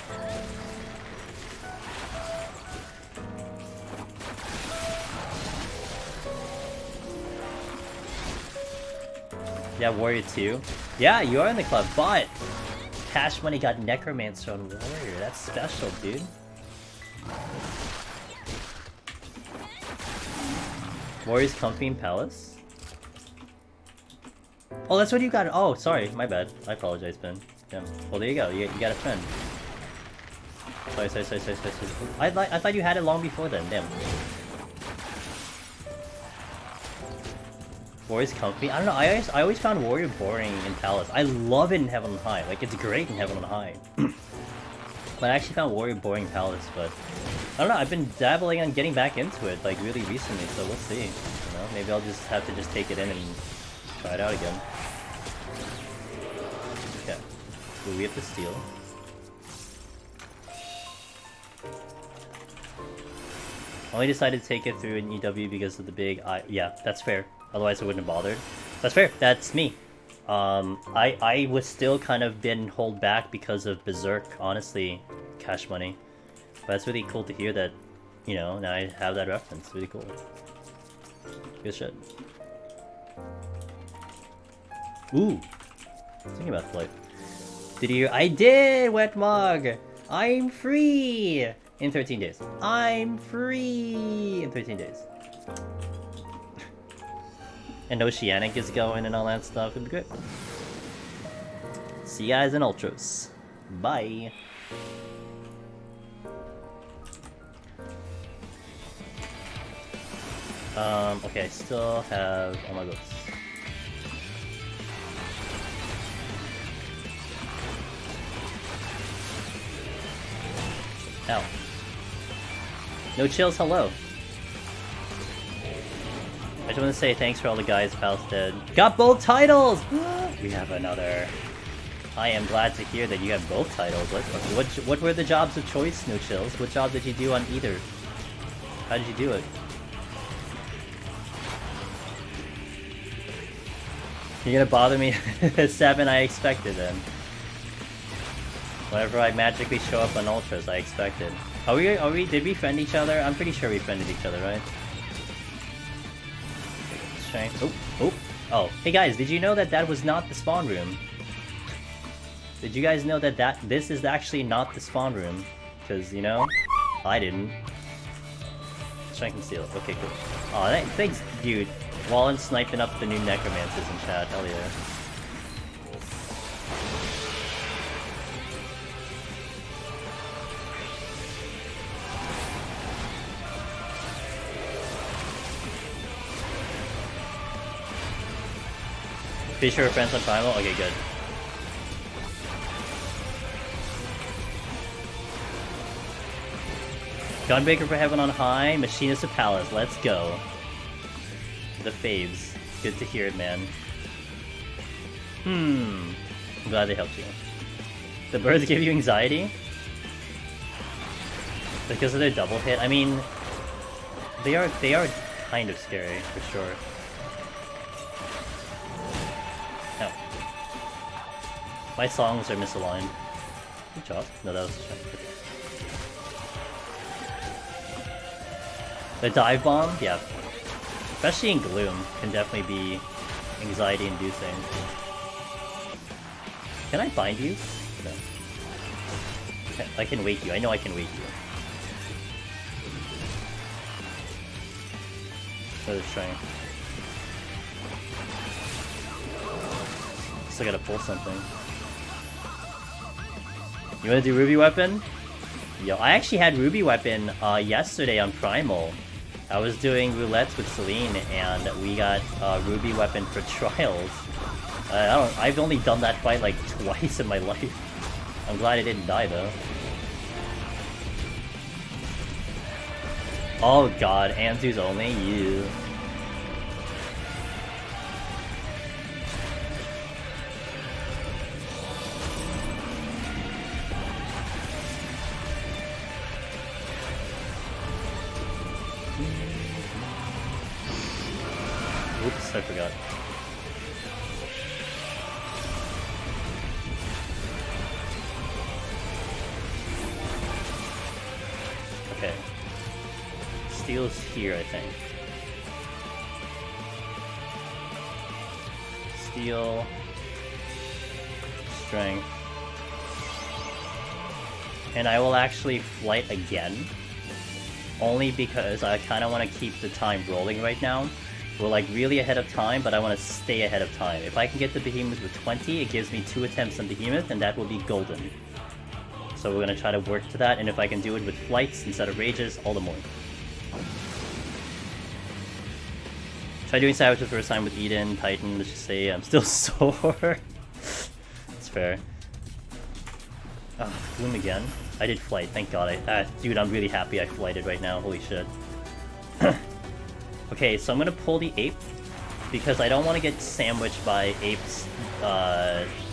Yeah, Warrior 2. Yeah, you are in the club, but Cash Money got Necromancer on Warrior. That's special, dude. Warrior's comfy in Palace? Oh, that's what you got. Oh, sorry, my bad. I apologize, Ben. Yeah. Well, there you go. You got a friend. Sorry. I thought you had it long before then. Damn. Warrior's comfy? I don't know, I always found Warrior boring in Palace. I love it in Heaven on High, like it's great in Heaven on High. But I actually found Warrior boring in Palace, but I don't know, I've been dabbling on getting back into it, like really recently, so we'll see. You know, maybe I'll just have to just take it in and try it out again. Okay. Ooh, we have to steal. Only decided to take it through an EW because of the big yeah, that's fair. Otherwise I wouldn't have bothered. That's fair, that's me. I was still kind of been hold back because of Berserk, honestly, Cash Money. But it's really cool to hear that, you know, now I have that reference. Really cool. Good shit. Ooh. Thinking about flight. Did you? I did, Wet Mug! I'm free! In 13 days. I'm free! In 13 days. And Oceanic is going and all that stuff. It'd be great. See you guys in Ultros. Bye! Okay, I still have all my books. Ow. No chills, hello. I just want to say thanks for all the guys Pal's dead. Got both titles! We have another. I am glad to hear that you have both titles. What were the jobs of choice, No Chills? What job did you do on either? How did you do it? You're gonna bother me? 7, I expected then. Whenever I magically show up on Ultras, I expected. Did we friend each other? I'm pretty sure we friended each other, right? Oh. Hey guys, did you know that that was not the spawn room? Did you guys know that this is actually not the spawn room? Because, you know, I didn't. Strike and steal. Okay, cool. Aw, thanks, dude. Wallen sniping up the new Necromancers in chat. Hell yeah. Pretty sure we're friends on Primal? Okay, good. Gunbreaker for Heaven on High, Machinist of Palace, let's go. The faves. Good to hear it, man. I'm glad they helped you. The birds give you anxiety? Because of their double hit? I mean, they are kind of scary, for sure. No. My songs are misaligned. Good job. No, that was a check. The dive bomb? Yeah. Especially in Gloom, can definitely be anxiety-inducing. Can I bind you? No. I can wake you. I know I can wake you. Let's try. Still gotta pull something. You wanna do Ruby Weapon? Yo, I actually had Ruby Weapon yesterday on Primal. I was doing roulettes with Celine, and we got Ruby Weapon for trials. I've only done that fight like twice in my life. I'm glad I didn't die though. Oh god, Anzu's only you. Oops, I forgot. Okay. Steel's here, I think. Steel. Strength. And I will actually flight again. Only because I kind of want to keep the time rolling right now. We're like really ahead of time, but I want to stay ahead of time. If I can get the Behemoth with 20, it gives me 2 attempts on Behemoth, and that will be golden. So we're going to try to work to that, and if I can do it with flights instead of rages, all the more. Try doing Savage the first time with Eden, Titan, let's just say I'm still sore. It's fair. Oh, Bloom again. I did flight, thank god. Dude, I'm really happy I flighted right now, holy shit. Okay, so I'm gonna pull the Ape, because I don't want to get sandwiched by Apes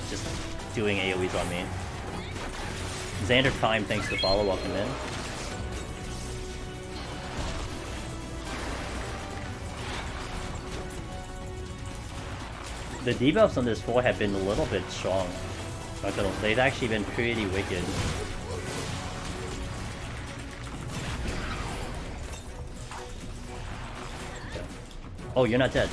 just doing AoEs on me. Xander Prime, thanks for the follow, welcome in. The debuffs on this 4 have been a little bit strong. They've actually been pretty wicked. Oh, you're not dead.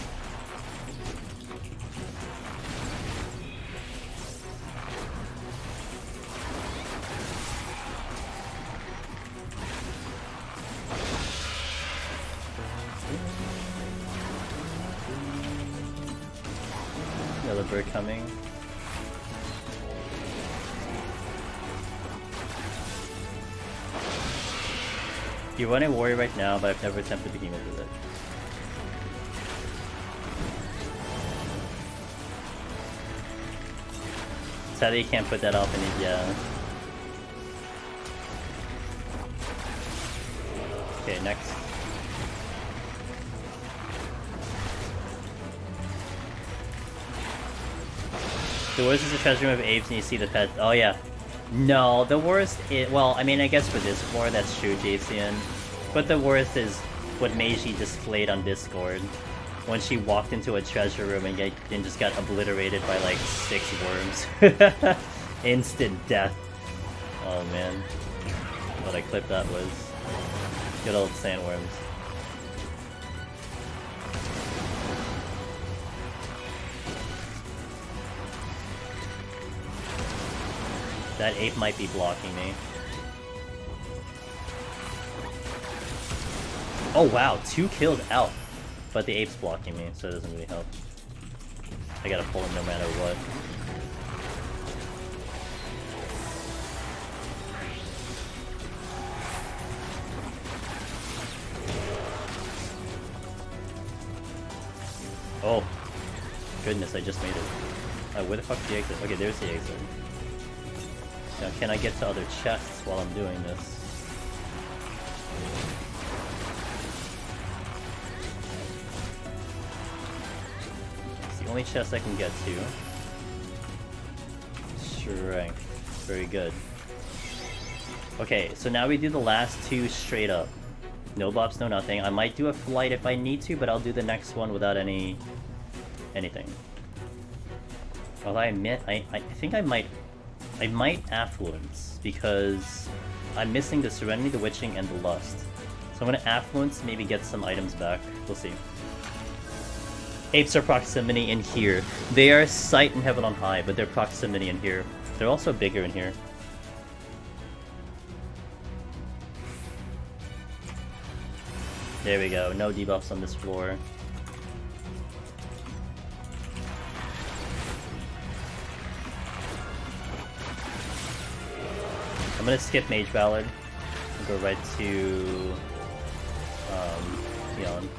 Another bird coming. You're running warrior right now, but I've never attempted to Behemoth with it. Sadly, you can't put that off in it, yeah. Okay, next. The worst is the treasure room of apes and you see the pet. Oh yeah. No, the worst is, well, I mean, I guess for this floor, that's true, Jason. But the worst is what Meiji displayed on Discord. When she walked into a treasure room and just got obliterated by like 6 worms. Instant death. Oh man. What a clip that was. Good old sandworms. That ape might be blocking me. Oh wow, 2 killed out. But the ape's blocking me, so it doesn't really help. I gotta pull him no matter what. Oh. Goodness, I just made it. Where the fuck's the exit? Okay, there's the exit. Now, can I get to other chests while I'm doing this? Only chest I can get to. Strength. Very good. Okay, so now we do the last 2 straight up. No buffs, no nothing. I might do a flight if I need to, but I'll do the next one without anything. Although I admit, I think I might Affluence, because I'm missing the Serenity, the Witching, and the Lust. So I'm gonna Affluence, maybe get some items back. We'll see. Apes are proximity in here. They are sight in heaven on high, but they're proximity in here. They're also bigger in here. There we go. No debuffs on this floor. I'm gonna skip Mage Ballad and go right to Beyond.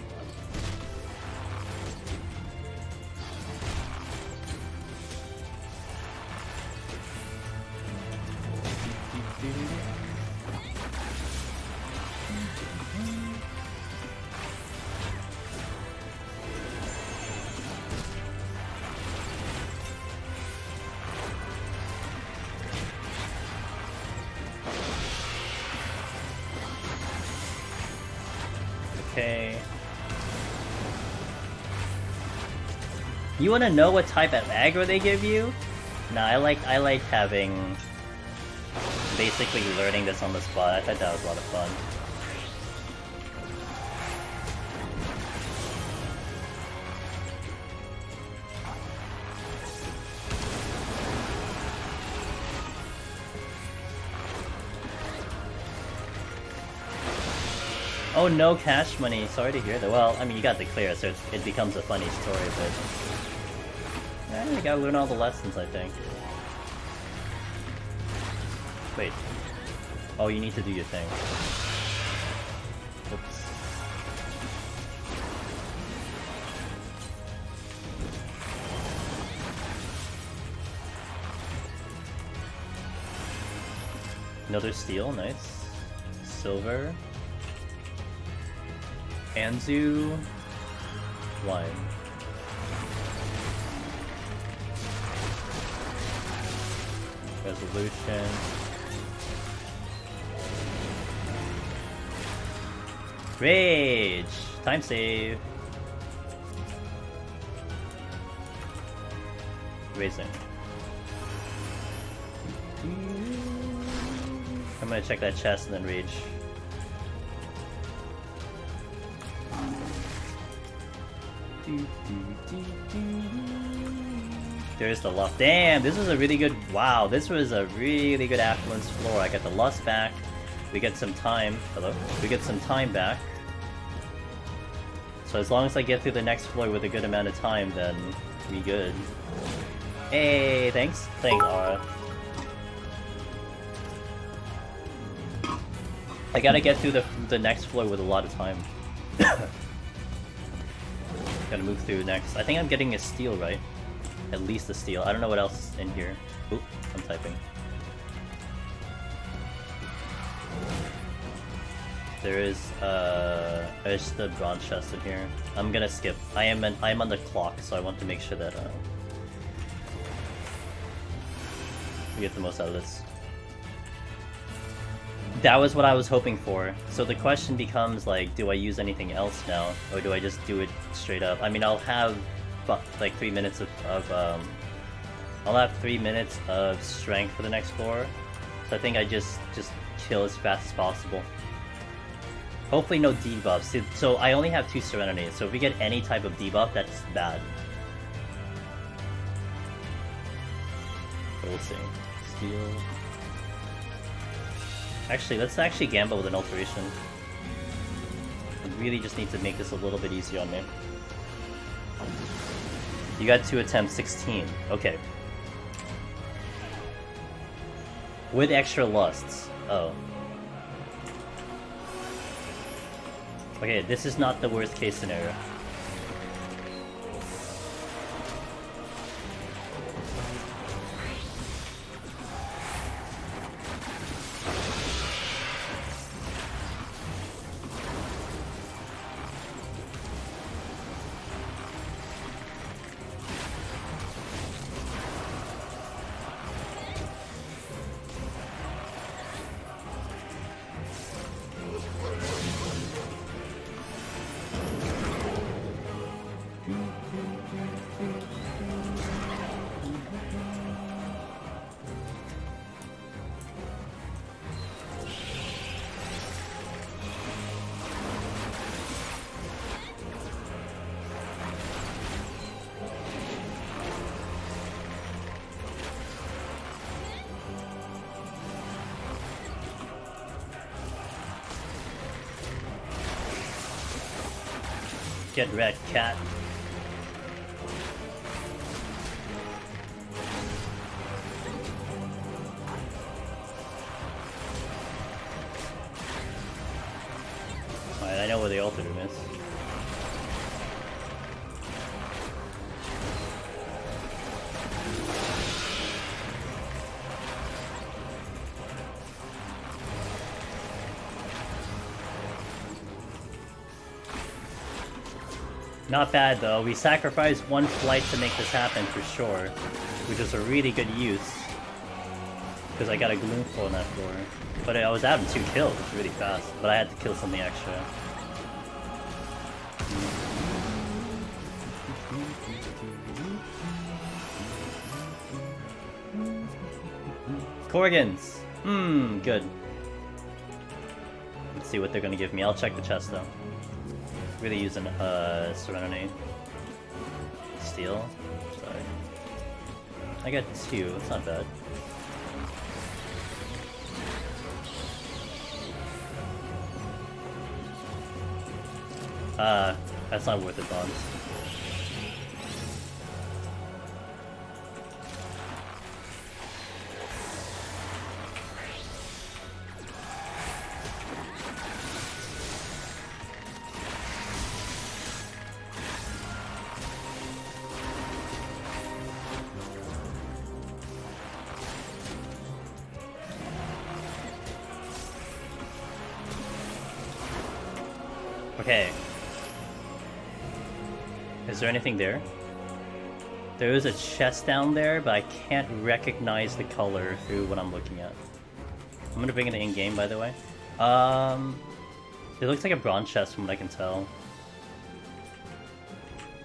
okay. You wanna know what type of aggro they give you? Nah, I like having... basically learning this on the spot. I thought that was a lot of fun. Oh, no cash money. Sorry to hear that. Well, I mean, you got the clear, so it becomes a funny story, but... you gotta learn all the lessons, I think. Wait. Oh, you need to do your thing. Oops. Another steel, nice. Silver. Anzu. Lime. Resolution. Rage! Time save. Racing. I'm gonna check that chest and then rage. There's the lust. Damn, this was a really good... Wow, this was a really good affluence floor. I got the lust back. We get some time. Hello? We get some time back. So as long as I get through the next floor with a good amount of time, then we good. Hey, thanks. Thanks, Aura. I gotta get through the next floor with a lot of time. Gotta move through next. I think I'm getting a steel, right? At least a steel. I don't know what else is in here. Oop, I'm typing. There is there's the bronze chest in here. I'm gonna skip. I am on the clock, so I want to make sure that we get the most out of this. That was what I was hoping for. So the question becomes like, do I use anything else now, or do I just do it straight up? I mean, I'll have like 3 minutes of I'll have 3 minutes of strength for the next floor. So I think I just kill as fast as possible. Hopefully no debuffs. So I only have 2 serenities, so if we get any type of debuff, that's bad. So we'll see. Steel. Actually, let's actually gamble with an alteration. I really just need to make this a little bit easier on me. You got 2 attempts, 16. Okay. With extra lusts. Oh. Okay, this is not the worst case scenario. Get wrecked, cat. Alright, I know where the altar room is. Not bad though, we sacrificed 1 flight to make this happen for sure, which is a really good use. Because I got a Gloomful on that floor. But I was having 2 kills really fast, but I had to kill something extra. Corgans! Good. Let's see what they're gonna give me. I'll check the chest though. Really using Serenity. Steel. Sorry. I got 2, it's not bad. That's not worth it, Bonds. Okay. Is there anything there? There is a chest down there, but I can't recognize the color through what I'm looking at. I'm gonna bring it in-game, by the way. It looks like a bronze chest from what I can tell.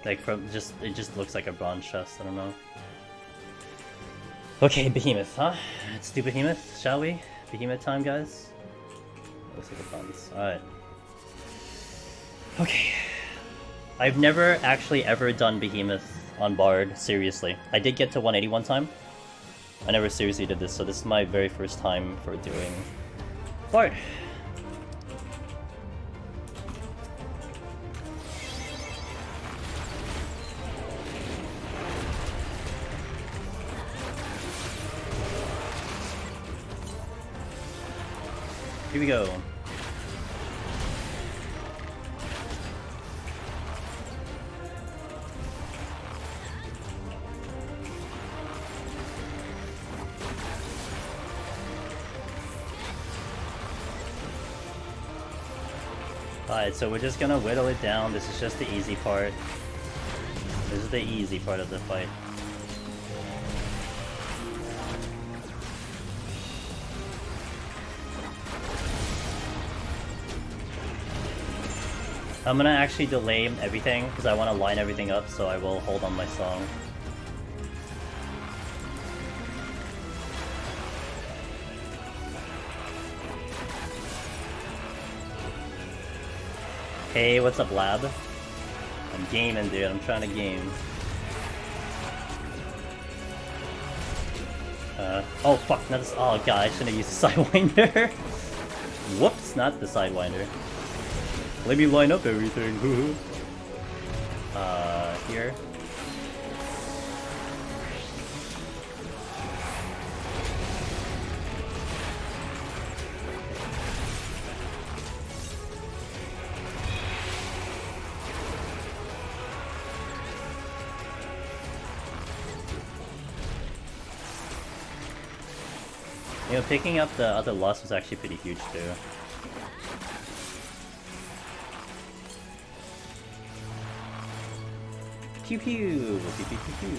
Like it just looks like a bronze chest, I don't know. Okay, Behemoth, huh? Let's do Behemoth, shall we? Behemoth time, guys? Looks like a bronze. Alright. Okay. I've never actually ever done Behemoth on Bard, seriously. I did get to 180 one time. I never seriously did this, so this is my very first time for doing Bard. Here we go. Alright, so we're just gonna whittle it down. This is just the easy part. This is the easy part of the fight. I'm gonna actually delay everything because I want to line everything up, so I will hold on my song. Hey, what's up, lab? I'm gaming, dude. I'm trying to game. Oh fuck, not this. Oh god, I shouldn't have used the Sidewinder. Whoops, not the Sidewinder. Let me line up everything. Here. You know, picking up the other loss was actually pretty huge too. Pew pew! Pew pew pew pew!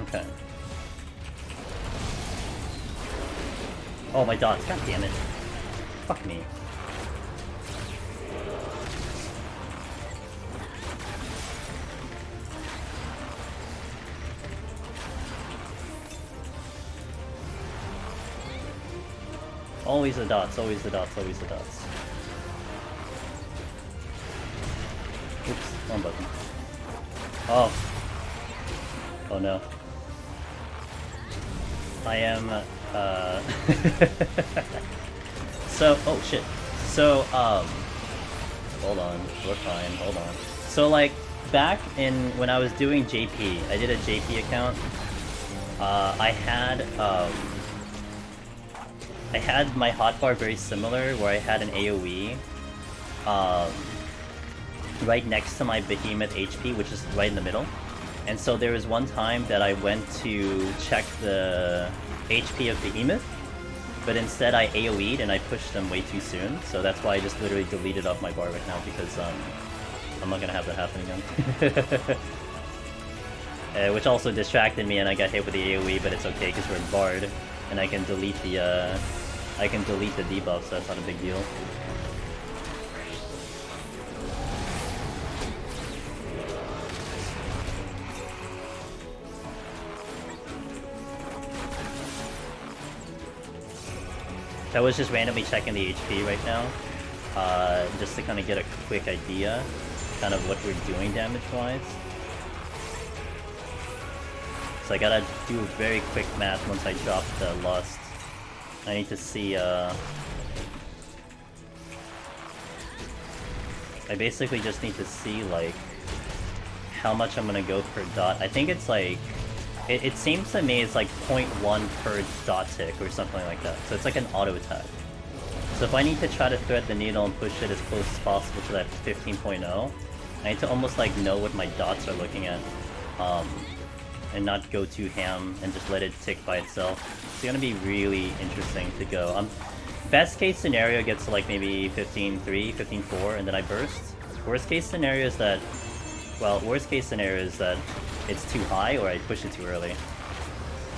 Okay. Oh, my dots, god damn it. Fuck me. Always the dots, always the dots, always the dots. Oops, wrong button. Oh. Oh no. I am, So, oh shit. So, hold on, we're fine, hold on. So like, back in, when I was doing JP, I did a JP account. I had my hotbar very similar, where I had an AoE right next to my Behemoth HP, which is right in the middle. And so there was one time that I went to check the HP of Behemoth, but instead I AoE'd and I pushed them way too soon. So that's why I just literally deleted off my bar right now, because I'm not gonna have that happen again. Which also distracted me and I got hit with the AoE, but it's okay because we're Bard. And I can delete the debuff, so that's not a big deal. I was just randomly checking the HP right now, just to kind of get a quick idea, kind of what we're doing damage-wise. So I gotta do a very quick math once I drop the Lust. I need to see, I basically just need to see, like, how much I'm gonna go per dot. I think it's like, it seems to me it's like 0.1 per dot tick or something like that. So it's like an auto attack. So if I need to try to thread the needle and push it as close as possible to that 15.0, I need to almost like know what my dots are looking at. And not go too ham and just let it tick by itself. It's gonna be really interesting to go. Best case scenario gets to like maybe 15.3, 15.4, and then I burst. Worst case scenario is that, well, worst case scenario is that it's too high or I push it too early.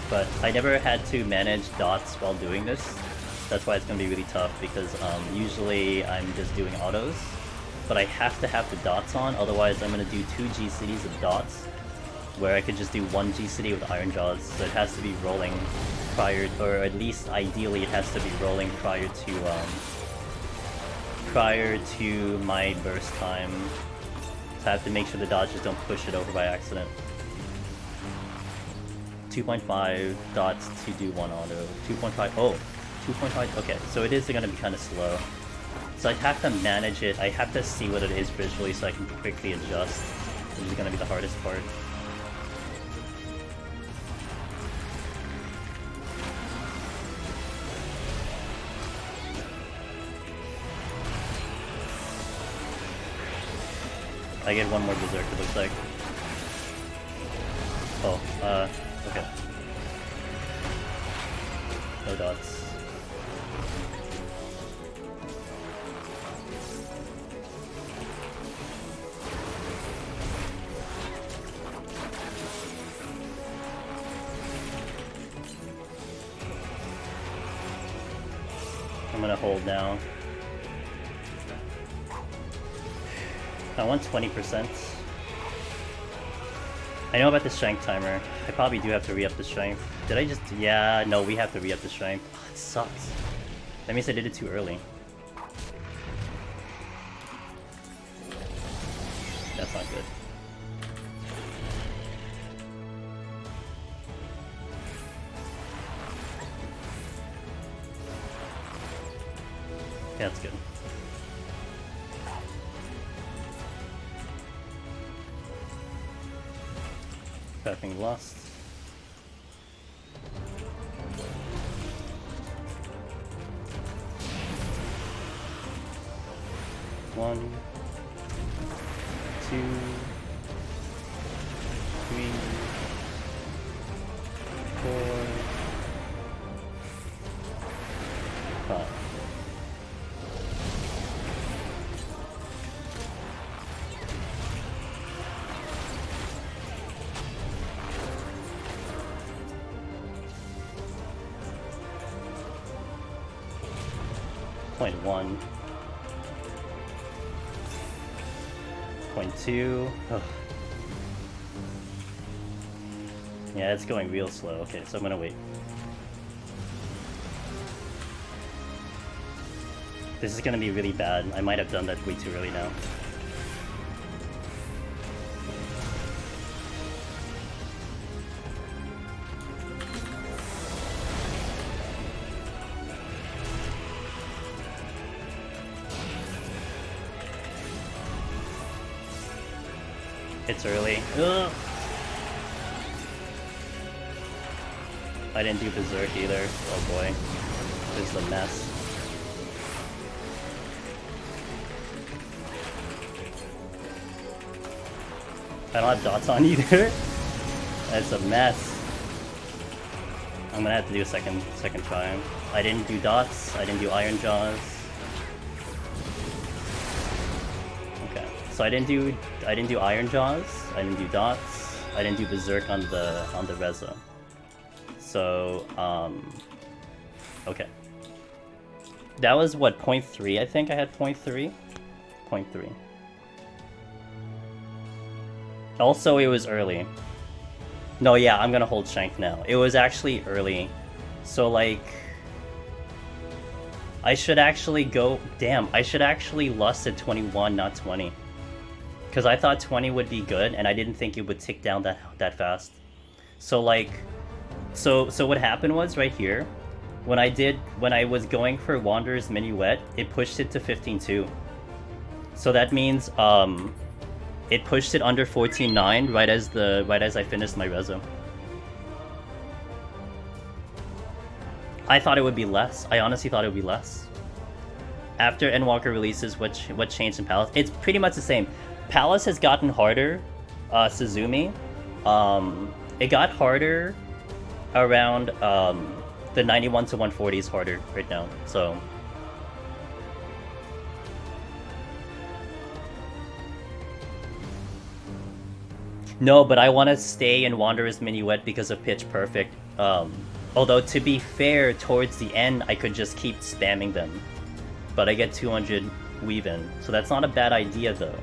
But I never had to manage dots while doing this. That's why it's gonna be really tough because usually I'm just doing autos. But I have to have the dots on, otherwise I'm gonna do 2 GCDs of dots where I could just do 1 GCD with Iron Jaws, so it has to be rolling prior, or at least ideally it has to be rolling prior to my burst time. So I have to make sure the dodges don't push it over by accident. 2.5 dots to do 1 auto. 2.5, oh, 2.5, okay, so it is gonna be kind of slow. So I have to manage it, I have to see what it is visually so I can quickly adjust, which is gonna be the hardest part. I get one more berserk, it looks like. Oh, okay. No dots. I'm gonna hold now. I want 20%. I know about the strength timer. I probably do have to re-up the strength. Did I just... yeah, no, we have to re-up the strength. Oh, it sucks. That means I did it too early. That's not good. Yeah, that's good. Trapping Lust. One, 2, 3, 4, 5. Point 1. Point 2. Ugh. Yeah, it's going real slow. Okay, so I'm gonna wait. This is gonna be really bad. I might have done that way too early now. It's early. Ugh. I didn't do Berserk either. Oh boy. This is a mess. I don't have dots on either. That's a mess. I'm gonna have to do a second try. I didn't do dots. I didn't do Iron Jaws. Okay, so I didn't do Iron Jaws. I didn't do dots. I didn't do Berserk on the Reza. So, okay. That was what, 0.3? I think I had 0.3? 0.3. Also, it was early. No, yeah, I'm gonna hold Shank now. It was actually early. So, like... I should actually go... Damn, I should actually lust at 21, not 20. Because I thought 20 would be good, and I didn't think it would tick down that fast. So, like... So what happened was, right here, when I was going for Wanderer's Minuet, it pushed it to 15.2. So that means, it pushed it under 14.9 right as I finished my reso. I thought it would be less. I honestly thought it would be less. After Endwalker releases, what changed in Palace? It's pretty much the same. Palace has gotten harder, Suzumi. It got harder around the 91 to 140 is harder right now, so... No, but I want to stay in Wanderer's Minuet because of Pitch Perfect. Although, to be fair, towards the end, I could just keep spamming them. But I get 200 weave-in, so that's not a bad idea, though.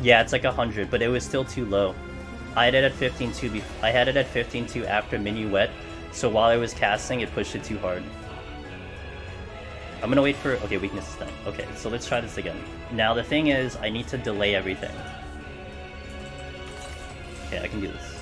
Yeah, it's like 100, but it was still too low. I had it at 15.2 I had it at 15.2 after Minuet, so while I was casting, it pushed it too hard. I'm gonna wait for... Okay, weakness is done. Okay, so let's try this again. Now, the thing is, I need to delay everything. Okay, I can do this.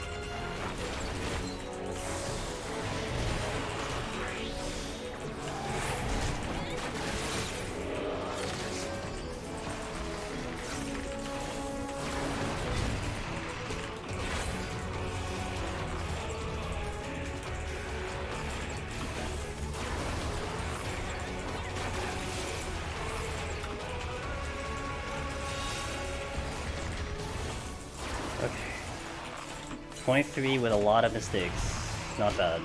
Okay. 0.3 with a lot of mistakes. Not bad.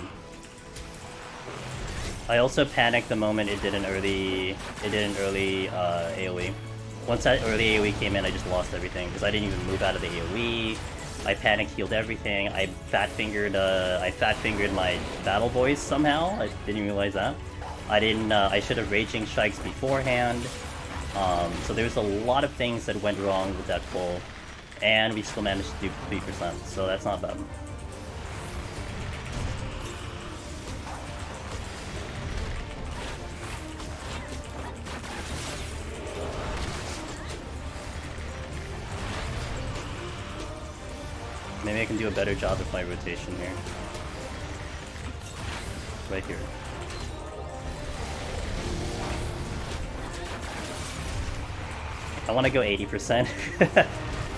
I also panicked the moment it did an early AoE. Once that early AoE came in, I just lost everything because I didn't even move out of the AoE. I panic healed everything. I fat fingered my battle voice somehow. I didn't realize that. I should have raging strikes beforehand. So there's a lot of things that went wrong with that pull, and we still managed to do 3%. So that's not bad. Maybe I can do a better job with my rotation here. Right here. I want to go 80%.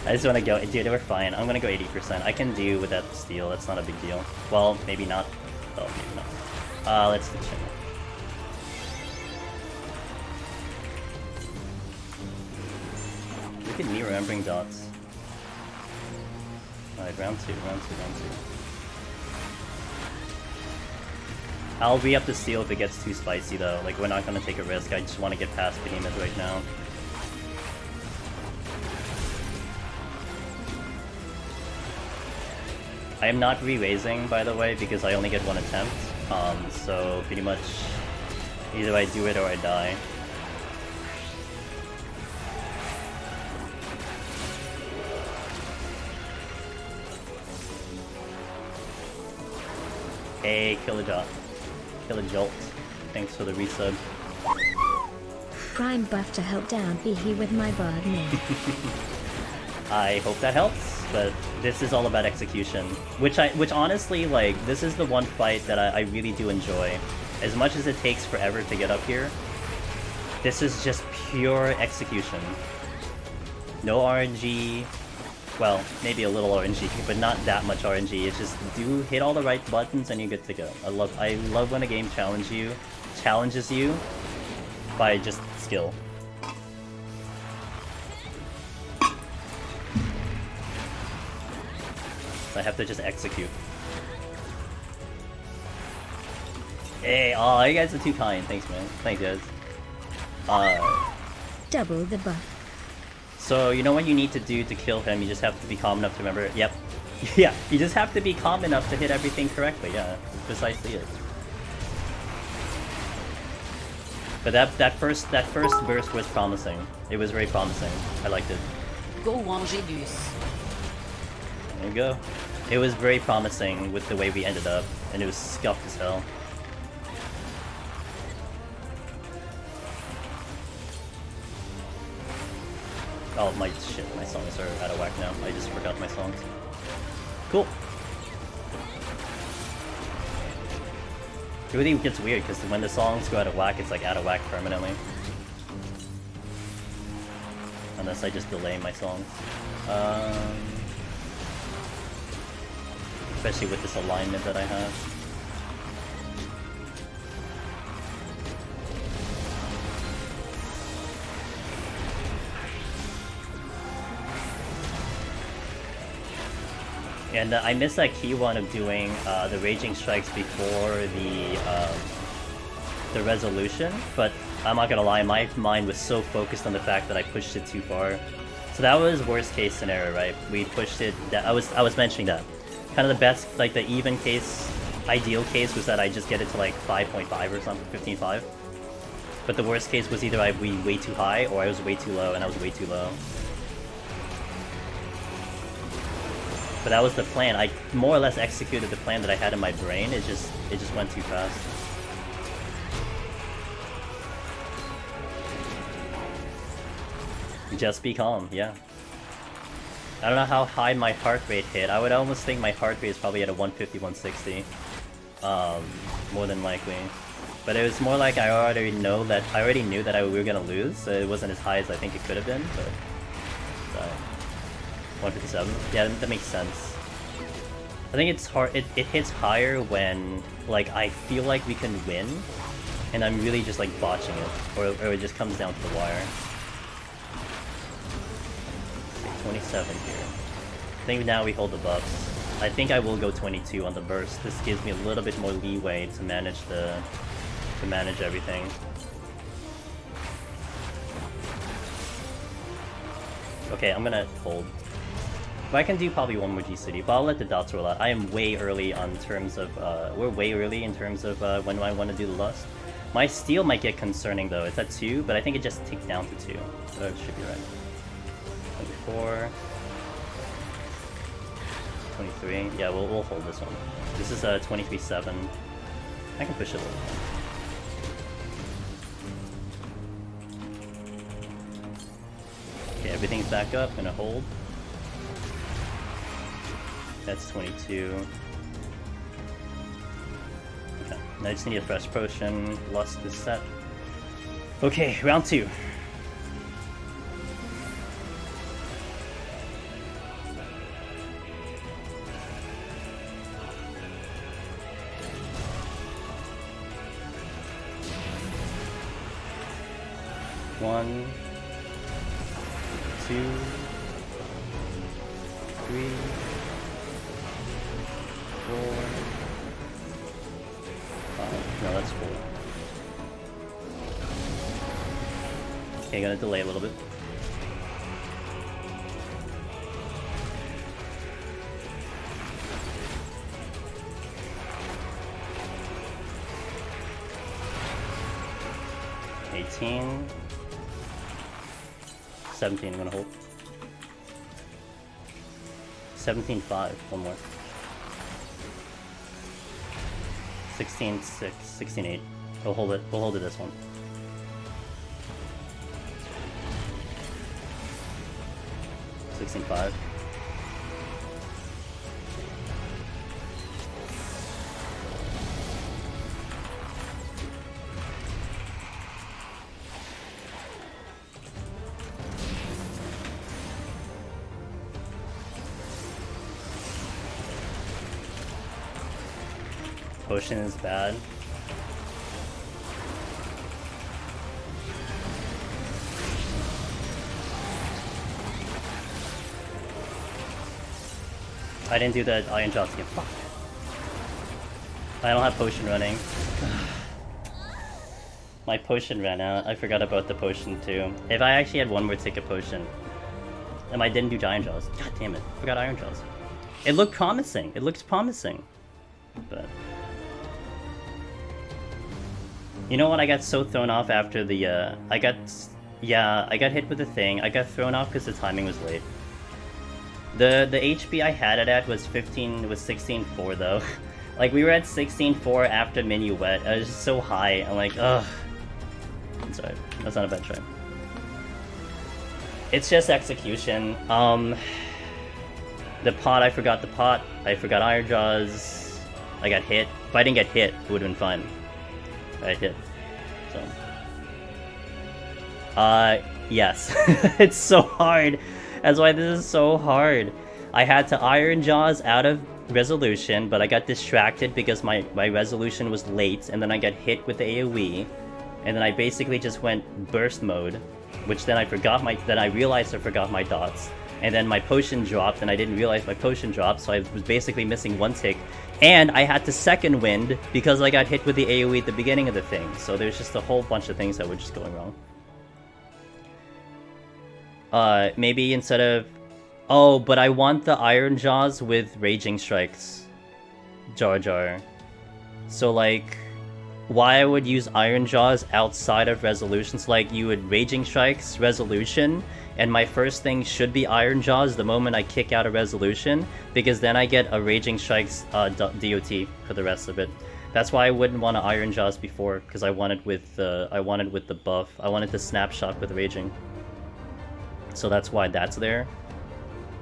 I just want to go... Dude, we're fine. I'm going to go 80%. I can do with that steal. That's not a big deal. Well, maybe not. Oh, maybe not. Let's do check. Look at me remembering dots. Alright, round two. I'll re-up the steal if it gets too spicy though. Like, we're not gonna take a risk. I just want to get past Behemoth right now. I am not re-raising, by the way, because I only get one attempt. So pretty much either I do it or I die. Hey, Killajolt. Thanks for the resub. Prime buff to help down Behe with my bird name. I hope that helps, but this is all about execution. Which honestly, like, this is the one fight that I really do enjoy. As much as it takes forever to get up here, this is just pure execution. No RNG. Well, maybe a little RNG, but not that much RNG. It's just do hit all the right buttons and you're good to go. I love when a game challenges you by just skill. So I have to just execute. Hey, oh, you guys are too kind. Thanks, man. Thanks, guys. Double the buff. So, you know what you need to do to kill him? You just have to be calm enough to remember. Yep. Yeah, you just have to be calm enough to hit everything correctly. Yeah, precisely it. But that first burst was promising. It was very promising. I liked it. Go Angelus. There you go. It was very promising with the way we ended up, and it was scuffed as hell. Oh my shit, my songs are out of whack now. I just forgot my songs. Cool. It really gets weird because when the songs go out of whack, it's like out of whack permanently. Unless I just delay my songs. Especially with this alignment that I have. And I missed that key one of doing the raging strikes before the resolution, but I'm not gonna lie, my mind was so focused on the fact that I pushed it too far. So that was worst case scenario, right? We pushed it. That I was mentioning that. Kind of the best, like the even case, ideal case was that I just get it to like 5.5 or something, 15.5. But the worst case was either I be way too high or I was way too low, and I was way too low. But that was the plan. I more or less executed the plan that I had in my brain. It just went too fast. Just be calm, yeah. I don't know how high my heart rate hit. I would almost think my heart rate is probably at a 150, 160. More than likely. But it was more like I already knew that we were gonna lose, so it wasn't as high as I think it could have been, but 157. Yeah, that makes sense. I think it's hard. It hits higher when like I feel like we can win, and I'm really just like botching it, or it just comes down to the wire. 27 here. I think now we hold the buffs. I think I will go 22 on the burst. This gives me a little bit more leeway to manage everything. Okay, I'm gonna hold. But I can do probably one more G-City, but I'll let the dots roll out. I am way early on terms of, we're way early in terms of when I want to do the lust. My steal might get concerning though. It's at 2, but I think it just ticked down to 2. So it should be right. 24. 23. Yeah, we'll hold this one. This is a 23-7. I can push it a little bit. Okay, everything's back up. Gonna hold. That's 22. Okay, I just need a fresh potion. Lust is set. Okay, round 2. One, 2, 3, 4, 5. No, that's 4. Okay, gonna delay a little bit. $18. 17, I'm gonna hold. 17.5, one more. 16.6, 16.8. We'll hold it this one. $16.5. Potion is bad. I didn't do that Iron Jaws again. Fuck. I don't have potion running. My potion ran out. I forgot about the potion too. If I actually had one more ticket potion, And I didn't do Iron Jaws. God damn it. Forgot Iron Jaws. It looked promising. It looks promising. But... You know what? I got so thrown off after the, I got hit with the thing. I got thrown off because the timing was late. The HP I had it at was 16.4 though. Like, we were at 16.4 after Minuet. I was just so high. I'm like, ugh. I'm sorry. That's not a bad try. It's just execution. The pot, I forgot the pot. I forgot Iron Jaws. I got hit. If I didn't get hit, it would have been fine. I hit. So. Yes. It's so hard. That's why this is so hard. I had to Iron Jaws out of resolution, but I got distracted because my resolution was late, and then I got hit with the AoE, and then I basically just went burst mode, which then I realized I forgot my dots, and then my potion dropped, and I didn't realize my potion dropped, so I was basically missing one tick, and I had to second wind because I got hit with the AoE at the beginning of the thing, so there's just a whole bunch of things that were just going wrong. Maybe instead of... Oh, but I want the Iron Jaws with Raging Strikes. Jar Jar. So, like, why I would use Iron Jaws outside of resolutions, like, you would Raging Strikes, resolution, and my first thing should be Iron Jaws the moment I kick out a resolution, because then I get a Raging Strikes DOT for the rest of it. That's why I wouldn't want to Iron Jaws before, because I wanted with the buff. I wanted the snapshot with Raging. So that's why that's there.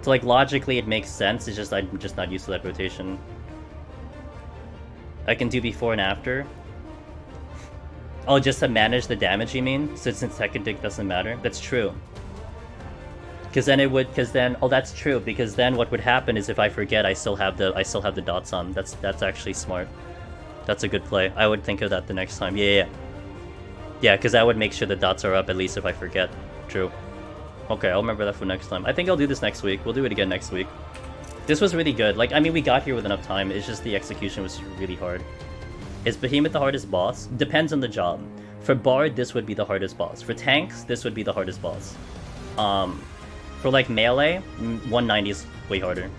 So, like, logically it makes sense, it's just I'm just not used to that rotation. I can do before and after. Oh, just to manage the damage, you mean? Since second dick doesn't matter? That's true. Oh, that's true, because then what would happen is if I forget, I still have the dots on. That's actually smart. That's a good play. I would think of that the next time. Yeah, because that would make sure the dots are up, at least if I forget. True. Okay, I'll remember that for next time. I think I'll do this next week. We'll do it again next week. This was really good. Like, I mean, we got here with enough time. It's just the execution was really hard. Is Behemoth the hardest boss? Depends on the job. For Bard, this would be the hardest boss. For tanks, this would be the hardest boss. For, like, melee, 190 is way harder.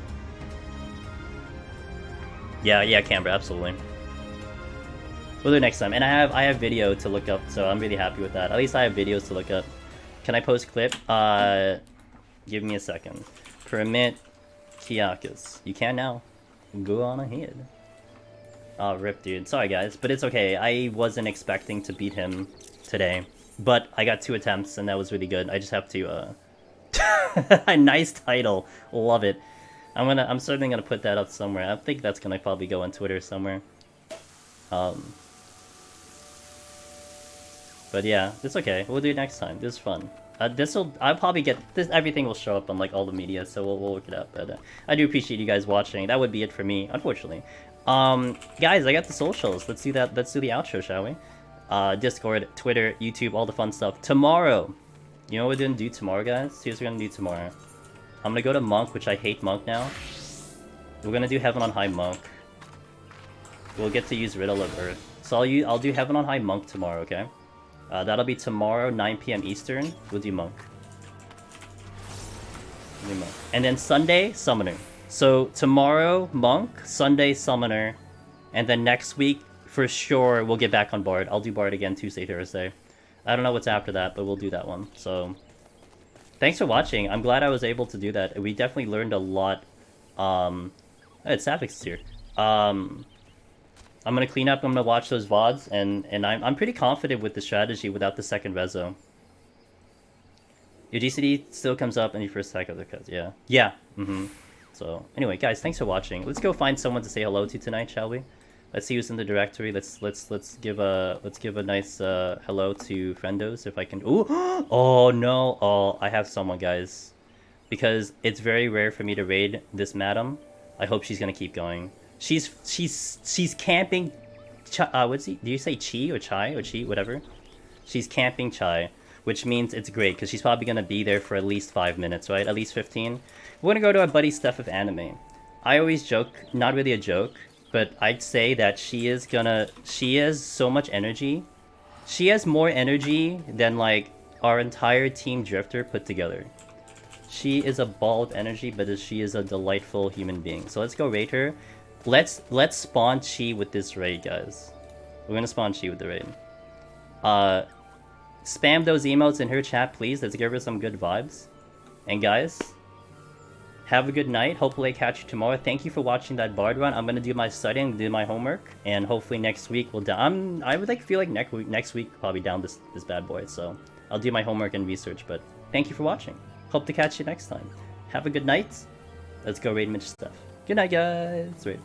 Yeah, Canberra, absolutely. We'll do it next time. And I have video to look up, so I'm really happy with that. At least I have videos to look up. Can I post clip? Give me a second. Permit Kiakas. You can now. Go on ahead. Oh, rip, dude. Sorry, guys, but it's okay. I wasn't expecting to beat him today, but I got 2 attempts, and that was really good. I just have to, a nice title. Love it. I'm certainly gonna put that up somewhere. I think that's gonna probably go on Twitter somewhere. But yeah, it's okay. We'll do it next time. This is fun. I'll probably get this. Everything will show up on like all the media, so we'll work it out. But I do appreciate you guys watching. That would be it for me, unfortunately. Guys, I got the socials. Let's do that. Let's do the outro, shall we? Discord, Twitter, YouTube, all the fun stuff. Tomorrow, you know what we're gonna do tomorrow, guys? Here's what we're gonna do tomorrow. I'm gonna go to Monk, which I hate Monk now. We're gonna do Heaven on High Monk. We'll get to use Riddle of Earth. So I'll do Heaven on High Monk tomorrow, okay? That'll be tomorrow, 9 PM Eastern. We'll do Monk. And then Sunday, Summoner. So tomorrow, Monk, Sunday, Summoner. And then next week, for sure, we'll get back on Bard. I'll do Bard again Tuesday, Thursday. I don't know what's after that, but we'll do that one. So, thanks for watching. I'm glad I was able to do that. We definitely learned a lot. It's Savix here. I'm gonna clean up, I'm gonna watch those VODs, and I'm pretty confident with the strategy without the second reso. Your GCD still comes up in your first attack of the cuts, yeah. Yeah, So, anyway, guys, thanks for watching. Let's go find someone to say hello to tonight, shall we? Let's see who's in the directory. Let's give a nice hello to Friendos if I can. Ooh! Oh no! Oh, I have someone, guys. Because it's very rare for me to raid this madam. I hope she's gonna keep going. She's camping. What's he? Do you say Chi or Chai or Chi? Whatever. She's camping Chai, which means it's great because she's probably gonna be there for at least 5 minutes, right? At least 15. We're gonna go to our buddy Steph of Anime. I always joke, not really a joke, but I'd say that she has so much energy. She has more energy than like our entire Team Drifter put together. She is a ball of energy, but she is a delightful human being. So let's go raid her. Let's spawn Chi with this raid, guys. We're gonna spawn Chi with the raid. Spam those emotes in her chat, please. Let's give her some good vibes. And guys, have a good night. Hopefully I catch you tomorrow. Thank you for watching that Bard run. I'm gonna do my studying, do my homework, and hopefully next week we'll down. I would feel like next week probably down this bad boy. So I'll do my homework and research. But thank you for watching. Hope to catch you next time. Have a good night. Let's go raid Mitch stuff. Good night, guys. Raid.